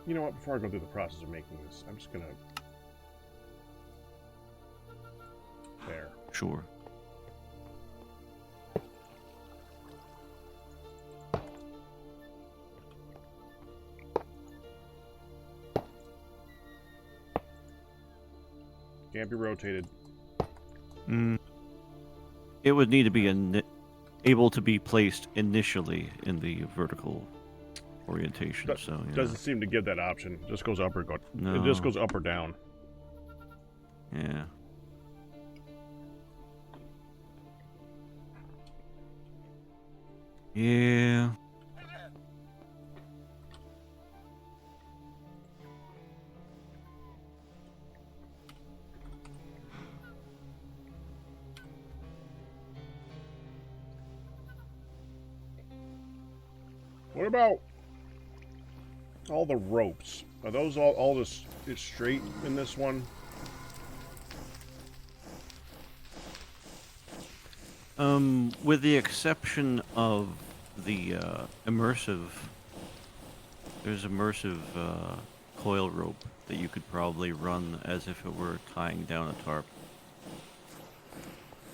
You know what? Before I go through the process of making this, I'm just gonna. There. Sure. Can't be rotated. It would need to be able to be placed initially in the vertical orientation. So yeah. Doesn't seem to give that option. It just goes up or No. It just goes up or down. Yeah. Yeah. What about all the ropes? Are those all just straight in this one? With the exception of the immersive, there's immersive coil rope that you could probably run as if it were tying down a tarp.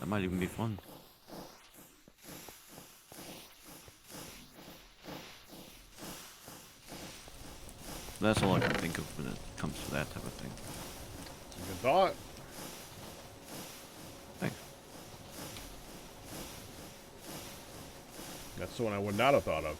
That might even be fun. That's all I can think of when it comes to that type of thing. Good thought. Thanks. That's the one I would not have thought of.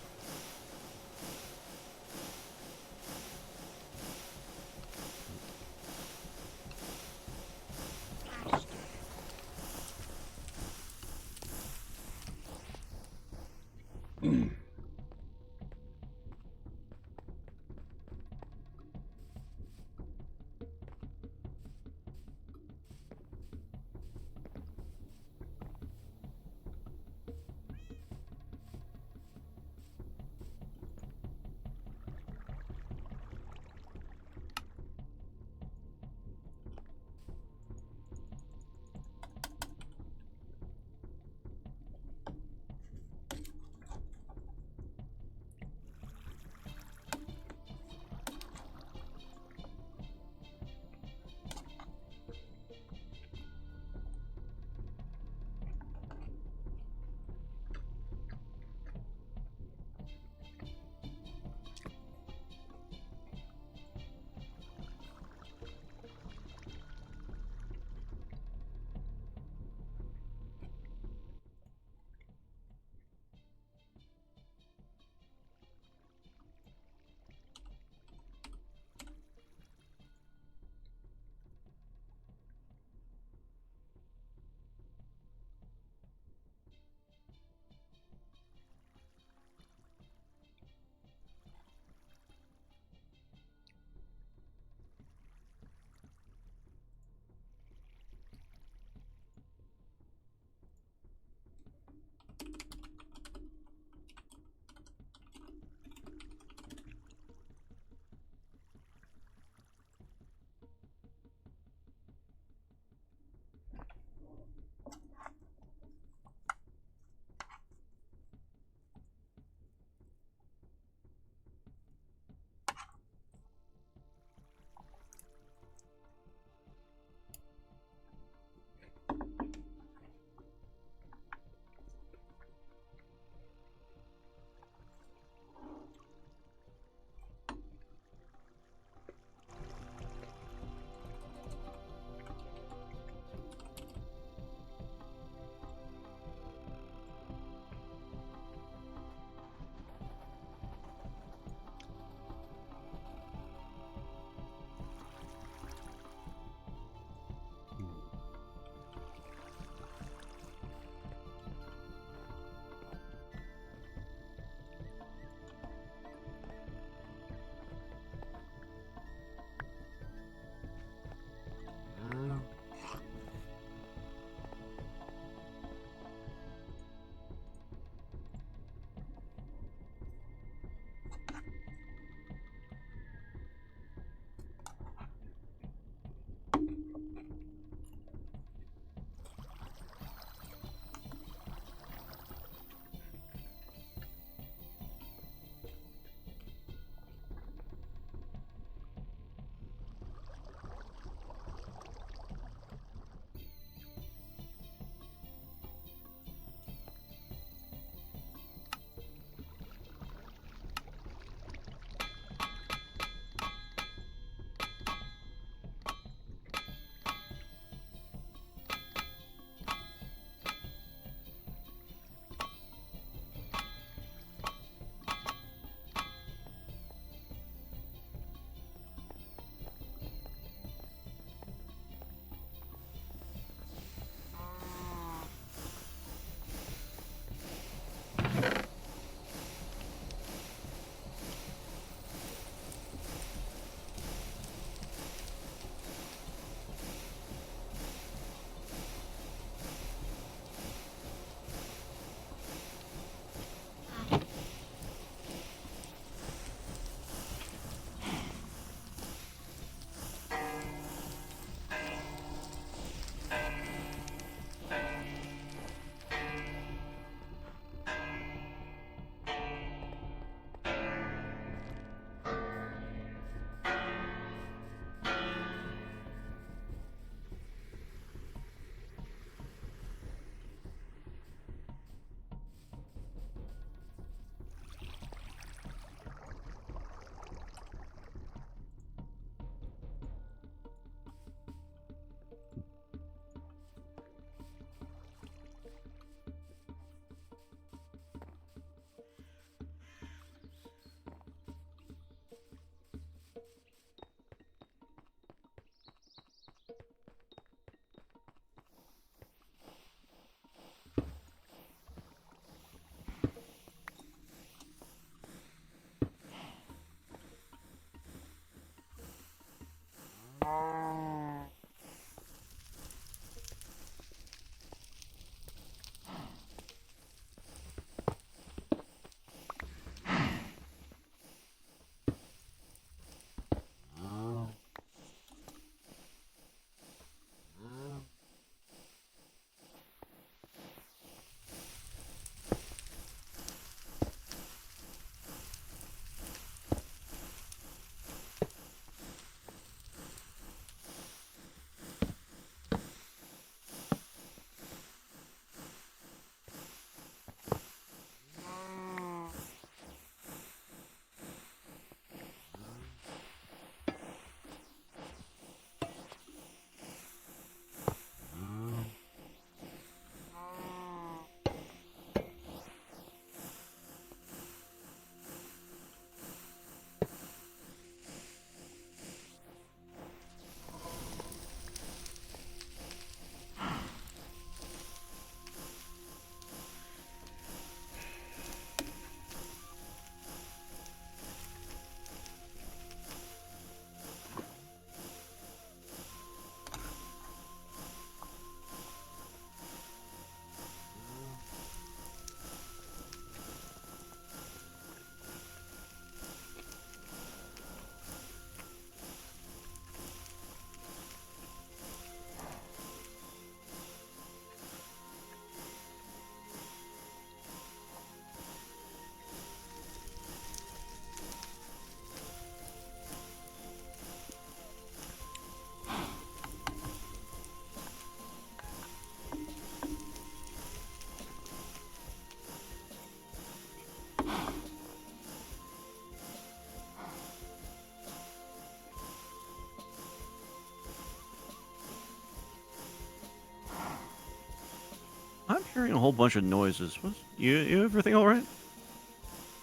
hearing a whole bunch of noises. You everything all right?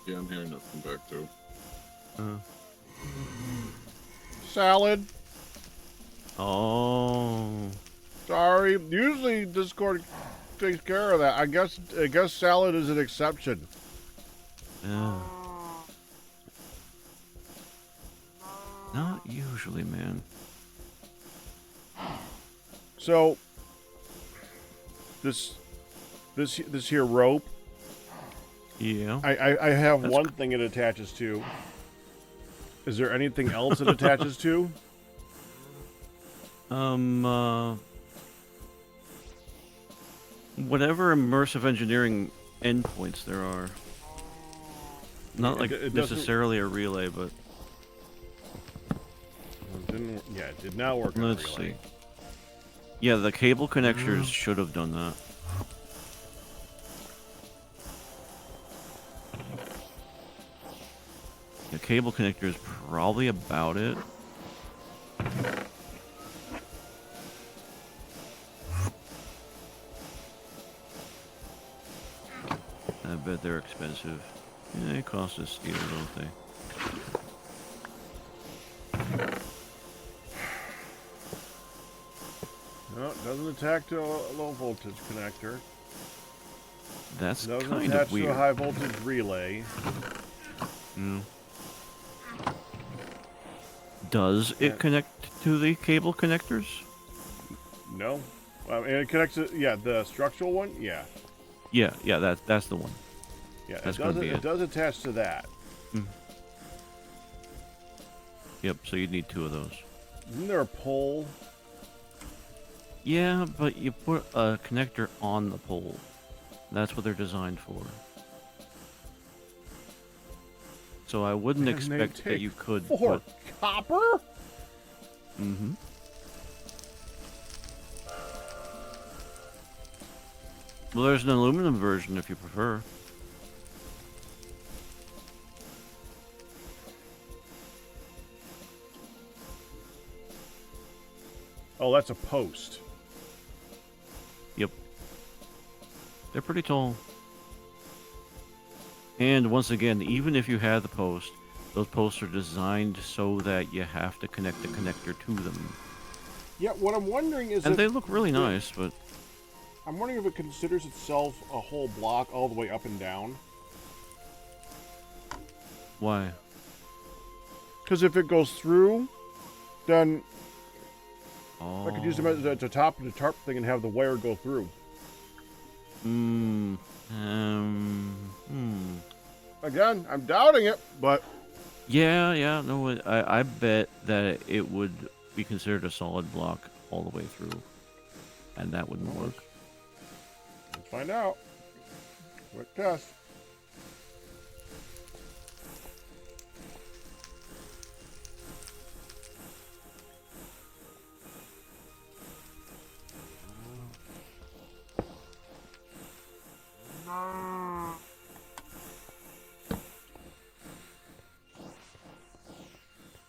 Yeah, I'm hearing nothing back too. Salad. Oh. Sorry. Usually Discord takes care of that. I guess salad is an exception. Yeah. Not usually, man. So this here rope. Yeah. I have That's one thing it attaches to. Is there anything else it attaches to? Whatever immersive engineering endpoints there are. Not like It doesn't- necessarily a relay, but It did not work. let's on relay. see. Yeah, the cable connectors should have done that. The cable connector is probably about it. I bet they're expensive. Yeah, they cost us steel, don't they? No, it doesn't attack to a low voltage connector. That's It doesn't kind attach of to a weird. high voltage relay. Mm. Does it Yeah. connect to the cable connectors? No. And it connects to, yeah, the structural one? Yeah. Yeah, that's the one. Yeah, That's it gonna does, be it it. does attach to that. Yep, so you'd need two of those. Isn't there a pole? Yeah, but you put a connector on the pole. That's what they're designed for. So I wouldn't And they expect that take you could 4 put... copper? Mm-hmm. Well, there's an aluminum version if you prefer. Oh, that's a post. Yep. They're pretty tall. And once again, even if you had the post, those posts are designed so that you have to connect the connector to them. Yeah, what I'm wondering is And if they look really nice, but I'm wondering if it considers itself a whole block all the way up and down. why? Because if it goes through, then Oh. I could use them as a top of the tarp thing and have the wire go through. Hmm. Again, I'm doubting it, but Yeah, no, I bet that it would be considered a solid block all the way through. And that wouldn't work. let's find out. Quick test.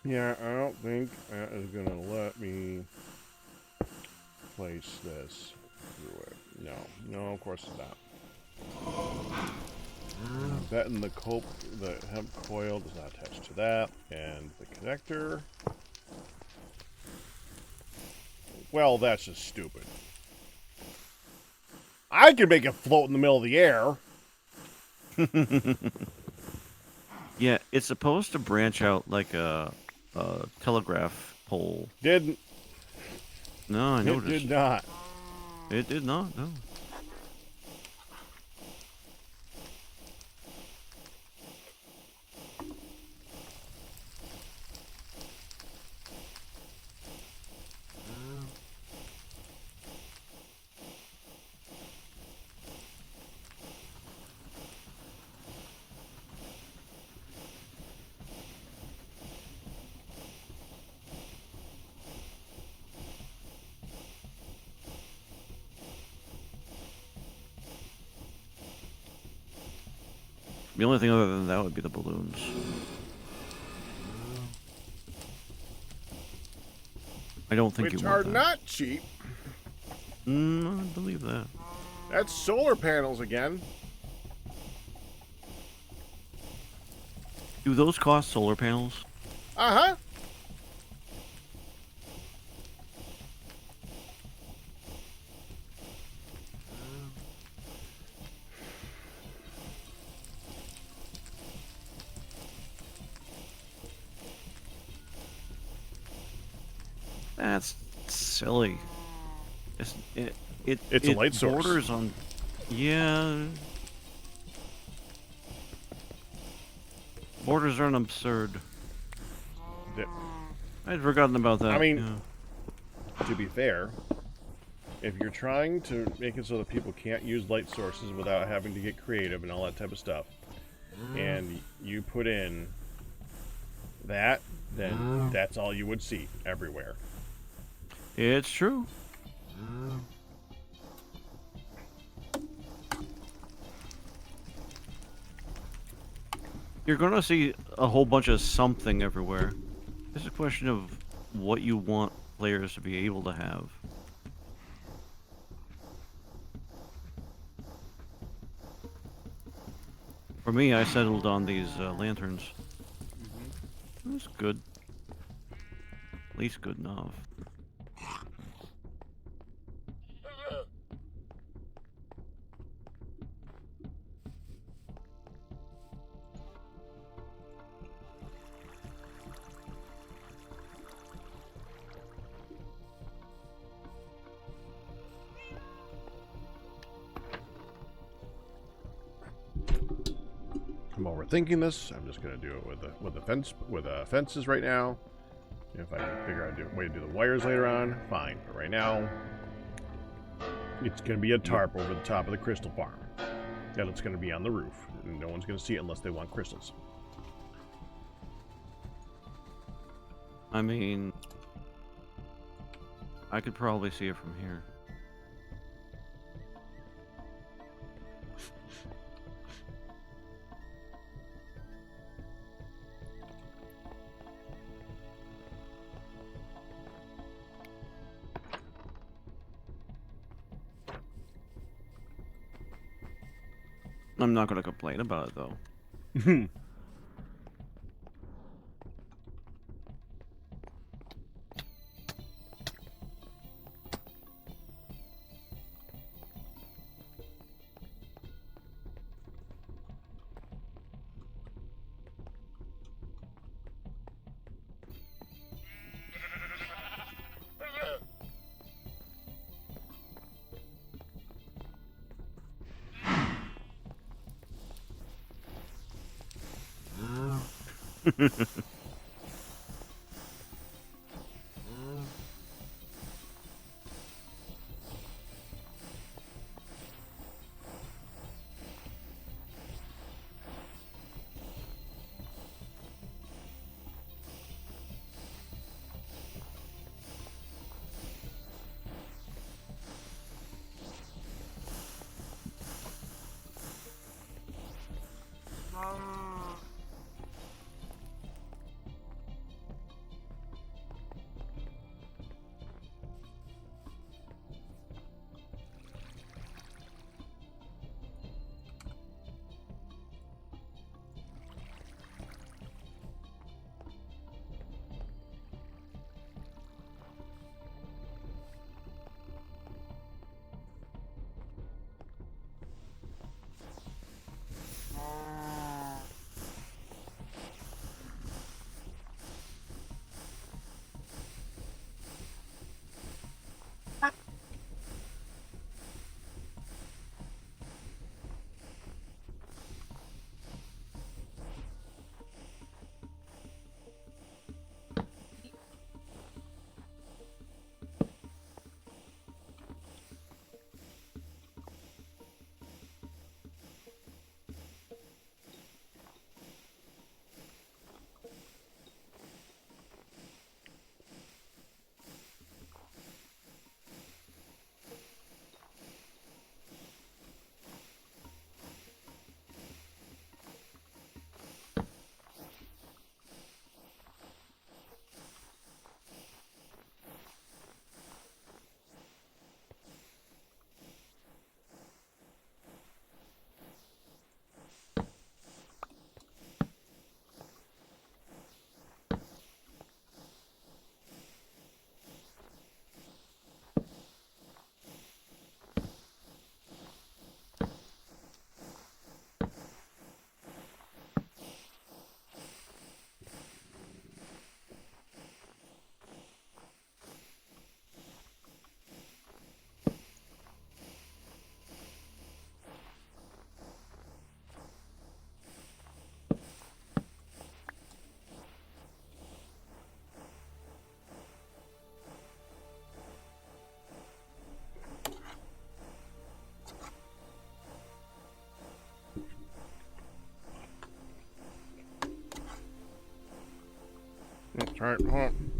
Yeah, I don't think that is gonna let me place this through it. No, of course it's not. I'm betting the hemp coil does not attach to that, and the connector. Well, that's just stupid. I could make it float in the middle of the air. Yeah, it's supposed to branch out like a telegraph pole. Didn't. No, I It noticed. did not. It did not, no. The only thing other than that would be the balloons. I don't think Which you are want that. not cheap. I believe that. That's solar panels again. Do those cost solar panels? Uh-huh. That's silly. It's a light source. Borders on, yeah. Borders aren't absurd. Yeah. I'd forgotten about that. I mean, yeah. to be fair, if you're trying to make it so that people can't use light sources without having to get creative and all that type of stuff, and you put in that, then that's all you would see everywhere. It's true. You're gonna see a whole bunch of something everywhere. It's a question of what you want players to be able to have. For me, I settled on these lanterns. It was good. At least good enough. I'm overthinking this. I'm just gonna do it with fences right now. If I can figure out a way to do the wires later on, fine. But right now, it's gonna be a tarp over the top of the crystal farm. And it's gonna be on the roof. And no one's gonna see it unless they want crystals. I mean, I could probably see it from here. I'm not gonna complain about it though. That's right. Hold on.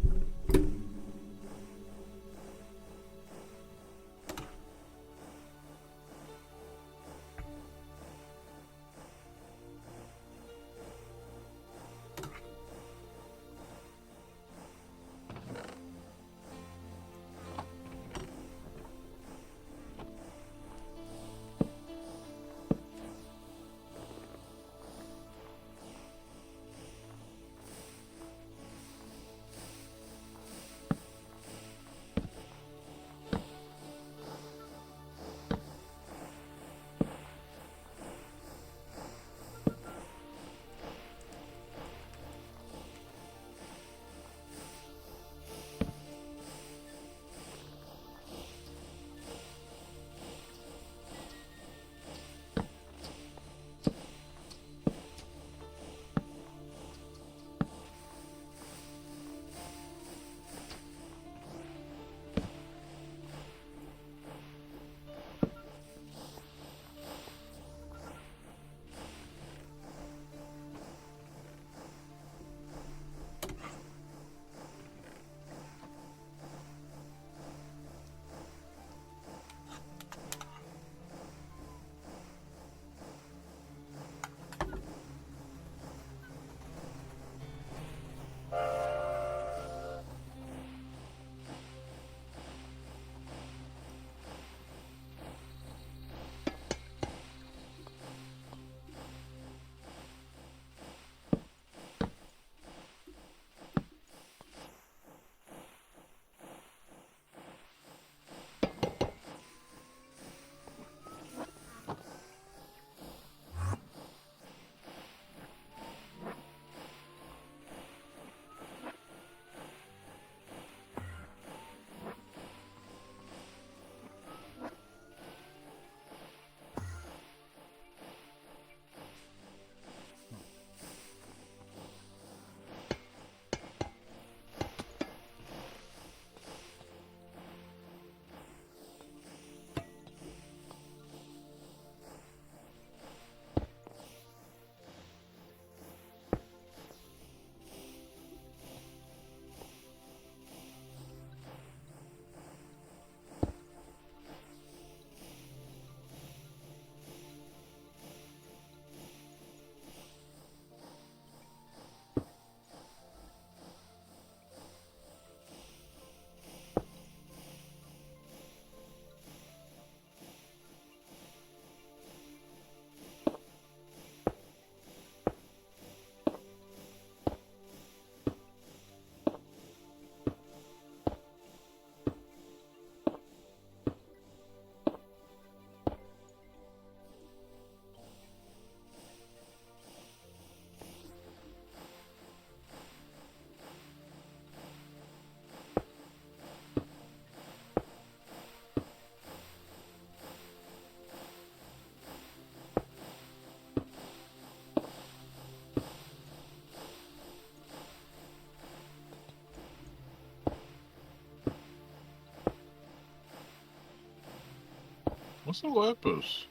What's the lapis?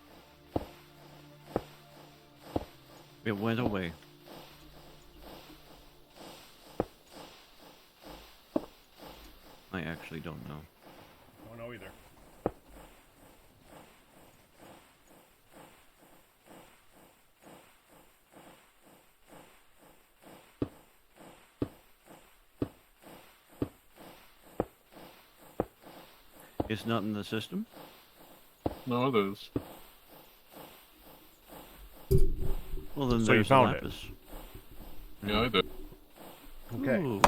It went away. I actually don't know. Don't know either. It's not in the system? No, it is. Well, then So you there's found it. lapis. Yeah, I did. Okay. Ooh.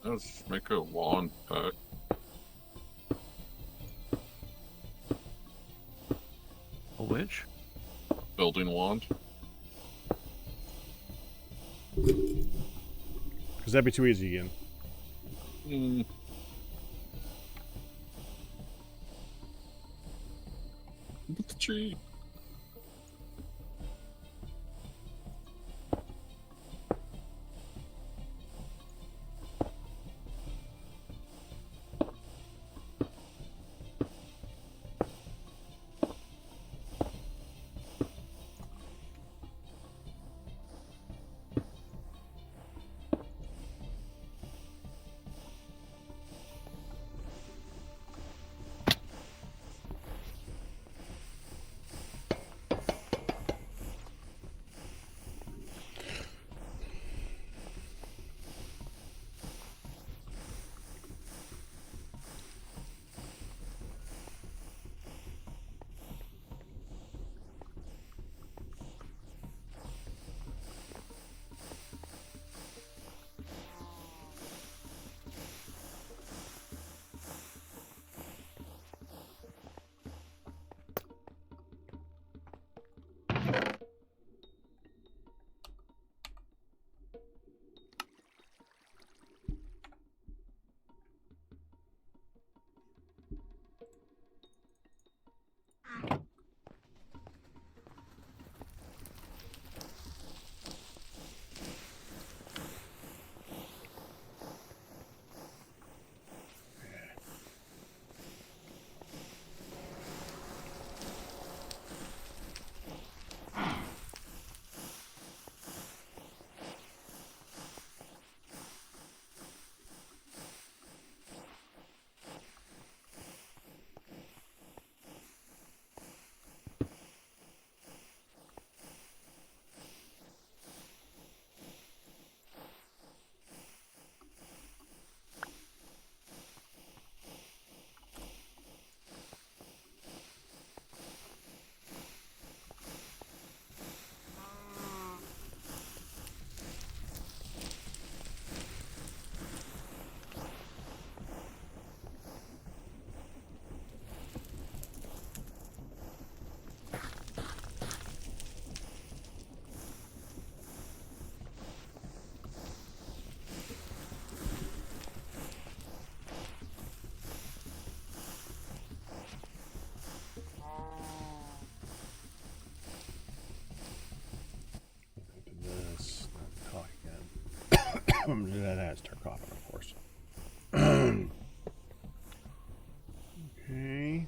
Let's make a wand pack. A which? Building wand. Because that'd be too easy again. Hmm. Look at the tree. This, not talk again. That has start coughing, of course. Okay.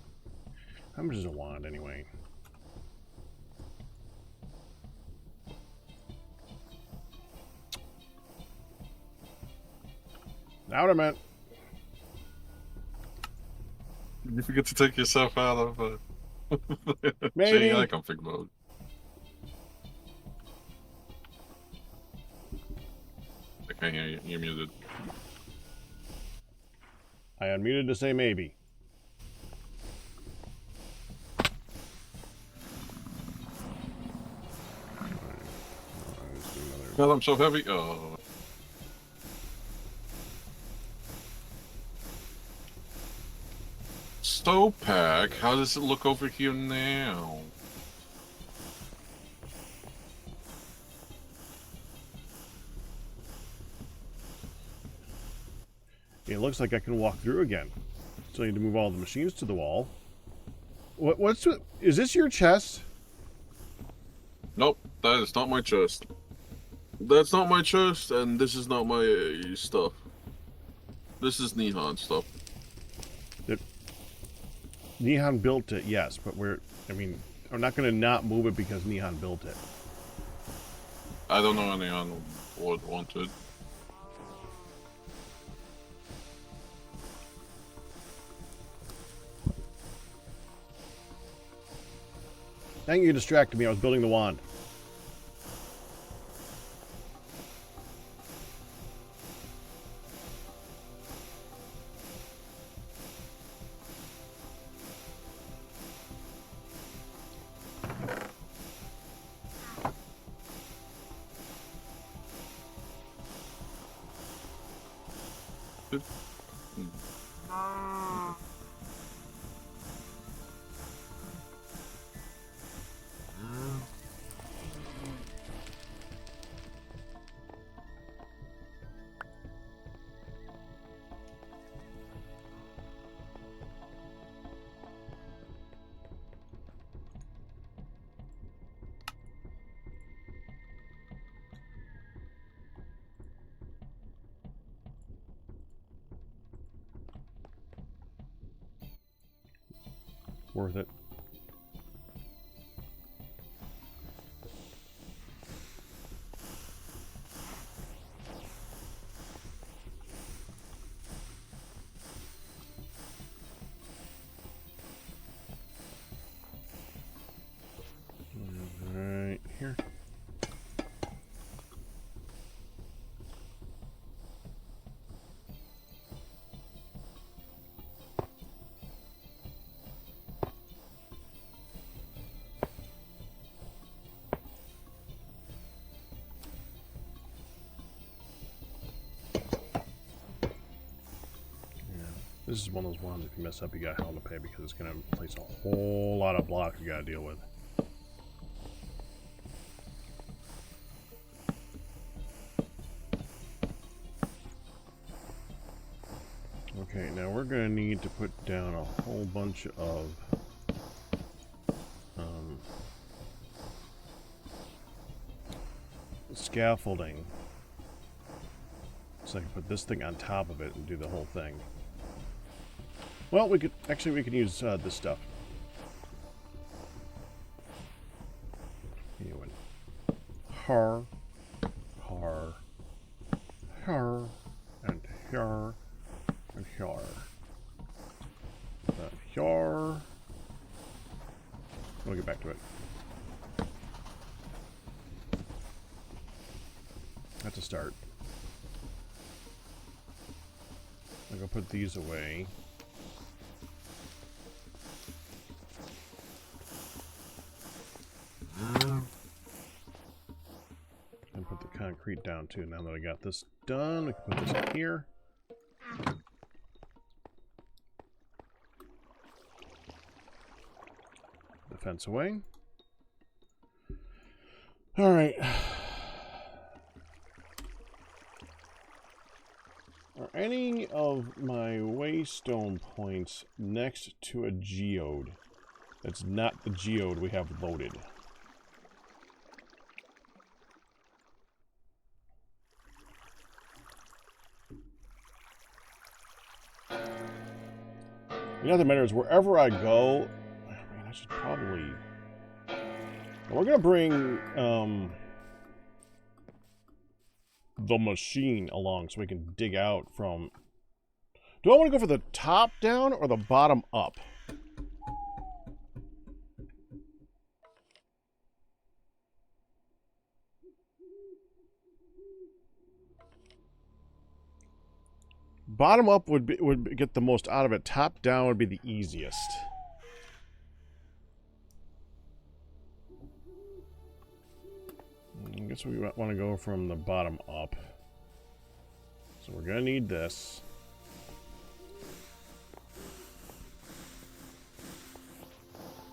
How much is a wand anyway? Out a minute. You forget to take yourself out of Maybe. GI config mode. I can't hear you. You're muted. I unmuted to say maybe. God, I'm so heavy. Oh. Snowpack, how does it look over here now? It looks like I can walk through again. So I need to move all the machines to the wall. Is this your chest? Nope, that is not my chest. That's not my chest, and this is not my stuff. This is Nihon stuff. Nihon built it, yes, but I'm not going to not move it because Nihon built it. I don't know anyone would want it. Thank you, distracted me. I was building the wand. Worth it. Right here. This is one of those ones, if you mess up, you got hell to pay because it's going to place a whole lot of blocks you got to deal with. Okay, now we're going to need to put down a whole bunch of scaffolding. So I can put this thing on top of it and do the whole thing. Well, we could use this stuff. Anyway, har, and har, and har. Har. We'll get back to it. That's a start. I'm gonna put these away. And put the concrete down too. Now that I got this done, we can put this in here. The fence away. All right. Are any of my waystone points next to a geode that's not the geode we have loaded? The other matter is, wherever I go, I mean, I should probably... We're going to bring the machine along so we can dig out from... Do I want to go for the top down or the bottom up? Bottom up would get the most out of it. Top down would be the easiest. I guess we want to go from the bottom up. So we're gonna need this.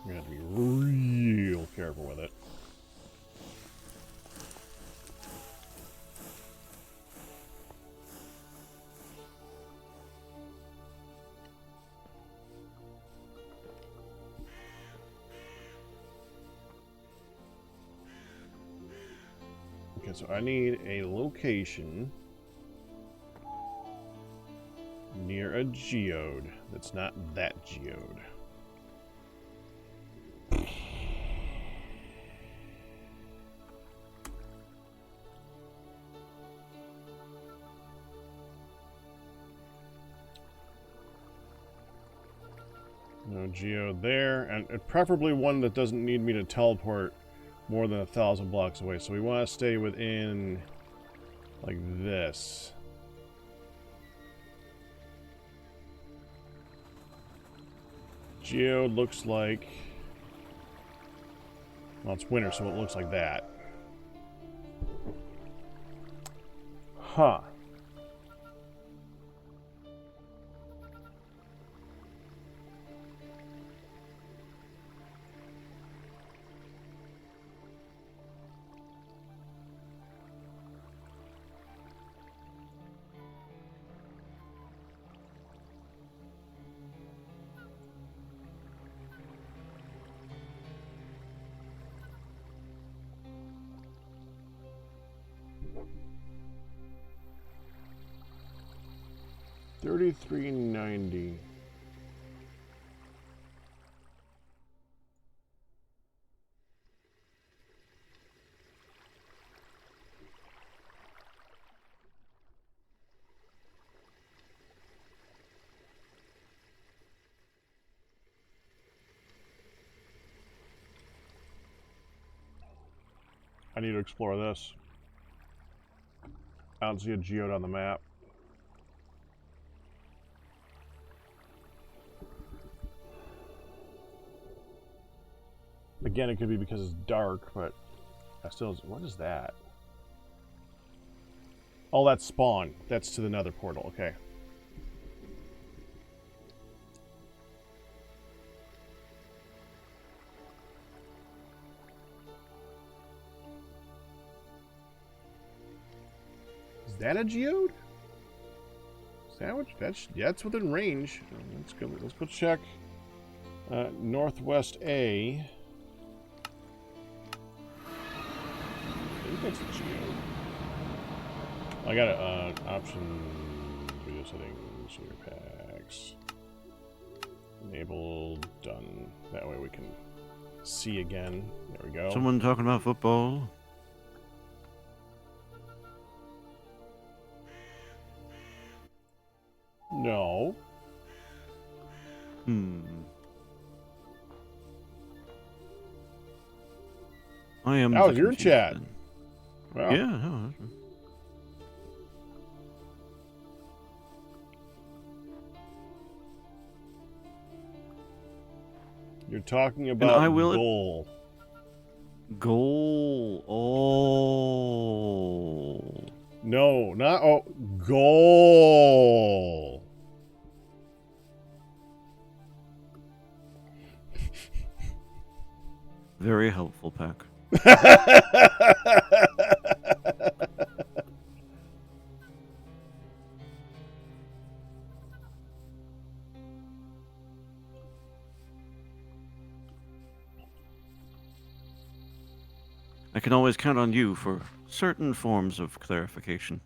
We're gonna have to be real careful with it. Okay, so I need a location near a geode that's not that geode. No geode there, and preferably one that doesn't need me to teleport more than 1,000 blocks away. So we want to stay within like this. Geode looks like, well, it's winter, so it looks like that. Huh. $33.90. I need to explore this. I don't see a geode on the map. Again, it could be because it's dark, but I still... What is that? Oh, that's spawn. That's to the nether portal. Okay. Is that a geode? Sandwich? That's within range. Let's go. Let's go check. Northwest A. I think that's a geode. I got an option. Video settings. Share packs. Enabled. Done. That way we can see again. There we go. Someone talking about football? No. I am. That the was your confused chat. then. Wow. Yeah. No, You're talking about I will- goal. goal. Oh. No, not goal. Very helpful, Pack. I can always count on you for certain forms of clarification.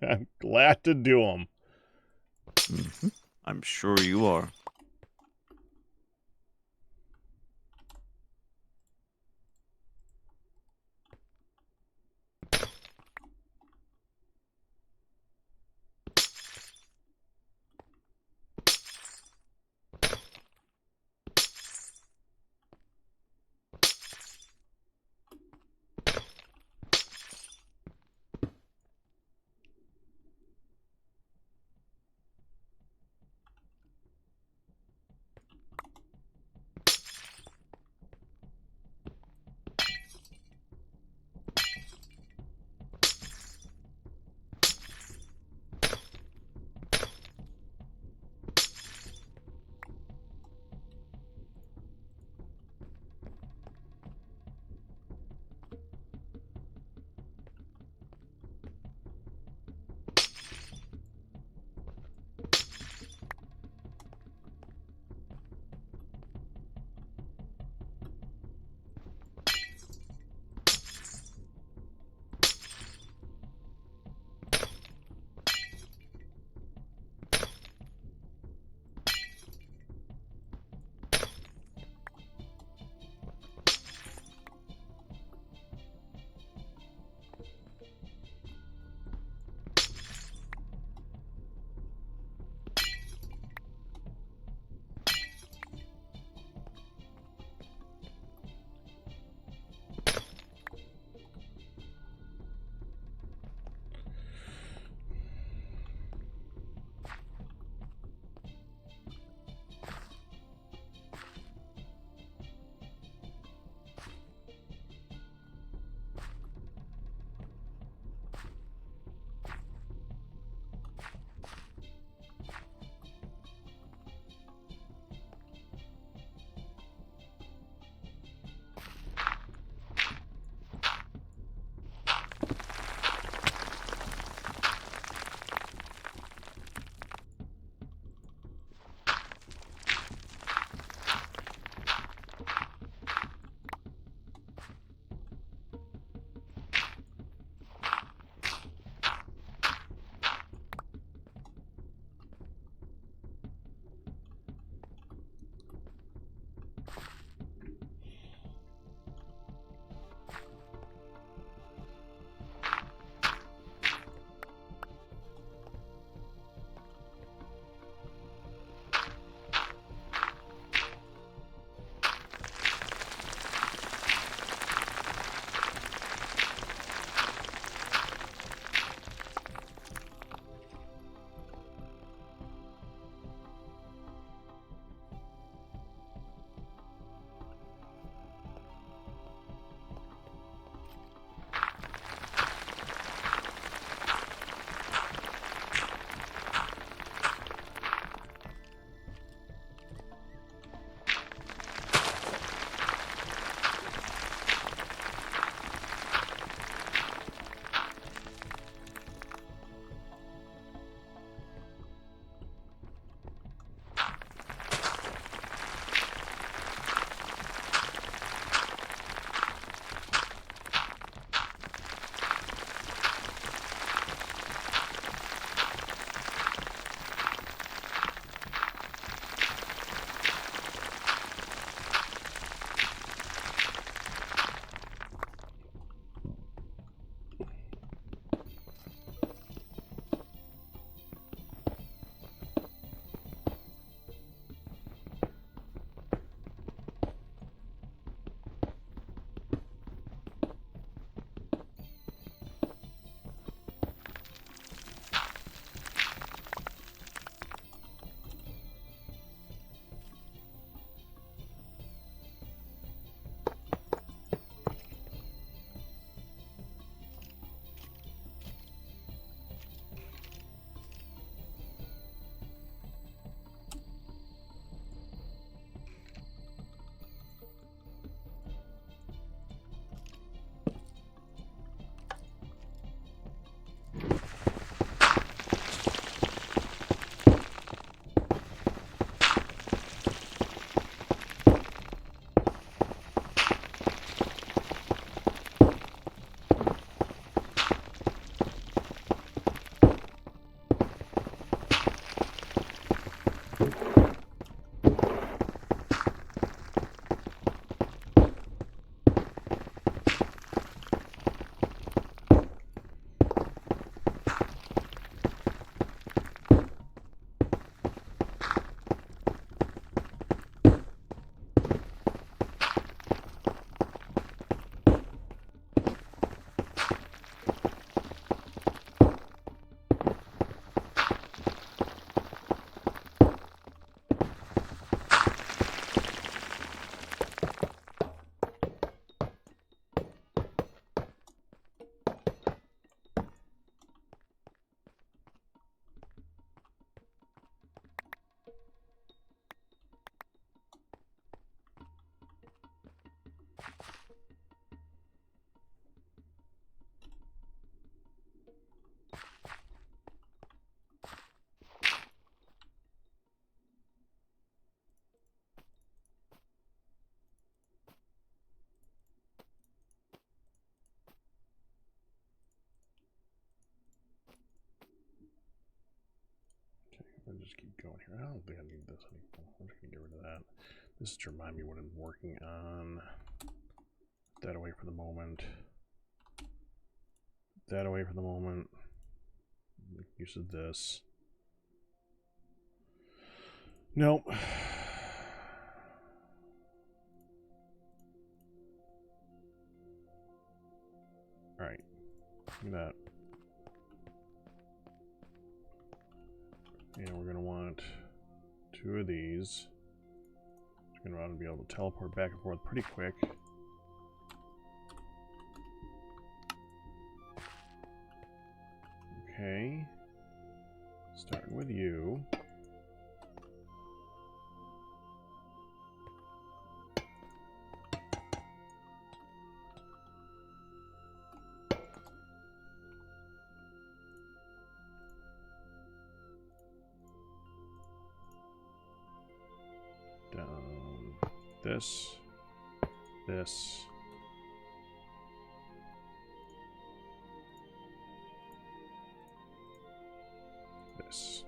I'm glad to do them. I'm sure you are. I'll just keep going here. I don't think I need this anymore. I'm just gonna get rid of that. This is to remind me what I'm working on. Put that away for the moment. Put that away for the moment. Make use of this. Nope. Alright. Look at that. And we're going to want 2 of these. We're going to want to be able to teleport back and forth pretty quick. Okay. Starting with you. Down this, this, this.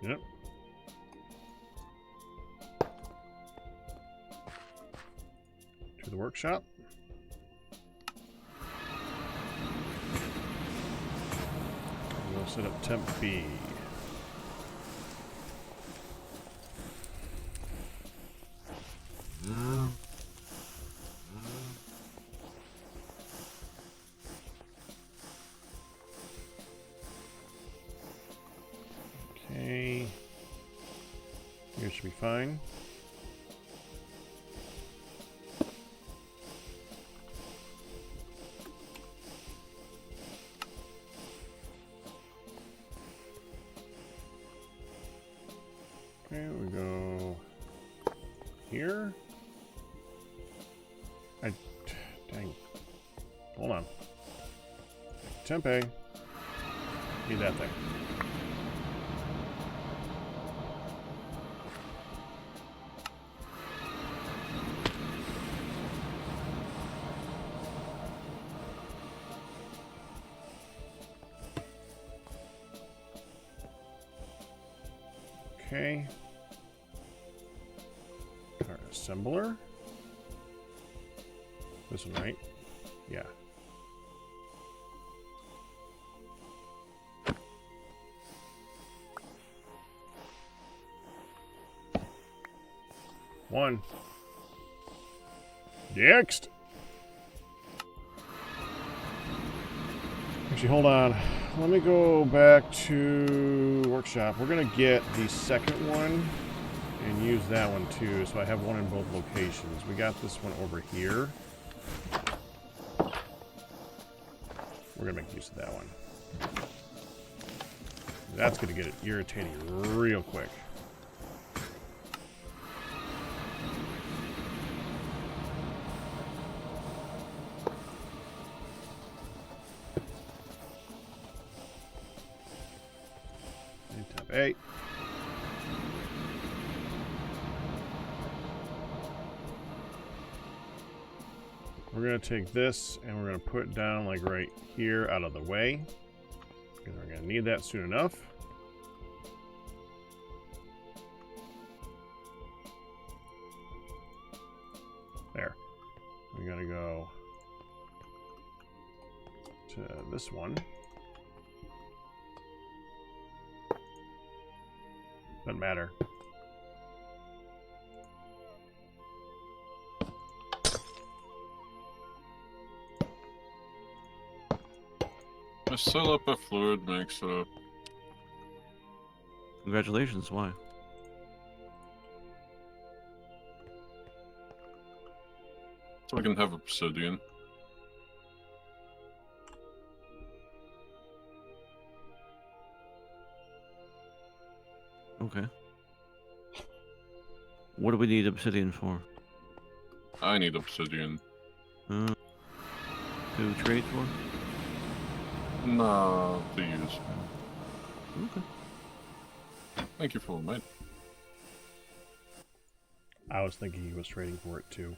Yep. To the workshop. We'll set up temp B. Okay. Here should be fine. Okay, we go here. Dang. Hold on. Temp A. Need that thing. Okay. Our assembler. This one, right? Yeah. One. Next. Actually, hold on. Let me go back to workshop. We're going to get the second one and use that one too, so I have one in both locations. We got this one over here. We're going to make use of that one. That's going to get it irritating real quick. Tab 8. We're going to take this and we're going to put it down like right here out of the way. Because we're going to need that soon enough. There. We got to go to this one. Doesn't matter. I set up a fluid mixer. Congratulations, why? So I can have obsidian. Okay. What do we need obsidian for? I need obsidian. To trade for? Nah, to use. Okay. Thank you for it, mate. I was thinking he was trading for it too.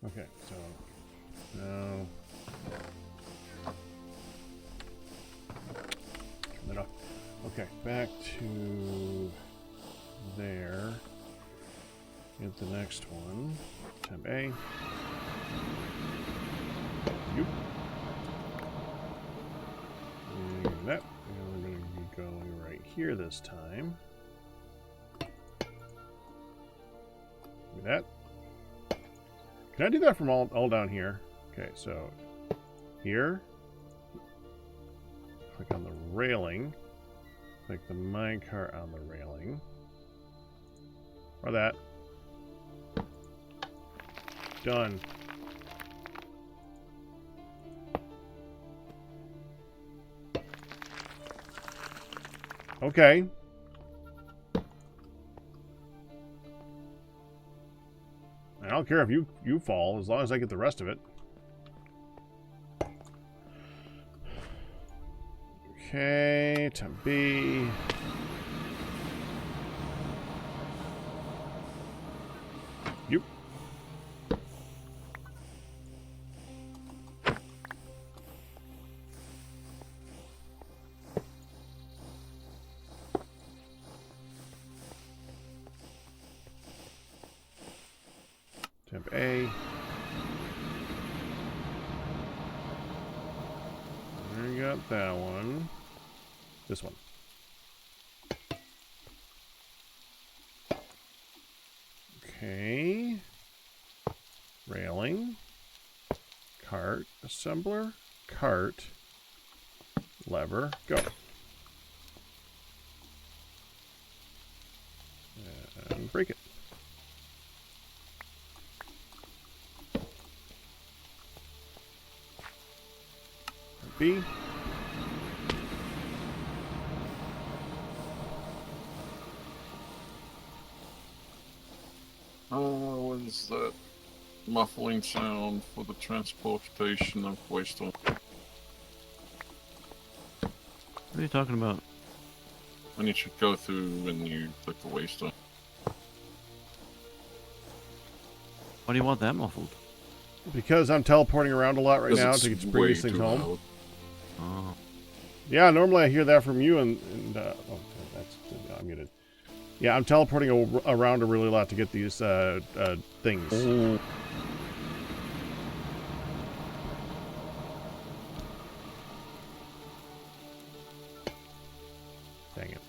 Okay, so now turn that off. Okay, back to there. Get the next one. Temp A. Yep. And that. And we're going to be going right here this time. Do that. Can I do that from all down here? Okay, so here. Click on the railing. Click the minecart on the railing. Or that. Done. Okay. I don't care if you fall, as long as I get the rest of it. Okay, temp B. Yep. Temp A. There you got that one. This one. Okay. Railing. Cart. Assembler. Cart. Lever. Go. And break it. B. What is that muffling sound for the transportation of waste oil? What are you talking about? When you should go through when you click the waste oil. Why do you want that muffled? Because I'm teleporting around a lot right now It's to bring way these things too home. loud. Oh. Yeah, normally I hear that from you, and oh, that's I'm muted. Yeah, I'm teleporting around a really lot to get these things. Oh. Dang it.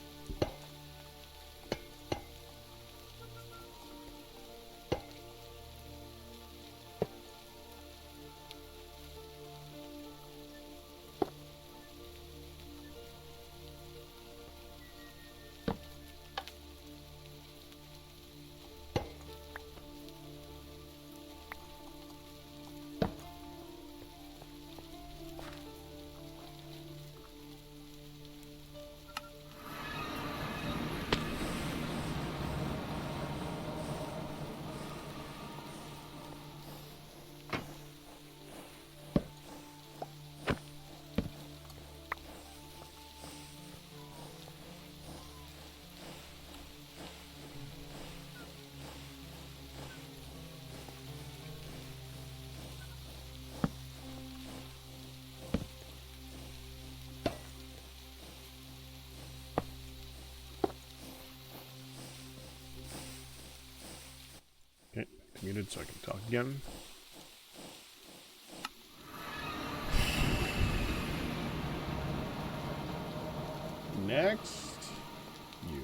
muted so I can talk again. Next, you.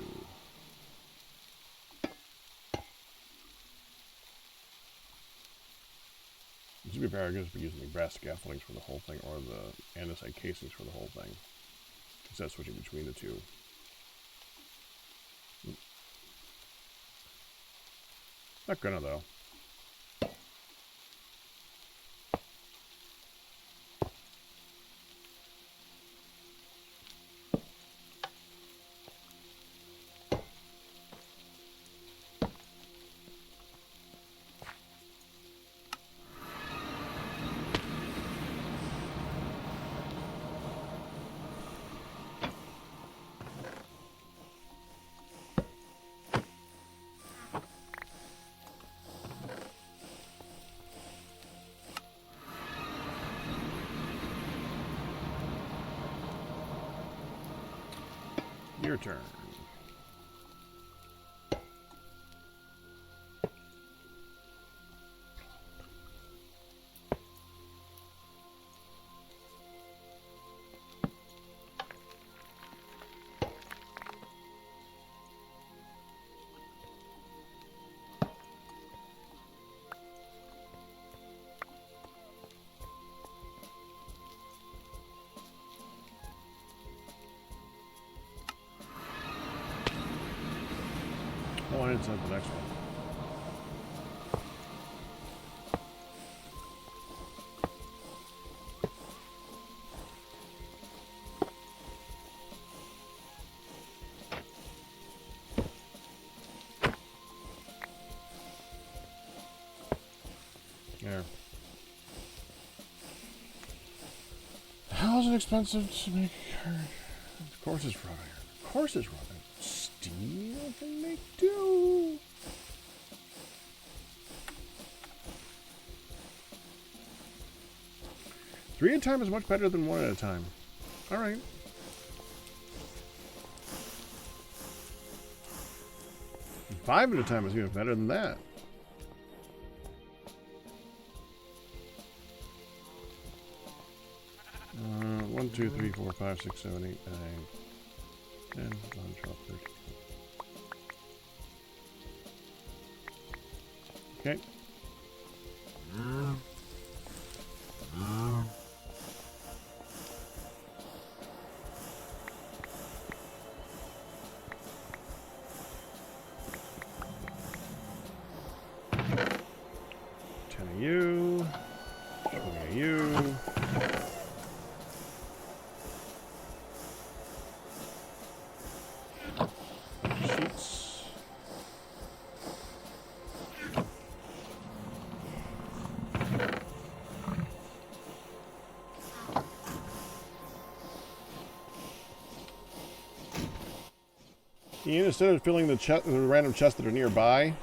To be fair, I guess we're using the brass scaffoldings for the whole thing, or the andesite casings for the whole thing. Instead of switching between the two. Not gonna, though. Your turn. Oh, I didn't set the next one. There. How is it expensive to make her? Of course it's rubber. Of course it's rubber. Steel can make do. Three at a time is much better than one at a time. All right. And 5 at a time is even better than that. One, 2, 3, 4, 5, 6, 7, 8, 9, 10, 11, 12, 13. Okay. Ten of you. 20 of you. Sheets. Ian, instead of filling the random chests that are nearby,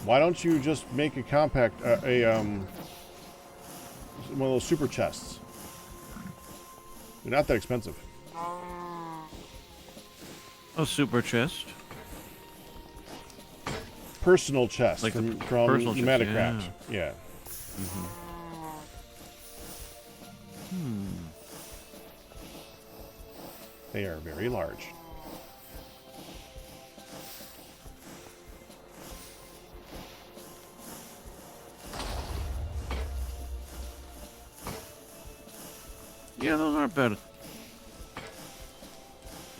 why don't you just make a compact, one of those super chests? They're not that expensive. A super chest. Personal chest Like from personal chest, Pneumaticraft. Yeah. They are very large. Yeah, those aren't bad.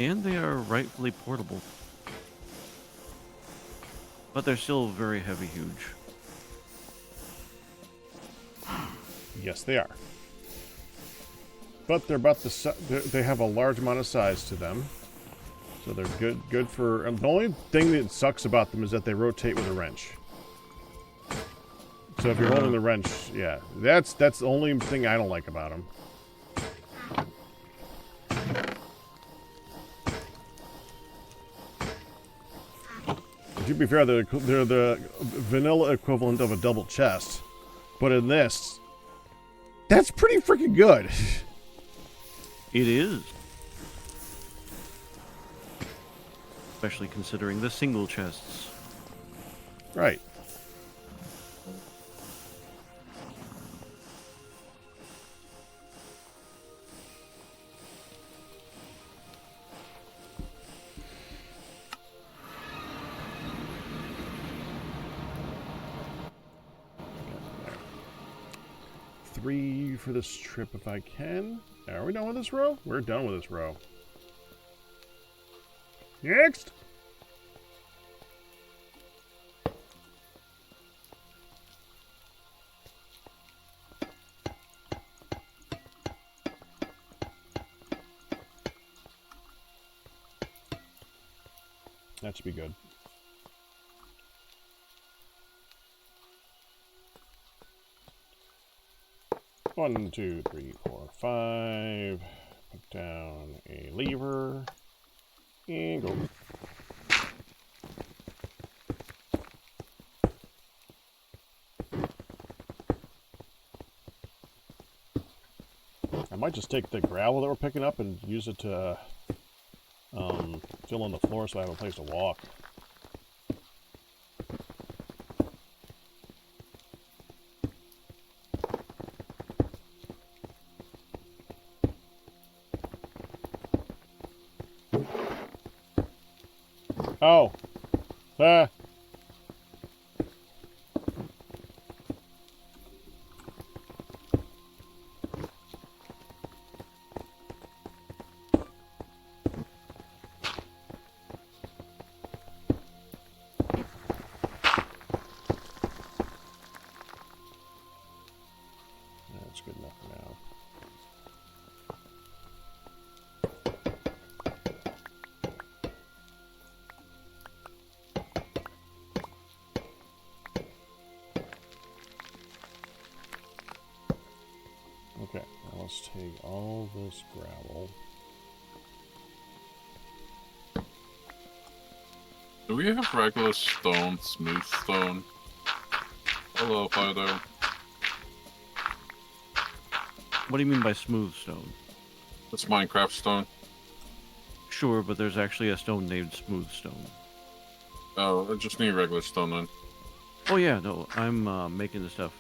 And they are rightfully portable. But they're still very heavy, huge. Yes, they are. But they're about they have a large amount of size to them. So they're good for... the only thing that sucks about them is that they rotate with a wrench. So if you're holding the wrench, yeah. That's the only thing I don't like about them. To be fair, they're the vanilla equivalent of a double chest. But in this, that's pretty freaking good. It is. Especially considering the single chests. Right. 3 for this trip if I can. Are we done with this row? We're done with this row. Next! That should be good. One, 2, 3, 4, 5. Put down a lever. And go. I might just take the gravel that we're picking up and use it to fill in the floor so I have a place to walk. Oh. Ah. That's good enough for now. Okay, now let's take all this gravel. Do we have regular stone, smooth stone? Hello, Fido. What do you mean by smooth stone? That's Minecraft stone. Sure, but there's actually a stone named smooth stone. Oh, I just need regular stone then. Oh yeah, no, I'm making the stuff.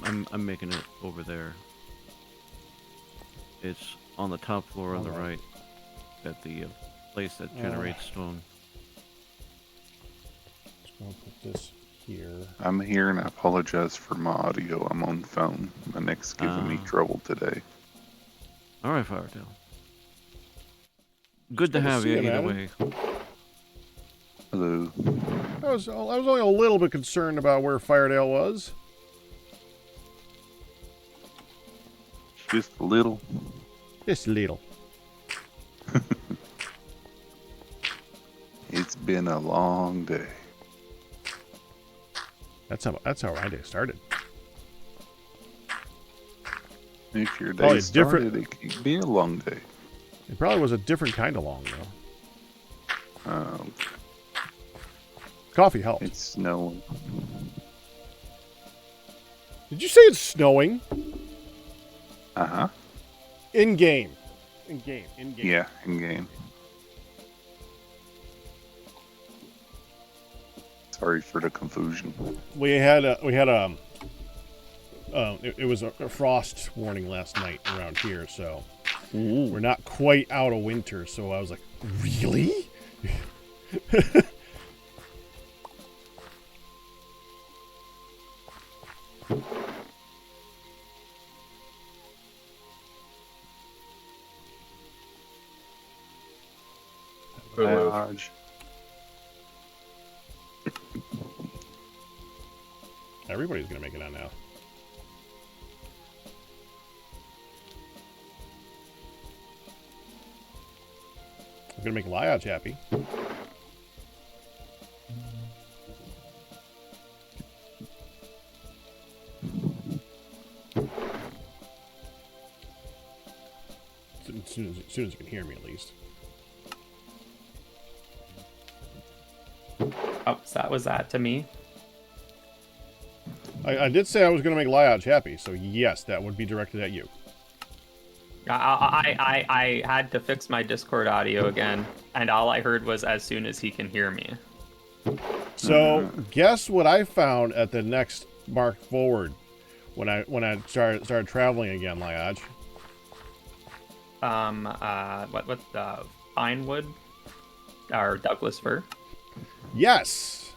I'm making it over there. It's on the top floor on the right, at the place that generates stone. Just gonna put this here. I'm here and I apologize for my audio. I'm on the phone. My neck's giving me trouble today. All right, Firetail. Good to have you either way. Hello. I was only a little bit concerned about where Firedale was. Just a little. Just a little. It's been a long day. That's how my day started. If your Probably day a different- started, it could be a long day. It probably was a different kind of long though. Coffee helped. It's snowing. Did you say it's snowing? Uh-huh. In game. In game. Yeah, in game. Sorry for the confusion. It was a frost warning last night around here, so we're not quite out of winter. So I was like, really? Dodge. Everybody's gonna make it on now. I'm gonna make Liodge happy. As soon as you can hear me, at least. Oh, so was that to me? I did say I was going to make Liodge happy, so yes, that would be directed at you. I had to fix my Discord audio again, and all I heard was as soon as he can hear me. So guess what I found at the next mark forward when I started traveling again, Liodge. What Pinewood or Douglas fir? Yes.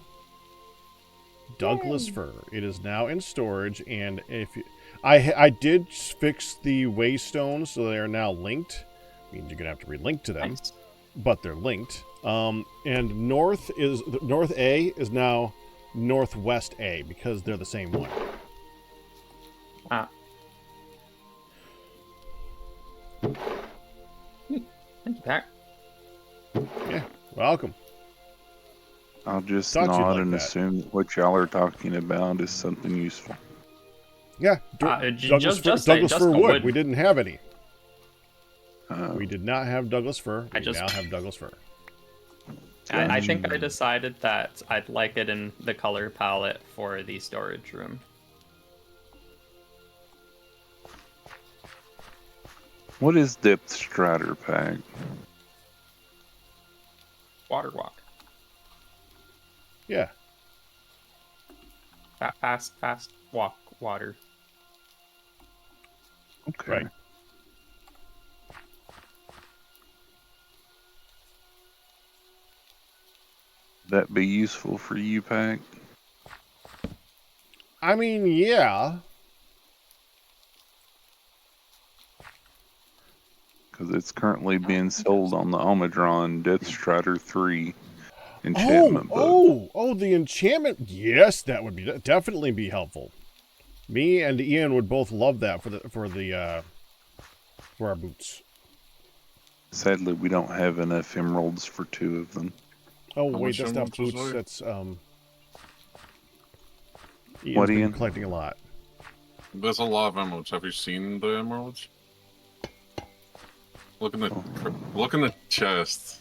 Douglas Yay. fir. It is now in storage, and if you, I did fix the waystones so they are now linked. Means you're gonna have to relink to them, Nice. but they're linked. And north A is now northwest A because they're the same one. Ah. Thank you, Pat. Yeah, welcome. I'll just Thought you'd nod like and that. assume that what y'all are talking about is something useful. Yeah, Douglas fir a wood. We didn't have any. Uh, We did not have Douglas fir. I We just- now have Douglas fir. I think I decided that I'd like it in the color palette for the storage room. What is Depth Strider Pack? Water walk. Yeah. Fast walk water. Okay. Right. That be useful for you, Pack? I mean, yeah. Because it's currently being sold on the Omidron Death Strider 3 enchantment book. The enchantment. Yes, that would be definitely be helpful. Me and Ian would both love that for our boots. Sadly, we don't have enough emeralds for 2 of them. Oh How wait, much that's not emeralds was boots. there? That's Ian's What, been Ian? collecting a lot. There's a lot of emeralds. Have you seen the emeralds? Look in the chest.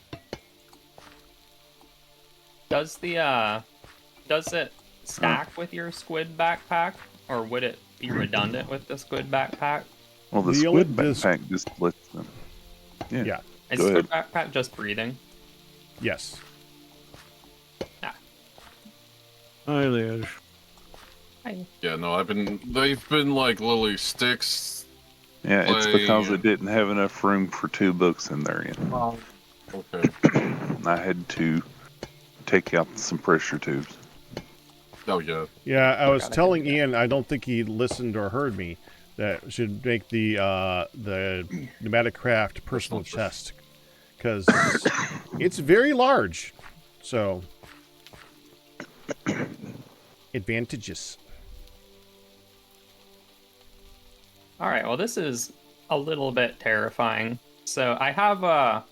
Does it stack with your squid backpack, or would it be redundant with the squid backpack? Well, the The only- squid the- backpack just splits them. Yeah. Yeah. Is Go squid backpack just breathing? Yes. Hi, Liege. Yeah, no, they've been like lily sticks. Yeah, it's Play, because yeah. it didn't have enough room for 2 books in there yet. Okay. I had to take out some pressure tubes. Oh yeah. Yeah, I was Forgot I telling could do that. Ian. I don't think he listened or heard me. That should make the pneumatic craft personal chest because it's very large. So advantages. All right. Well, this is a little bit terrifying. So I have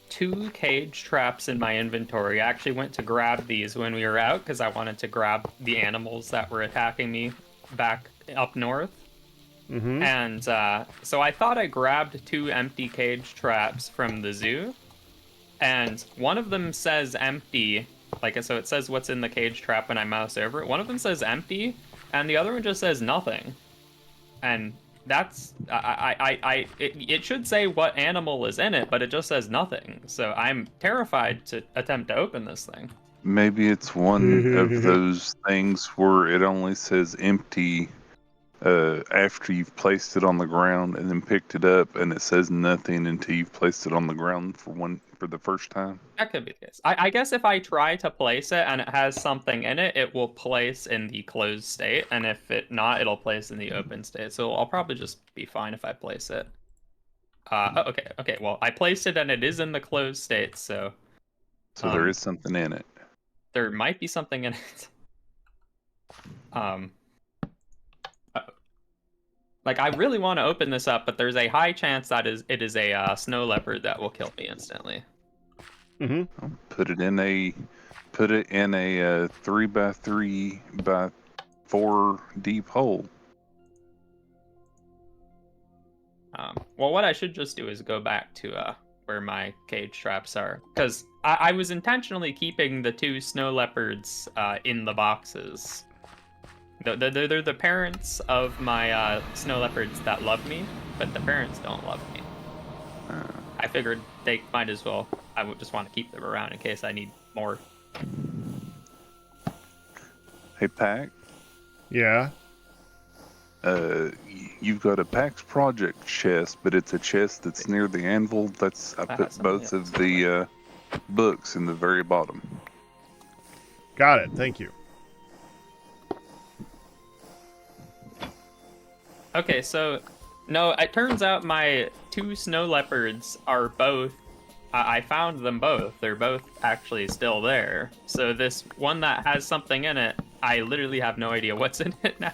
2 cage traps in my inventory. I actually went to grab these when we were out because I wanted to grab the animals that were attacking me back up north. Mm-hmm. And so I thought I grabbed 2 empty cage traps from the zoo, and one of them says empty, so it says what's in the cage trap when I mouse over it. One of them says empty, and the other one just says nothing. And that's it should say what animal is in it, but it just says nothing. So I'm terrified to attempt to open this thing. Maybe it's one of those things where it only says empty after you've placed it on the ground and then picked it up, and it says nothing until you've placed it on the ground for the first time. That could be the case. I guess if I try to place it and it has something in it, it will place in the closed state, and if it not, it'll place in the open state. So I'll probably just be fine if I place it. Okay. Well, I placed it and it is in the closed state, so There is something in it. there might be something in it. I really want to open this up, but there's a high chance that it is a snow leopard that will kill me instantly. Mm-hmm. I'll put it in a 3x3x4 deep hole. Well, what I should just do is go back to where my cage traps are, because I was intentionally keeping the 2 snow leopards in the boxes. They're the parents of my snow leopards that love me, but the parents don't love me. I figured they might as well. I would just want to keep them around in case I need more. Hey, Pac, Yeah. you've got a PAX project chest, but it's a chest that's near the anvil. I put both of the books in the very bottom. Got it. Thank you. Okay, so no, it turns out my 2 snow leopards are both. I found them both. They're both actually still there. So this one that has something in it, I literally have no idea what's in it now.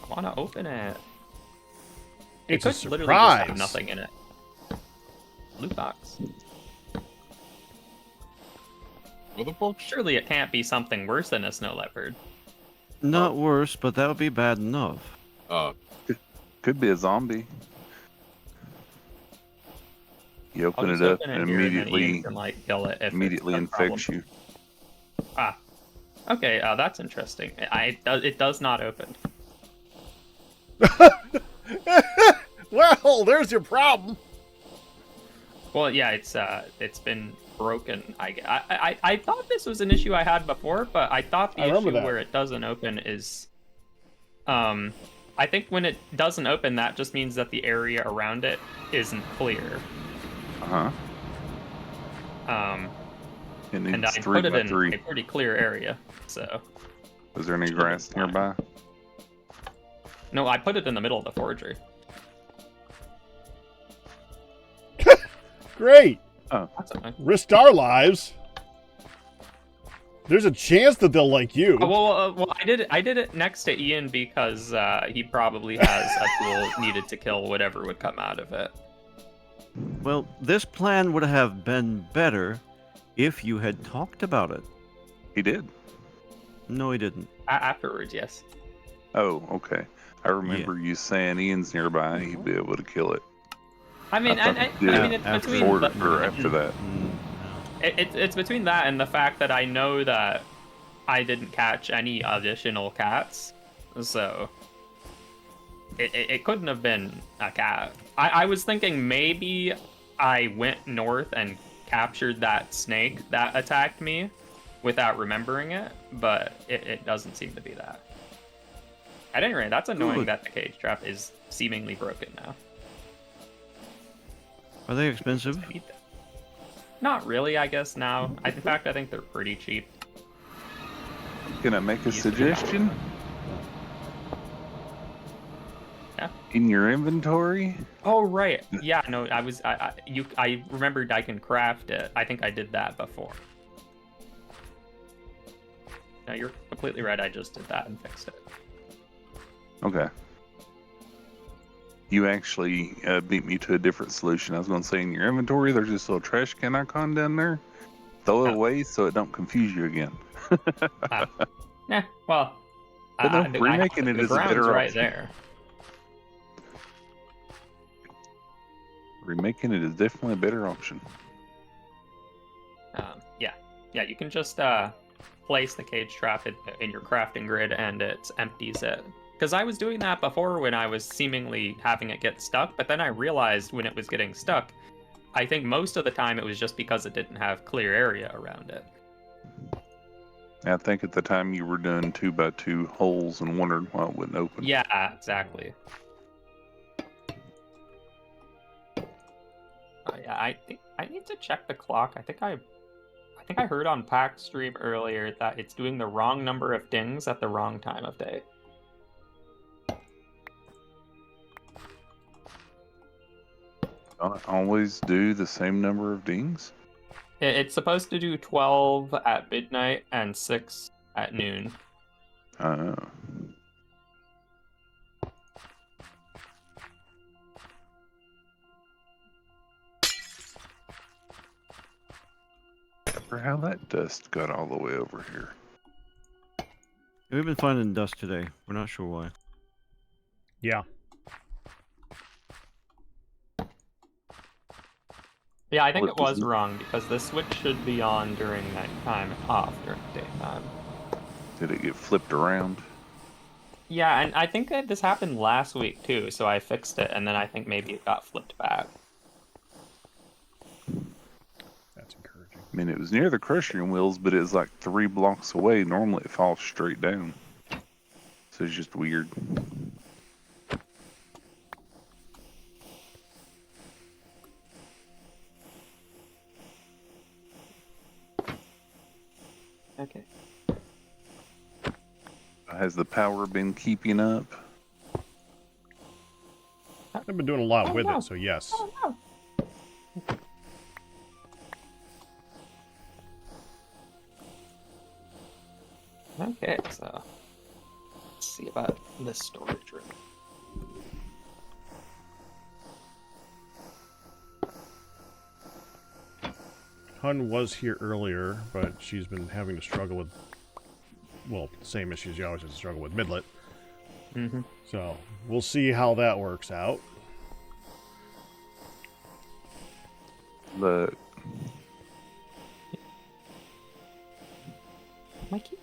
I want to open it. It It's a could literally just have surprise. nothing in it. Loot box. Other box? Surely it can't be something worse than a snow leopard. Not worse, but that would be bad enough. Could be a zombie. You I'll open just it up open and here, then immediately Ian can like kill it if immediately it's a problem. infects you. Ah, okay. That's interesting. It does not open. Well, there's your problem. Well, yeah, it's been broken. I thought this was an issue I had before, but I thought the I remember issue that. where it doesn't open is, I think when it doesn't open, that just means that the area around it isn't clear. Uh-huh. It And needs I 3 put it by in 3. a pretty clear area, so. Is there any Should've been grass fine. nearby? No, I put it in the middle of the forgery. Great. That's okay. Risked our lives. There's a chance that they'll like you. Oh, well, I did it next to Ian because he probably has a tool needed to kill whatever would come out of it. Well, this plan would have been better if you had talked about it. He did. No, he didn't. Afterwards, yes. Oh, okay. I remember you saying Ian's nearby, he'd be able to kill it. I mean, I thought and you did I mean, it's after between Before or after that. it's between that and the fact that I know that I didn't catch any additional cats, so it couldn't have been a cat. I was thinking maybe I went north and captured that snake that attacked me without remembering it, but it doesn't seem to be that. At any rate, that's annoying Good. that the cage trap is seemingly broken now. Are they expensive? I need them. Not really, I guess, now. In fact, I think they're pretty cheap. Can I make a Used to be. suggestion? Yeah. In your inventory? Oh, right. Yeah, no, I remembered I can craft it. I think I did that before. No, you're completely right. I just did that and fixed it. Okay. You actually beat me to a different solution. I was going to say in your inventory, there's this little trash can icon down there. Throw it Oh. away so it don't confuse you again. Yeah, well, But no, remaking it the is a ground's better right option. there. Remaking it is definitely a better option. Yeah, you can just place the cage trap in your crafting grid and it empties it. Because I was doing that before when I was seemingly having it get stuck, but then I realized when it was getting stuck, I think most of the time it was just because it didn't have clear area around it. I think at the time you were doing 2 by 2 holes and wondered why it wouldn't open. Yeah, exactly. Yeah, I think I need to check the clock. I think I heard on Pack Stream earlier that it's doing the wrong number of dings at the wrong time of day. Don't it always do the same number of dings? It's supposed to do 12 at midnight and 6 at noon. Oh. For how that dust got all the way over here. We've been finding dust today. We're not sure why. Yeah. Yeah, I think Well, it was doesn't- wrong because the switch should be on during nighttime and off during daytime. Did it get flipped around? Yeah, and I think that this happened last week too, so I fixed it, and then I think maybe it got flipped back. That's encouraging. I mean, it was near the crushing wheels, but it was like 3 blocks away. Normally it falls straight down. So it's just weird. Okay. Has the power been keeping up? I've been doing a lot Oh, with no. it, so yes. Oh no. Okay, so let's see about this storage room. Hun was here earlier, but she's been having to struggle with, well, same issues you always have to struggle with, Midlet. Mm-hmm. So we'll see how that works out. Look, My kid.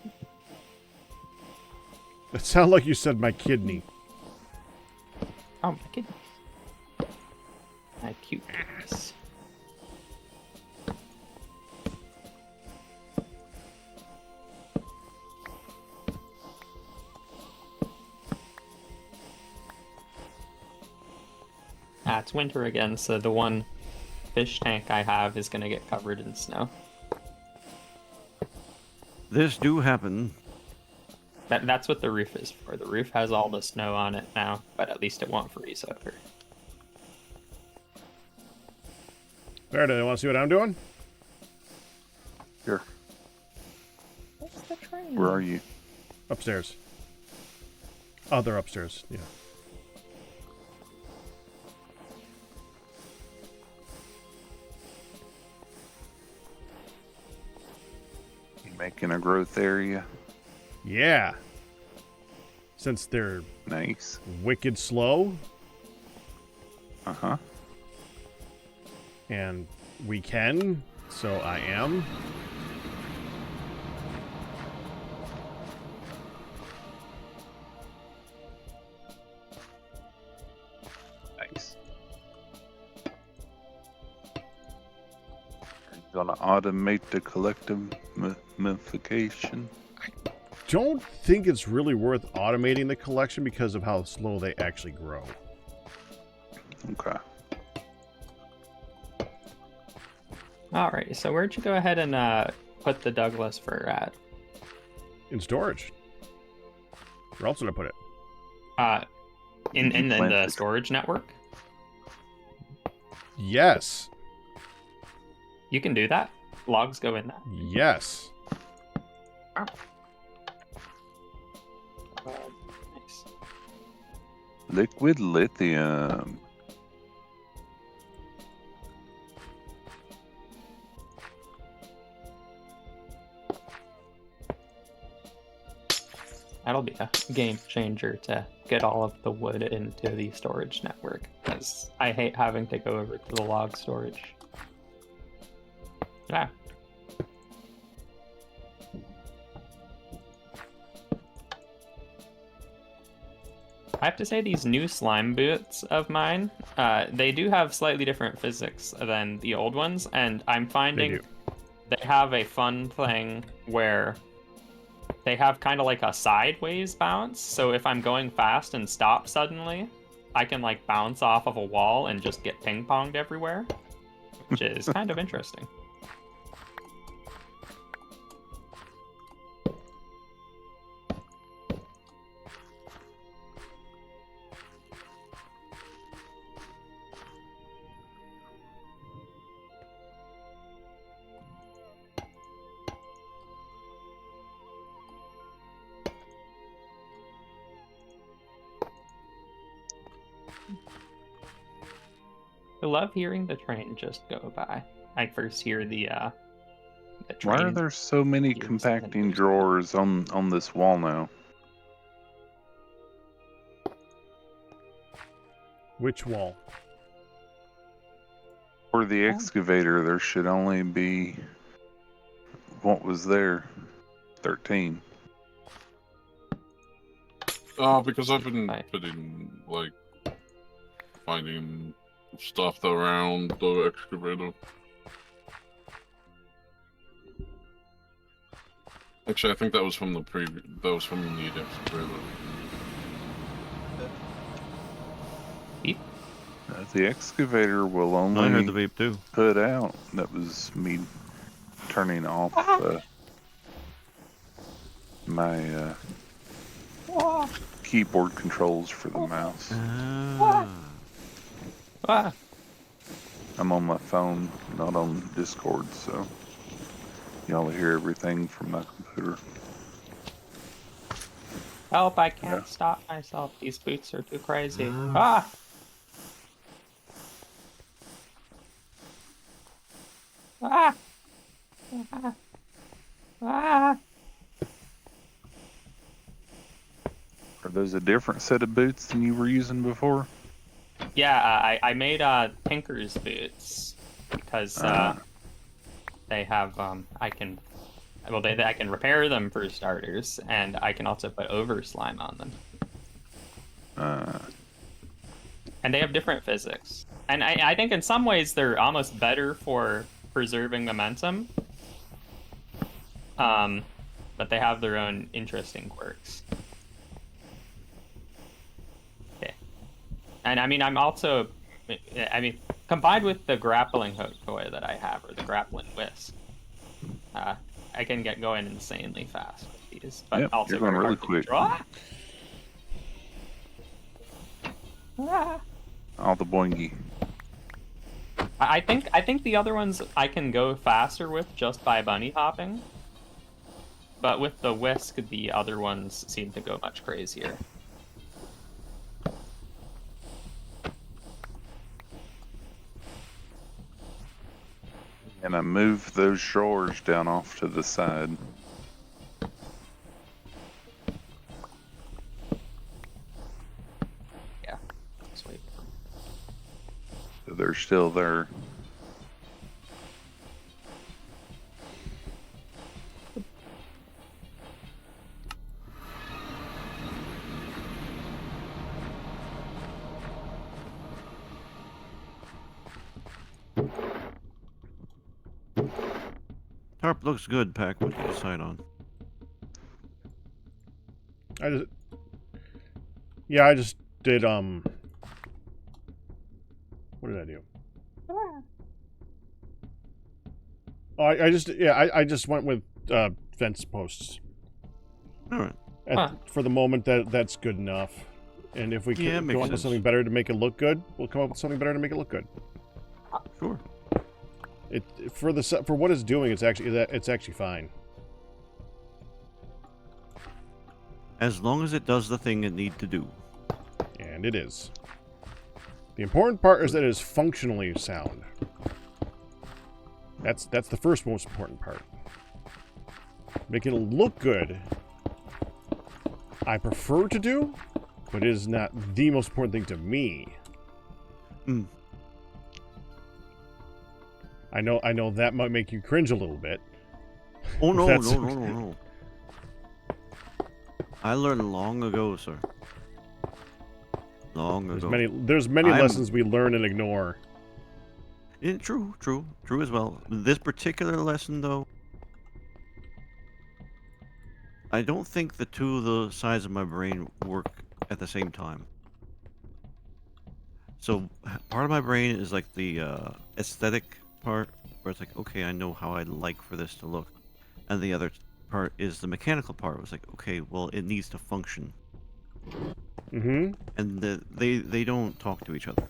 It sounded like you said my kidney. Oh, my kidneys. My cute ass. Ah, it's winter again, so the one fish tank I have is gonna get covered in snow. This do happen. That's what the roof is for. The roof has all the snow on it now, but at least it won't freeze over. There, do you want to see what I'm doing? here. What's the train? Where are you? Upstairs. Oh, they're upstairs. Yeah. You making a growth area? Yeah. Since they're Nice. wicked slow, Uh-huh. and we can, so I am. Nice. Are you gonna automate the collectivification? Don't think it's really worth automating the collection because of how slow they actually grow. Okay. Alright, so where'd you go ahead and put the Douglas fir at? In storage. Where else would I put it? In the Planted. storage network? Yes. You can do that? Logs go in that? Yes. Nice. Liquid lithium. That'll be a game changer to get all of the wood into the storage network, because I hate having to go over to the log storage. Yeah. I have to say, these new slime boots of mine, they do have slightly different physics than the old ones, and I'm finding they have a fun thing where they have kind of like a sideways bounce. So if I'm going fast and stop suddenly, I can like bounce off of a wall and just get ping-ponged everywhere, which is kind of interesting. I love hearing the train just go by. I first hear the train. Why are there so many gears compacting and- drawers on this wall now? Which wall? For the excavator, there should only be... What was there? 13. Because I've been Right. putting, like, finding stuff around the excavator. Actually, I think that was from the excavator. The excavator will I heard only the beep too. put out. That was me turning off my keyboard controls for the mouse. Ah. I'm on my phone, not on Discord, so y'all hear everything from my computer. Help, I can't Yeah. stop myself. These boots are too crazy. Ah! Ah! Ah! Ah! Are those a different set of boots than you were using before? Yeah, I made Tinker's boots because they have I can repair them for starters, and I can also put over slime on them. And they have different physics. And I think in some ways they're almost better for preserving momentum. But they have their own interesting quirks. Okay. And I mean, combined with the grappling hook toy that I have, or the grappling whisk, I can get going insanely fast with these, but Yep, also you're going very really hard to quick. control. Ah! All the boingy. I think the other ones I can go faster with just by bunny hopping. But with the whisk, the other ones seem to go much crazier. And I move those drawers down off to the side. Yeah. Just wait for So they're still there. Tarp looks good, Pack. What did you decide on? I just did, what did I do? Oh, I just went with, fence posts. Alright. For the moment, that's good enough. And if we Yeah, can makes come up with sense. something better to make it look good, we'll come up with something better to make it look good. Sure. For what it's doing, it's actually fine. As long as it does the thing it need to do. And it is. The important part is that it is functionally sound. That's the first most important part. Making it look good, I prefer to do, but it is not the most important thing to me. Mm. I know that might make you cringe a little bit. Oh no, That's no. I learned long ago, sir. Long ago. There's many lessons we learn and ignore. Yeah, true as well. This particular lesson, though, I don't think the two of the sides of my brain work at the same time. So part of my brain is like the aesthetic part, where it's like, okay, I know how I'd like for this to look, and the other part is the mechanical part. It's like, okay, well, it needs to function, Mm-hmm. and they don't talk to each other.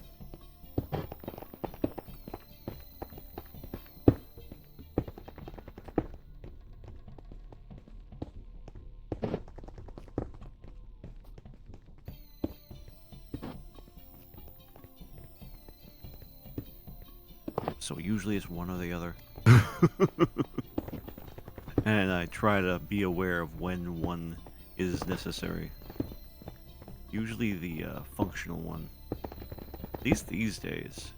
So usually it's one or the other. And I try to be aware of when one is necessary. Usually the functional one. At least these days.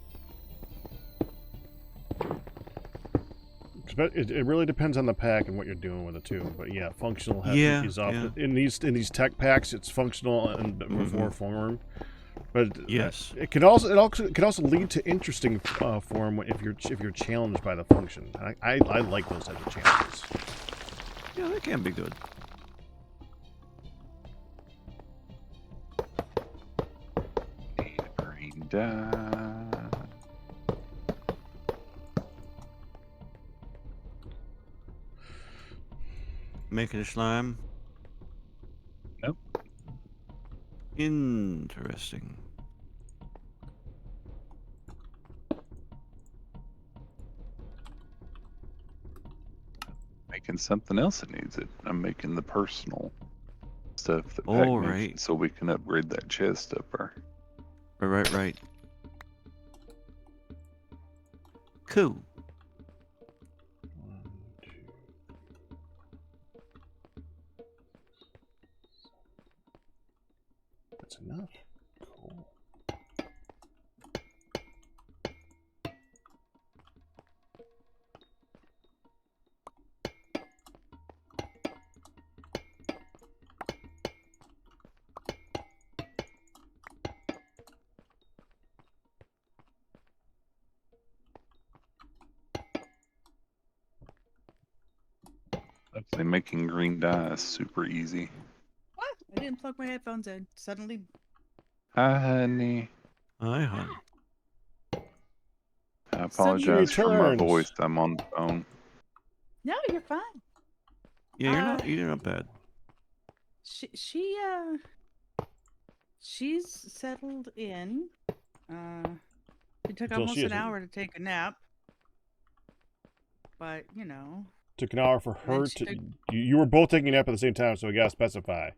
It really depends on the pack and what you're doing with it too. But yeah, functional is often yeah. in these tech packs. It's functional and before form. But Yes. it can also lead to interesting form if you're challenged by the function. I like those types of challenges. Yeah, that can be good. Need a green dye. Making a slime. Nope. Interesting. Making something else that needs it. I'm making the personal stuff that Pac Oh, mentioned right. so we can upgrade that chest up there. Right. Cool. 1, 2. That's enough. Cool. Actually, making green dye is super easy. What? I didn't plug my headphones in. Suddenly. Hi, honey. Hi, hon. I Suddenly apologize for my returns. voice. I'm on the phone. No, you're fine. Yeah, you're not bad. She's settled in. It took Until almost she an isn't. hour to take a nap. But, you know. Took an hour for then her she to. took- You were both taking a nap at the same time, so we gotta specify. It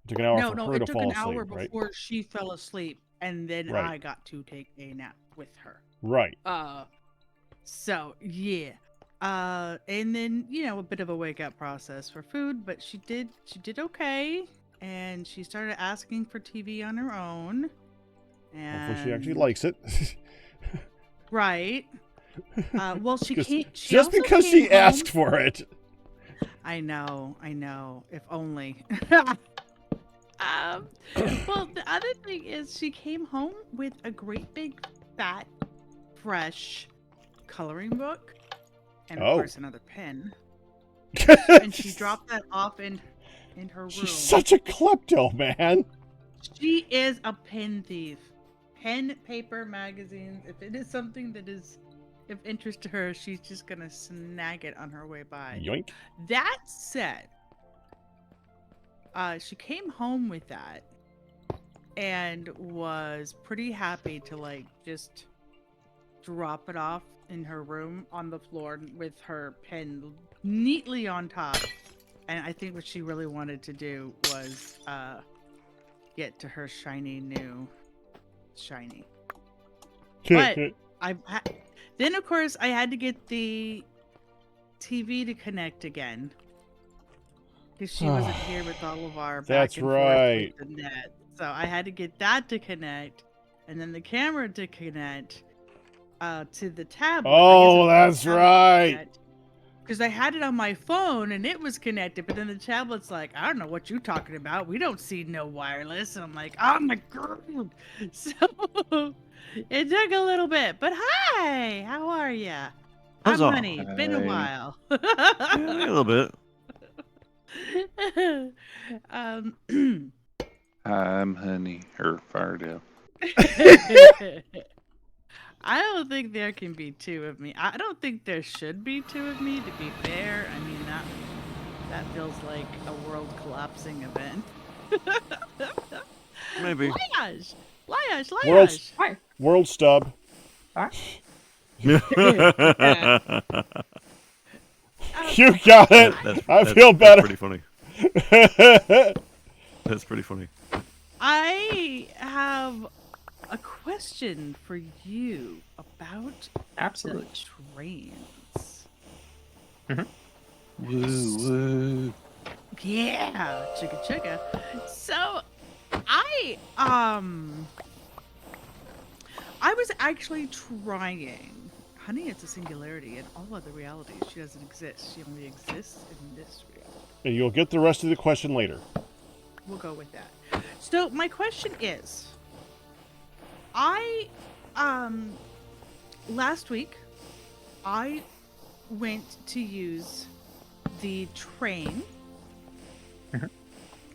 took an hour for No, her it to took fall an hour asleep, right? before she fell asleep, and then Right. I got to take a nap with her. Right. So yeah. And then, you know, a bit of a wake up process for food, but she did okay, and she started asking for TV on her own. And Hopefully she actually likes it. right. Well, she came. She Just also because came she home- asked for it. I know. If only. Well, the other thing is she came home with a great big, fat, fresh coloring book, and of course another pen. And she dropped that off in her room. She's such a klepto, man. She is a pen thief. Pen, paper, magazines. If it is something that is of interest to her, she's just gonna snag it on her way by. Yoink. That said, she came home with that and was pretty happy to like just drop it off in her room on the floor with her pen neatly on top. And I think what she really wanted to do was get to her shiny. But then of course I had to get the TV to connect again because she wasn't here with all of our That's back and right. forth with the net. So I had to get that to connect, and then the camera to connect to the tablet. Oh, that's right. Because I had it on my phone and it was connected, but then the tablet's like, I don't know what you're talking about. We don't see no wireless. And I'm like, oh my god. So it took a little bit, but hi, how are ya? I'm Huzzah. Honey. Been a Hey. while. Yeah, a little bit. I'm Honey, or Firedale. I don't think there can be two of me. I don't think there should be two of me, to be fair. I mean, that feels like a world collapsing event. Maybe. Lyash. World stub. You got it. I feel better. That's pretty funny. That's pretty funny. I have a question for you about Absolutely. the trains. Woo. Yeah, chugga. So, I was actually trying. Honey, it's a singularity. In all other realities, she doesn't exist. She only exists in this reality. And you'll get the rest of the question later. We'll go with that. So, my question is, I last week I went to use the train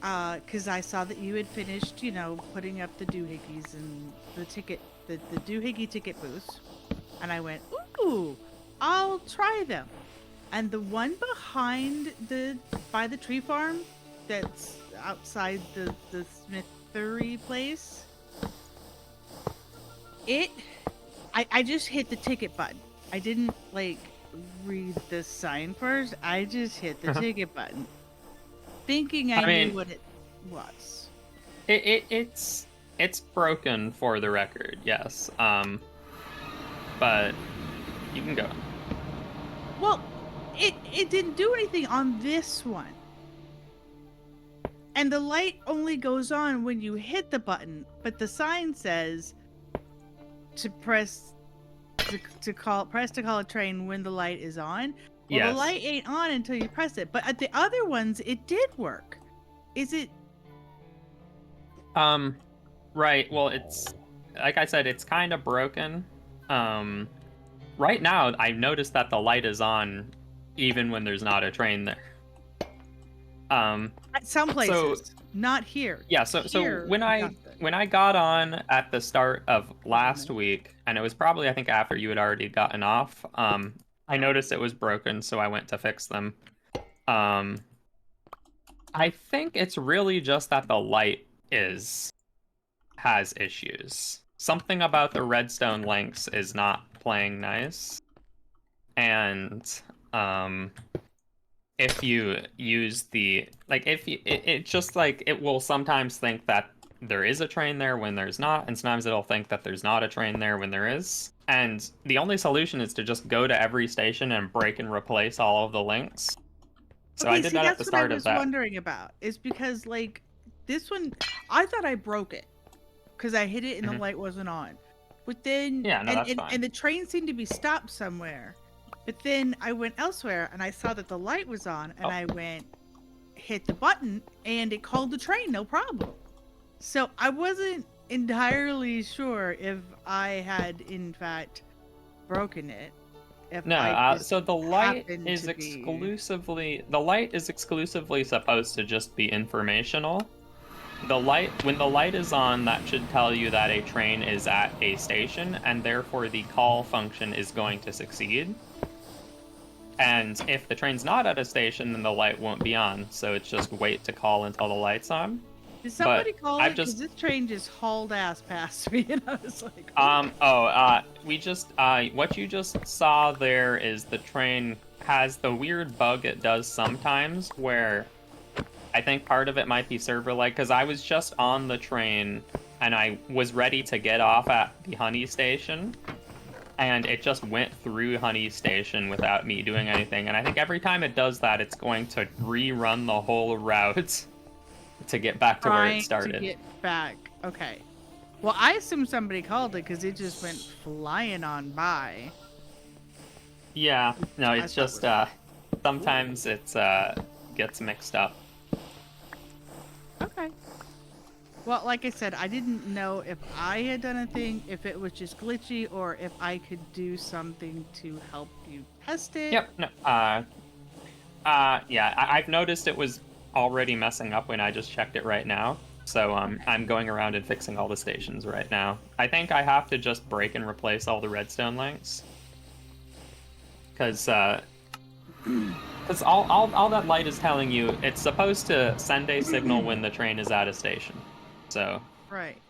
because I saw that you had finished, you know, putting up the doohickeys and the doohickey ticket booths, and I went, ooh, I'll try them. And the one by the tree farm that's outside the Smith factory place. I just hit the ticket button. I didn't like read the sign first. I just hit the ticket button, thinking I mean, knew what it was. It's broken for the record, yes. But you can go. Well, it didn't do anything on this one. And the light only goes on when you hit the button, but the sign says to press to call a train when the light is on. Well, Yes. the light ain't on until you press it. But at the other ones, it did work. Is it? Right. Well, it's like I said, it's kind of broken. Right now, I've noticed that the light is on even when there's not a train there. At some places, not here. Yeah, so Here, when I got on at the start of last week, and it was probably I think after you had already gotten off, I noticed it was broken, so I went to fix them. I think it's really just that the light has issues. Something about the redstone links is not playing nice. And if you use it just like it will sometimes think that there is a train there when there's not, and sometimes it'll think that there's not a train there when there is. And the only solution is to just go to every station and break and replace all of the links. So I did that at the start of that. That's what I was wondering about. Is because like this one, I thought I broke it because I hit it and the light wasn't on. But then that's fine. And the train seemed to be stopped somewhere. But then I went elsewhere and I saw that the light was on and I hit the button and it called the train, no problem. So I wasn't entirely sure if I had in fact broken it. So the light is exclusively supposed to just be informational. When the light is on, that should tell you that a train is at a station, and therefore the call function is going to succeed. And if the train's not at a station, then the light won't be on. So it's just wait to call until the light's on. Did somebody call it? Because this train just hauled ass past me, and I was like, what you just saw there is the train has the weird bug it does sometimes, where I think part of it might be server lag, because I was just on the train and I was ready to get off at the Honey Station, and it just went through Honey Station without me doing anything. And I think every time it does that, it's going to rerun the whole route to get back to where it started. To get back. Okay. Well, I assume somebody called it because it just went flying on by. Yeah. No, it's just sometimes it's gets mixed up. Okay. Well, like I said, I didn't know if I had done a thing, if it was just glitchy, or if I could do something to help you test it. Yep. No. Yeah. I've noticed it was already messing up when I just checked it right now. So I'm going around and fixing all the stations right now. I think I have to just break and replace all the redstone links. Because all that light is telling you, it's supposed to send a signal when the train is at a station. So. Right.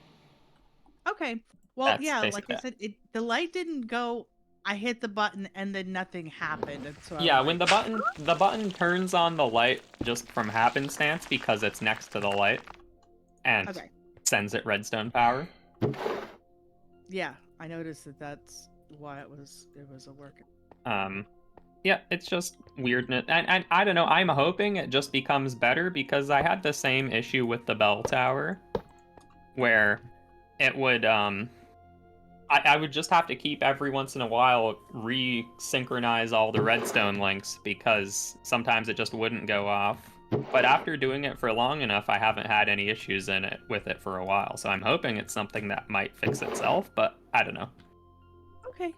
Okay. Well, yeah, like I said, the light didn't go. I hit the button and then nothing happened. And so when the button turns on the light just from happenstance because it's next to the light, and sends it redstone power. Yeah, I noticed that's why it was a work. Yeah, it's just weird, and I don't know. I'm hoping it just becomes better, because I had the same issue with the bell tower, where it would I would just have to keep every once in a while resynchronize all the redstone links, because sometimes it just wouldn't go off. But after doing it for long enough, I haven't had any issues with it for a while. So I'm hoping it's something that might fix itself, but I don't know. Okay.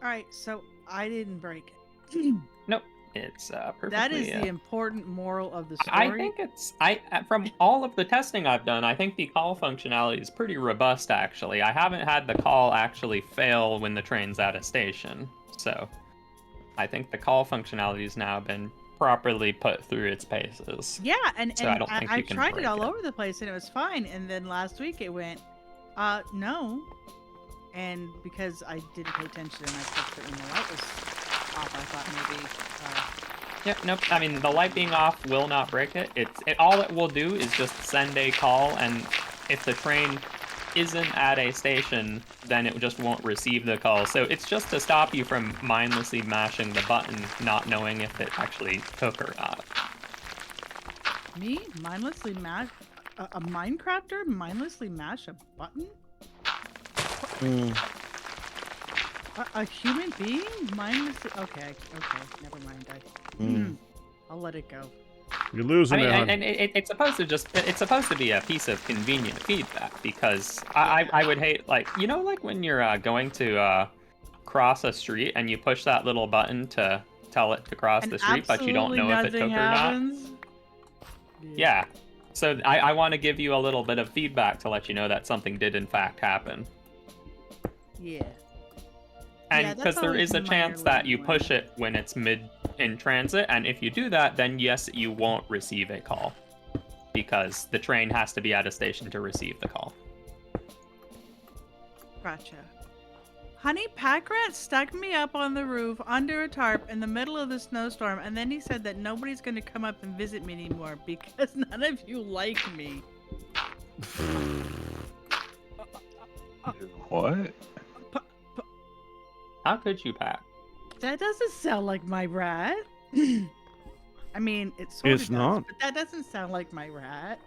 All right, so I didn't break it. Nope, it's perfectly. That is the important moral of the story. I think from all of the testing I've done, I think the call functionality is pretty robust. Actually, I haven't had the call actually fail when the train's at a station, so I think the call functionality has now been properly put through its paces. Yeah, and, So I don't think I you can tried it break all it. over the place and it was fine. And then last week it went, no. And because I didn't pay attention and I fixed it when the light was off, I thought maybe. Yep, nope. I mean, the light being off will not break it. All it will do is just send a call, and if the train isn't at a station, then it just won't receive the call. So it's just to stop you from mindlessly mashing the button, not knowing if it actually took or not. Me? Mindlessly mash? A Minecrafter mindlessly mash a button? A human being mindlessly? Okay, never mind. I'll let it go. You're losing I mean, it, hon. and it's supposed to be a piece of convenient feedback, because I would hate, like, you know, like when you're going to cross a street and you push that little button to tell it to cross the street, but you don't know if it took or not. Yeah. So I want to give you a little bit of feedback to let you know that something did in fact happen. Yeah. And because there is a chance that you anyway. push it when it's mid in transit, and if you do that, then yes, you won't receive a call, because the train has to be at a station to receive the call. Gotcha. Honey, Packrat stuck me up on the roof under a tarp in the middle of the snowstorm, and then he said that nobody's going to come up and visit me anymore because none of you like me. What? How could you, Pat? That doesn't sound like my rat. I mean, it sort of It's does, not. but that doesn't sound like my rat.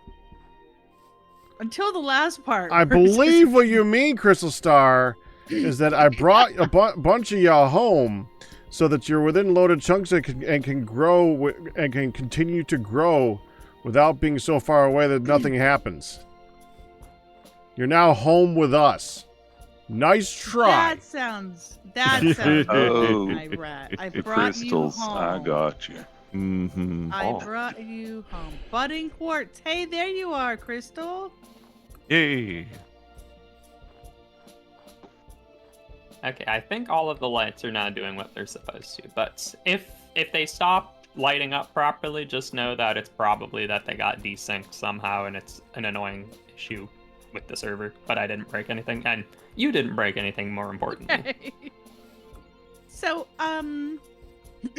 Until the last part. I where it says- believe what you mean, Crystal Star, is that I brought a bunch of y'all home so that you're within loaded chunks and can grow and can continue to grow without being so far away that nothing happens. You're now home with us. Nice try. That sounds like Oh, my rat. I the brought crystals. you home. I got you. Mm-hmm. I Oh. brought you home. Budding quartz. Hey, there you are, Crystal. Yay. Okay, I think all of the lights are now doing what they're supposed to, but if they stop lighting up properly, just know that it's probably that they got desynced somehow, and it's an annoying issue with the server. But I didn't break anything, and you didn't break anything, more importantly. So,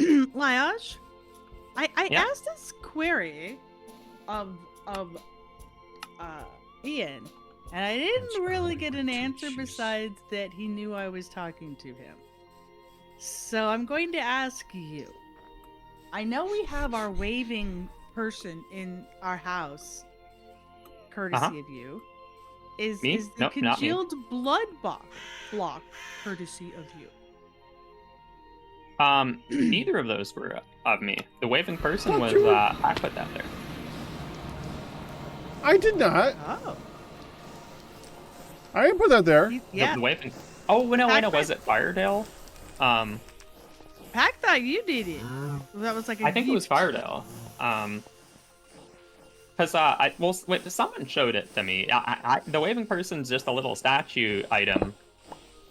Lyash, I Yeah. asked this query of Ian, and I didn't really get an answer besides that he knew I was talking to him. So I'm going to ask you. I know we have our waving person in our house, courtesy of you. Is Me? the Nope, not me. congealed blood block courtesy of you? Neither of those were of me. The waving person Fuck was you. I put that there. I did not. Oh, I didn't put that there. yeah. The waving. Oh no, Pac- was it Firedale? Pack thought you did it. That was like a I think it was gift. Firedale. Because someone showed it to me. The waving person's just a little statue item.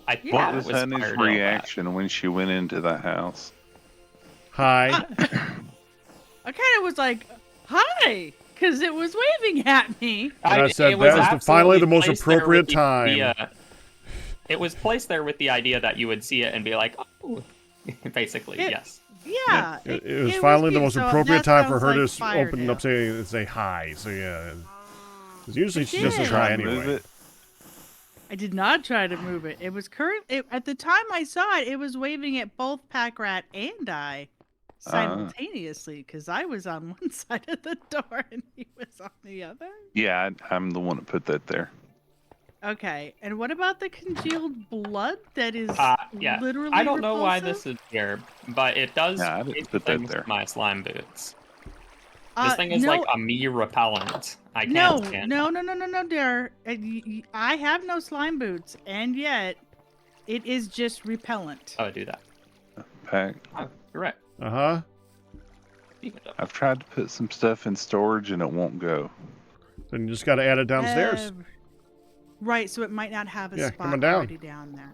I Yeah. What thought was it was Honey's Firedale, reaction when she went into the house? Hi. I kind of was like, "Hi," because it was waving at me. And I said, it was "That is finally the absolutely most placed there with appropriate the time." idea- it was placed there with the idea that you would see it and be like, "Oh," basically, It- yes. Yeah, It was finally the cute, most so appropriate that time for sounds her like to open up Firedale. and say hi. So yeah. 'Cause usually It she just says did. hi Move anyway. it. I did not try to move it. It was at the time I saw it. It was waving at both Packrat and I simultaneously because I was on one side of the door and he was on the other. Yeah, I'm the one that put that there. Okay, and what about the congealed blood that is Yeah. literally I don't know why repulsive? this is here, but it does Yeah, I didn't basic put that things there. with my slime boots. This thing is no, like a me repellent. I no, can't stand no, dear. I have no slime boots, and yet it is just repellent. Oh, do that. Pack. Oh, you're right. Uh-huh. Speaking of- I've tried to put some stuff in storage and it won't go. Then you just got to add it downstairs. Right, so it might not have a Yeah, spot come on down. already down there.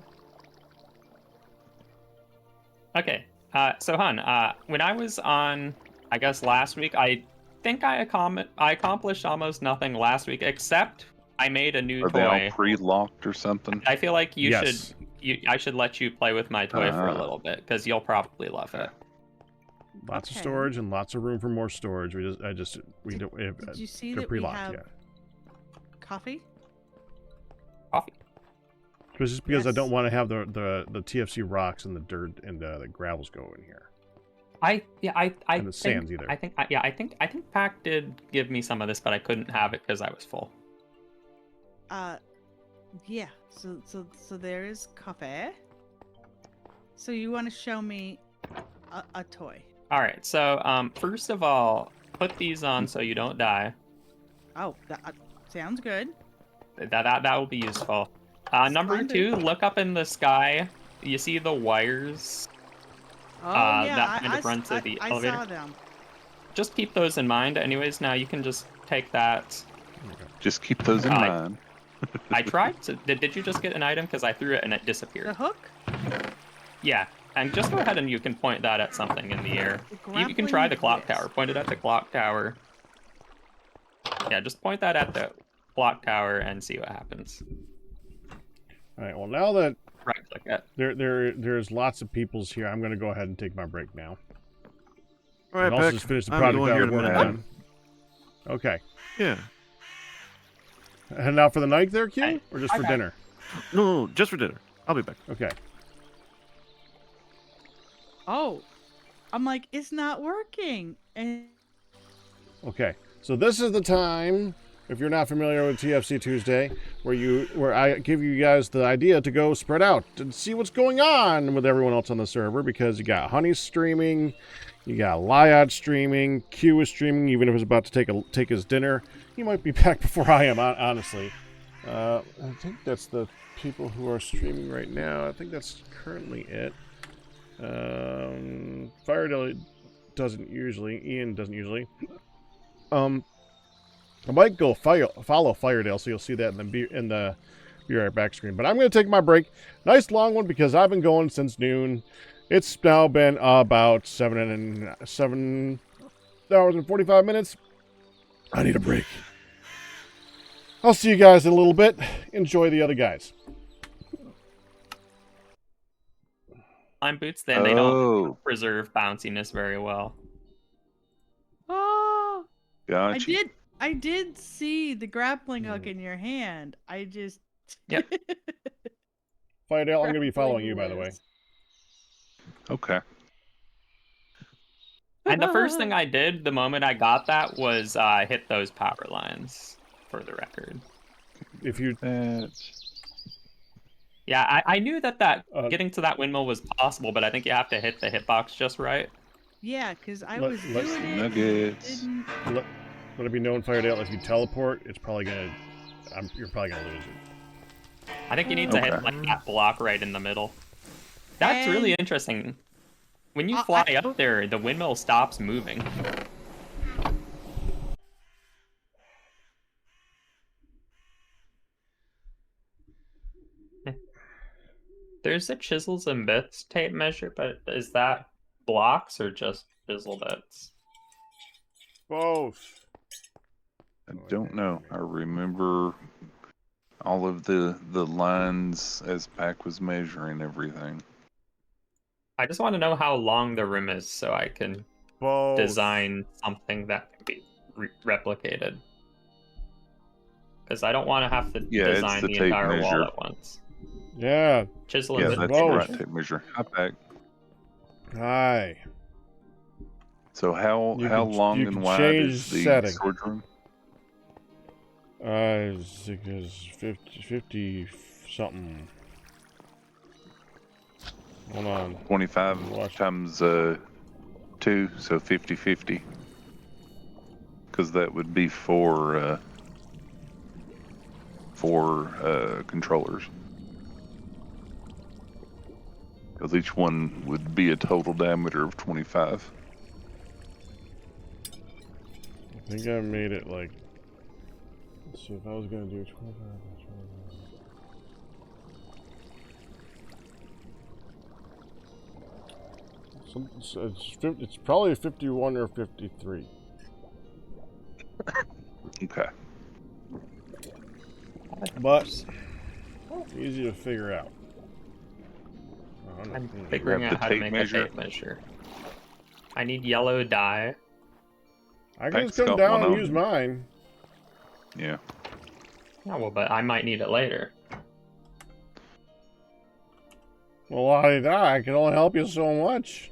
Okay. So, Hun, when I was on I guess last week I think I accomplished almost nothing last week, except I made a new Are they all toy. pre-locked or something? I feel like Yes. I should let you play with my toy for a little bit because you'll probably love it. Lots of Okay. storage and lots of room for more storage. We don't. Did you see they're that we pre-locked, have yeah. coffee? Coffee. It's just because I Yes. don't want to have the TFC rocks and the dirt and the gravels go in here. I And the think, sands either. I think Pac did give me some of this, but I couldn't have it because I was full. Yeah. So there is coffee. So you want to show me a toy? All right. So first of all, put these on so you don't die. Oh, that sounds good. That will be useful. Number Splendid. 2, look up in the sky. You see the wires Oh yeah, that kind of run to the I elevator? saw them. Just keep those in mind. Anyways, now you can just take that. Just keep those in mind. I tried to. Did you just get an item? Because I threw it and it The disappeared. hook. Yeah. And just go ahead and you can point that at something in the air. The You can try the grappling clock tower. wrist. Point it at the clock tower. Yeah, just point that at the clock tower and see what happens. All right. Well, now that Right click it. there's lots of peoples here, I'm going to go ahead and take my break now. All right, And also Peck. just finish the I'm project going I here was in a working minute. on. Okay. Yeah. And now for the night there, Q? Or just for Okay. dinner? No, just for dinner. I'll be back. Okay. Oh, I'm like, it's not working. And Okay. So this is the time, if you're not familiar with TFC Tuesday, where I give you guys the idea to go spread out and see what's going on with everyone else on the server, because you got Honey streaming, you got Lyad streaming, Q is streaming, even if he's about to take his dinner. He might be back before I am, honestly. I think that's the people who are streaming right now. I think that's currently it. Firedale doesn't usually. Ian doesn't usually. I might go follow Firedale, so you'll see that in the Be Right Back screen. But I'm going to take my break. Nice long one because I've been going since noon. It's now been about 7 hours and 45 minutes. I need a break. I'll see you guys in a little bit. Enjoy the other guys. Climb boots, then they don't Oh, preserve bounciness very well. oh, gotcha. I did see the grappling hook in your hand. I just. Yep. Firedale, I'm going to be following you, by the way. wrist. Okay. And the first thing I did the moment I got that was hit those power lines, for the record. If you Yeah, I knew that getting Uh, to that windmill was possible, but I think you have to hit the hitbox just right. Yeah, because I Let- was let's- doing it. Nuggets. Didn't... let it be known, Firedale, if you teleport, it's probably going to... you're probably going to lose it. I think you need to hit Okay. like that block right in the middle. That's really And- interesting. When you I- fly I- up there, the windmill stops moving. There's a chisels and bits tape measure, but is that blocks or just chisel bits? Both. I don't know. I remember all of the lines as Pac was measuring everything. I just want to know how long the room is so I can Both. design something that can be replicated. Because I don't want to have to Yeah, it's design the the tape entire wall measure. at once. Yeah. Chisel Yeah, and that's bit both. the measure. right tape measure. Hi, Pac. Hi. So how You how can- long you and can wide change is the setting. storage room? It's 50 something. Hold on. 25 Watch. times 2, so 50/50. Because that would be four controllers. Because each one would be a total diameter of 25. I think I made it like... Let's see, if I was going to do 25 by 25. It's probably 51 or 53. Okay. But easy to figure out. I'm Hmm. figuring Grab out the how to tape make measure. a tape measure. I need yellow dye. I can Pack's just come got down one and on use him. mine. Yeah. Yeah, well, but I might need it later. Well, I can only help you so much.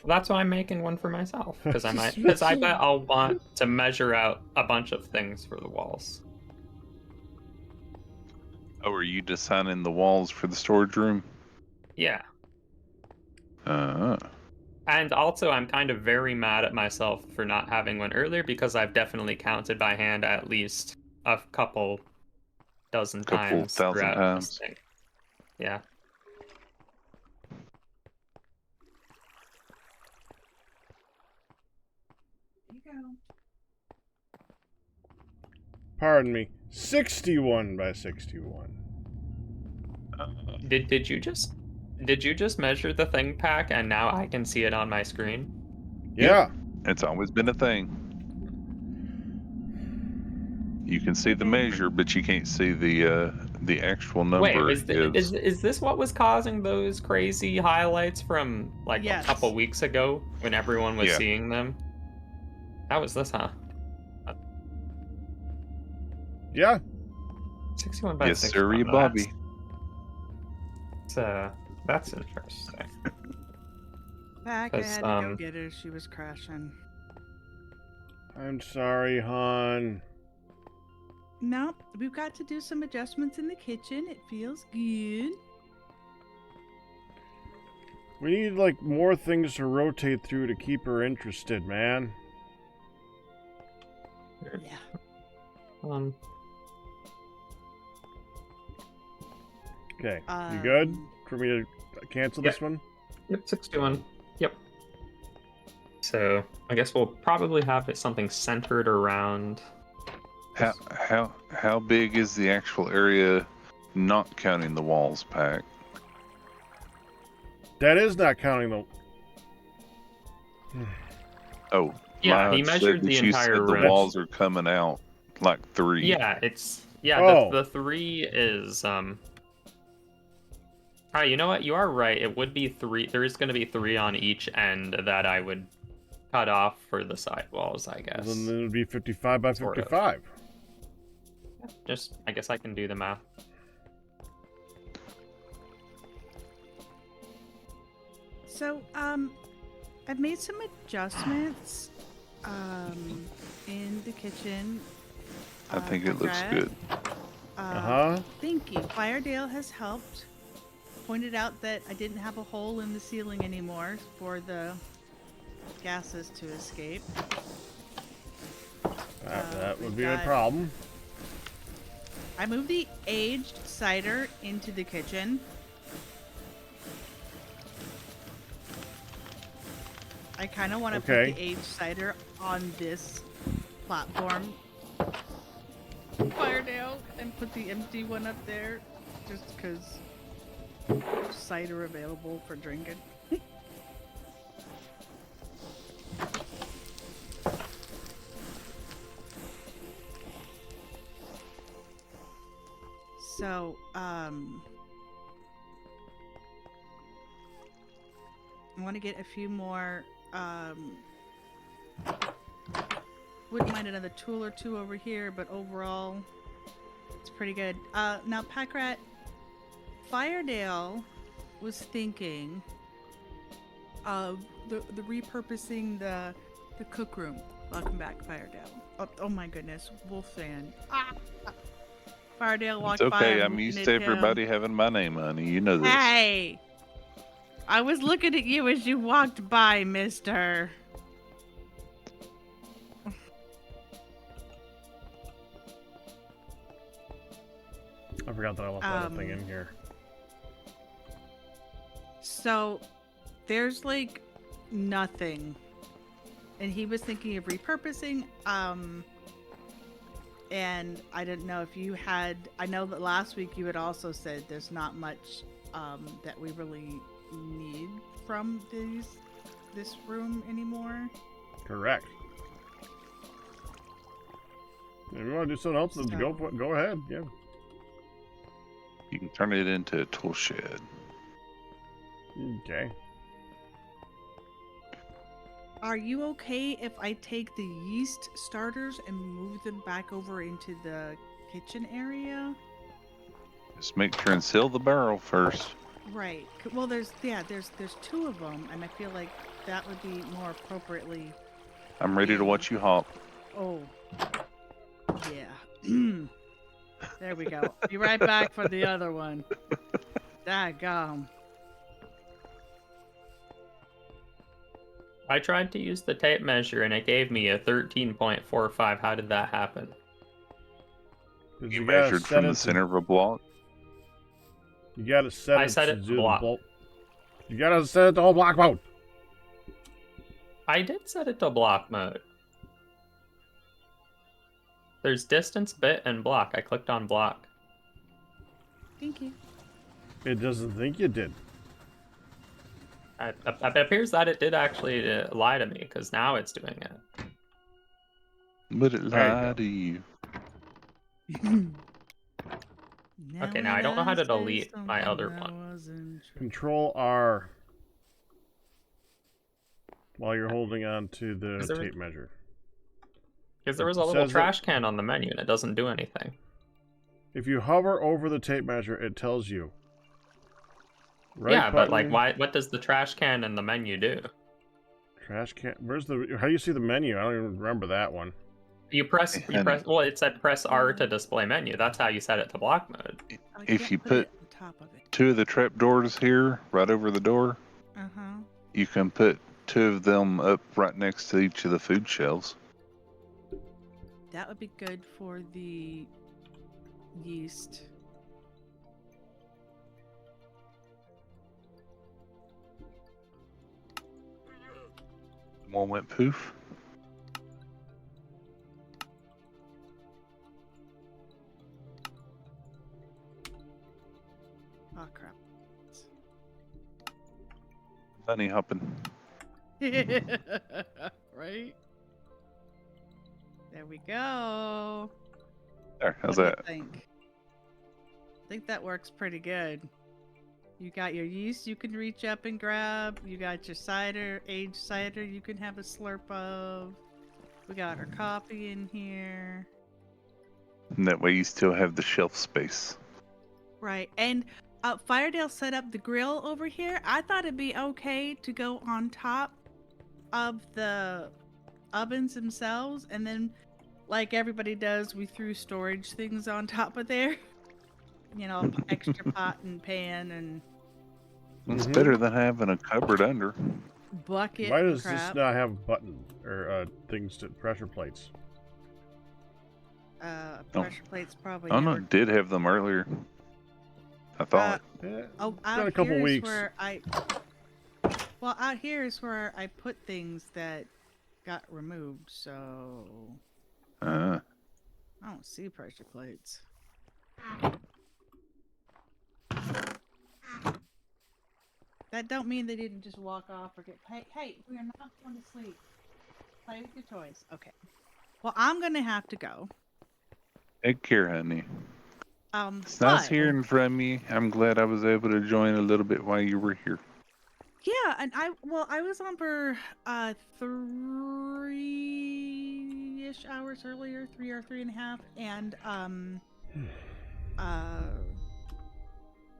Well, that's why I'm making one for myself, because I bet I'll want to measure out a bunch of things for the walls. Oh, are you designing the walls for the storage room? Yeah. Uh, And also, I'm kind of very mad at myself for not having one earlier, because I've definitely counted by hand at least a couple dozen couple times thousand throughout this times. thing. Yeah. Here you go. Pardon me. 61 by 61. Did you just measure the thing pack and now I can see it on my screen? Yeah. It's always been a thing. You can see the measure, but you can't see the actual number. Wait, is this what was causing those crazy highlights from like Yes. a couple weeks ago when everyone was Yeah. seeing them? That was this, huh? Yeah. 61 by Yes, 61. sir, Bobby. That's interesting. Back, I 'Cause, had to go get her. She was crashing. I'm sorry, hon. No, we've got to do some adjustments in the kitchen. It feels good. We need, like, more things to rotate through to keep her interested, man. Yeah. Okay. You good? Um, For me to cancel Yep. this one? Yep, 61. Yep. So I guess we'll probably have it something centered around. How big is the actual area, not counting the walls, Pack? That is not counting the... Oh, Yeah, he Lodge said measured that the you entire said the room. walls are coming out like 3. Yeah, Oh. the 3 is Alright, you know what? You are right. It would be 3. There is going to be 3 on each end that I would cut off for the side walls, I guess. Then it would be 55 by Sort of. 55. Just, I guess I can do the math. So, I've made some adjustments, in the kitchen. I think it looks Brad, good. Thank you. Firedale has helped. Pointed out that I didn't have a hole in the ceiling anymore for the gases to escape. That would we've be a got- problem. I moved the aged cider into the kitchen. I kind of want to Okay. put the aged cider on this platform, Firedale, and put the empty one up there, just because cider available for drinking. So, I want to get a few more, wouldn't mind another tool or two over here, but overall, it's pretty good. Now, Packrat, Firedale was thinking of the repurposing the cook room. Welcome back, Firedale. Oh my goodness, Wolf fan. Firedale walked It's by. okay. I'm I'm used looking to at him. everybody having my name, honey. You know this. Hey! I was looking at you as you walked by, mister. I forgot that I left that other thing in here. So, there's like nothing. And he was thinking of repurposing. And I didn't know if you had. I know that last week you had also said there's not much that we really need from this room anymore. Correct. If you want to do something else, then go ahead. Yeah. You can turn it into a tool shed. Okay. Are you okay if I take the yeast starters and move them back over into the kitchen area? Just make sure and seal the barrel first. Right. Well, there's two of them, and I feel like that would be more appropriately. I'm ready to watch you hop. Oh. Yeah. There we go. Be right back for the other one. Daggum. I tried to use the tape measure and it gave me a 13.45. How did that happen? You measured from the center of a block. You gotta set it. I set it to block. You gotta set it to whole block mode. I did set it to block mode. There's distance, bit, and block. I clicked on block. Thank you. It doesn't think you did. It appears that it did actually lie to me, because now it's doing it. But it lied to you. Okay, now I don't know how to delete my other one. Control R while you're holding on to the tape measure. Because there was a little trash can on the menu and it doesn't do anything. If you hover over the tape measure, it tells you. Right yeah, but like, what does the trash can and the menu do? Trash can. How do you see the menu? I don't even remember that one. You press. Well, it said press R to display menu. That's how you set it to block mode. If you put two of the trap doors here, right over the door, you can put two of them up right next to each of the food shelves. That would be good for the yeast. One went poof. Oh crap. Bunny hopping. Right? There we go. There, how's What that? do you think? I think that works pretty good. You got your yeast you can reach up and grab. You got your cider, aged cider you can have a slurp of. We got our coffee in here. And that way you still have the shelf space. Right. And Firedale set up the grill over here. I thought it'd be okay to go on top of the ovens themselves, and then like everybody does, we threw storage things on top of there. You know, extra pot and pan and It's better than having a cupboard under. bucket. Why does crap. this not have button or things to pressure plates? Pressure plates probably. Oh no, never... it did have them earlier. I thought. Got a couple weeks. Out here is where I put things that got removed, so I don't see pressure plates. That don't mean they didn't just walk off or get. Hey, we are not going to sleep. Play with your toys. Okay. Well, I'm gonna have to go. Take care, honey. It's but, nice hearing from you. I'm glad I was able to join a little bit while you were here. Yeah, and I was on for 3-ish hours earlier, 3 or 3.5, and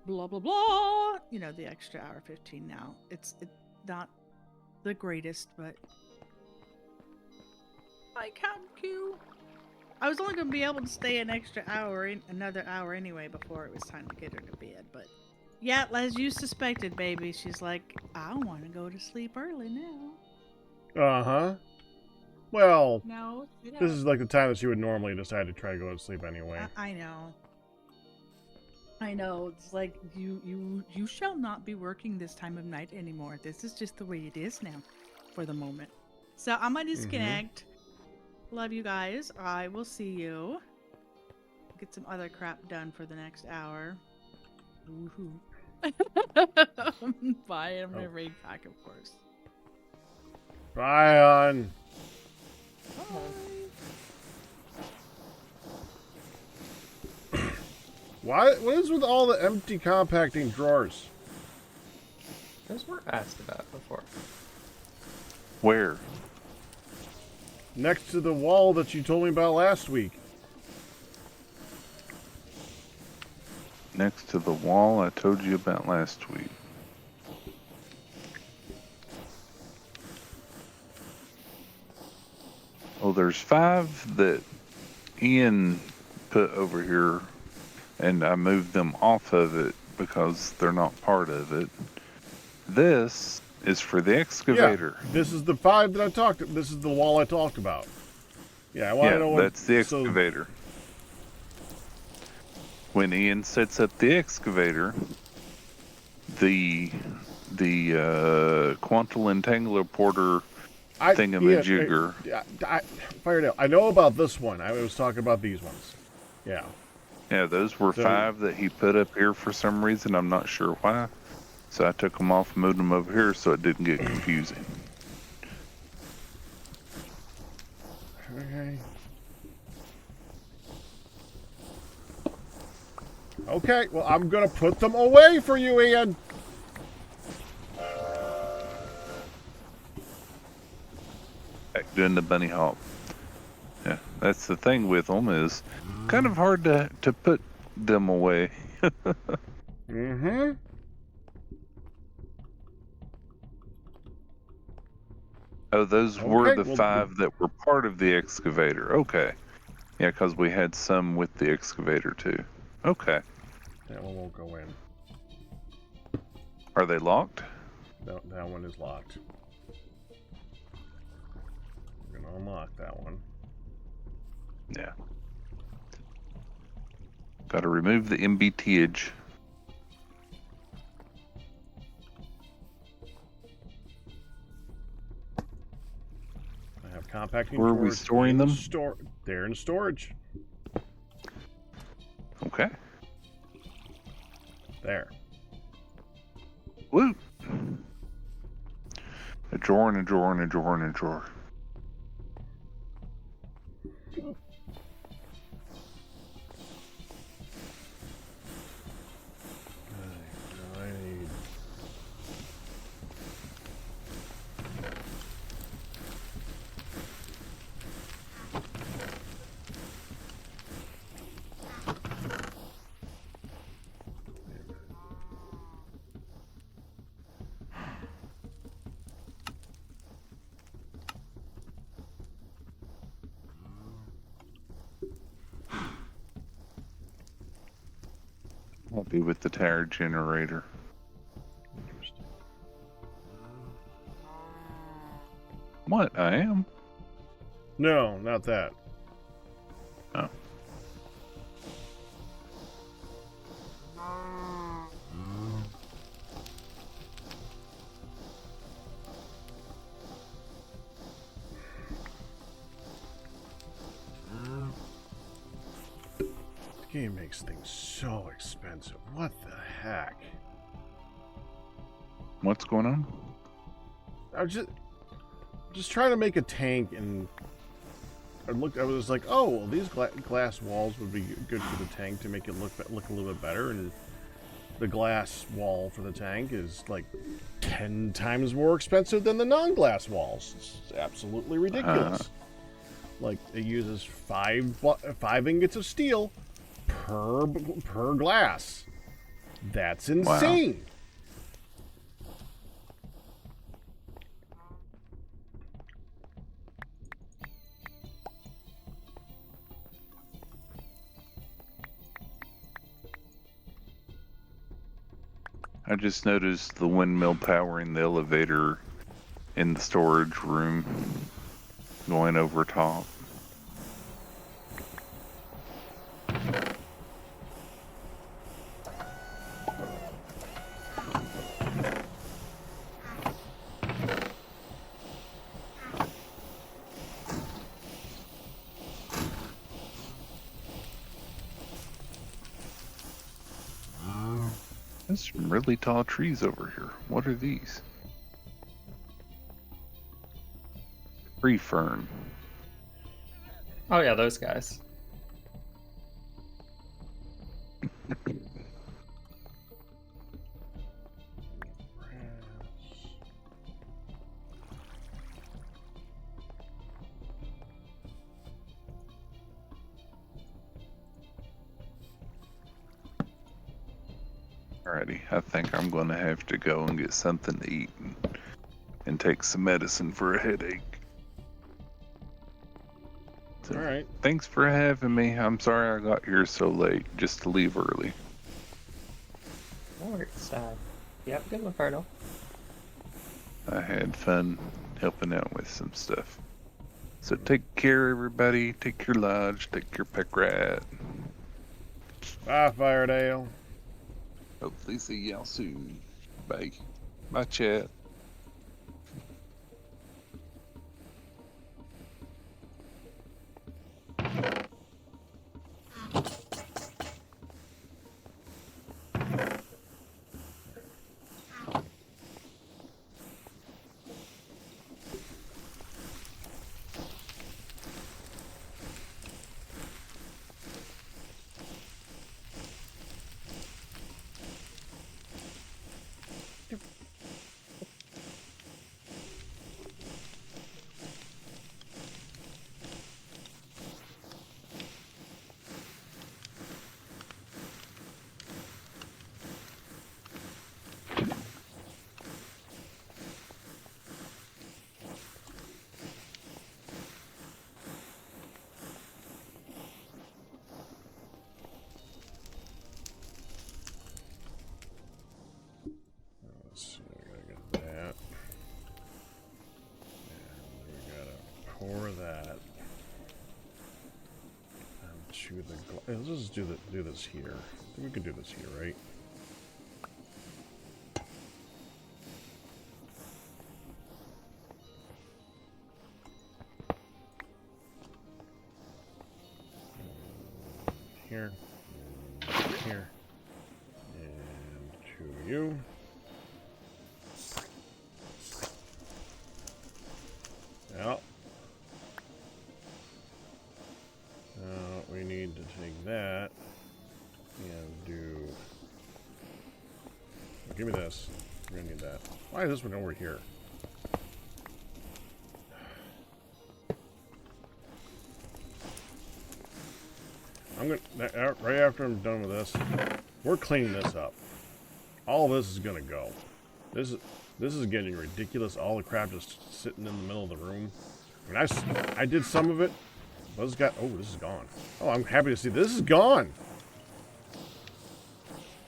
blah blah blah. You know, the extra hour 15 now. It's not the greatest, but like how cute. I was only gonna be able to stay an extra hour, another hour anyway, before it was time to get her to bed. But yeah, as you suspected, baby, she's like, I want to go to sleep early now. Well, No, this is like the time that she would normally decide to try to go to sleep anyway. I know. It's like you shall not be working this time of night anymore. This is just the way it is now, for the moment. So I'm gonna disconnect. Love you guys. I will see you. Get some other crap done for the next hour. Woohoo. Bye. I'm gonna raid pack, of course. Bye, hon. What is with all the empty compacting drawers? Those were asked about before. Where? Next to the wall that you told me about last week. Next to the wall I told you about last week. Well, there's 5 that Ian put over here, and I moved them off of it because they're not part of it. This is for the excavator. Yeah, this is the 5 that I talked. This is the wall I talked about. Yeah, I want to know what. That's the excavator. When Ian sets up the excavator, the quantal entangler porter thingamajigger. Firedale, I know about this one. I was talking about these ones. Yeah. Yeah, those were 5 that he put up here for some reason. I'm not sure why. So I took them off and moved them over here so it didn't get confusing. Okay. Okay, well, I'm going to put them away for you, Ian. Back doing the bunny hop. Yeah, that's the thing with them is kind of hard to put them away. Mm-hmm. Oh, those were Okay, the well, 5 that were part of the excavator. Okay. Yeah, because we had some with the excavator too. Okay. That one won't go in. Are they locked? No, that one is locked. We're going to unlock that one. Yeah. Got to remove the MBTage. I have compacting Where are we drawers storing in them? They're in storage. Okay. There. Woo! A drawer and a drawer and a drawer and a drawer. I need... Happy with the tire generator. Interesting. What? I am? No, not that. Oh. The game makes things so expensive. What the heck? What's going on? I was just trying to make a tank, and I was like, oh, well, these glass walls would be good for the tank to make it look a little bit better, and the glass wall for the tank is like 10 times more expensive than the non-glass walls. It's absolutely ridiculous. Like, it uses 5 ingots of steel per glass. That's insane. I just noticed the windmill powering the elevator in the storage room going over top. There's some really tall trees over here. What are these? Tree fern. Oh yeah, those guys. Alrighty, I think I'm going to have to go and get something to eat and take some medicine for a headache. So, All right. thanks for having me. I'm sorry I got here so late, just to leave early. No worries. You have a good one, Ferno. I had fun helping out with some stuff. So take care, everybody. Take care, Lodge. Take care, Peck Rat. Bye, Firedale. Hopefully see y'all soon. Bye. Bye, chat. Let's see, I gotta get that. And we gotta pour that to the. Let's just do this here. I think we can do this here, right? Here, and here, and to you. Well, we need to take that and do. Give me this. We're gonna need that. Why is this one over here? I'm gonna right after I'm done with this, we're cleaning this up. All this is gonna go. This is getting ridiculous. All the crap just sitting in the middle of the room. I mean, I did some of it. But this got. Oh, this is gone. Oh, I'm happy to see this is gone.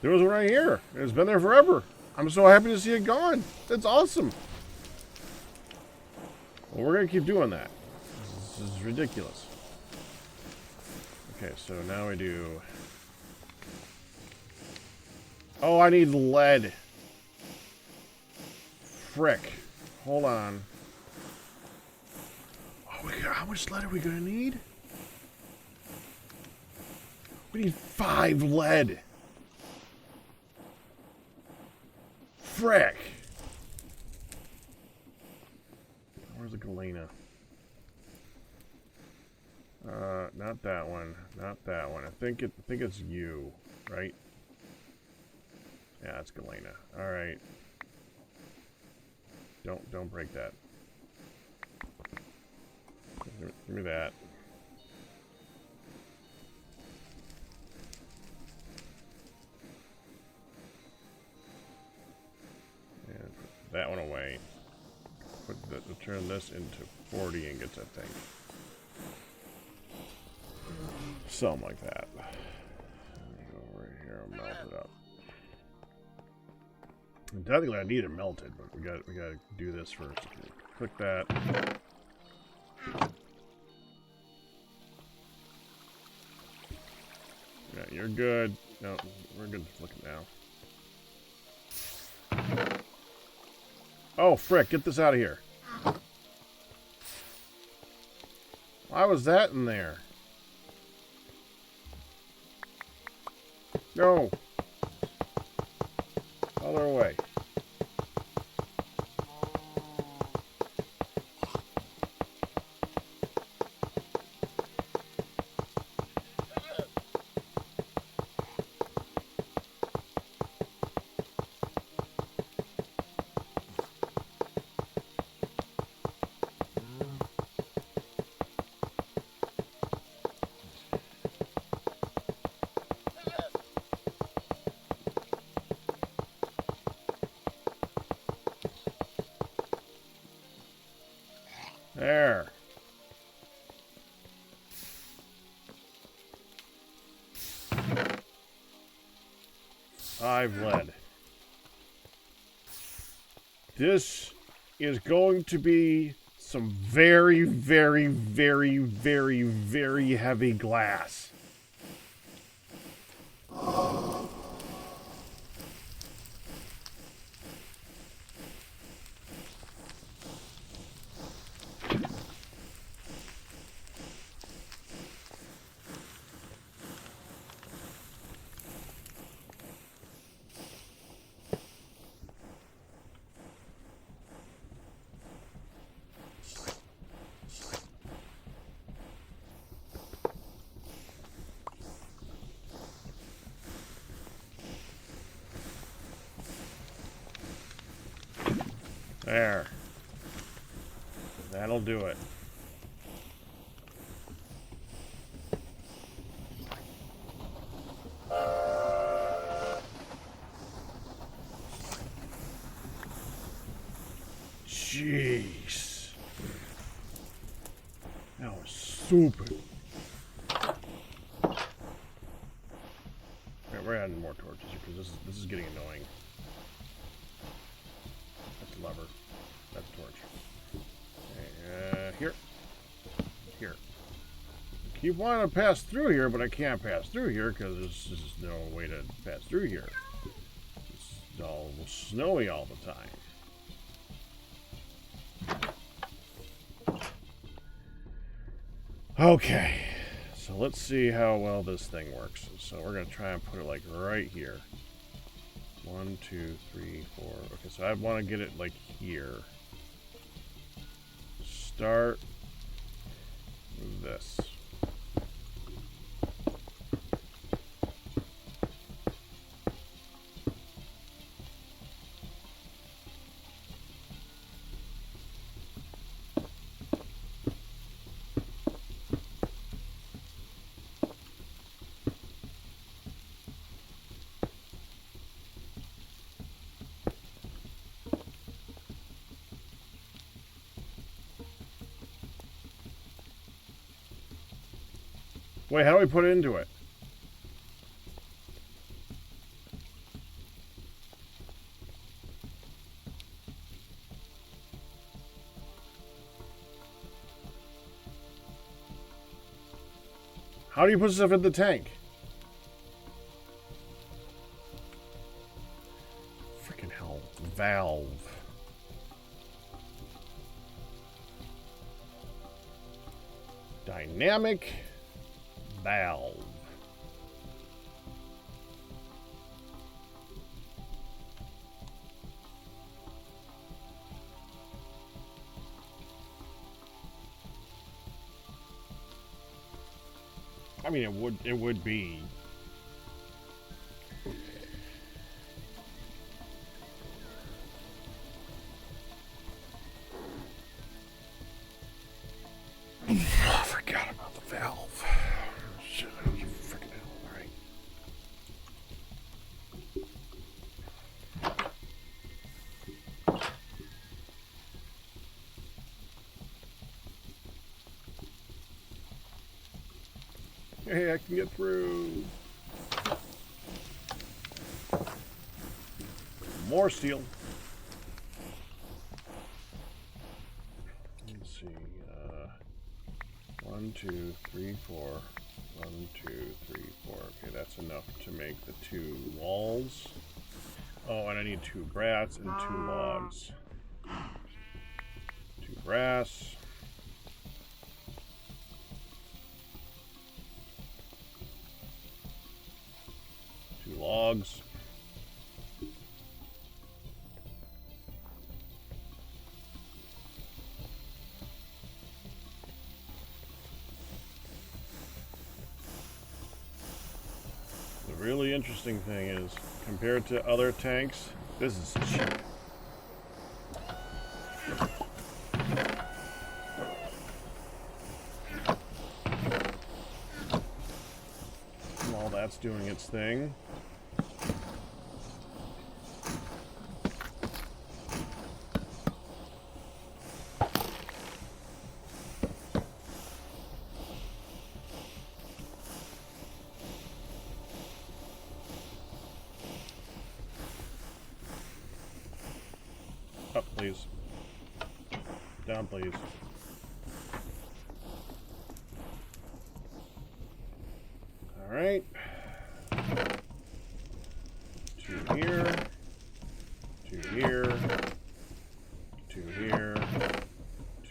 There was one right here. It's been there forever. I'm so happy to see it gone. That's awesome. Well, we're gonna keep doing that. This is ridiculous. Okay, so now we do. Oh, I need lead. Frick. Hold on. Oh, how much lead are we gonna need? We need 5 lead. Frick. Where's the galena? Not that one. Not that one. I think it's you, right? Yeah, it's galena. All right. Don't break that. Give me that. And put that one away. Turn this into 40 ingots, I think. Something like that. Go over here and melt it up. And technically, I need it melted, but we got to do this first. Click that. Yeah, you're good. No, we're good looking now. Oh, frick, get this out of here. Why was that in there? No. other way. There. 5 lead. This is going to be some very, very, very, very, very heavy glass. There. That'll do it. Jeez. That was stupid. Alright, we're adding more torches here because this is getting annoying. That's a lever. That's a torch. Okay, here. Here. I keep wanting to pass through here, but I can't pass through here because there's just no way to pass through here. It's all snowy all the time. Okay, so let's see how well this thing works. So we're going to try and put it like right here. 1, 2, 3, 4. Okay, so I want to get it like here. Start with this. Wait, how do we put it into it? How do you put stuff in the tank? Freaking hell. Valve. Dynamic valve. I mean, it would be. I forgot about the valve. Shit, freaking hell, alright. Hey, I can get through. More steel. Let's see. 1, 2, 3, 4. 1, 2, 3, 4. Okay, that's enough to make the 2 walls. Oh, and I need 2 brass and 2 logs. 2 brass. 2 logs. really interesting thing is, compared to other tanks, this is cheap. While that's doing its thing. Up, please. Down, please. All right. 2 here. 2 here. 2 here.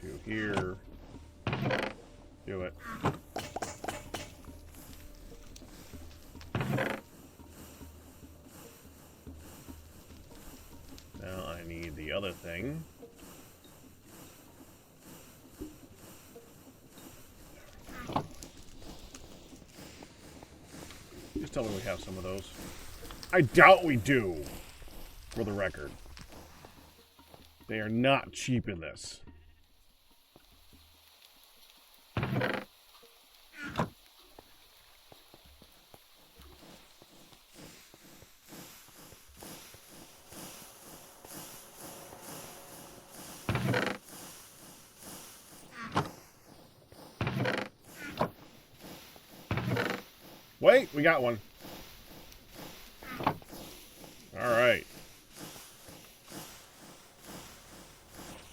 2 here. Do it. Now I need the other thing. Just tell me we have some of those. I doubt we do, for the record. They are not cheap in this. Wait, we got one. All right.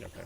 Okay.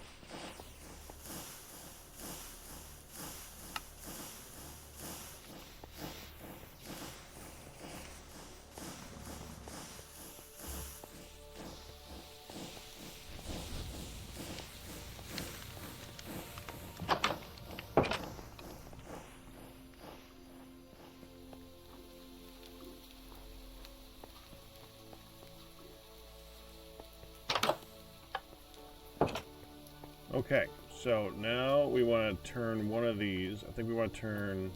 Okay, so now we want to turn one of these. I think we want to turn...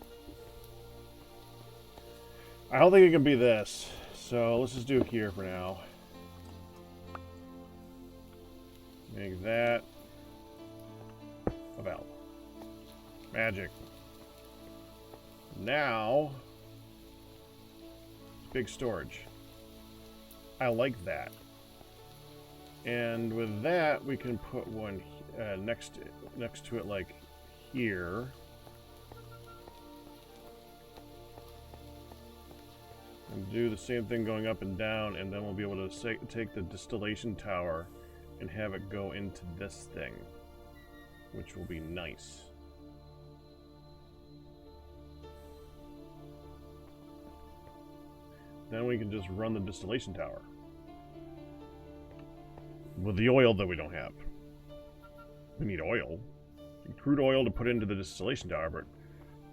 I don't think it can be this. So let's just do it here for now. Make that a valve. Magic. Now, big storage. I like that. And with that, we can put one next to it, like here. And do the same thing going up and down, and then we'll be able to take the distillation tower and have it go into this thing, which will be nice. Then we can just run the distillation tower with the oil that we don't have. We need oil. Crude oil to put into the distillation tower, but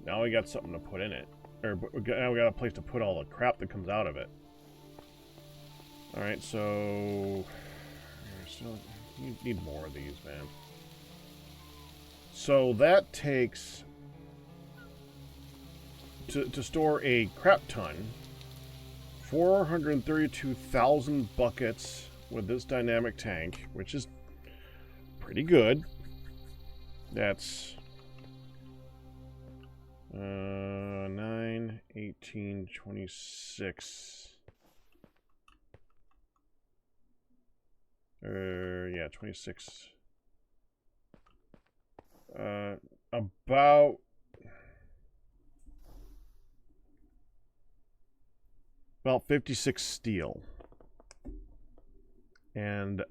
now we got something to put in it. Or now we got a place to put all the crap that comes out of it. Alright, so... you need more of these, man. So that takes... To store a crap ton, 432,000 buckets with this dynamic tank, which is pretty good. That's 9, 18, 26. Yeah, 26. About 56 steel. And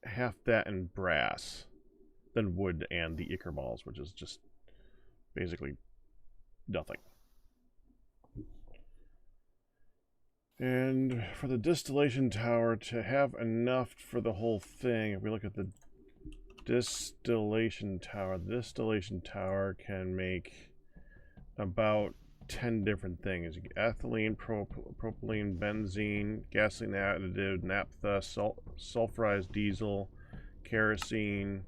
half that in brass. Then wood and the ichor balls, which is just basically nothing. And for the distillation tower to have enough for the whole thing, if we look at the distillation tower can make about 10 different things. Ethylene, propylene, benzene, gasoline additive, naphtha, sulfurized diesel, kerosene,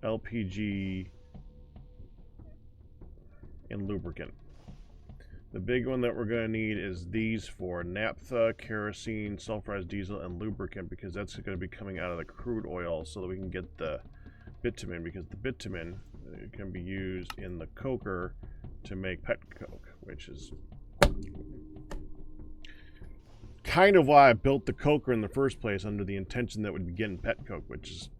LPG, and lubricant. The big one that we're going to need is these four: naphtha, kerosene, sulfurized diesel, and lubricant, because that's going to be coming out of the crude oil so that we can get the bitumen, because the bitumen can be used in the coker to make pet coke, which is kind of why I built the coker in the first place, under the intention that we'd be getting pet coke, which is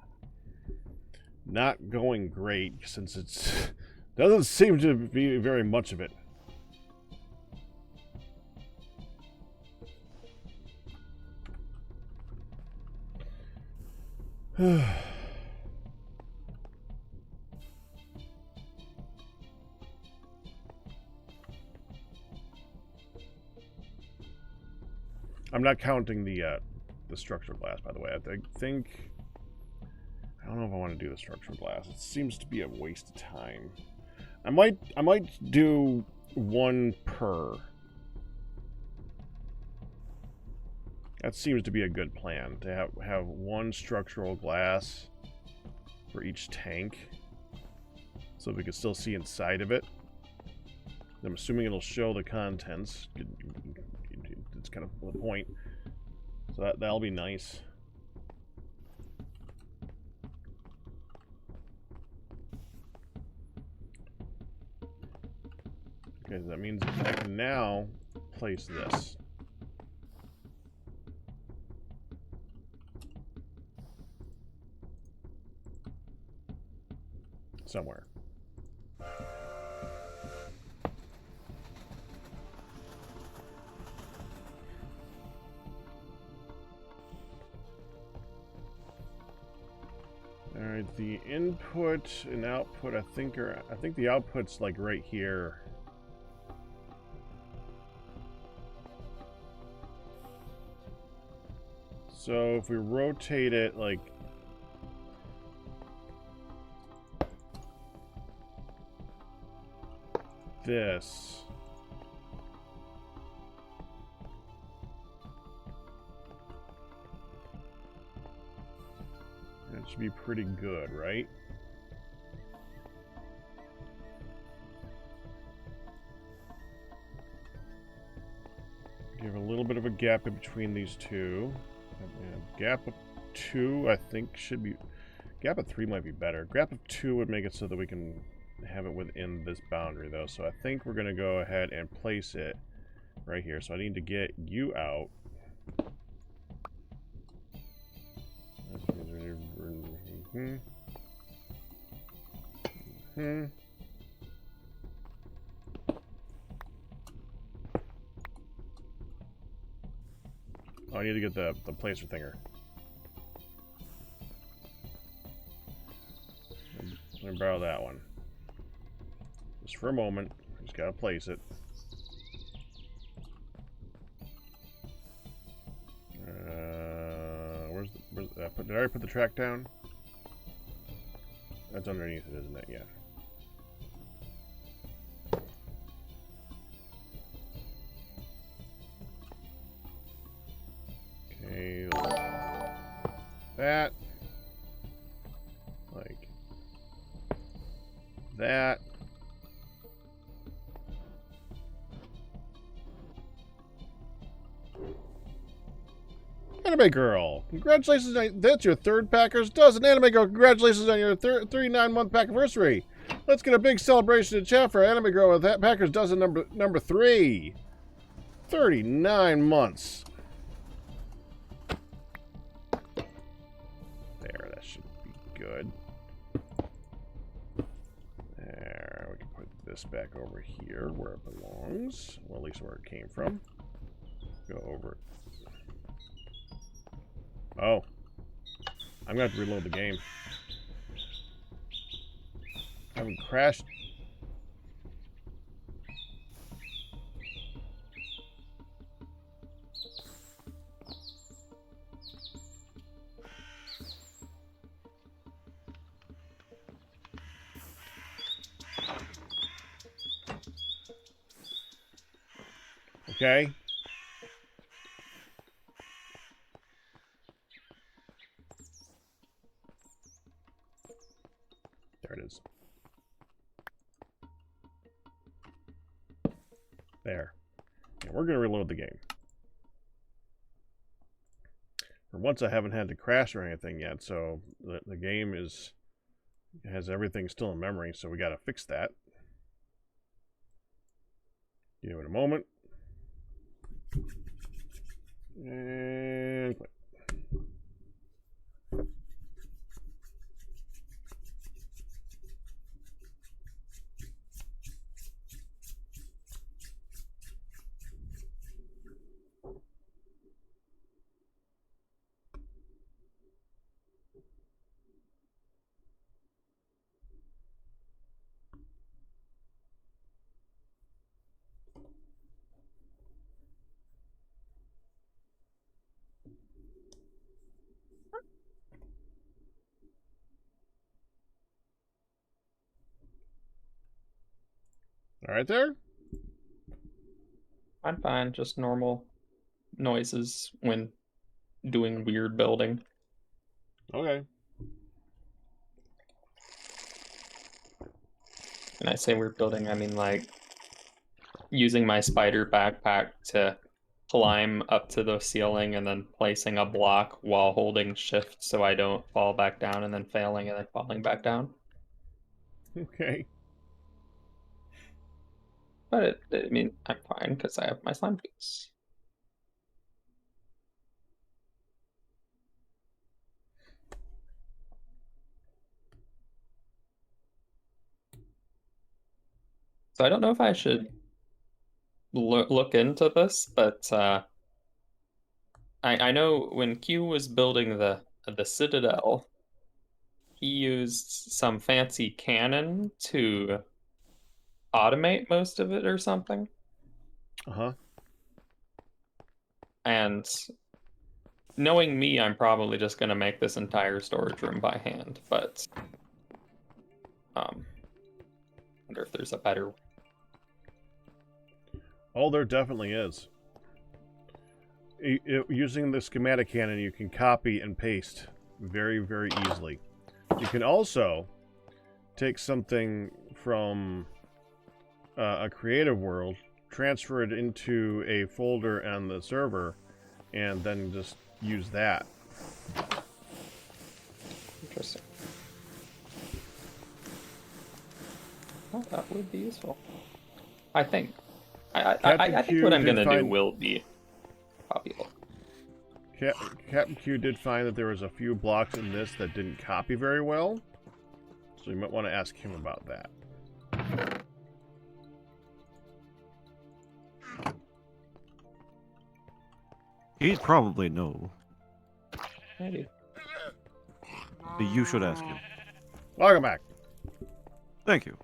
not going great since it's doesn't seem to be very much of it. I'm not counting the structural glass, by the way. I think I don't know if I want to do the structural glass. It seems to be a waste of time. I might do one per. That seems to be a good plan, to have one structural glass for each tank, so we can still see inside of it. I'm assuming it'll show the contents. It's kind of the point. So that'll be nice. Okay, that means I can now place this. Somewhere. Alright, the input and output I think the output's like right here. So if we rotate it like this, that should be pretty good, right? Give a little bit of a gap in between these two. Gap of 2, I think, should be... Gap of 3 might be better. Gap of 2 would make it so that we can have it within this boundary, though. So I think we're going to go ahead and place it right here. So I need to get you out. Oh, I need to get the placer thinger. Let me borrow that one. Just for a moment. Just gotta place it. Where's did I already put the track down? That's underneath it, isn't it? Yeah. Okay, that, like that. Anime Girl, congratulations on that's your 3rd Packers Dozen. Anime Girl, congratulations on your 39-month pack anniversary. Let's get a big celebration in chat for Anime Girl with that Packers Dozen number 3. 39 months. There, that should be good. There, we can put this back over here where it belongs. Well, at least where it came from. Go over it. Oh. I'm going to have to reload the game. I haven't crashed. Okay. There it is. There. And we're going to reload the game. For once, I haven't had to crash or anything yet, so the game has everything still in memory, so we got to fix that. Give it a moment. And play. All right there? I'm fine, just normal noises when doing weird building. Okay. And I say weird building, I mean like using my spider backpack to climb up to the ceiling and then placing a block while holding shift so I don't fall back down and then failing and then falling back down. Okay. But I mean, I'm fine because I have my slime boots. So I don't know if I should look into this, but I know when Q was building the Citadel, he used some fancy cannon to automate most of it or something. Uh-huh. And knowing me, I'm probably just going to make this entire storage room by hand, but wonder if there's a better. Oh, there definitely is. Using the schematic cannon, you can copy and paste very, very easily. You can also take something from a creative world, transfer it into a folder on the server, and then just use that. Interesting. Well, that would be useful. I think. I think what I'm going to do will be copyable. Captain Q did find that there was a few blocks in this that didn't copy very well, so you might want to ask him about that. He'd probably know. Maybe. But you should ask him. Welcome back. Thank you.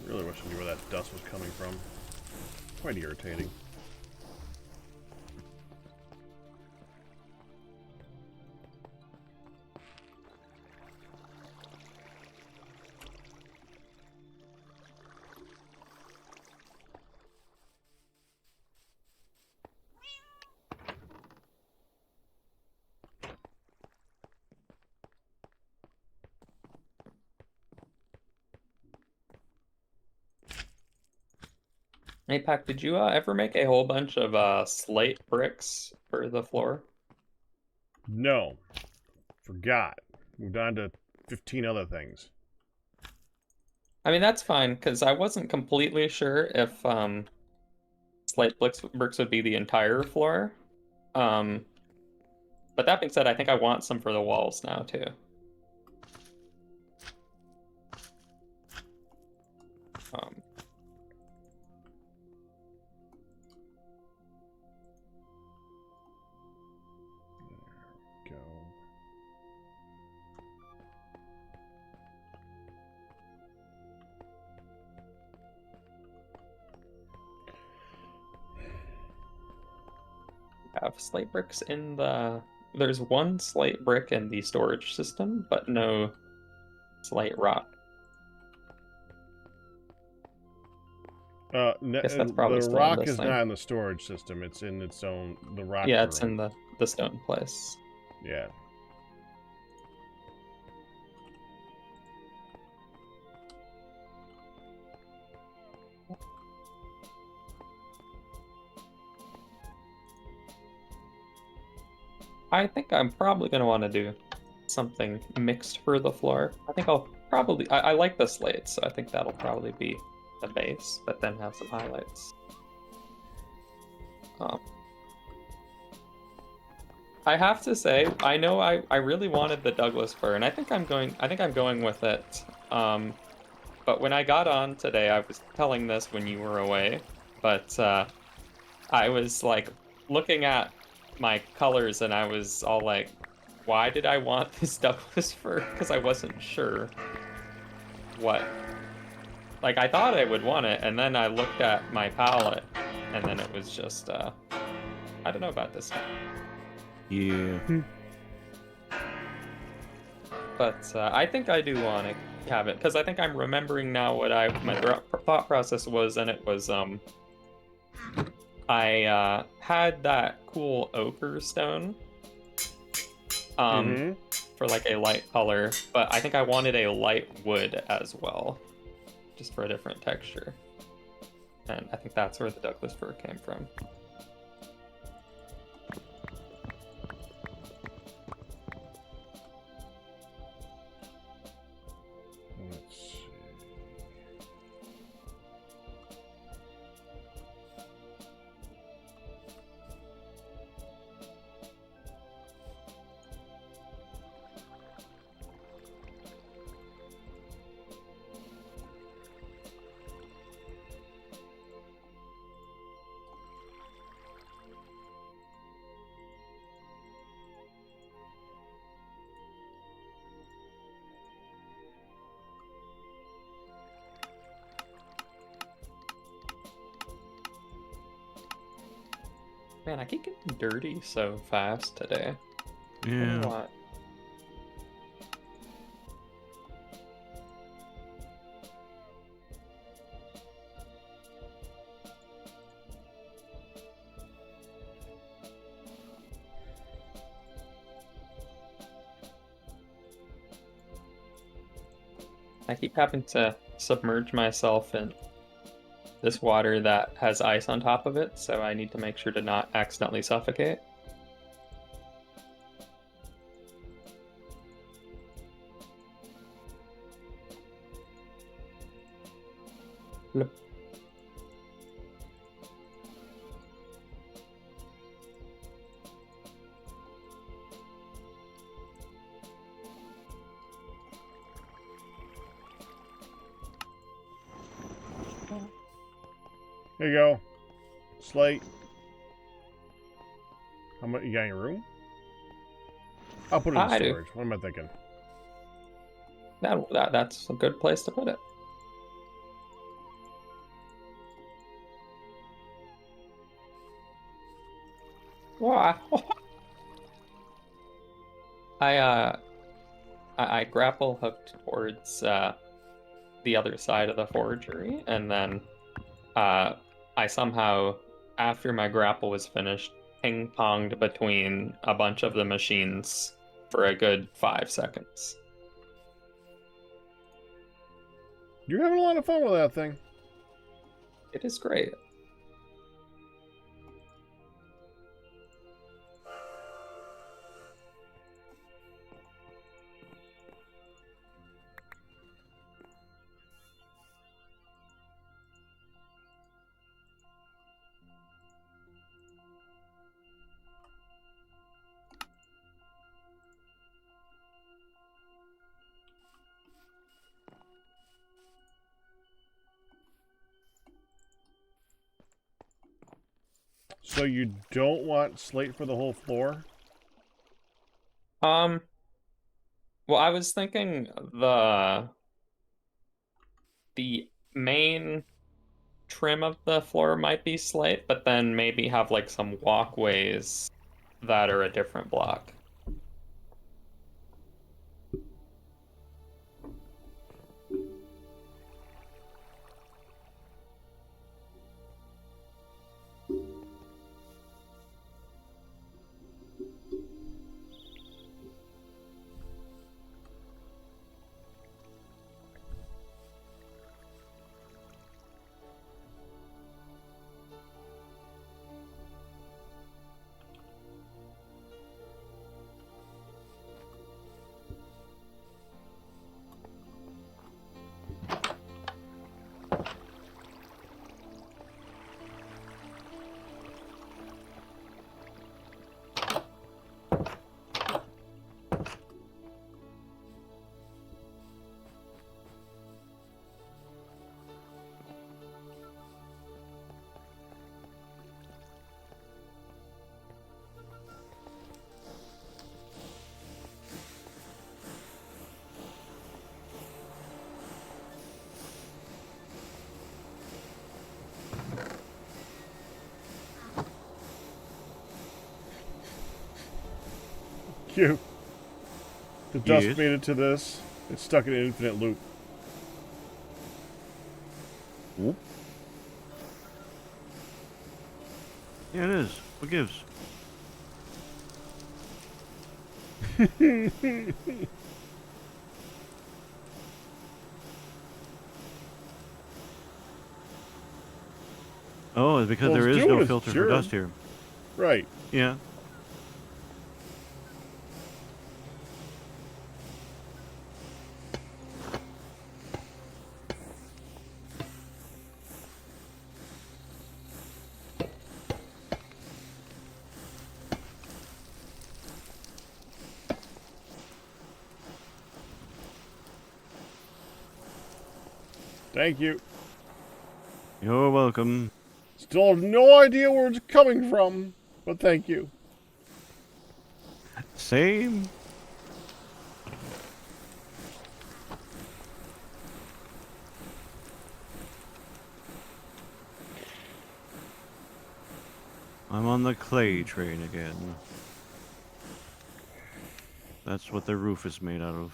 Really wish I knew where that dust was coming from. Quite irritating. Hey, Pac, did you ever make a whole bunch of slate bricks for the floor? No. Forgot. Moved on to 15 other things. I mean, that's fine, because I wasn't completely sure if slate bricks would be the entire floor. But that being said, I think I want some for the walls now, too. Go. have slate bricks in the... There's one slate brick in the storage system, but no slate rock. Guess that's probably the still in rock this is thing. not in the storage system. It's in its own, the rock Yeah, room. it's in the stone place. Yeah. I think I'm probably going to want to do something mixed for the floor. I think I'll probably... I like the slate, so I think that'll probably be the base, but then have some highlights. I have to say, I know I really wanted the Douglas fir, and I think I'm going with it. But when I got on today, I was telling this when you were away, but I was like looking at my colors and I was all like, why did I want this Douglas fir? Because I wasn't sure what. Like, I thought I would want it, and then I looked at my palette, and then it was just, I don't know about this. Yeah. But I think I do want to have it, because I think I'm remembering now what my thought process was, and it was, I had that cool ochre stone for like a light color, but I think I wanted a light wood as well, just for a different texture. And I think that's where the Douglas fir came from. Let's see. Man, I keep getting dirty so fast today. I don't Yeah. know why. I keep having to submerge myself in this water that has ice on top of it, so I need to make sure to not accidentally suffocate. Blip. Here you go. Slate. How much you got in your room? I'll put it in I do. storage. What am I thinking? That's a good place to put it. Wow. I grapple hooked towards the other side of the forgery, and then I somehow, after my grapple was finished, ping-ponged between a bunch of the machines for a good 5 seconds. You're having a lot of fun with that thing. It is great. So you don't want slate for the whole floor? Well, I was thinking the main trim of the floor might be slate, but then maybe have like some walkways that or a different block. Cute. The dust Yes. made it to this. It's stuck in an infinite loop. Whoop. Yeah, it is. What gives? Oh, it's because Well, there it's is doing no its filter for job. dust here. Right. Yeah. Thank you. You're welcome. Still have no idea where it's coming from, but thank you. Same. I'm on the clay train again. That's what the roof is made out of.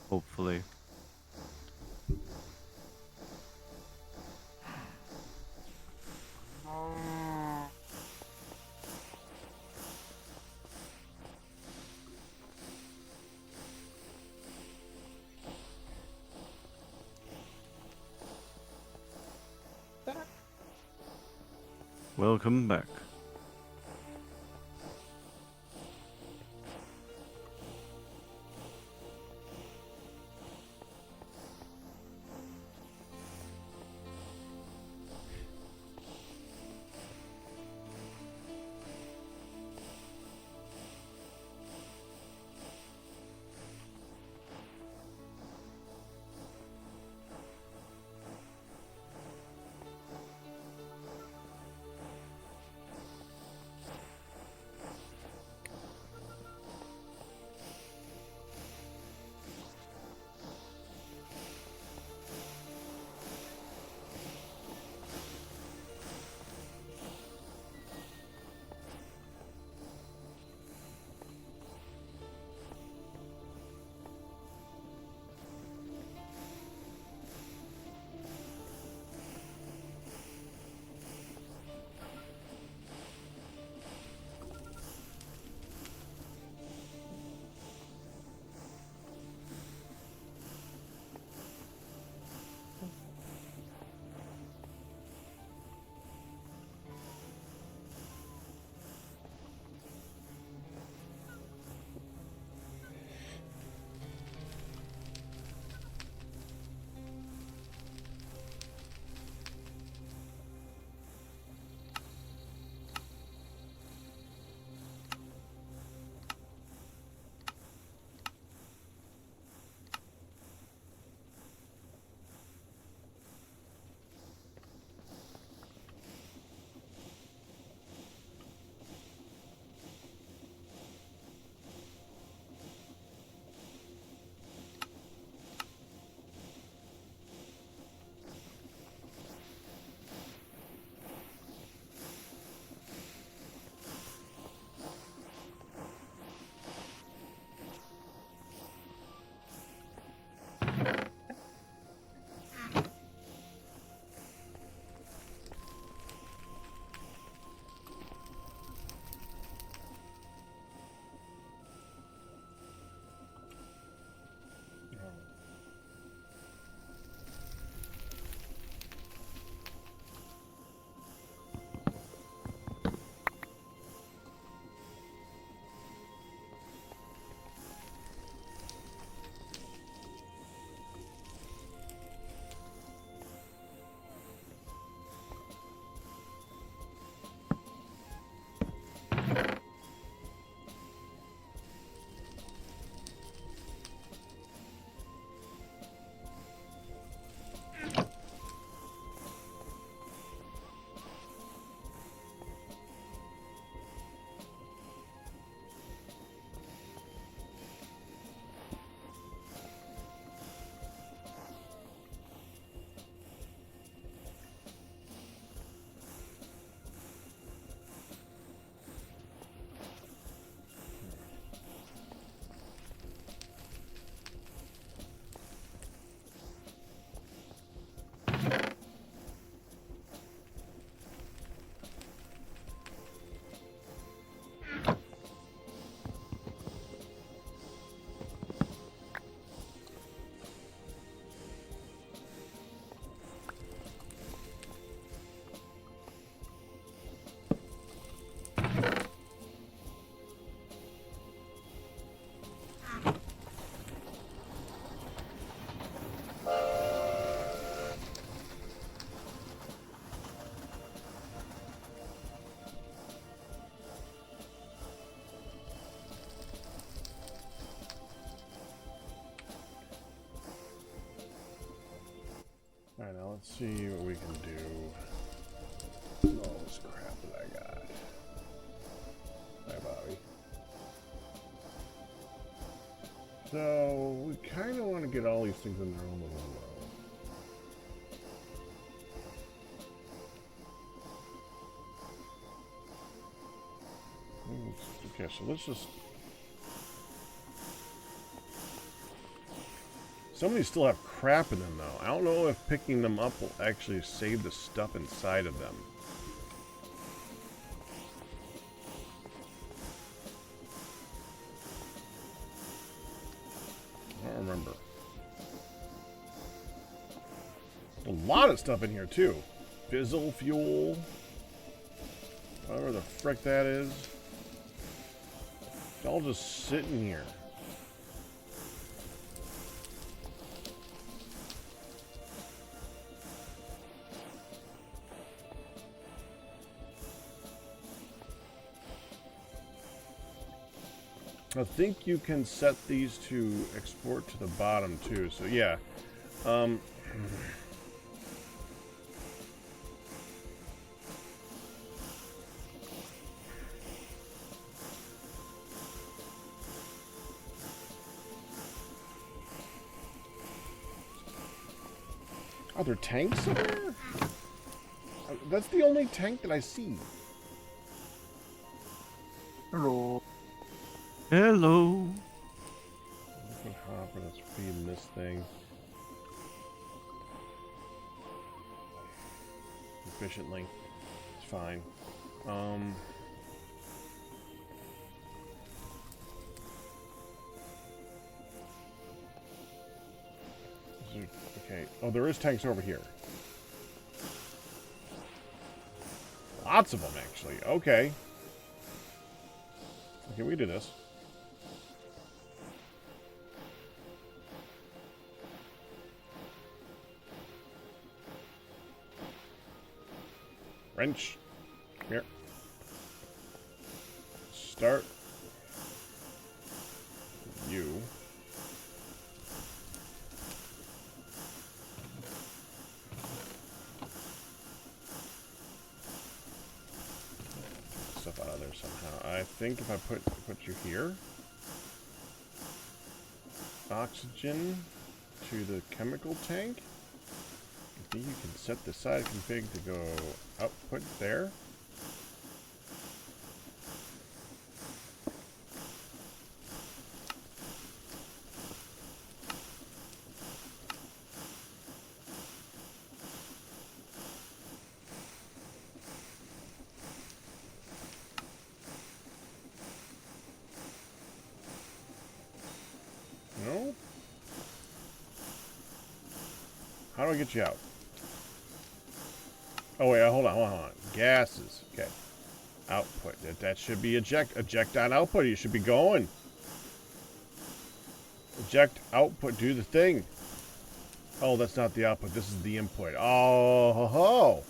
Hopefully. Welcome back. Alright, now let's see what we can do. All this crap that I got. Hi, Bobby. So, we kind of want to get all these things in their own little row. Okay, so let's just... Some of these still have crap in them, though. I don't know if picking them up will actually save the stuff inside of them. I don't remember. A lot of stuff in here, too. Fizzle fuel. Whatever the frick that is. It's all just sitting here. I think you can set these to export to the bottom too. So yeah. Are there tanks somewhere? That's the only tank that I see. Hello. Hello. Liquid hopper that's feeding this thing efficiently. It's fine. Okay. Oh, there is tanks over here. Lots of them, actually. Okay. Okay, we do this. Wrench. Come here. Start. You. Stuff out of there somehow. I think if I put you here. Oxygen to the chemical tank. I think you can set the side config to go output there. No? How do I get you out? Oh wait, hold on. Gases. Okay. Output. That should be eject on output. You should be going. Eject output. Do the thing. Oh, that's not the output. This is the input. Oh, ho, ho.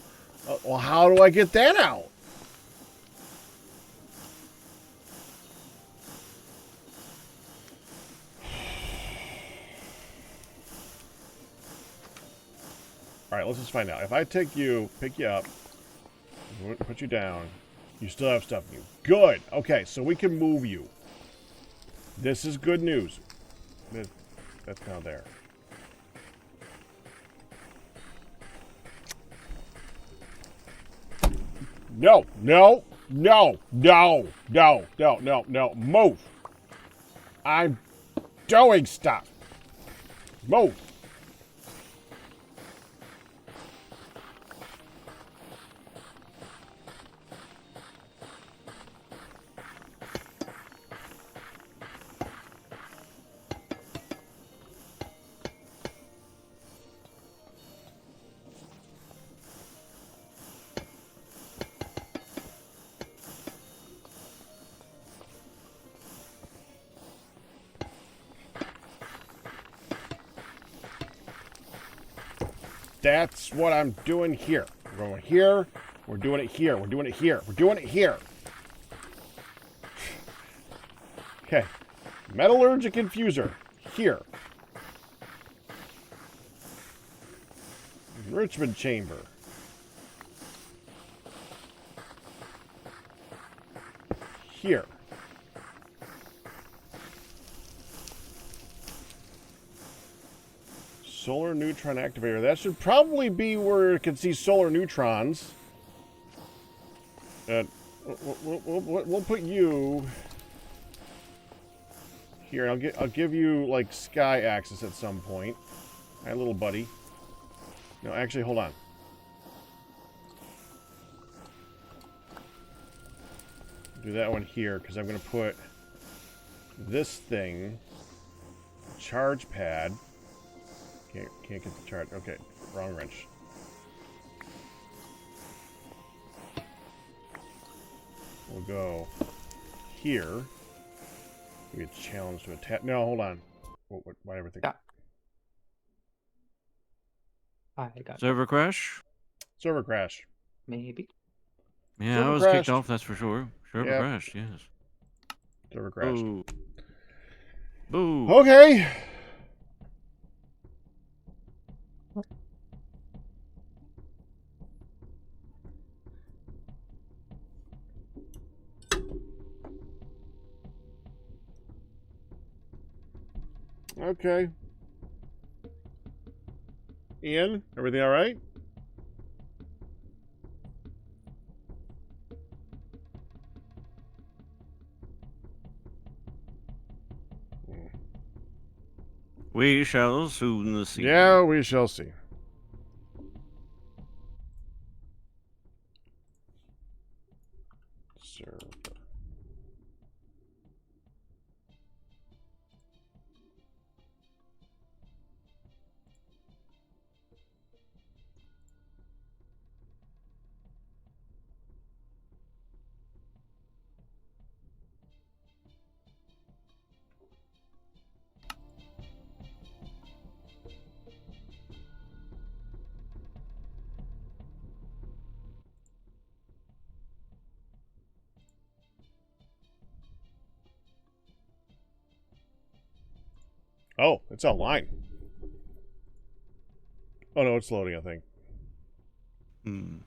Well, how do I get that out? Alright, let's just find out. If I take you, pick you up, put you down, you still have stuff in you. Good! Okay, so we can move you. This is good news. That's now there. No! Move! I'm doing stuff. Move! That's what I'm doing here. We're going here. We're doing it here. We're doing it here. We're doing it here. Okay. Metallurgic infuser. Here. Enrichment chamber. Here. Solar neutron activator. That should probably be where it can see solar neutrons. We'll put you here. I'll give you like sky access at some point. My little buddy. No, actually, hold on. Do that one here because I'm going to put this thing, charge pad. Can't get the charge. Okay, wrong wrench. We'll go here. We get challenged to attack. No, hold on. Why everything? Yeah. I got Server crash? Server crash. maybe. Yeah, Server I was crashed. kicked off, that's for sure. Server Yep. crashed, yes. Server crashed. Boo. Boo. Okay. Okay. Ian, everything all right? We shall soon see. Yeah, we shall see. Server. Oh, it's online. Oh no, it's loading, I think. Hmm.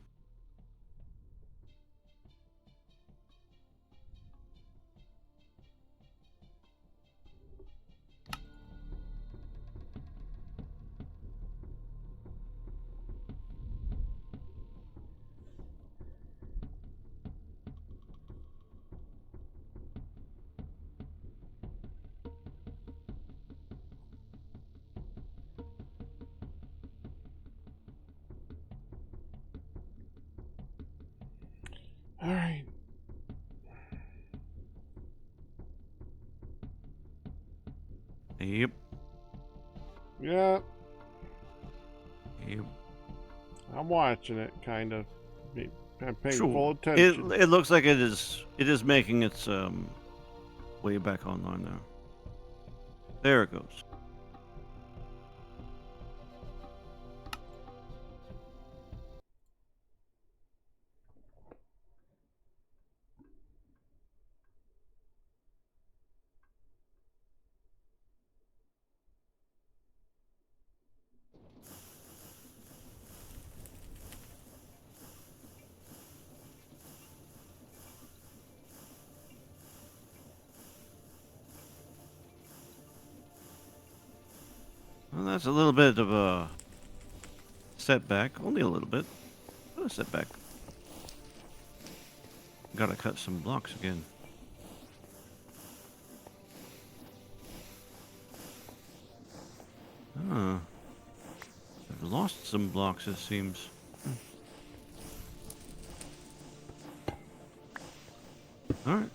All right. Yep. Yeah, Yep. I'm watching it, kind of. I'm paying Sure. full attention. It looks like it is making its way back online now. There it goes. Well, that's a little bit of a setback. Only a little bit. But a setback. Gotta cut some blocks again. Ah. I've lost some blocks, it seems. Alright.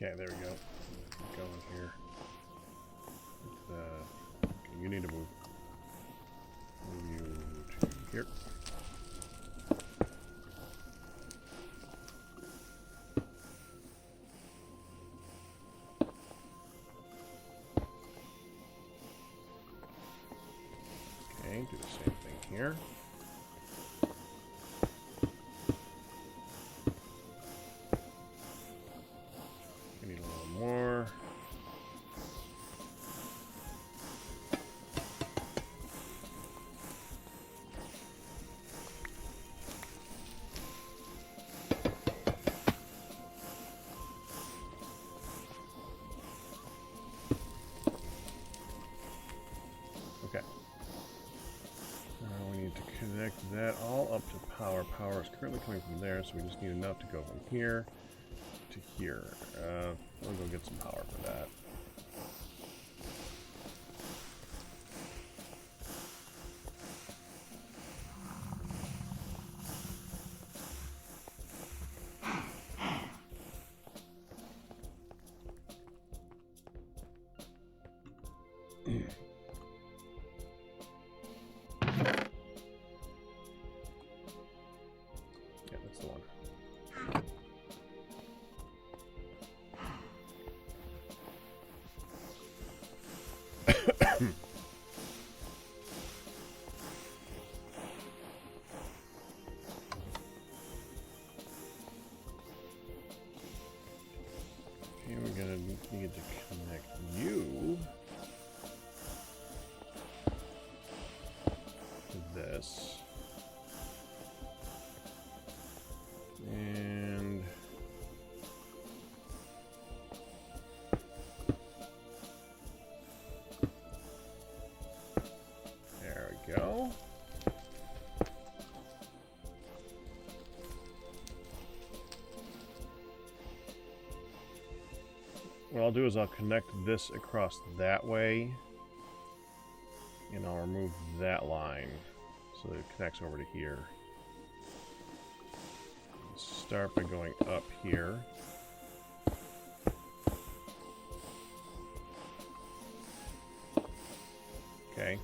Okay, there we go. Go in here. Okay, you need to move. Move you to here. Okay, do the same thing here. I need a little more. Okay. Now we need to connect that all up to power. Power is currently coming from there, so we just need enough to go from here to here. We'll go get some power for that. Yeah, that's the one. Okay, we're gonna need to connect you to this. And there we go. What I'll do is I'll connect this across that way, and I'll remove that line so that it connects over to here. Start by going up here. Okay.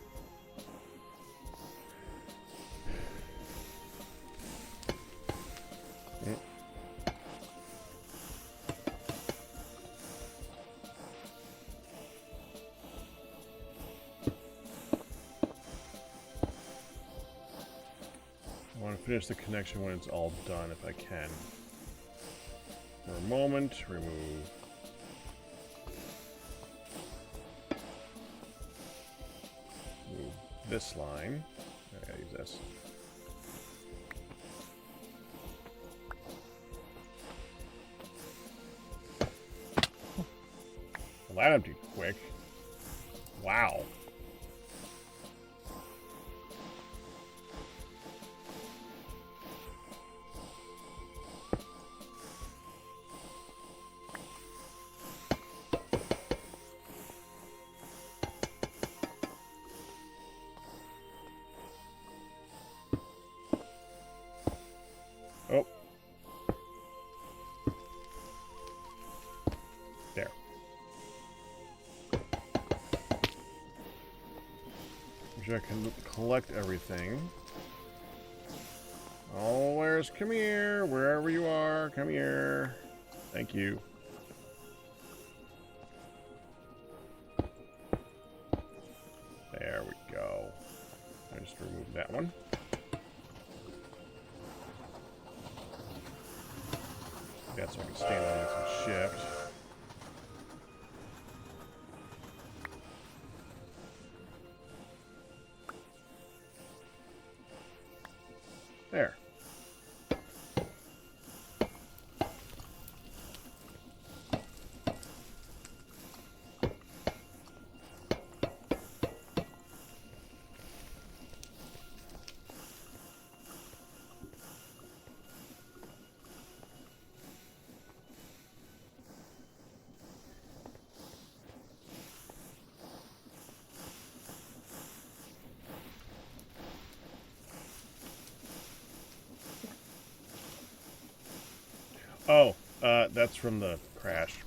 I want to finish the connection when it's all done, if I can. For a moment, remove. Move this line. I gotta use this. Well, that emptied quick. Wow. Oh. There. Wish I can collect everything. Oh, where's... Come here. Wherever you are. Come here. Thank you. There we go. I just removed that one. Yeah, so I can stand on this and shift. There. Oh, that's from the crash.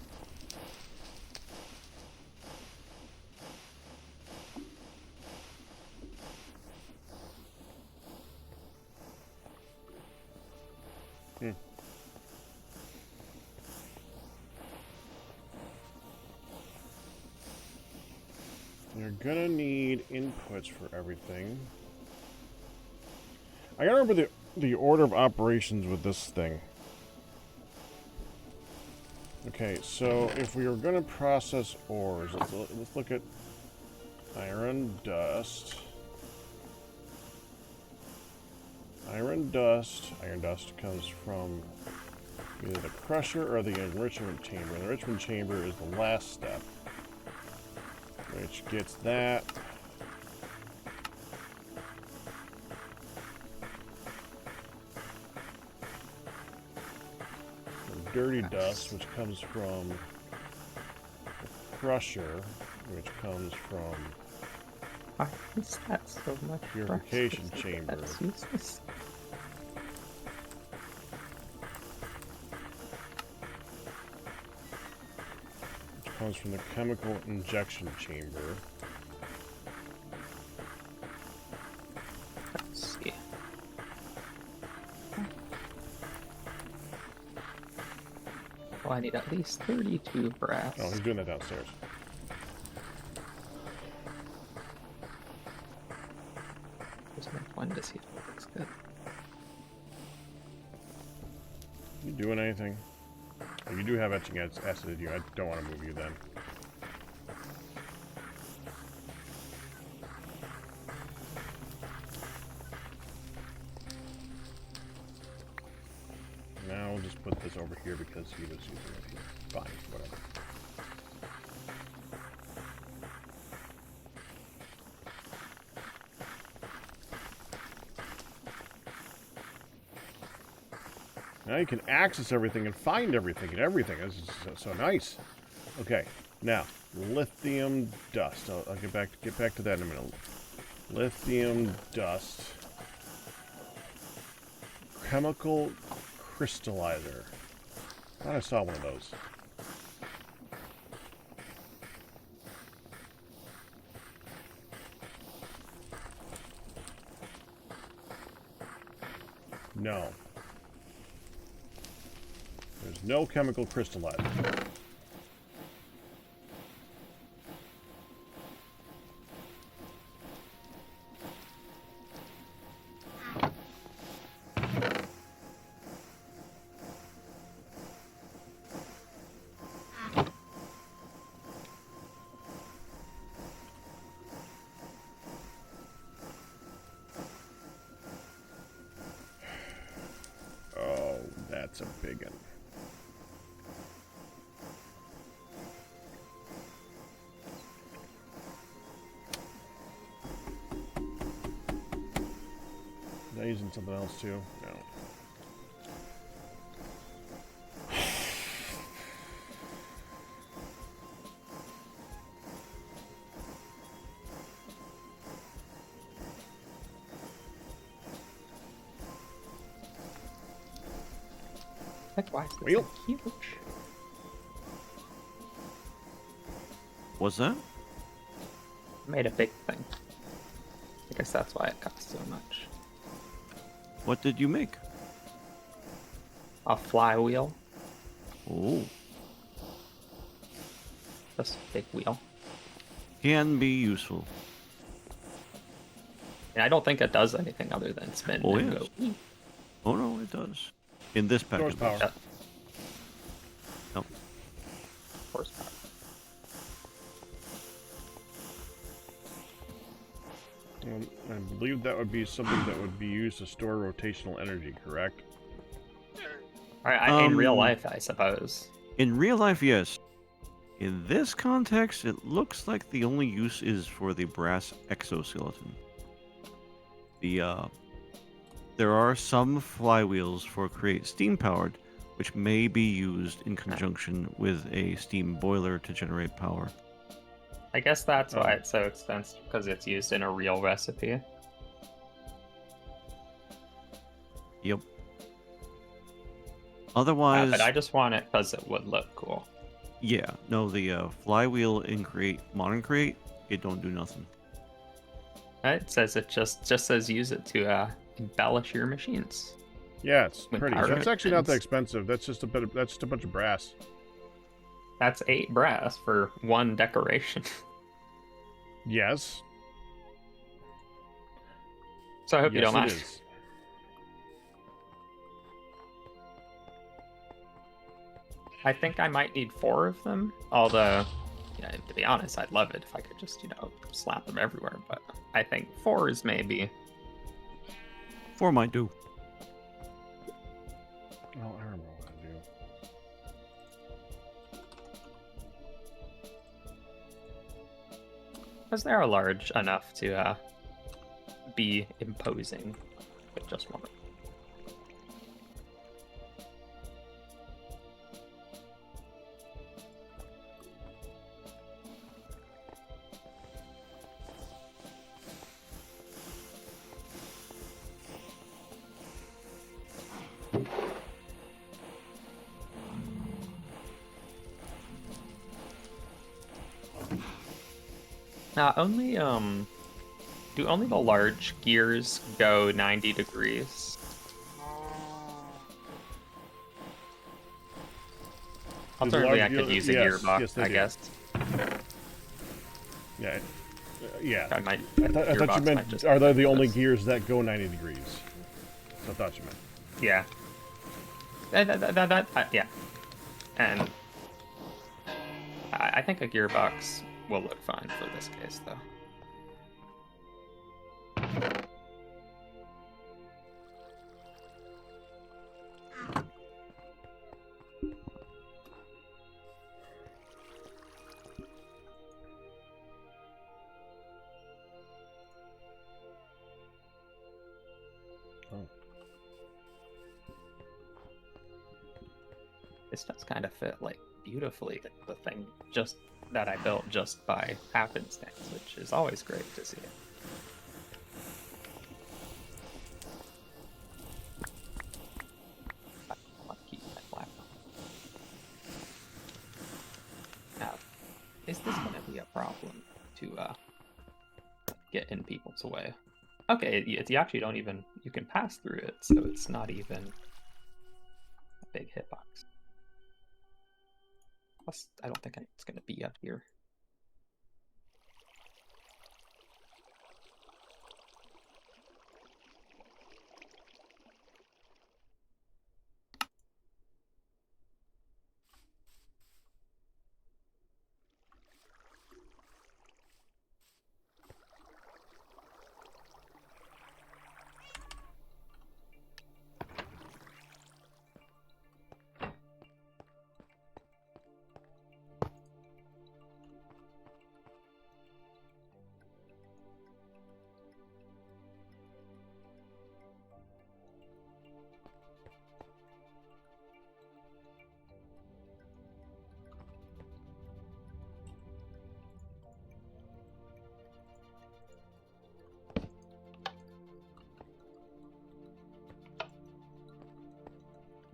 You're gonna need inputs for everything. I gotta remember the order of operations with this thing. Okay, so if we were gonna process ores, let's look at iron dust. Iron dust comes from either the crusher or the enrichment chamber. The enrichment chamber is the last step, which gets that. The dirty dust, which comes from the crusher, which comes from Why is that so much? purification rust? chamber. That's useless. Which comes from the chemical injection chamber. Let's see. Well, I need at least 32 brass. Oh, he's doing that downstairs. Just make one to see if it looks good. You doing anything? Oh, you do have etching acid in you. I don't want to move you then. Now we'll just put this over here because he was using it here. Fine, whatever. Now you can access everything and find everything and everything. This is so nice. Okay, now lithium dust. I'll get back to that in a minute. Lithium dust. Chemical crystallizer. I thought I saw one of those. No. There's no chemical crystallizer. Oh, that's a big one. Am I using something else too? No. Like, why is this Wheel. so huge? What's that? I made a big thing. I guess that's why it costs so much. What did you make? A flywheel. Oh, Just a big wheel. can be useful. And I don't think it does anything other than spin Oh, and yes. go. "Ee." Oh no, it does. In this Source package. power. Yeah. No. Horsepower. I believe that would be something that would be used to store rotational energy, correct? In real Um, life, I suppose. In real life, yes. In this context, it looks like the only use is for the brass exoskeleton. There are some flywheels for create steam powered, which may be used in conjunction with a steam boiler to generate power. I guess that's why Oh. it's so expensive, because it's used in a real recipe. Yep. Yeah, Otherwise, but I just want it because it would look cool. yeah, no, the flywheel in create modern create, it don't do nothing. It says it just says use it to embellish your machines. Yeah, it's With pretty. power That's actually not that pins. expensive. That's just that's just a bunch of brass. That's 8 brass for one decoration. Yes. So I hope you Yes, don't it mind. is. I think I might need 4 of them. Although, yeah, to be honest, I'd love it if I could just, slap them everywhere. But I think 4 is maybe. 4 might do. Oh, I remember what I do. Because they are large enough to be imposing with just one. Only do only the large gears go 90 degrees? Do the Alternatively, large I could gear- use a yes, gearbox, yes, they I do. guess. Yeah. Yeah. I might. I thought you gearbox might meant, just are they the only just- gears that go 90 degrees? I thought you meant. Yeah. Yeah. And I think a gearbox will look fine for this case, though. This does kind of fit like beautifully the thing just that I built just by happenstance, which is always great to see. I'll keep my black on. Now, is this going to be a problem to get in people's way? Okay, you actually don't even, you can pass through it, so it's not even a big hitbox. Plus, I don't think it's going to be up here.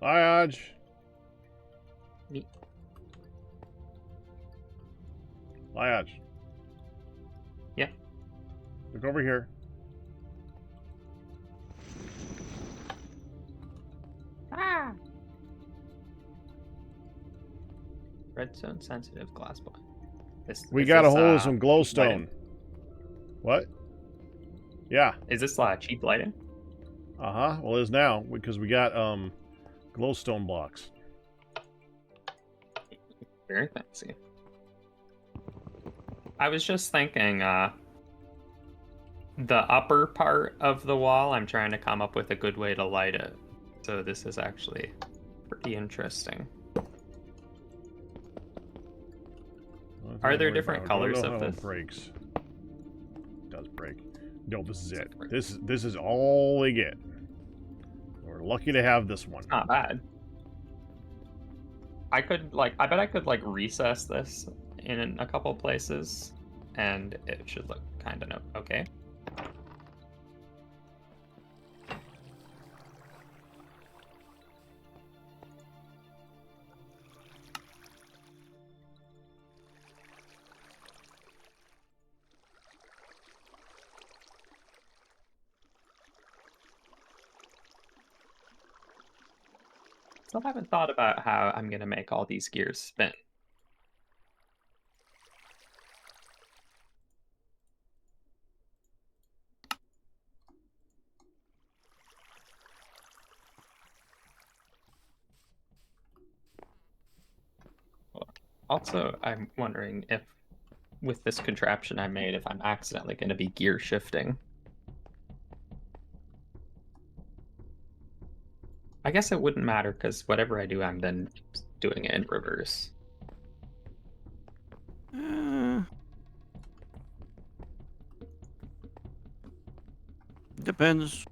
Hi, Aj. Neat. Hi, Aj. Yeah. Look over here. Ah! Redstone sensitive glass block. We got a hold of some glowstone. lighting? What? Yeah. Is this cheap lighting? Uh-huh. Well, it is now, because we got, glowstone blocks. Very fancy. I was just thinking, the upper part of the wall, I'm trying to come up with a good way to light it. So this is actually pretty interesting. Are there different colors of this? It breaks. It does break. No, this is it. This is all they get. We're lucky to have this one. Not bad. I bet I could recess this in a couple places, and it should look kind of okay. Still haven't thought about how I'm gonna make all these gears spin. Also, I'm wondering if, with this contraption I made, if I'm accidentally going to be gear shifting. I guess it wouldn't matter, because whatever I do, I'm then doing it in reverse. Depends.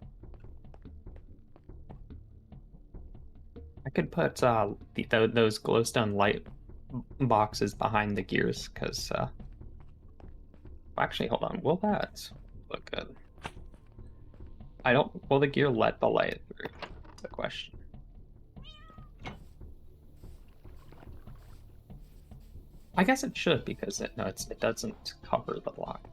I could put those glowstone light boxes behind the gears, because... actually, hold on. Will that look good? I don't... Will the gear let the light through? That's the question. I guess it should, because it doesn't cover the block.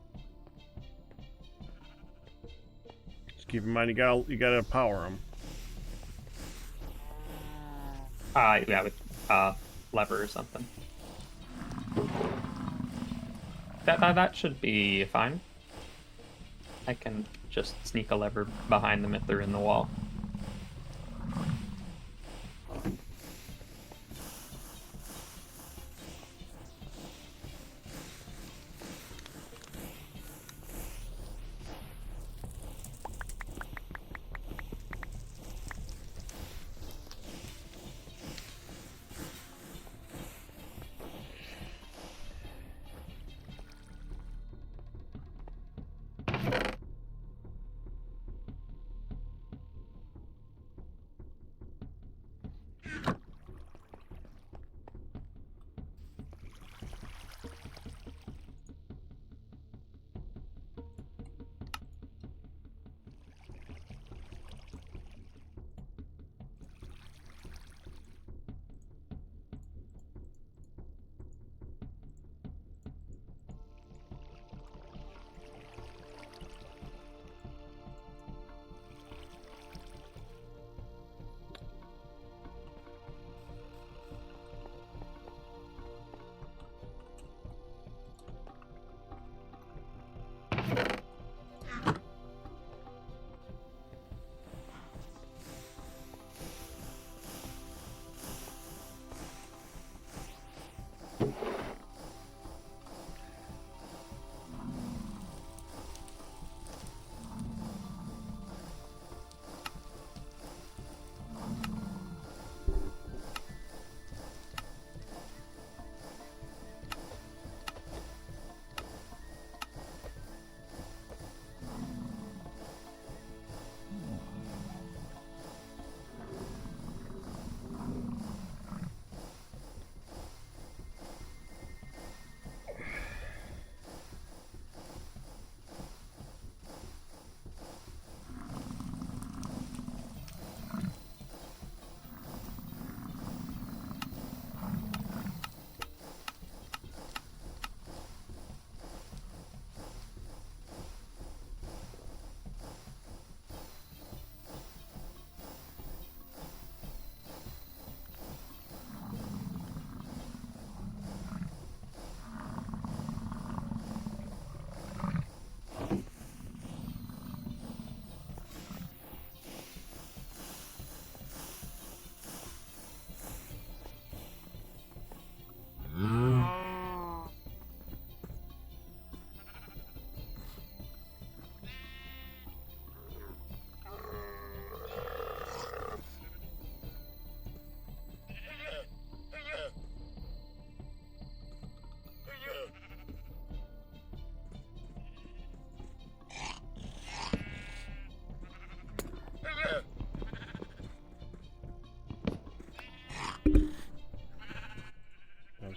Just keep in mind you gotta power them. Yeah, with lever or something. That should be fine. I can just sneak a lever behind them if they're in the wall.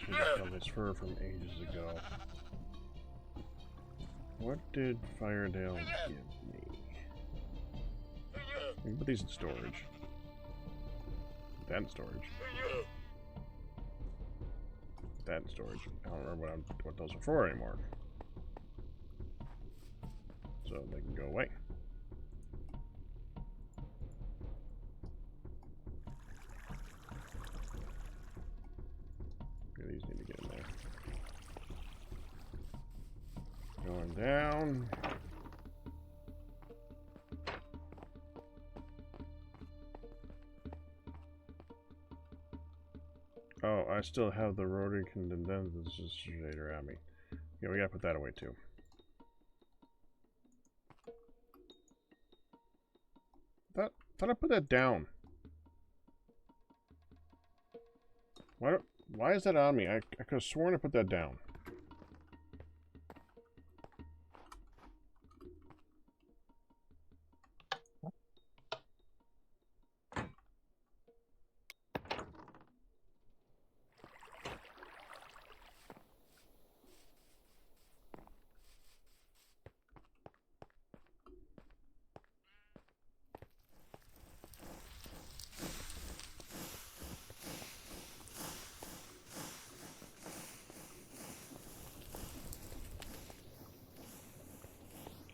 We just got this fur from ages ago. What did Firedale give me? We can put these in storage. Put that in storage. Put that in storage. I don't remember what those are for anymore. So they can go away. These need to get in there. Going down. Oh, I still have the rotary condensator at me. Yeah, we gotta put that away too. Thought I put that down. Why is that on me? I could have sworn I put that down.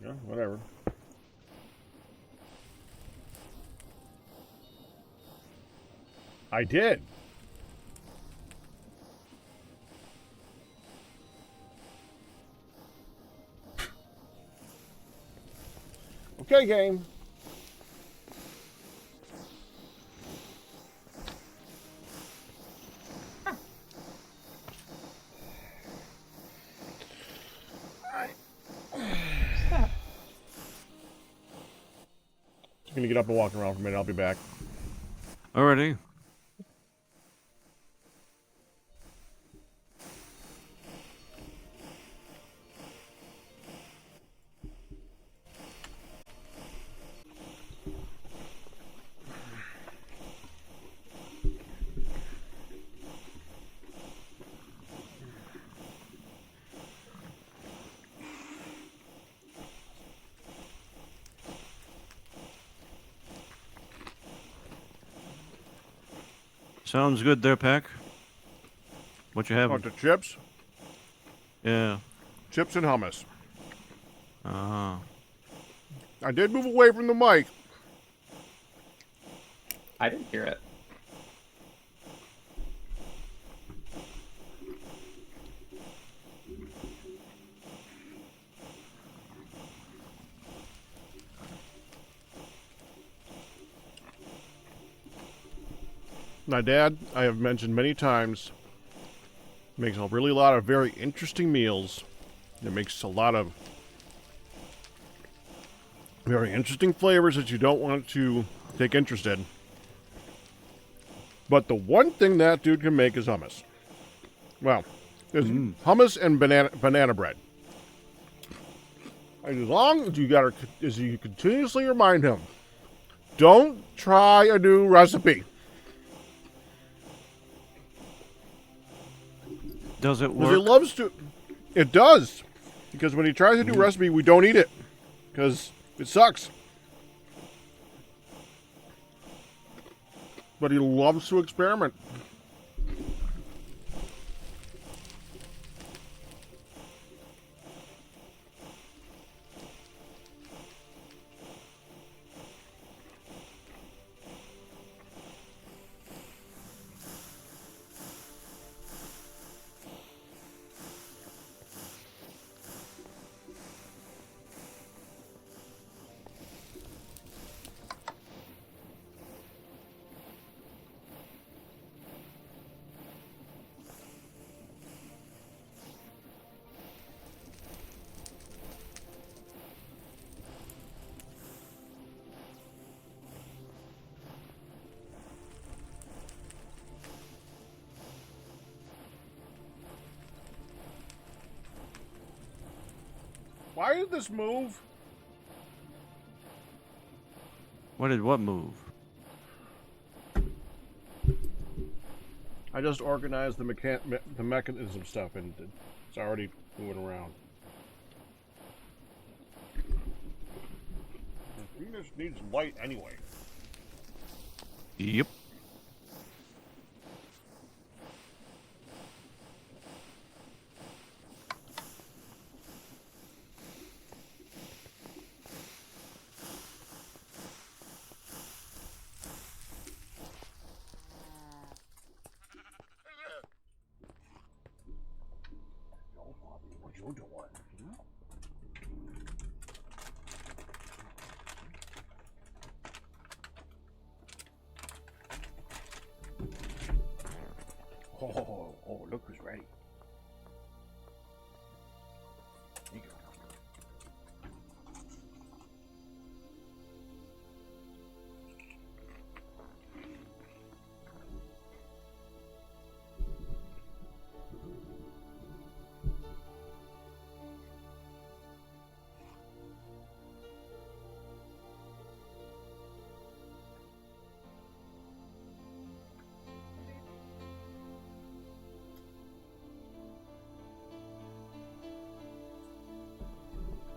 Yeah, whatever. I did. Okay, game. Just gonna get up and walk around for a minute. I'll be back. Alrighty. Sounds good there, Pack. What you having? Want the chips? Yeah. Chips and hummus. Uh-huh. I did move away from the mic. I didn't hear it. My dad, I have mentioned many times, makes a lot of very interesting meals. It makes a lot of very interesting flavors that you don't want to take interest in. But the one thing that dude can make is hummus. Well, is hummus and banana bread. As long as you continuously remind him, don't try a new recipe. Does it Because he work? loves to. It does. Because when he tries a new recipe, we don't eat it. Because it sucks. But he loves to experiment. Why did this move? What move? I just organized the mechanism stuff, and it's already moving around. Venus needs light anyway. Yep. What you doing? look who's ready. There you go.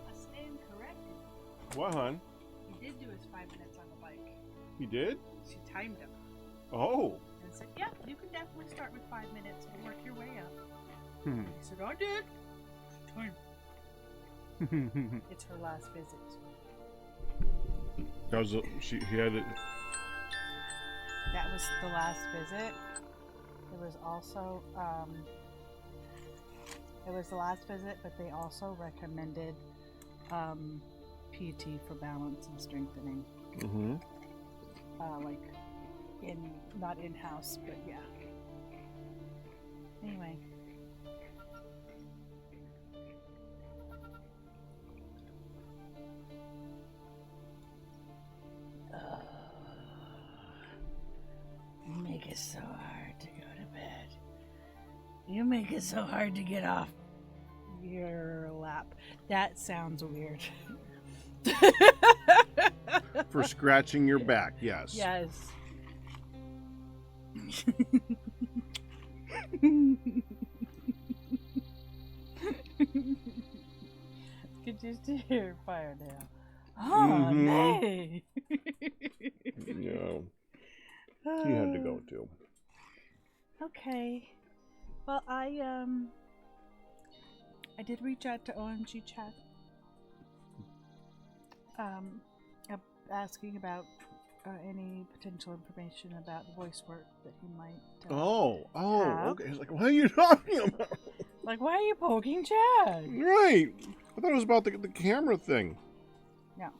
I stand corrected. What, hon? He did do his 5 minutes on the bike. He did? She timed him Oh. and said, "Yeah, you can definitely start with 5 minutes and work your way up." Hmm. He said, "I did." Time. It's her last visit. That was he had it. That was the last visit. It was also it was the last visit, but they also recommended PT for balance and strengthening. Mm-hmm. Like not in house, but yeah. Anyway. You make it so hard to go to bed. You make it so hard to get off your lap. That sounds weird. For scratching your back, yes. Yes. Could just hear fire now. Oh, nay. No. He had to go too. Okay. Well, I did reach out to OMG Chat. Asking about any potential information about voice work that he might. Have. Okay. He's like, what are you talking about? Like, why are you poking Chad? Right. I thought it was about the camera thing. No.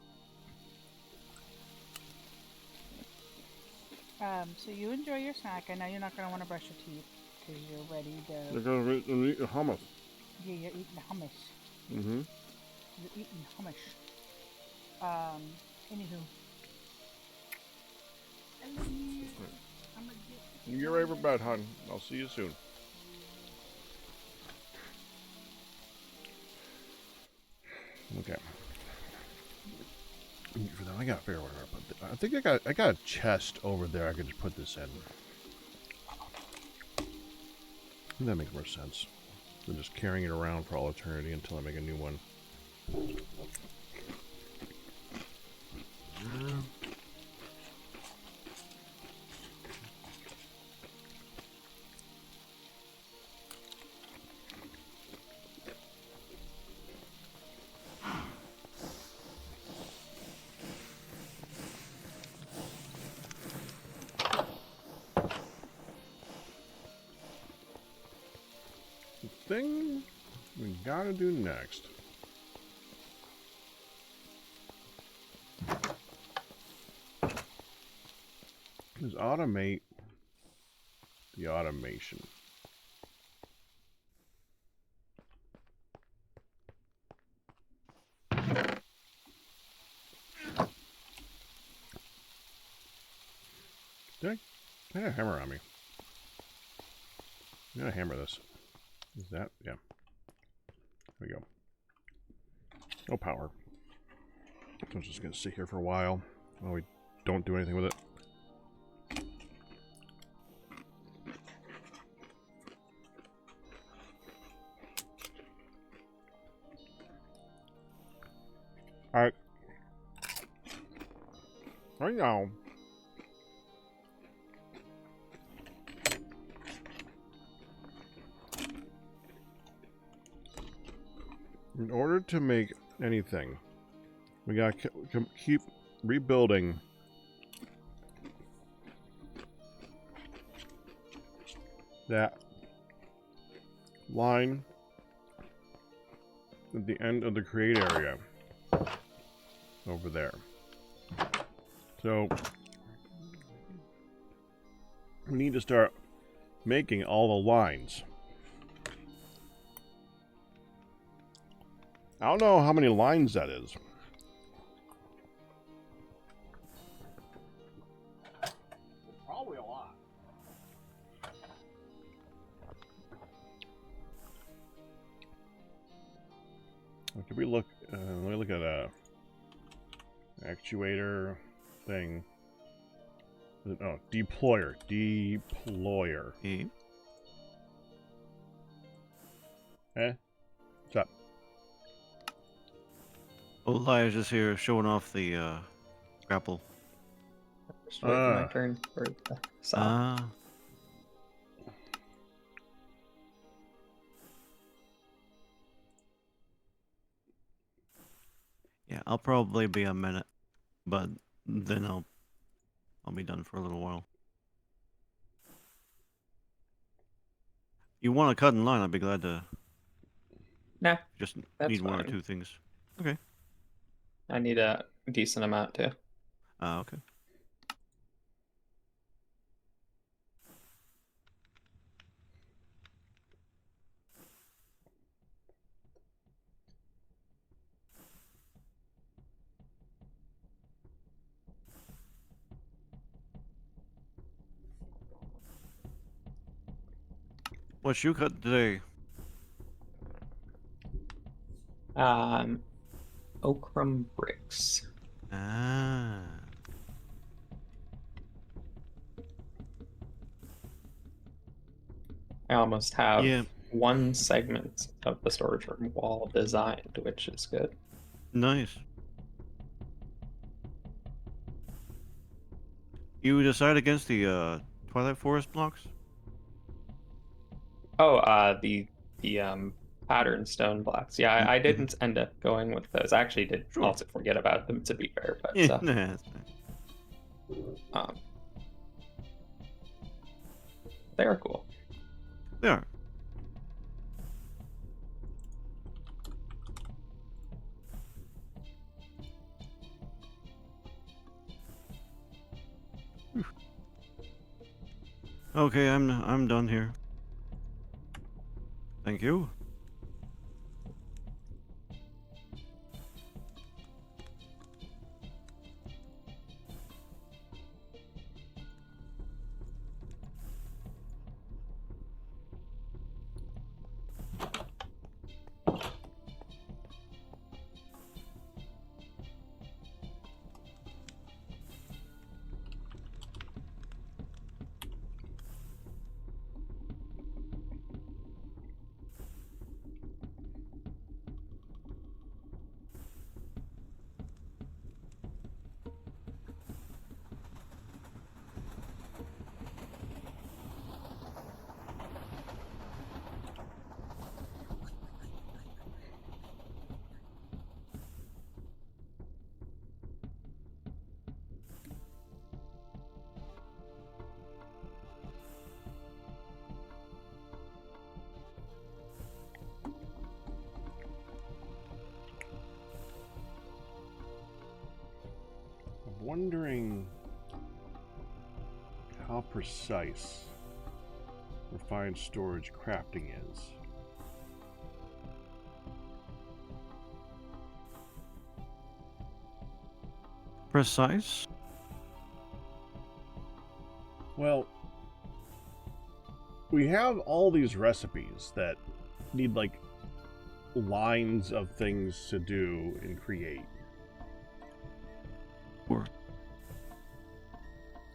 So you enjoy your snack. I know you're not going to want to brush your teeth because you're ready to. They're gonna eat the hummus. Yeah, you're eating hummus. Mm-hmm. You're eating hummus. Anywho. And then I'm gonna get. You get ready for bed, hon. I'll see you soon. Okay. For that, I gotta figure out where I put this. I think I got a chest over there. I could just put this in. I think that makes more sense than just carrying it around for all eternity until I make a new one. The thing we gotta do next is automate the automation. I got a hammer on me. I'm gonna hammer this. Is that? Yeah. There we go. No power. I'm just gonna sit here for a while while we don't do anything with it. Alright. Right now. In order to make anything, we gotta keep rebuilding that line at the end of the create area over there. So we need to start making all the lines I don't know how many lines that is. Probably a lot. Could we look? Let me look at a actuator thing. Oh, deployer. Deployer. E. What's up? Old Elijah's just here showing off the grapple. Just waiting my turn for the saw. Ah. Yeah, I'll probably be a minute, but then I'll be done for a little while. You want to cut in line? I'd be glad to. Nah, Just that's need one or fine. two things. Okay. I need a decent amount too. Okay. What you cut today? Okram bricks. Ah. I almost have Yeah. one segment of the storage room wall designed, which is good. Nice. You decide against the Twilight Forest blocks? Oh, the pattern stone blocks. Yeah, I didn't end up going with those. I actually did Sure. also forget about them, to be fair, but Yeah, nah, that's fine. they are cool. They are. Okay, I'm done here. Thank you. I'm wondering how precise refined storage crafting is. Precise? Well, we have all these recipes that need like lines of things to do and create. Or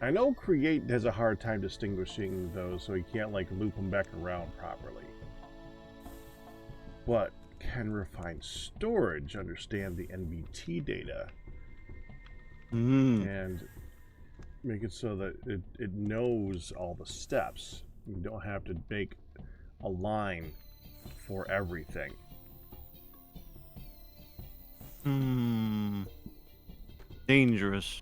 I know Create has a hard time distinguishing those, so he can't like loop them back around properly. But can Refined Storage understand the NBT data and make it so that it knows all the steps? You don't have to make a line for everything. Dangerous.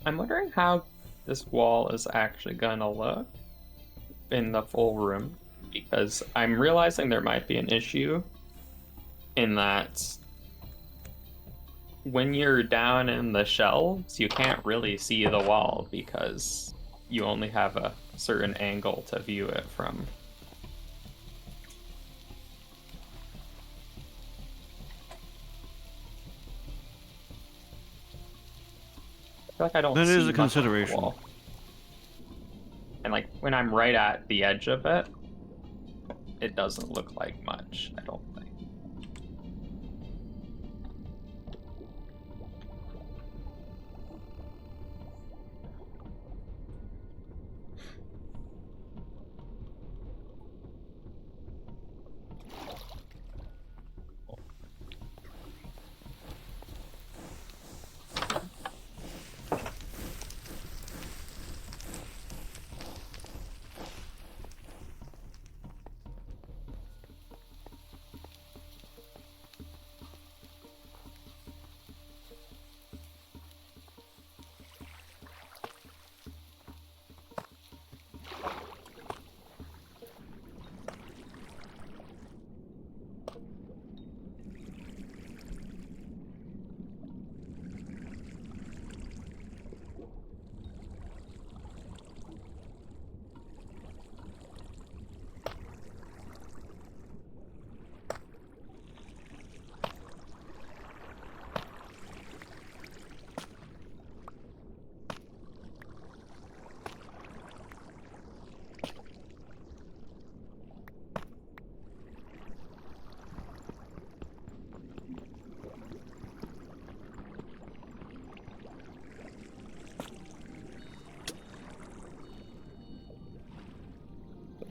I'm wondering how this wall is actually gonna look in the full room, because I'm realizing there might be an issue in that when you're down in the shelves, you can't really see the wall because you only have a certain angle to view it from. I feel like I don't That see is a much of the consideration. wall. And like when I'm right at the edge of it, it doesn't look like much, I don't think.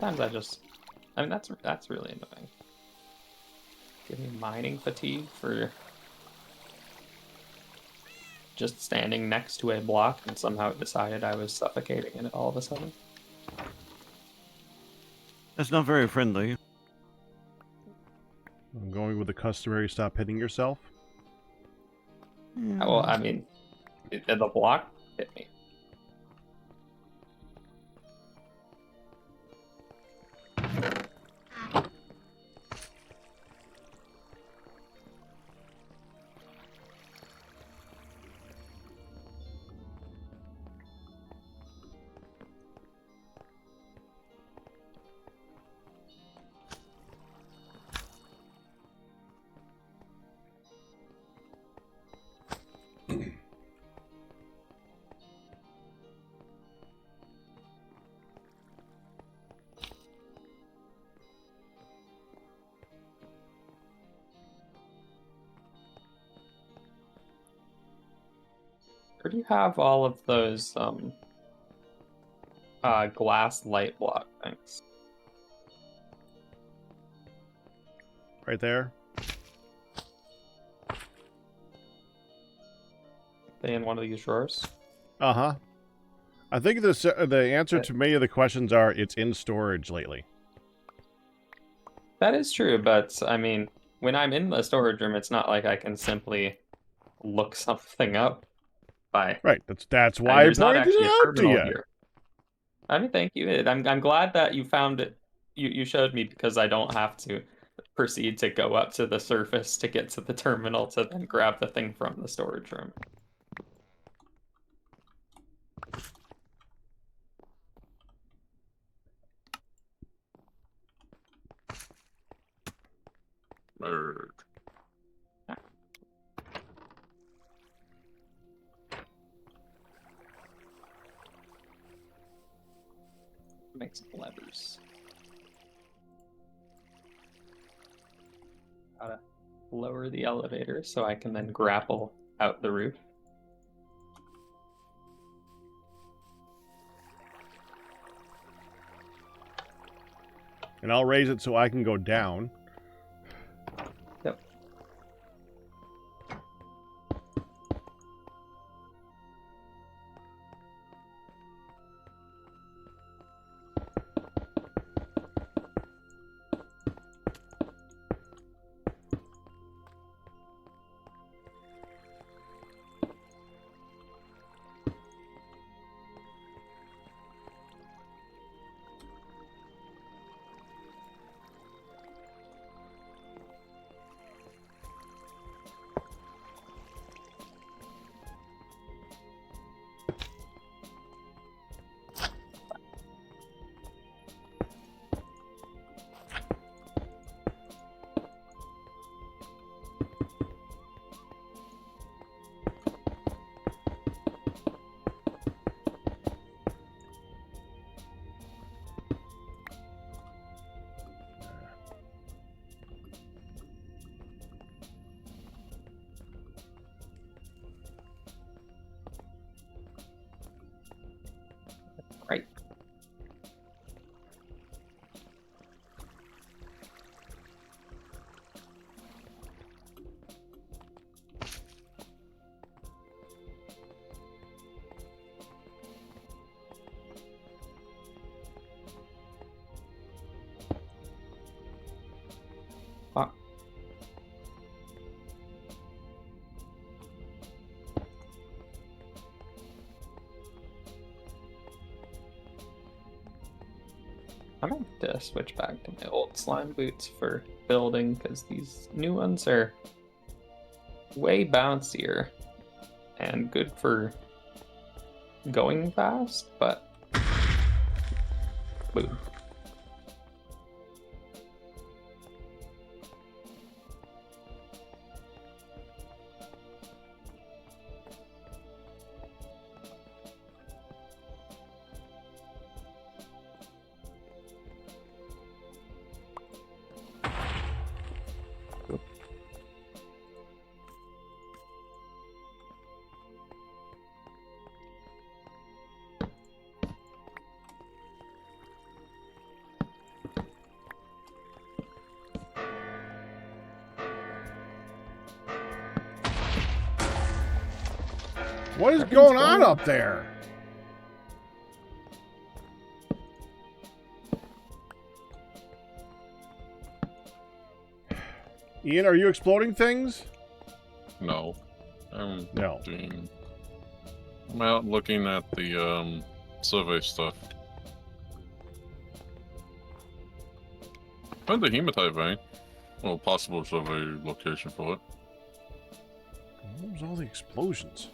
Sometimes I mean, that's really annoying. Give me mining fatigue for just standing next to a block, and somehow it decided I was suffocating in it all of a sudden. That's not very friendly. I'm going with the customary stop hitting yourself. Well, I mean, the block hit me. Where do you have all of those glass light block things? Right there. They in one of these drawers? Uh-huh. I think the answer to many of the questions are it's in storage lately. That is true, but I mean, when I'm in the storage room, it's not like I can simply look something up by. Right. That's I mean, why I there's not pointed actually a it out to terminal you. here. I mean, thank you. I'm glad that you found it. You showed me, because I don't have to proceed to go up to the surface to get to the terminal to then grab the thing from the storage room. Nerd. Make some levers. Gotta lower the elevator so I can then grapple out the roof. And I'll raise it so I can go down. Yep. I might have to switch back to my old slime boots for building because these new ones are way bouncier and good for going fast, but boom. What is going on up there? Ian, are you exploding things? No. I'm No. I'm out looking at the survey stuff. Find the hematite vein. Well, possible survey location for it. What was all the explosions?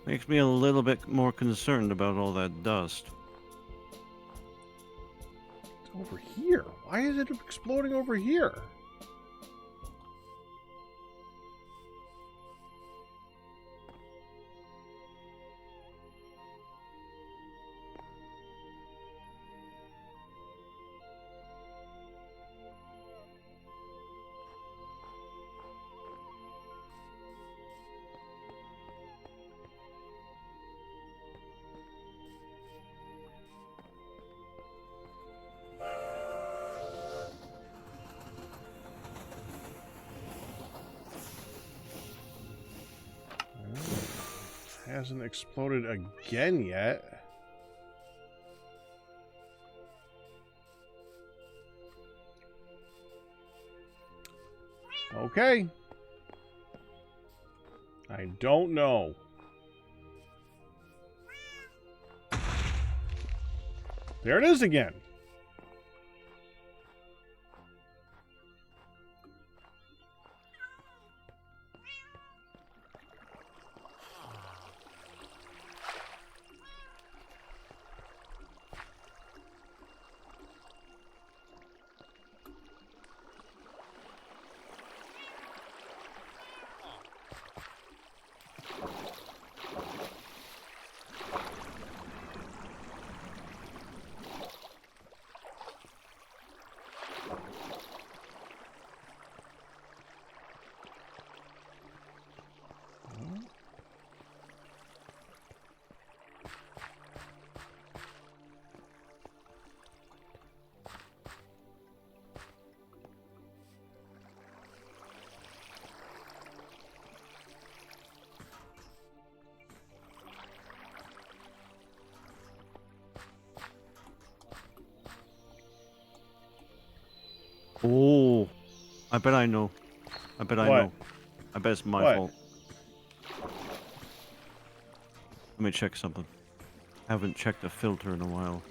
Makes me a little bit more concerned about all that dust. It's over here. Why is it exploding over here? Hasn't exploded again yet. Okay. I don't know. There it is again. Oh, I bet I know. I bet I What? know. I bet it's my What? fault. Let me check something. Haven't checked a filter in a while.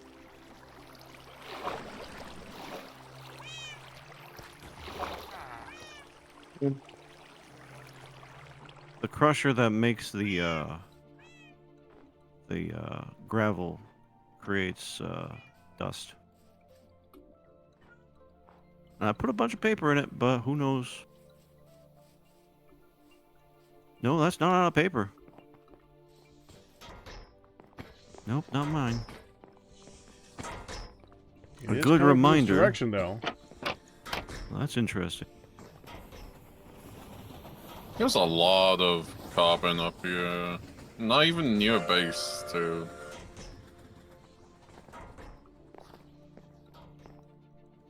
The crusher that makes the gravel creates dust. And I put a bunch of paper in it, but who knows? No, that's not out of paper. Nope, not mine. It A is good coming from this reminder. direction, though. Well, that's interesting. There's a lot of carbon up here. Not even near base, too.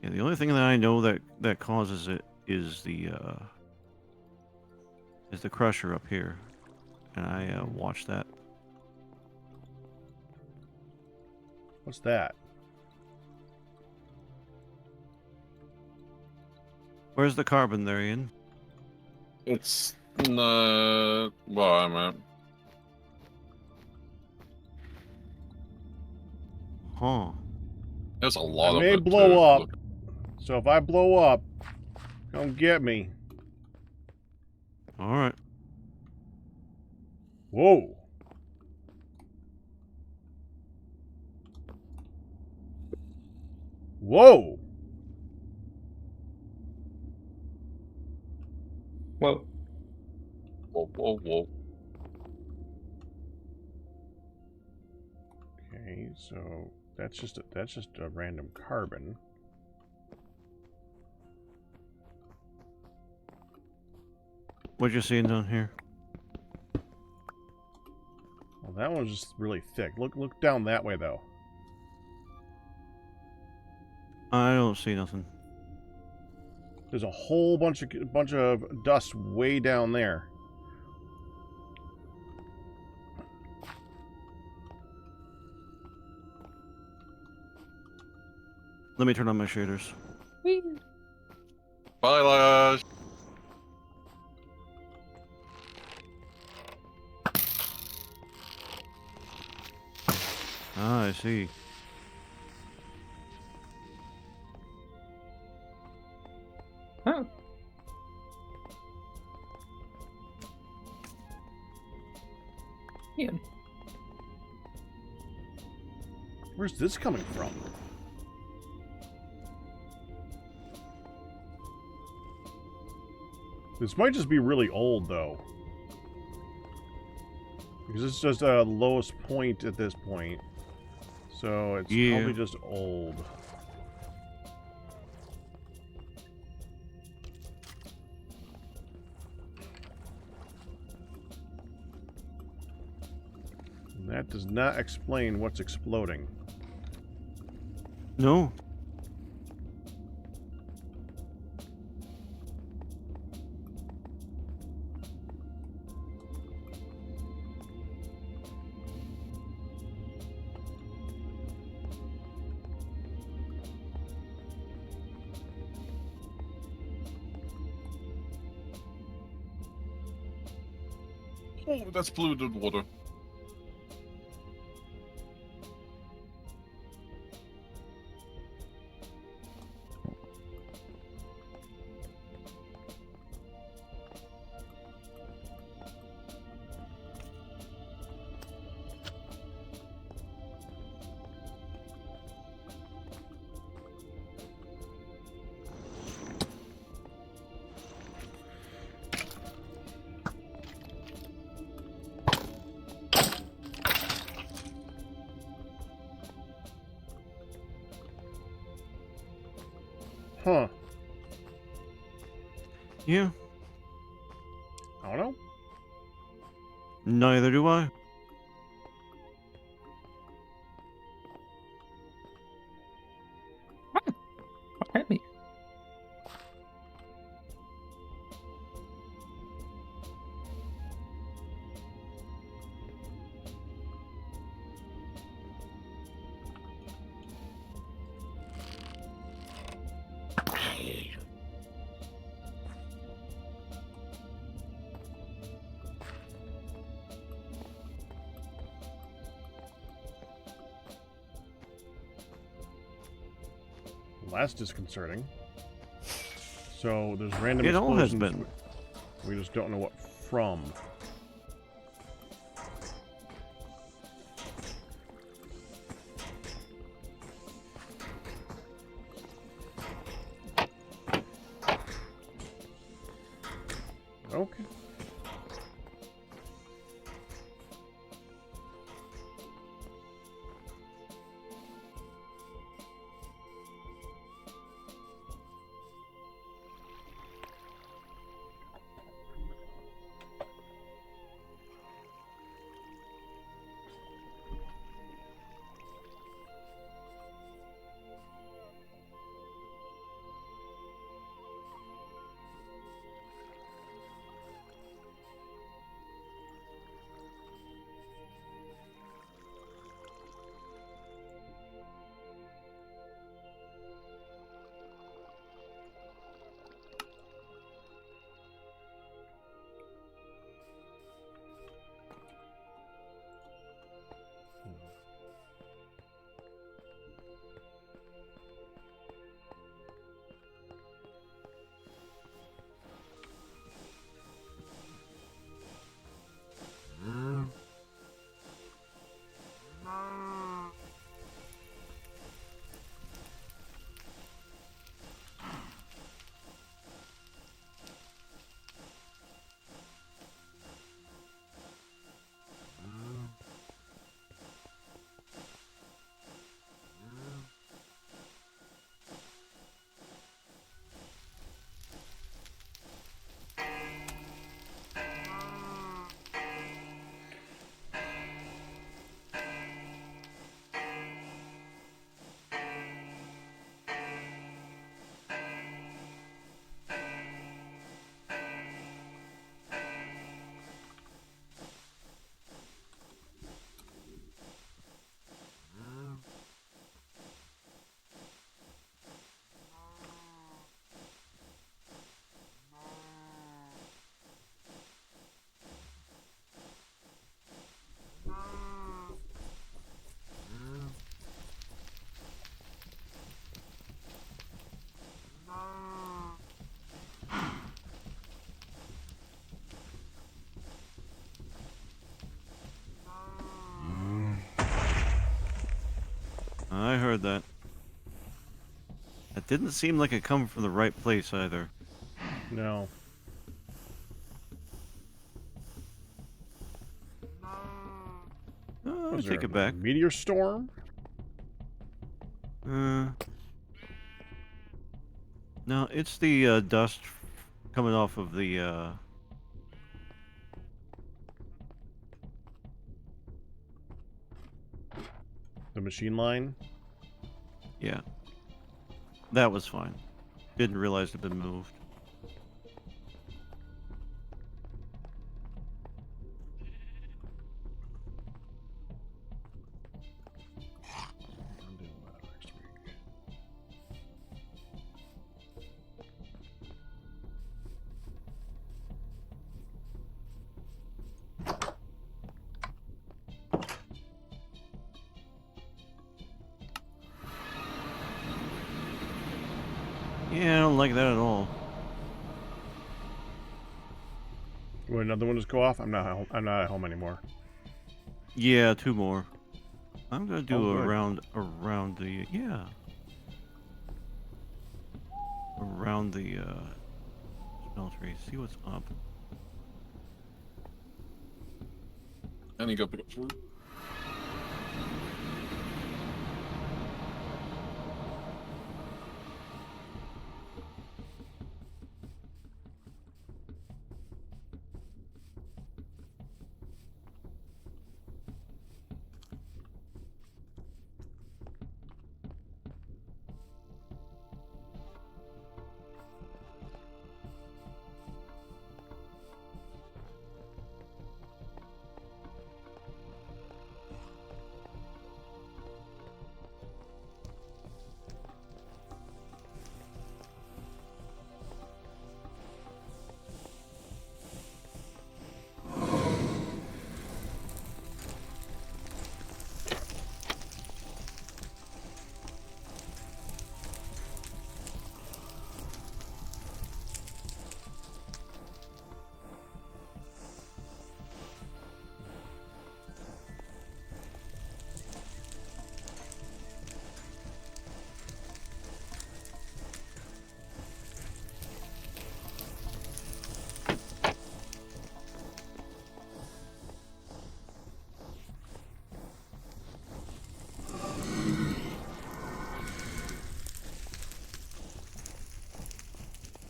Yeah, the only thing that I know that causes it is the crusher up here, and I watched that. What's that? Where's the carbon there, Ian? It's where I'm at. Huh. There's a lot I of may it. blow too. up. Look, So if I blow up, come get me. All right. Whoa. Whoa. Whoa. whoa, whoa, whoa. Okay, so that's just a random carbon. What you seeing down here? Well, that one's just really thick. Look down that way though. I don't see nothing. There's a whole bunch of dust way down there. Let me turn on my shaders. Whee! Bye, Lash. Ah, I see. Oh. Ian. Where's this coming from? This might just be really old, though. Because it's just a lowest point at this point. So it's probably just old. And that does not explain what's exploding. No. Oh, that's polluted water. Huh. Yeah. I don't know. Neither do I. What hit me? Well, that's disconcerting. So there's random It all has explosions. been. We just don't know what from. Okay. I heard that. That didn't seem like it come from the right place either. No. I Was there take a it back. meteor storm? No, it's the dust coming off of the The machine line? yeah. That was fine. Didn't realize it had been moved. I'm doing that next week. Yeah, I don't like that at all. You want another one to go off? I'm not at home anymore. Yeah, 2 more. I'm gonna do Oh, a good. round around the around the smeltery. See what's up. And you go pick up food.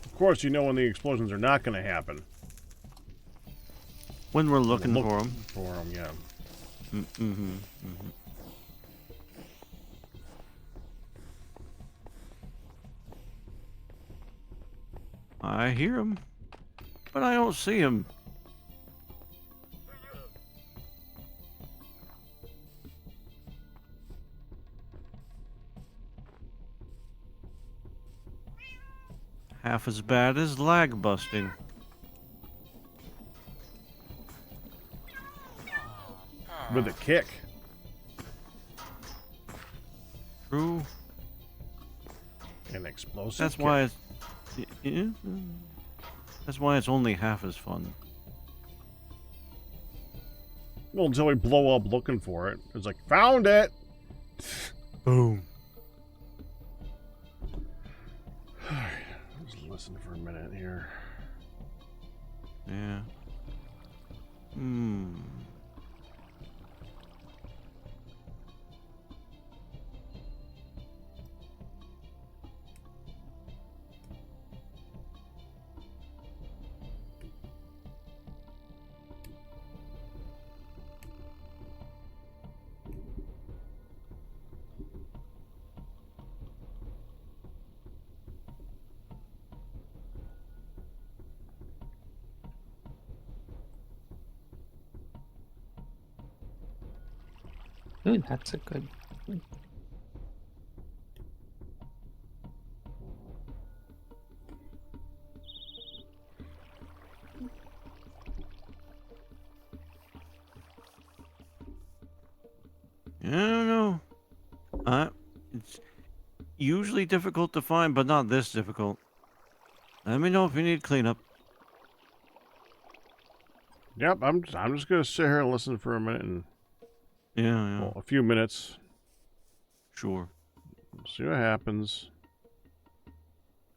Of course, you know when the explosions are not going to happen. When we're looking Look for them. For them, yeah. I hear them, but I don't see them. Half as bad as lag busting. With a kick. True. An explosive That's kick. why it's. That's why it's only half as fun. Well, until we blow up looking for it. It's like, found it! Boom. Alright, let's listen for a minute here. Yeah. Ooh, that's a good. I don't know. It's usually difficult to find, but not this difficult. Let me know if you need cleanup. Yep, I'm just gonna sit here and listen for a minute and Yeah. well, a few minutes. Sure. See what happens.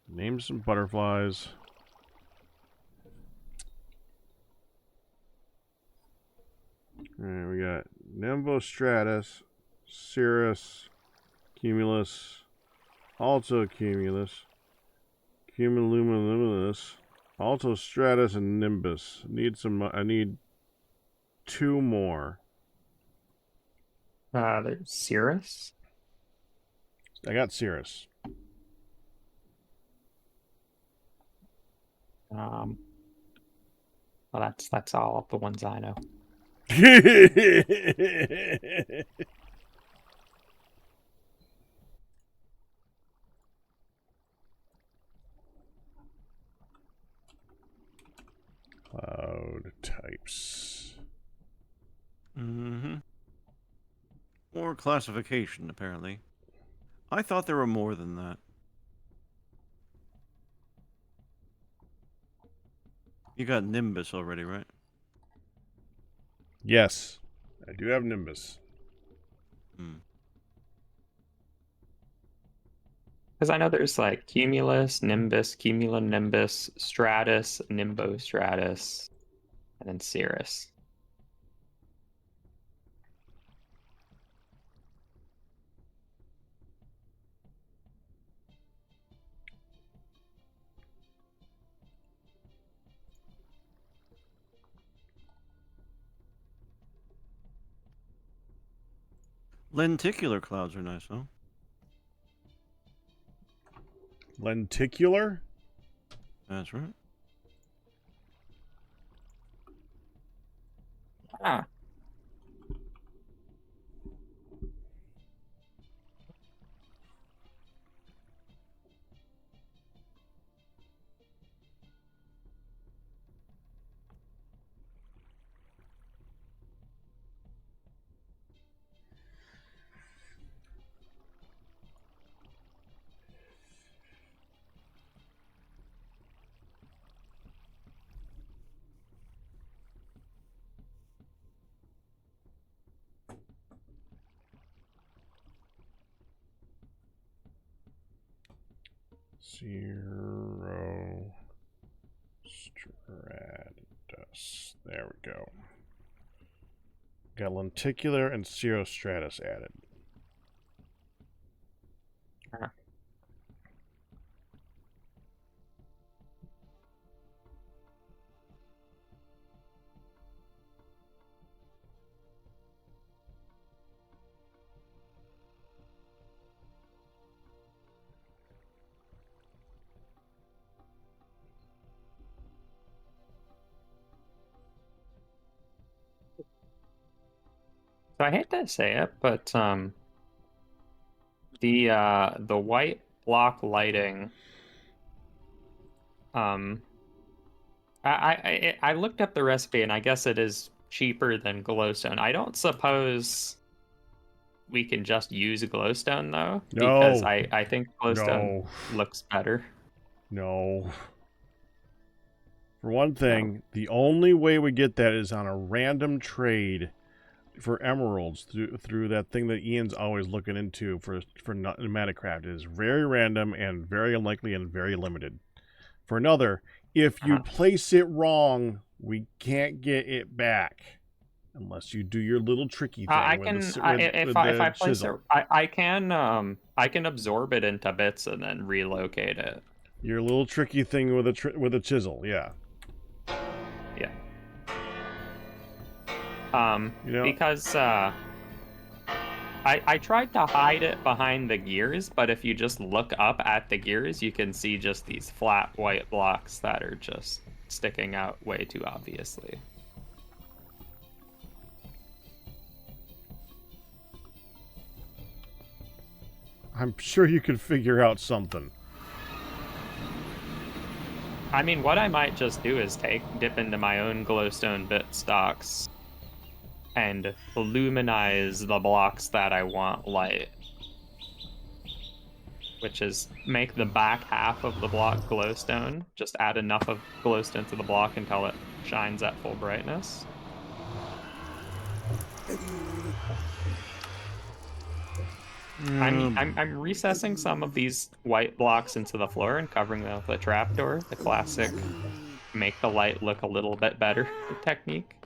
Name some butterflies. Alright, we got Nimbostratus, Cirrus, Cumulus, Alto Cumulus, Cumulonimbus, Alto Stratus, and Nimbus. I need 2 more. There's Cirrus. I got Cirrus. Well, that's all of the ones I know. Cloud types. Mm-hmm. More classification, apparently. I thought there were more than that. You got Nimbus already, right? Yes, I do have Nimbus. Hmm. Because I know there's like Cumulus, Nimbus, Cumulonimbus, Stratus, Nimbostratus, and then Cirrus. Lenticular clouds are nice, huh? Lenticular? That's right. Ah. Zero Stratus. There we go. Got lenticular and cirrostratus added. So I hate to say it, but the white block lighting, I looked up the recipe and I guess it is cheaper than glowstone. I don't suppose we can just use glowstone though, because No. I think glowstone No. looks better. No. For one thing, the only way we get that is on a random trade for emeralds through that thing that Ian's always looking into for Metacraft. It is very random and very unlikely and very limited. For another, if you place it wrong, we can't get it back unless you do your little tricky thing If I place it, I can absorb it into bits and then relocate it. Your little tricky thing with a chisel, yeah. Yeah. Because I tried to hide it behind the gears, but if you just look up at the gears, you can see just these flat white blocks that are just sticking out way too obviously. I'm sure you could figure out something. I mean, what I might just do is dip into my own glowstone bit stocks and illuminize the blocks that I want light. Which is make the back half of the block glowstone. Just add enough of glowstone to the block until it shines at full brightness. I'm recessing some of these white blocks into the floor and covering them with a trapdoor, the classic make the light look a little bit better technique.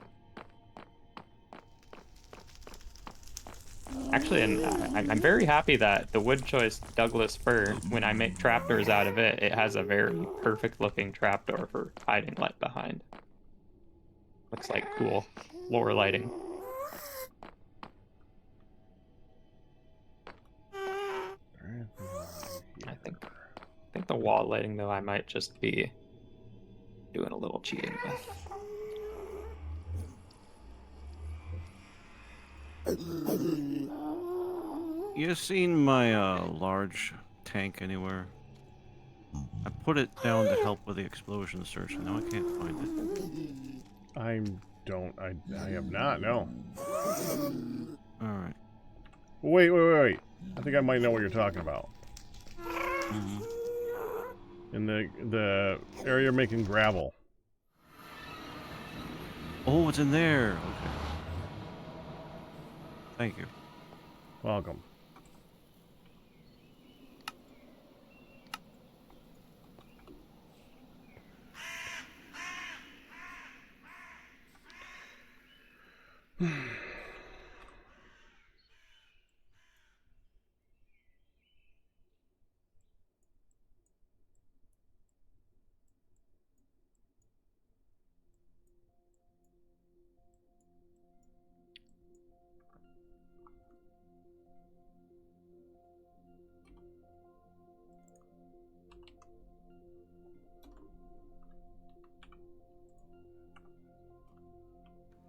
Actually, and I'm very happy that the wood choice Douglas fir, when I make trapdoors out of it, it has a very perfect looking trapdoor for hiding light behind. Looks like cool floor lighting. I think the wall lighting though I might just be doing a little cheating with. You seen my large tank anywhere? I put it down to help with the explosion search, and now I can't find it. I have not, no. Alright. Wait. I think I might know what you're talking about. Mm-hmm. In the area making gravel. Oh, it's in there. Okay. Thank you. Welcome.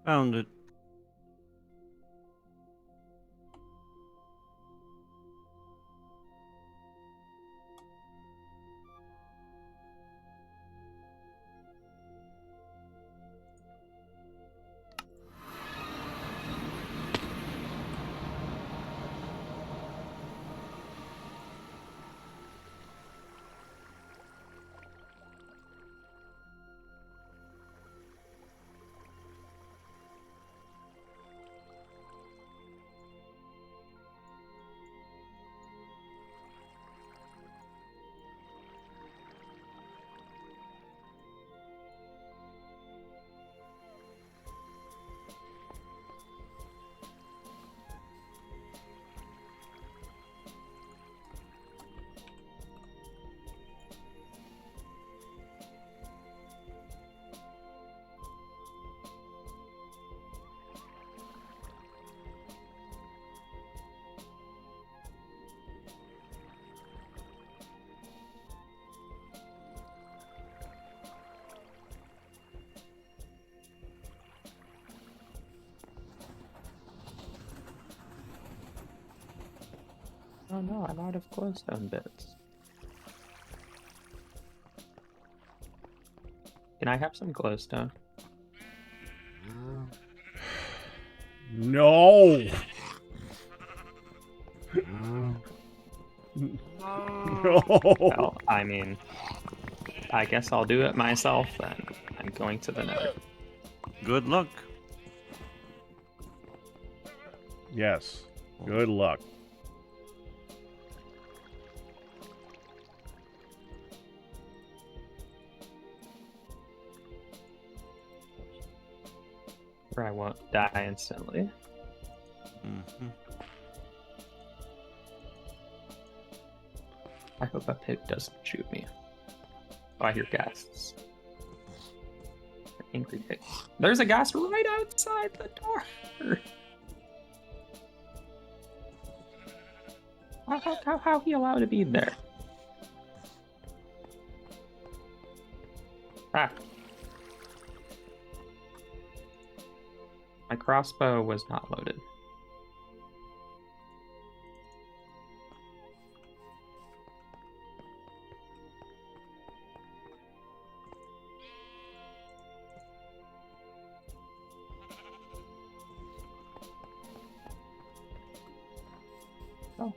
Found it. Oh no, I'm out of glowstone bits. Can I have some glowstone? No! No! Well, I mean, I guess I'll do it myself then. I'm going to the nether. Good luck. Yes. Good luck. Where I won't die instantly. Mm-hmm. I hope a pig doesn't shoot me. Oh, I hear ghasts. Angry pig. There's a ghast right outside the door. How he allowed to be there? Ah. My crossbow was not loaded. Oh.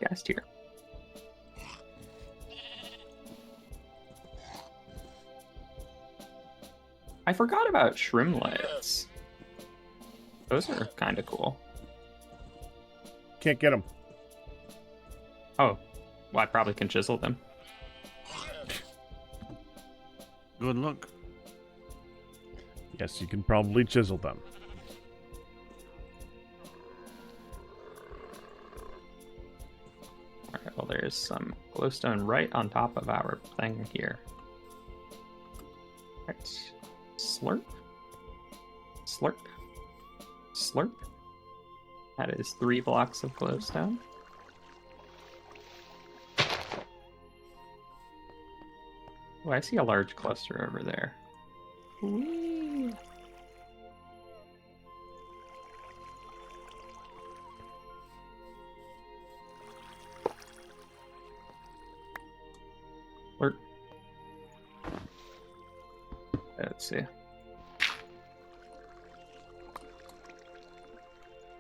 Ghast here. I forgot about shrimlets. Those are kind of cool. Can't get them. Oh, well, I probably can chisel them. Good luck. Yes, you can probably chisel them. Alright, well, there's some glowstone right on top of our thing here. Alright. Slurp. Slurp. Slurp. That is 3 blocks of glowstone. Oh, I see a large cluster over there. Whee! Slurp. Let's see.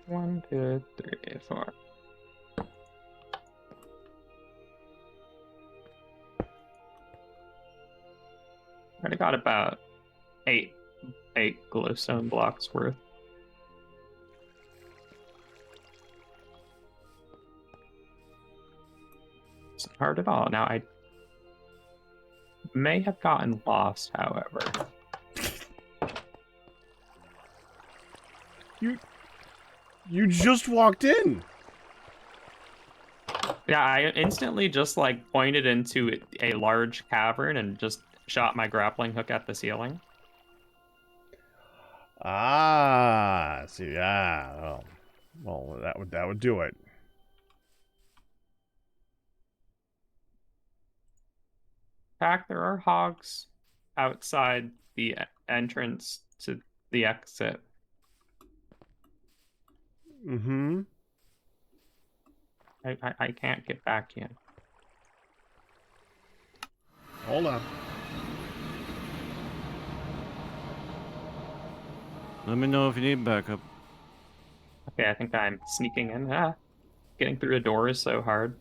1, 2, 3, 4. I got about 8 glowstone blocks worth. It's not hard at all. Now I may have gotten lost, however. You just walked in. Yeah, I instantly just like pointed into a large cavern and just shot my grappling hook at the ceiling. Ah, see, well, that would do it. In fact, there are hogs outside the entrance to the exit. Mm-hmm. I can't get back in. Hold on. Let me know if you need backup. Okay, I think I'm sneaking in. Ah, getting through a door is so hard.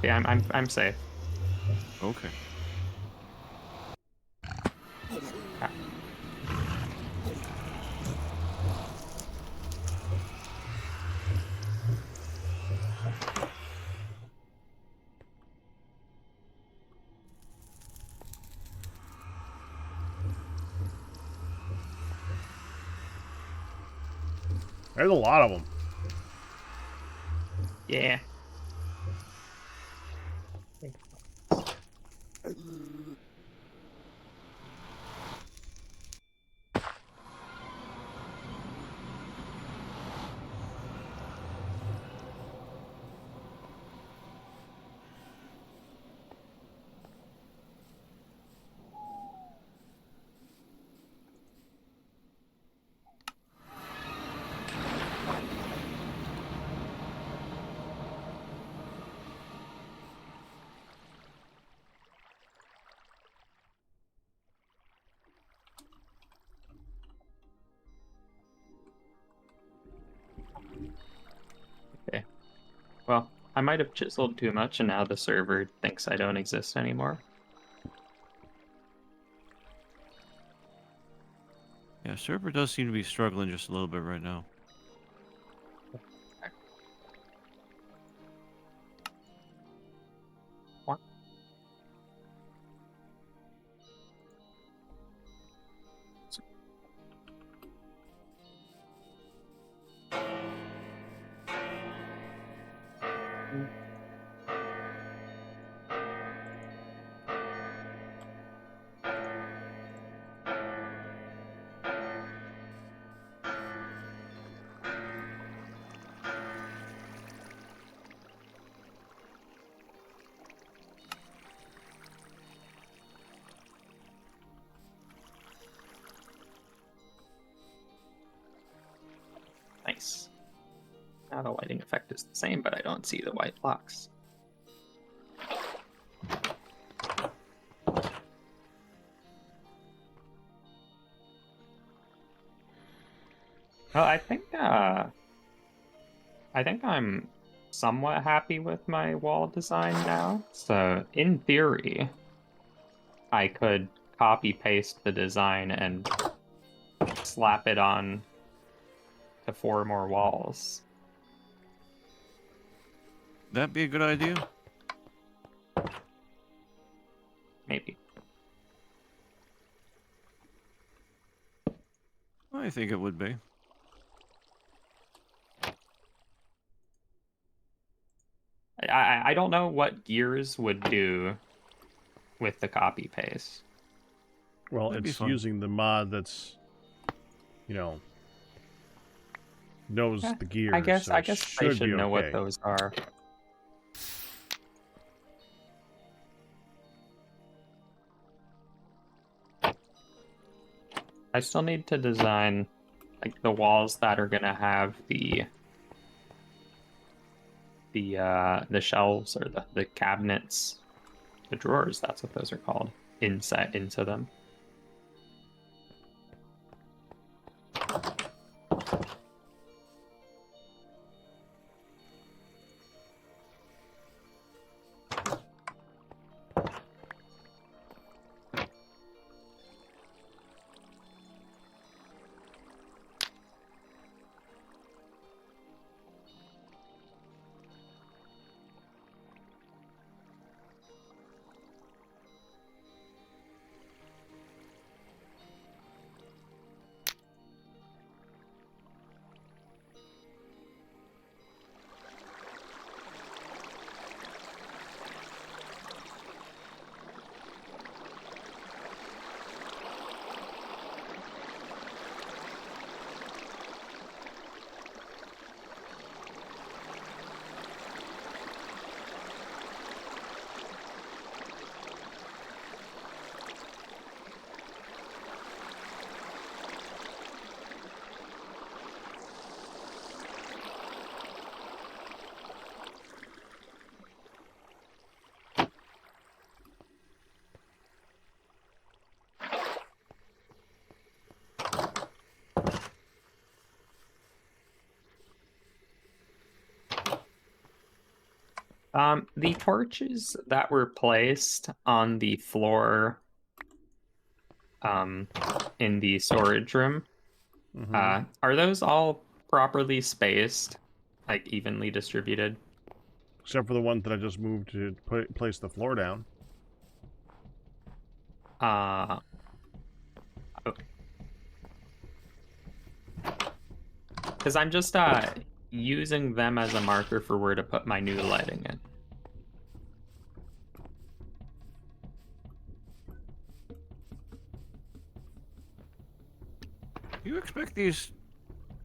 Yeah, I'm safe. Okay. Ah. There's a lot of them. Yeah. Okay. Well, I might have chiseled too much, and now the server thinks I don't exist anymore. Yeah, server does seem to be struggling just a little bit right now. What? Nice. Now the lighting effect is the same, but I don't see the white blocks. Well, I think I'm somewhat happy with my wall design now. So in theory, I could copy paste the design and slap it on to 4 more walls. That'd be a good idea. Maybe. I think it would be. I don't know what Gears would do with the copy paste. Well, That'd be it's fun. using the mod that's, you know, knows the gears. I guess so I it guess should they should be know what okay. those are. I still need to design like the walls that are gonna have the shelves or the cabinets, the drawers, that's what those are called, inset into them. The torches that were placed on the floor in the storage room, Mhm. are those all properly spaced, like evenly distributed? Except for the one that I just moved to place the floor down. Uh, because I'm just using them as a marker for where to put my new lighting in. You expect these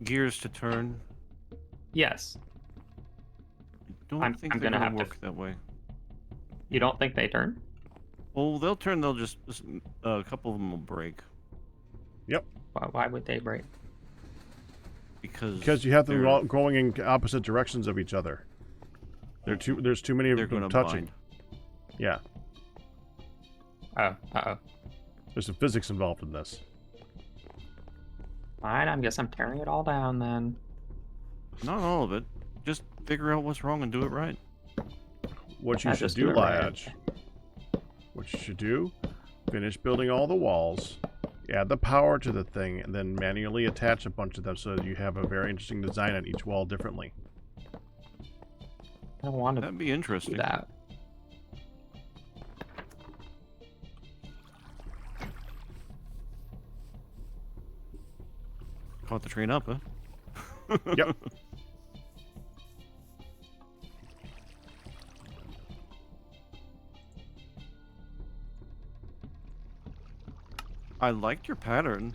gears to turn? Yes. Don't I'm think they're gonna gonna have to. work that way. You don't think they turn? Well, they'll turn. They'll just a couple of them will break Yep. Why would they break? Because you have them all going in opposite directions of each other. There's too many of they're them gonna touching. bind. Yeah. Oh, uh-oh. There's some physics involved in this. Fine, I guess I'm tearing it all down then. Not all of it. Just figure out what's wrong and do it right. What you Yeah, should just do, do it right. Liaj. What you should do, finish building all the walls, add the power to the thing, and then manually attach a bunch of them so that you have a very interesting design on each wall differently. I don't want to That'd be do interesting. that. Caught the train up, huh? Yep. I liked your pattern.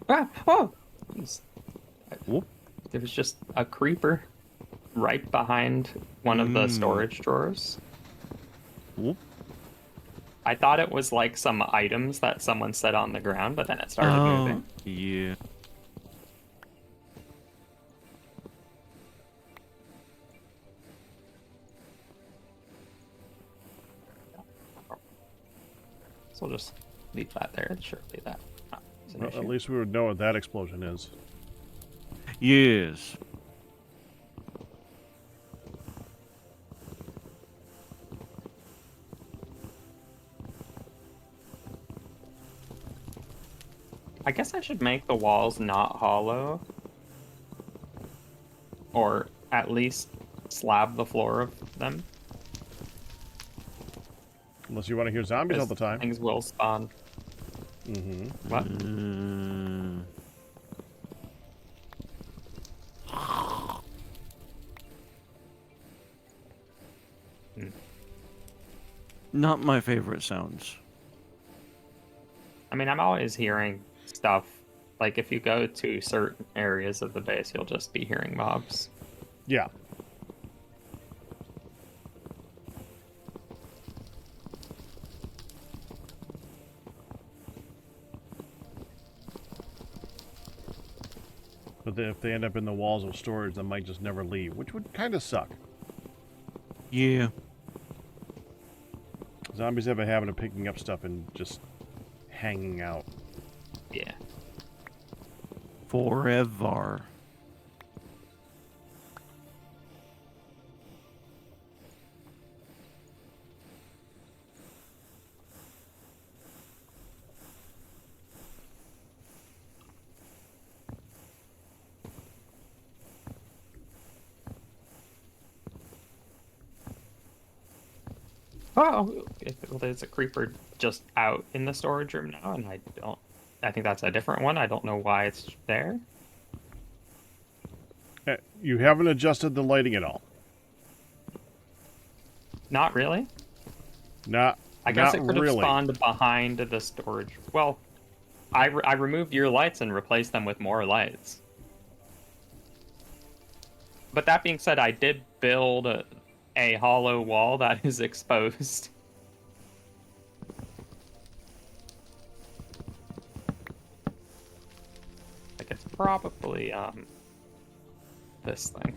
Ah! Oh! Jeez. Whoop. There was just a creeper right behind one of the storage drawers. Whoop. I thought it was like some items that someone set on the ground, but then it started moving. Yeah. So we'll just leave that there. Surely that is an Well, issue. at least we would know what that explosion is. Yes. I guess I should make the walls not hollow. Or at least slab the floor of them. Unless you want to hear zombies all the time. Things will spawn. Mm-hmm. What? Not my favorite sounds. I mean, I'm always hearing stuff. Like, if you go to certain areas of the base, you'll just be hearing mobs. Yeah. But then if they end up in the walls of storage, they might just never leave, which would kind of suck. Yeah. Zombies have a habit of picking up stuff and just hanging out. Yeah. Forever. Oh, well, there's a creeper just out in the storage room now, and I think that's a different one. I don't know why it's there. You haven't adjusted the lighting at all. Not really. I guess it could have spawned behind the storage. Well, I removed your lights and replaced them with more lights. But that being said, I did build a hollow wall that is exposed. Like, it's probably this thing.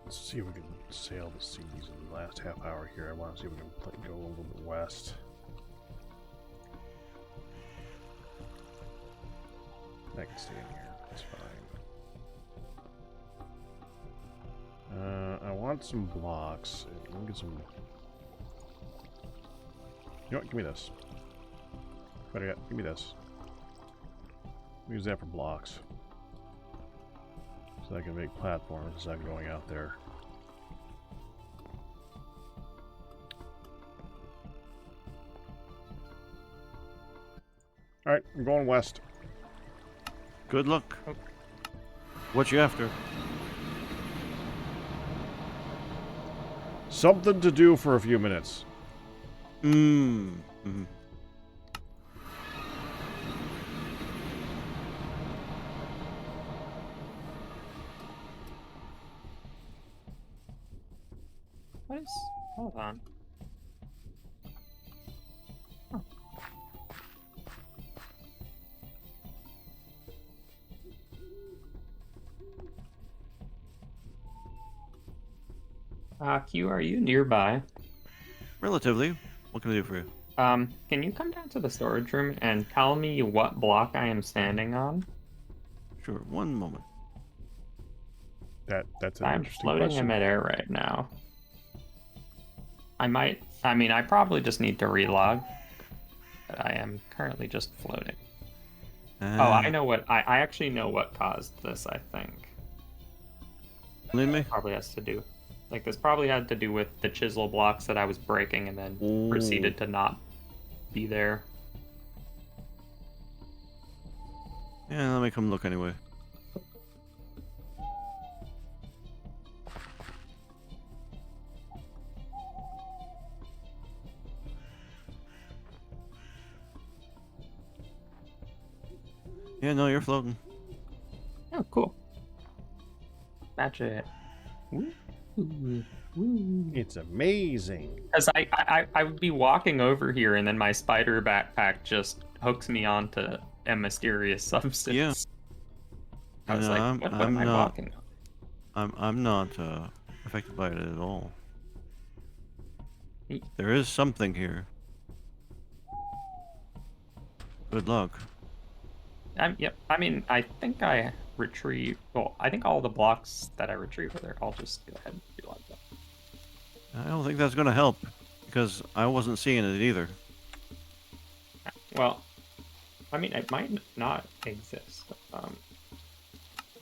Let's see if we can sail the seas in the last half hour here. I want to see if we can go a little bit west. I can stay in here. That's fine. I want some blocks. Let me get some. You know what? Give me this. Better yet, give me this. Use that for blocks. So I can make platforms instead of going out there. Alright, I'm going west. Good luck. Oh. What you after? Something to do for a few minutes. Mm-hmm. What is? Hold on. Huh. Q, are you nearby? Relatively. What can I do for you? Can you come down to the storage room and tell me what block I am standing on? Sure, one moment. That's an I'm interesting floating question. in midair right now. I probably just need to relog. But I am currently just floating. Oh, I know what, I actually know what caused this, I think. Lead me? Probably has to do, like, this probably had to do with the chisel blocks that I was breaking and then Ooh. proceeded to not be there. Yeah, let me come look anyway. Yeah, no, you're floating. Oh, cool. Magic. Woo. Woo. It's amazing. Because I would be walking over here and then my spider backpack just hooks me onto a mysterious substance. Yeah. I was No, like, what am I walking on? I'm not affected by it at all. Neat. There is something here. Good luck. Yep. I mean, I think I retrieve. Well, I think all the blocks that I retrieve are there. I'll just go ahead and do like that. I don't think that's gonna help because I wasn't seeing it either. Well, I mean, it might not exist. Well,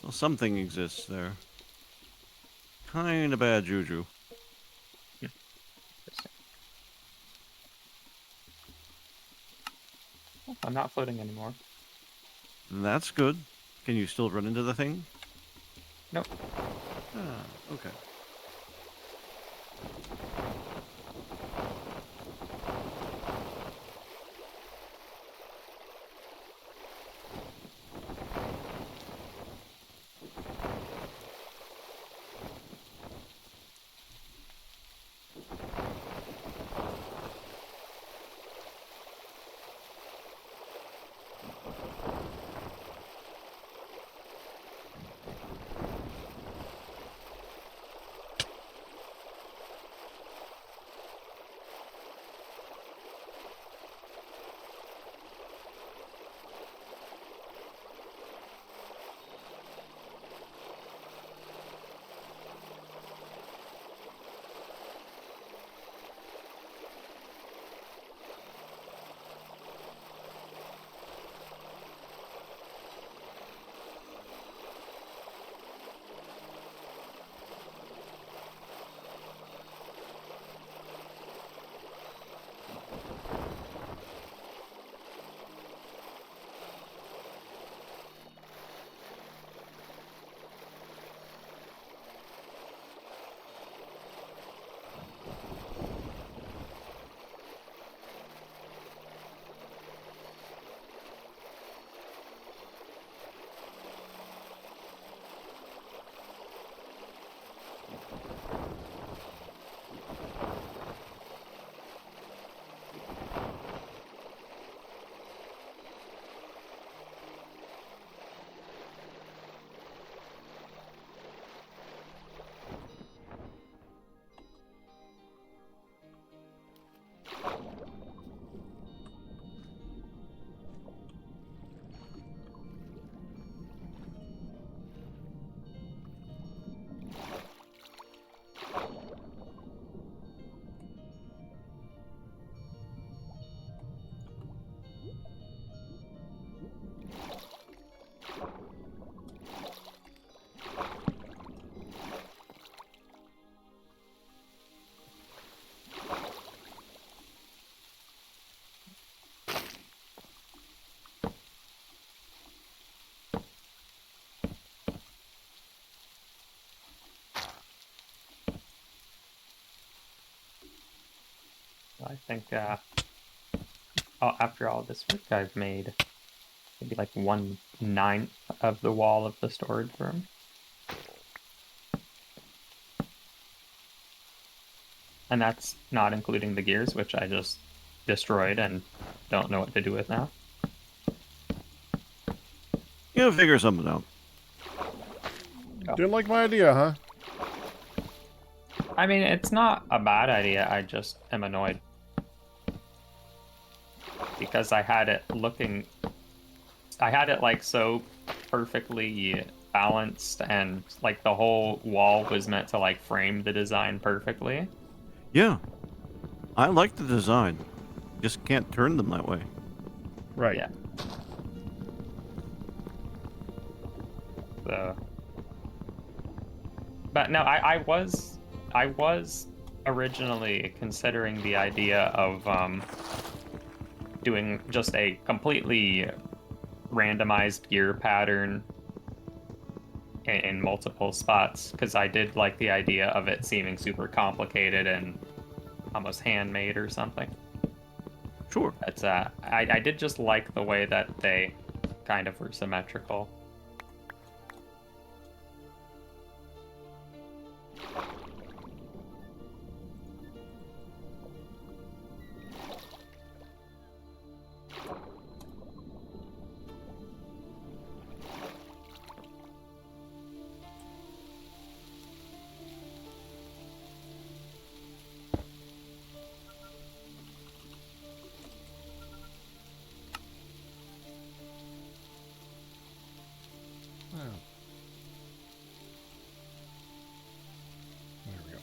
something exists there. Kinda bad juju. Interesting. Oh, I'm not floating anymore. That's good. Can you still run into the thing? Nope. Ah, okay. I think after all this work I've made, maybe like 1/9 of the wall of the storage room. And that's not including the gears, which I just destroyed and don't know what to do with now. You figure something out. Didn't like my idea, huh? I mean, it's not a bad idea, I just am annoyed. Because I had it like so perfectly balanced, and like the whole wall was meant to like frame the design perfectly. Yeah. I like the design. Just can't turn them that way. Right. Yeah. So, but no, I was originally considering the idea of doing just a completely randomized gear pattern in multiple spots, because I did like the idea of it seeming super complicated and almost handmade or something. Sure. But I did just like the way that they kind of were symmetrical. There we go.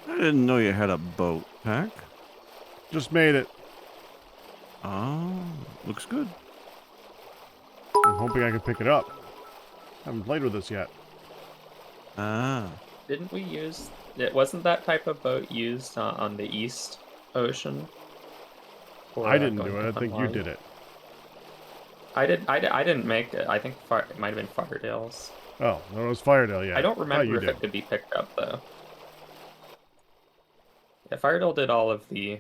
I didn't know you had a boat, Pack. Just made it. Oh, looks good. I'm hoping I can pick it up. Haven't played with this yet. Ah. Didn't we use it? Wasn't that type of boat used on the East Ocean? For, I didn't going do it. to I think you Hawaii? did it. I didn't make it. I think it might have been Fardale's. Oh, no, it was Firedale, yeah. I don't you remember if did. it could be picked up though. Yeah, Firedale did all of the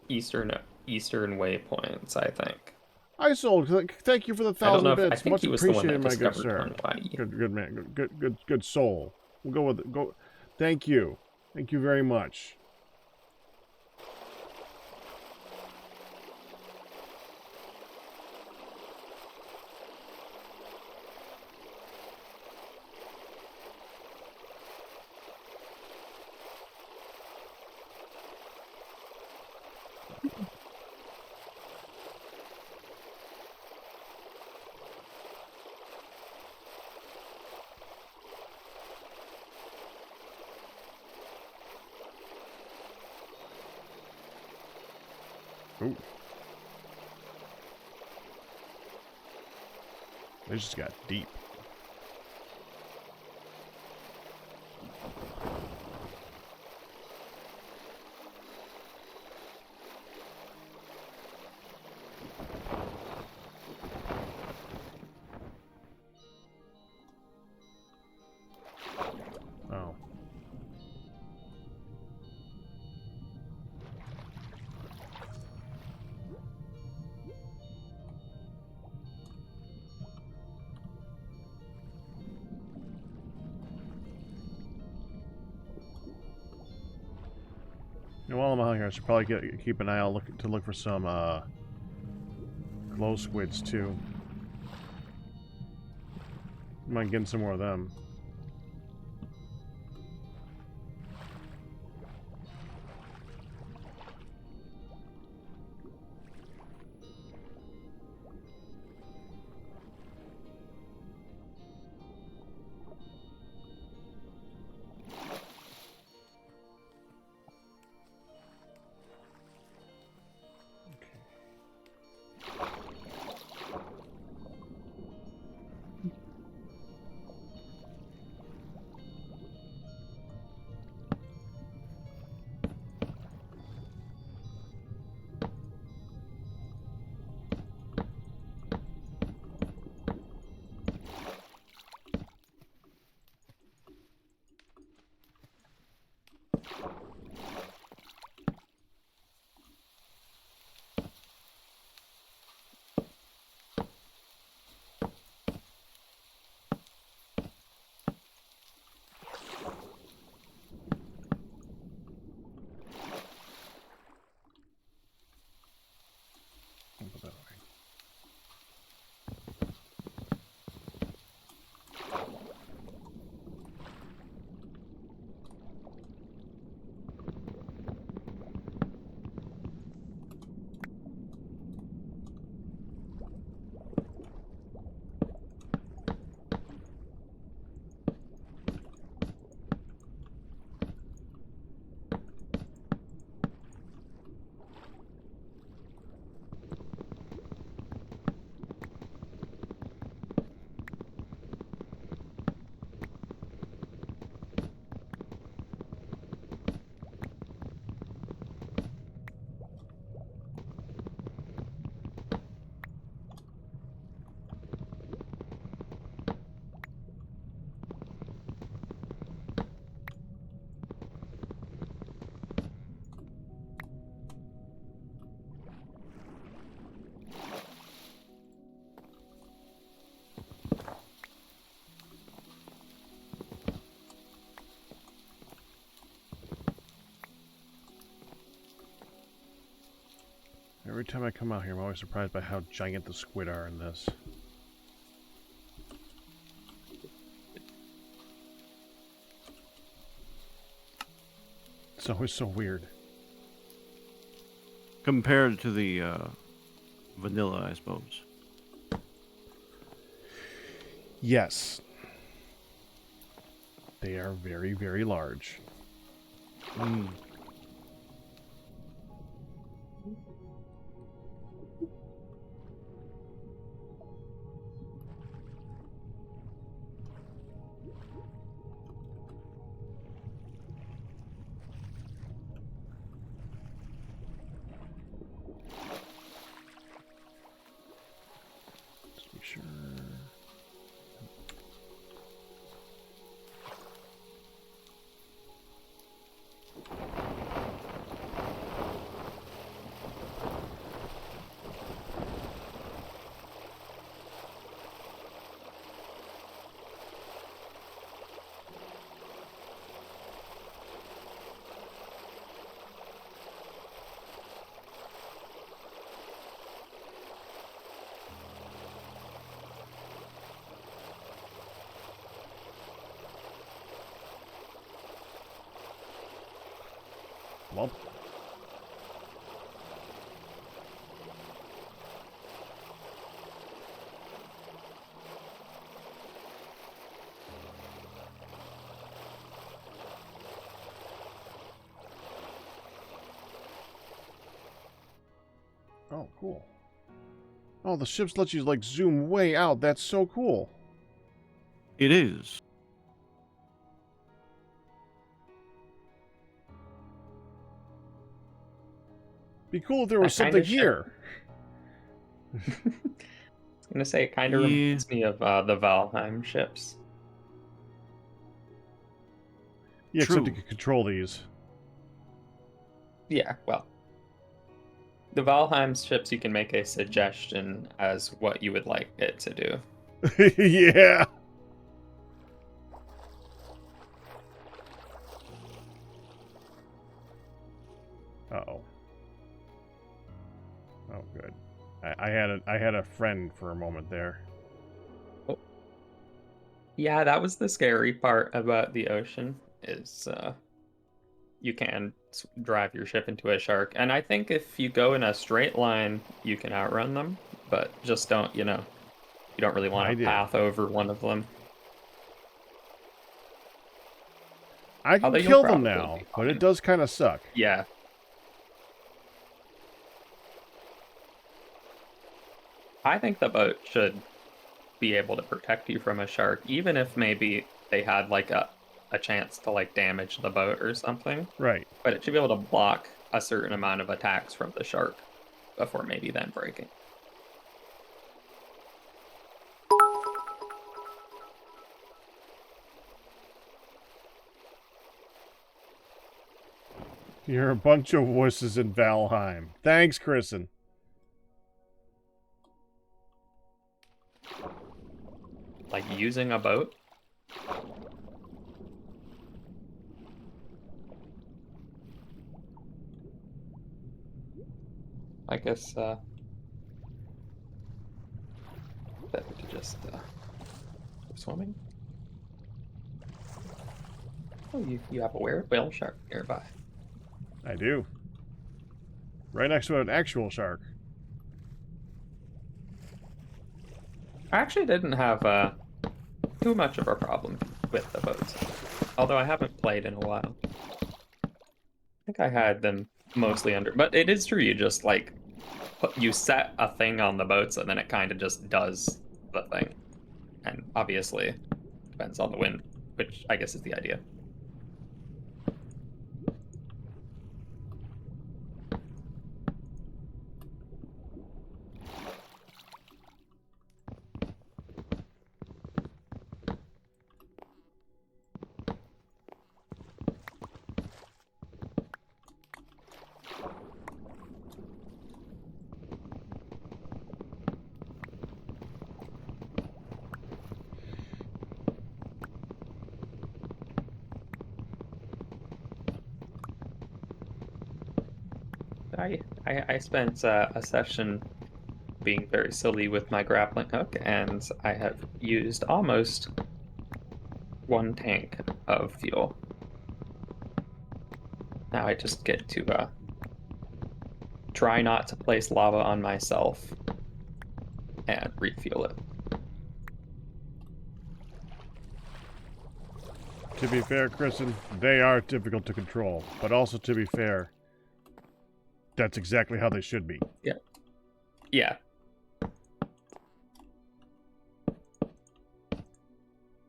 eastern waypoints, I think. I sold. Thank you for the I don't 1,000 know if I bits. think Much he was the one appreciated, that my good discovered sir. Hawaii. Good man. Good soul. We'll go with it. Go. Thank you. Thank you very much. Ooh. They just got deep. Oh. And while I'm out here, I should probably keep an eye out to look for some glow squids too. Might get some more of them. I'll put that away. Every time I come out here, I'm always surprised by how giant the squid are in this. It's always so weird. Compared to the vanilla, I suppose. Yes. They are very, very large. Mm. Just make sure. Well. Oh, cool. Oh, the ships let you, like, zoom way out. That's so cool. It is. Be cool if there was That kinda something here. I was gonna say it kind of Yeah. reminds me of the Valheim ships. Yeah, except you True. can control these. Yeah, well, the Valheim ships you can make a suggestion as what you would like it to do. Yeah. I had a friend for a moment there. Yeah, that was the scary part about the ocean, is you can drive your ship into a shark. And I think if you go in a straight line, you can outrun them, but just don't, you don't really want I to did. path over one of them. I can Although you'll kill them probably now, be but it fine. does kind of suck. Yeah. I think the boat should be able to protect you from a shark, even if maybe they had like a chance to like damage the boat or something. Right. But it should be able to block a certain amount of attacks from the shark before maybe then breaking. You're a bunch of wusses in Valheim. Thanks, Kristen. Like using a boat? I guess better to just go swimming. Oh, you have a whale shark nearby. I do. Right next to an actual shark. I actually didn't have too much of a problem with the boats, although I haven't played in a while. I think I had them mostly under, but it is true, you just like you set a thing on the boats and then it kind of just does the thing, and obviously depends on the wind, which I guess is the idea. I spent a session being very silly with my grappling hook, and I have used almost 1 tank of fuel. Now I just get to try not to place lava on myself and refuel it. To be fair, Kristen, they are difficult to control. But also, to be fair, that's exactly how they should be. Yeah. Yeah.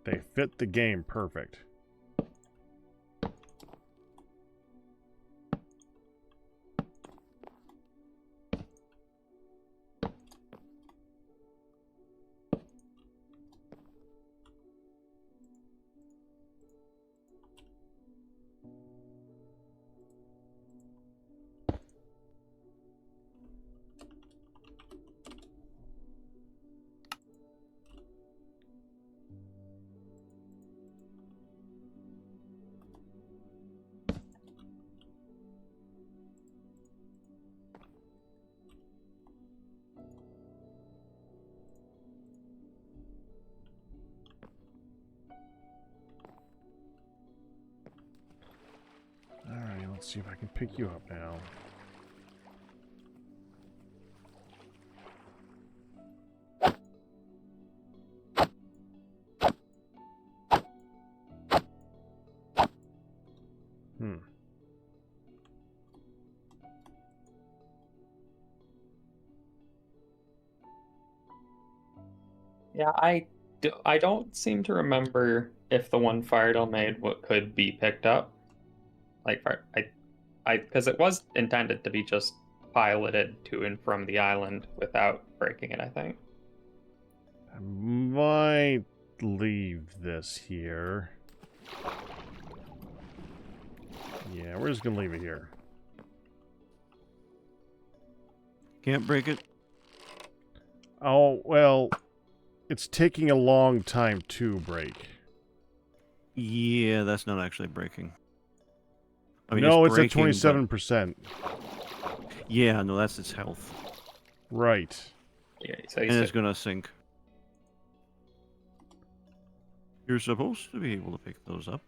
They fit the game perfect. Alright, let's see if I can pick you up now. Yeah, I don't seem to remember if the one Firedale made what could be picked up. Like, because it was intended to be just piloted to and from the island without breaking it, I think. I might leave this here. Yeah, we're just gonna leave it here. Can't break it. Oh, well, it's taking a long time to break. Yeah, that's not actually breaking. I mean, No, it's at breaking, but- 27%. Yeah, no, that's its health. Right. Yeah, so And it's gonna sink. You're supposed to be able to pick those up.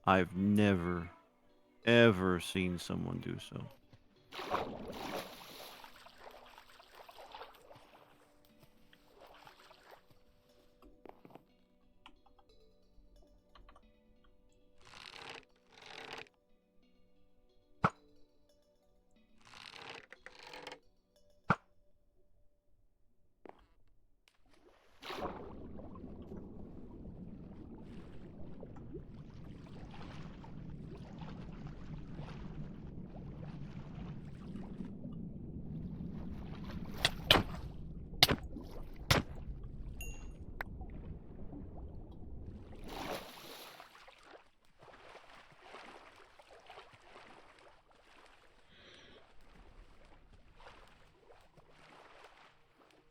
I've never, ever seen someone do so.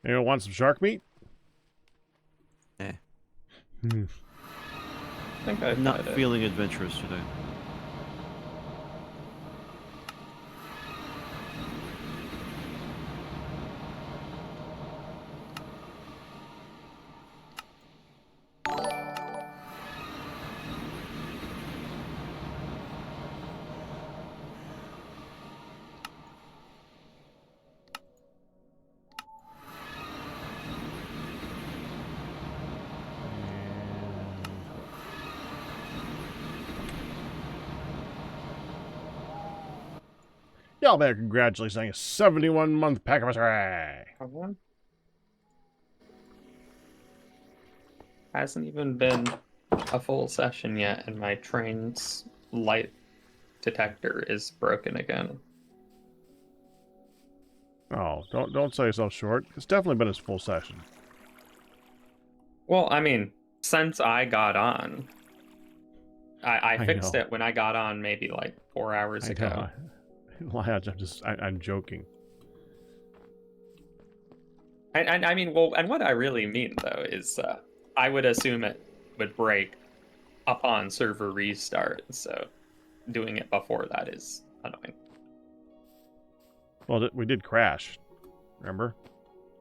Anyone want some shark meat? Eh. Hmm. I think I've Not had it. feeling adventurous today. Y'all better congratulations on a 71-month pack of array. Hasn't even been a full session yet, and my train's light detector is broken again. Oh, don't sell yourself short. It's definitely been his full session. Well, I mean, since I got on, I I fixed know. it when I got on maybe like 4 hours ago. I'm joking. And I mean, well, and what I really mean though is I would assume it would break upon server restart, so doing it before that is annoying. Well, we did crash. Remember?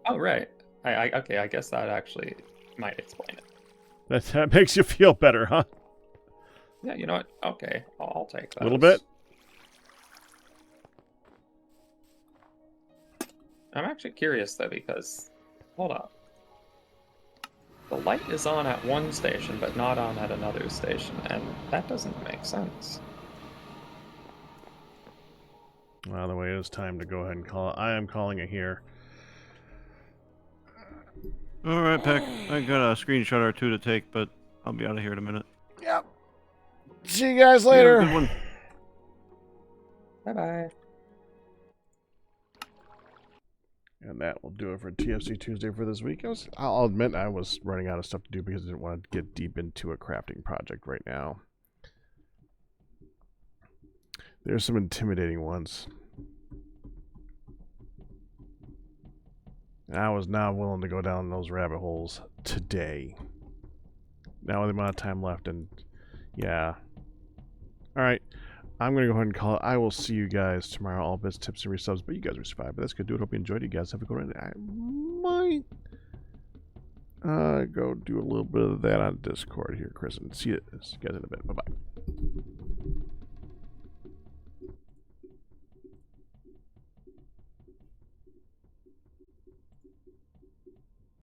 Oh, right. Okay, I guess that actually might explain it. That makes you feel better, huh? Yeah, you know what? Okay, I'll take that. A little bit? I'm actually curious though, because hold up. The light is on at one station, but not on at another station, and that doesn't make sense. Well, the way it is time to go ahead and call it. I am calling it here. All right, Peck. I got a screenshot or two to take, but I'll be out of here in a minute. Yep. See you guys You have a later. good one. Bye-bye. And that will do it for TFC Tuesday for this week. I'll admit I was running out of stuff to do because I didn't want to get deep into a crafting project right now. There's some intimidating ones. I was not willing to go down those rabbit holes today. Now with the amount of time left, and yeah. Alright, I'm going to go ahead and call it. I will see you guys tomorrow. All bits, tips, and resubs, but you guys are survived. But that's good. Do it. Hope you enjoyed it. You guys have a good one. I might go do a little bit of that on Discord here, Chris, and see you guys in a bit. Bye-bye.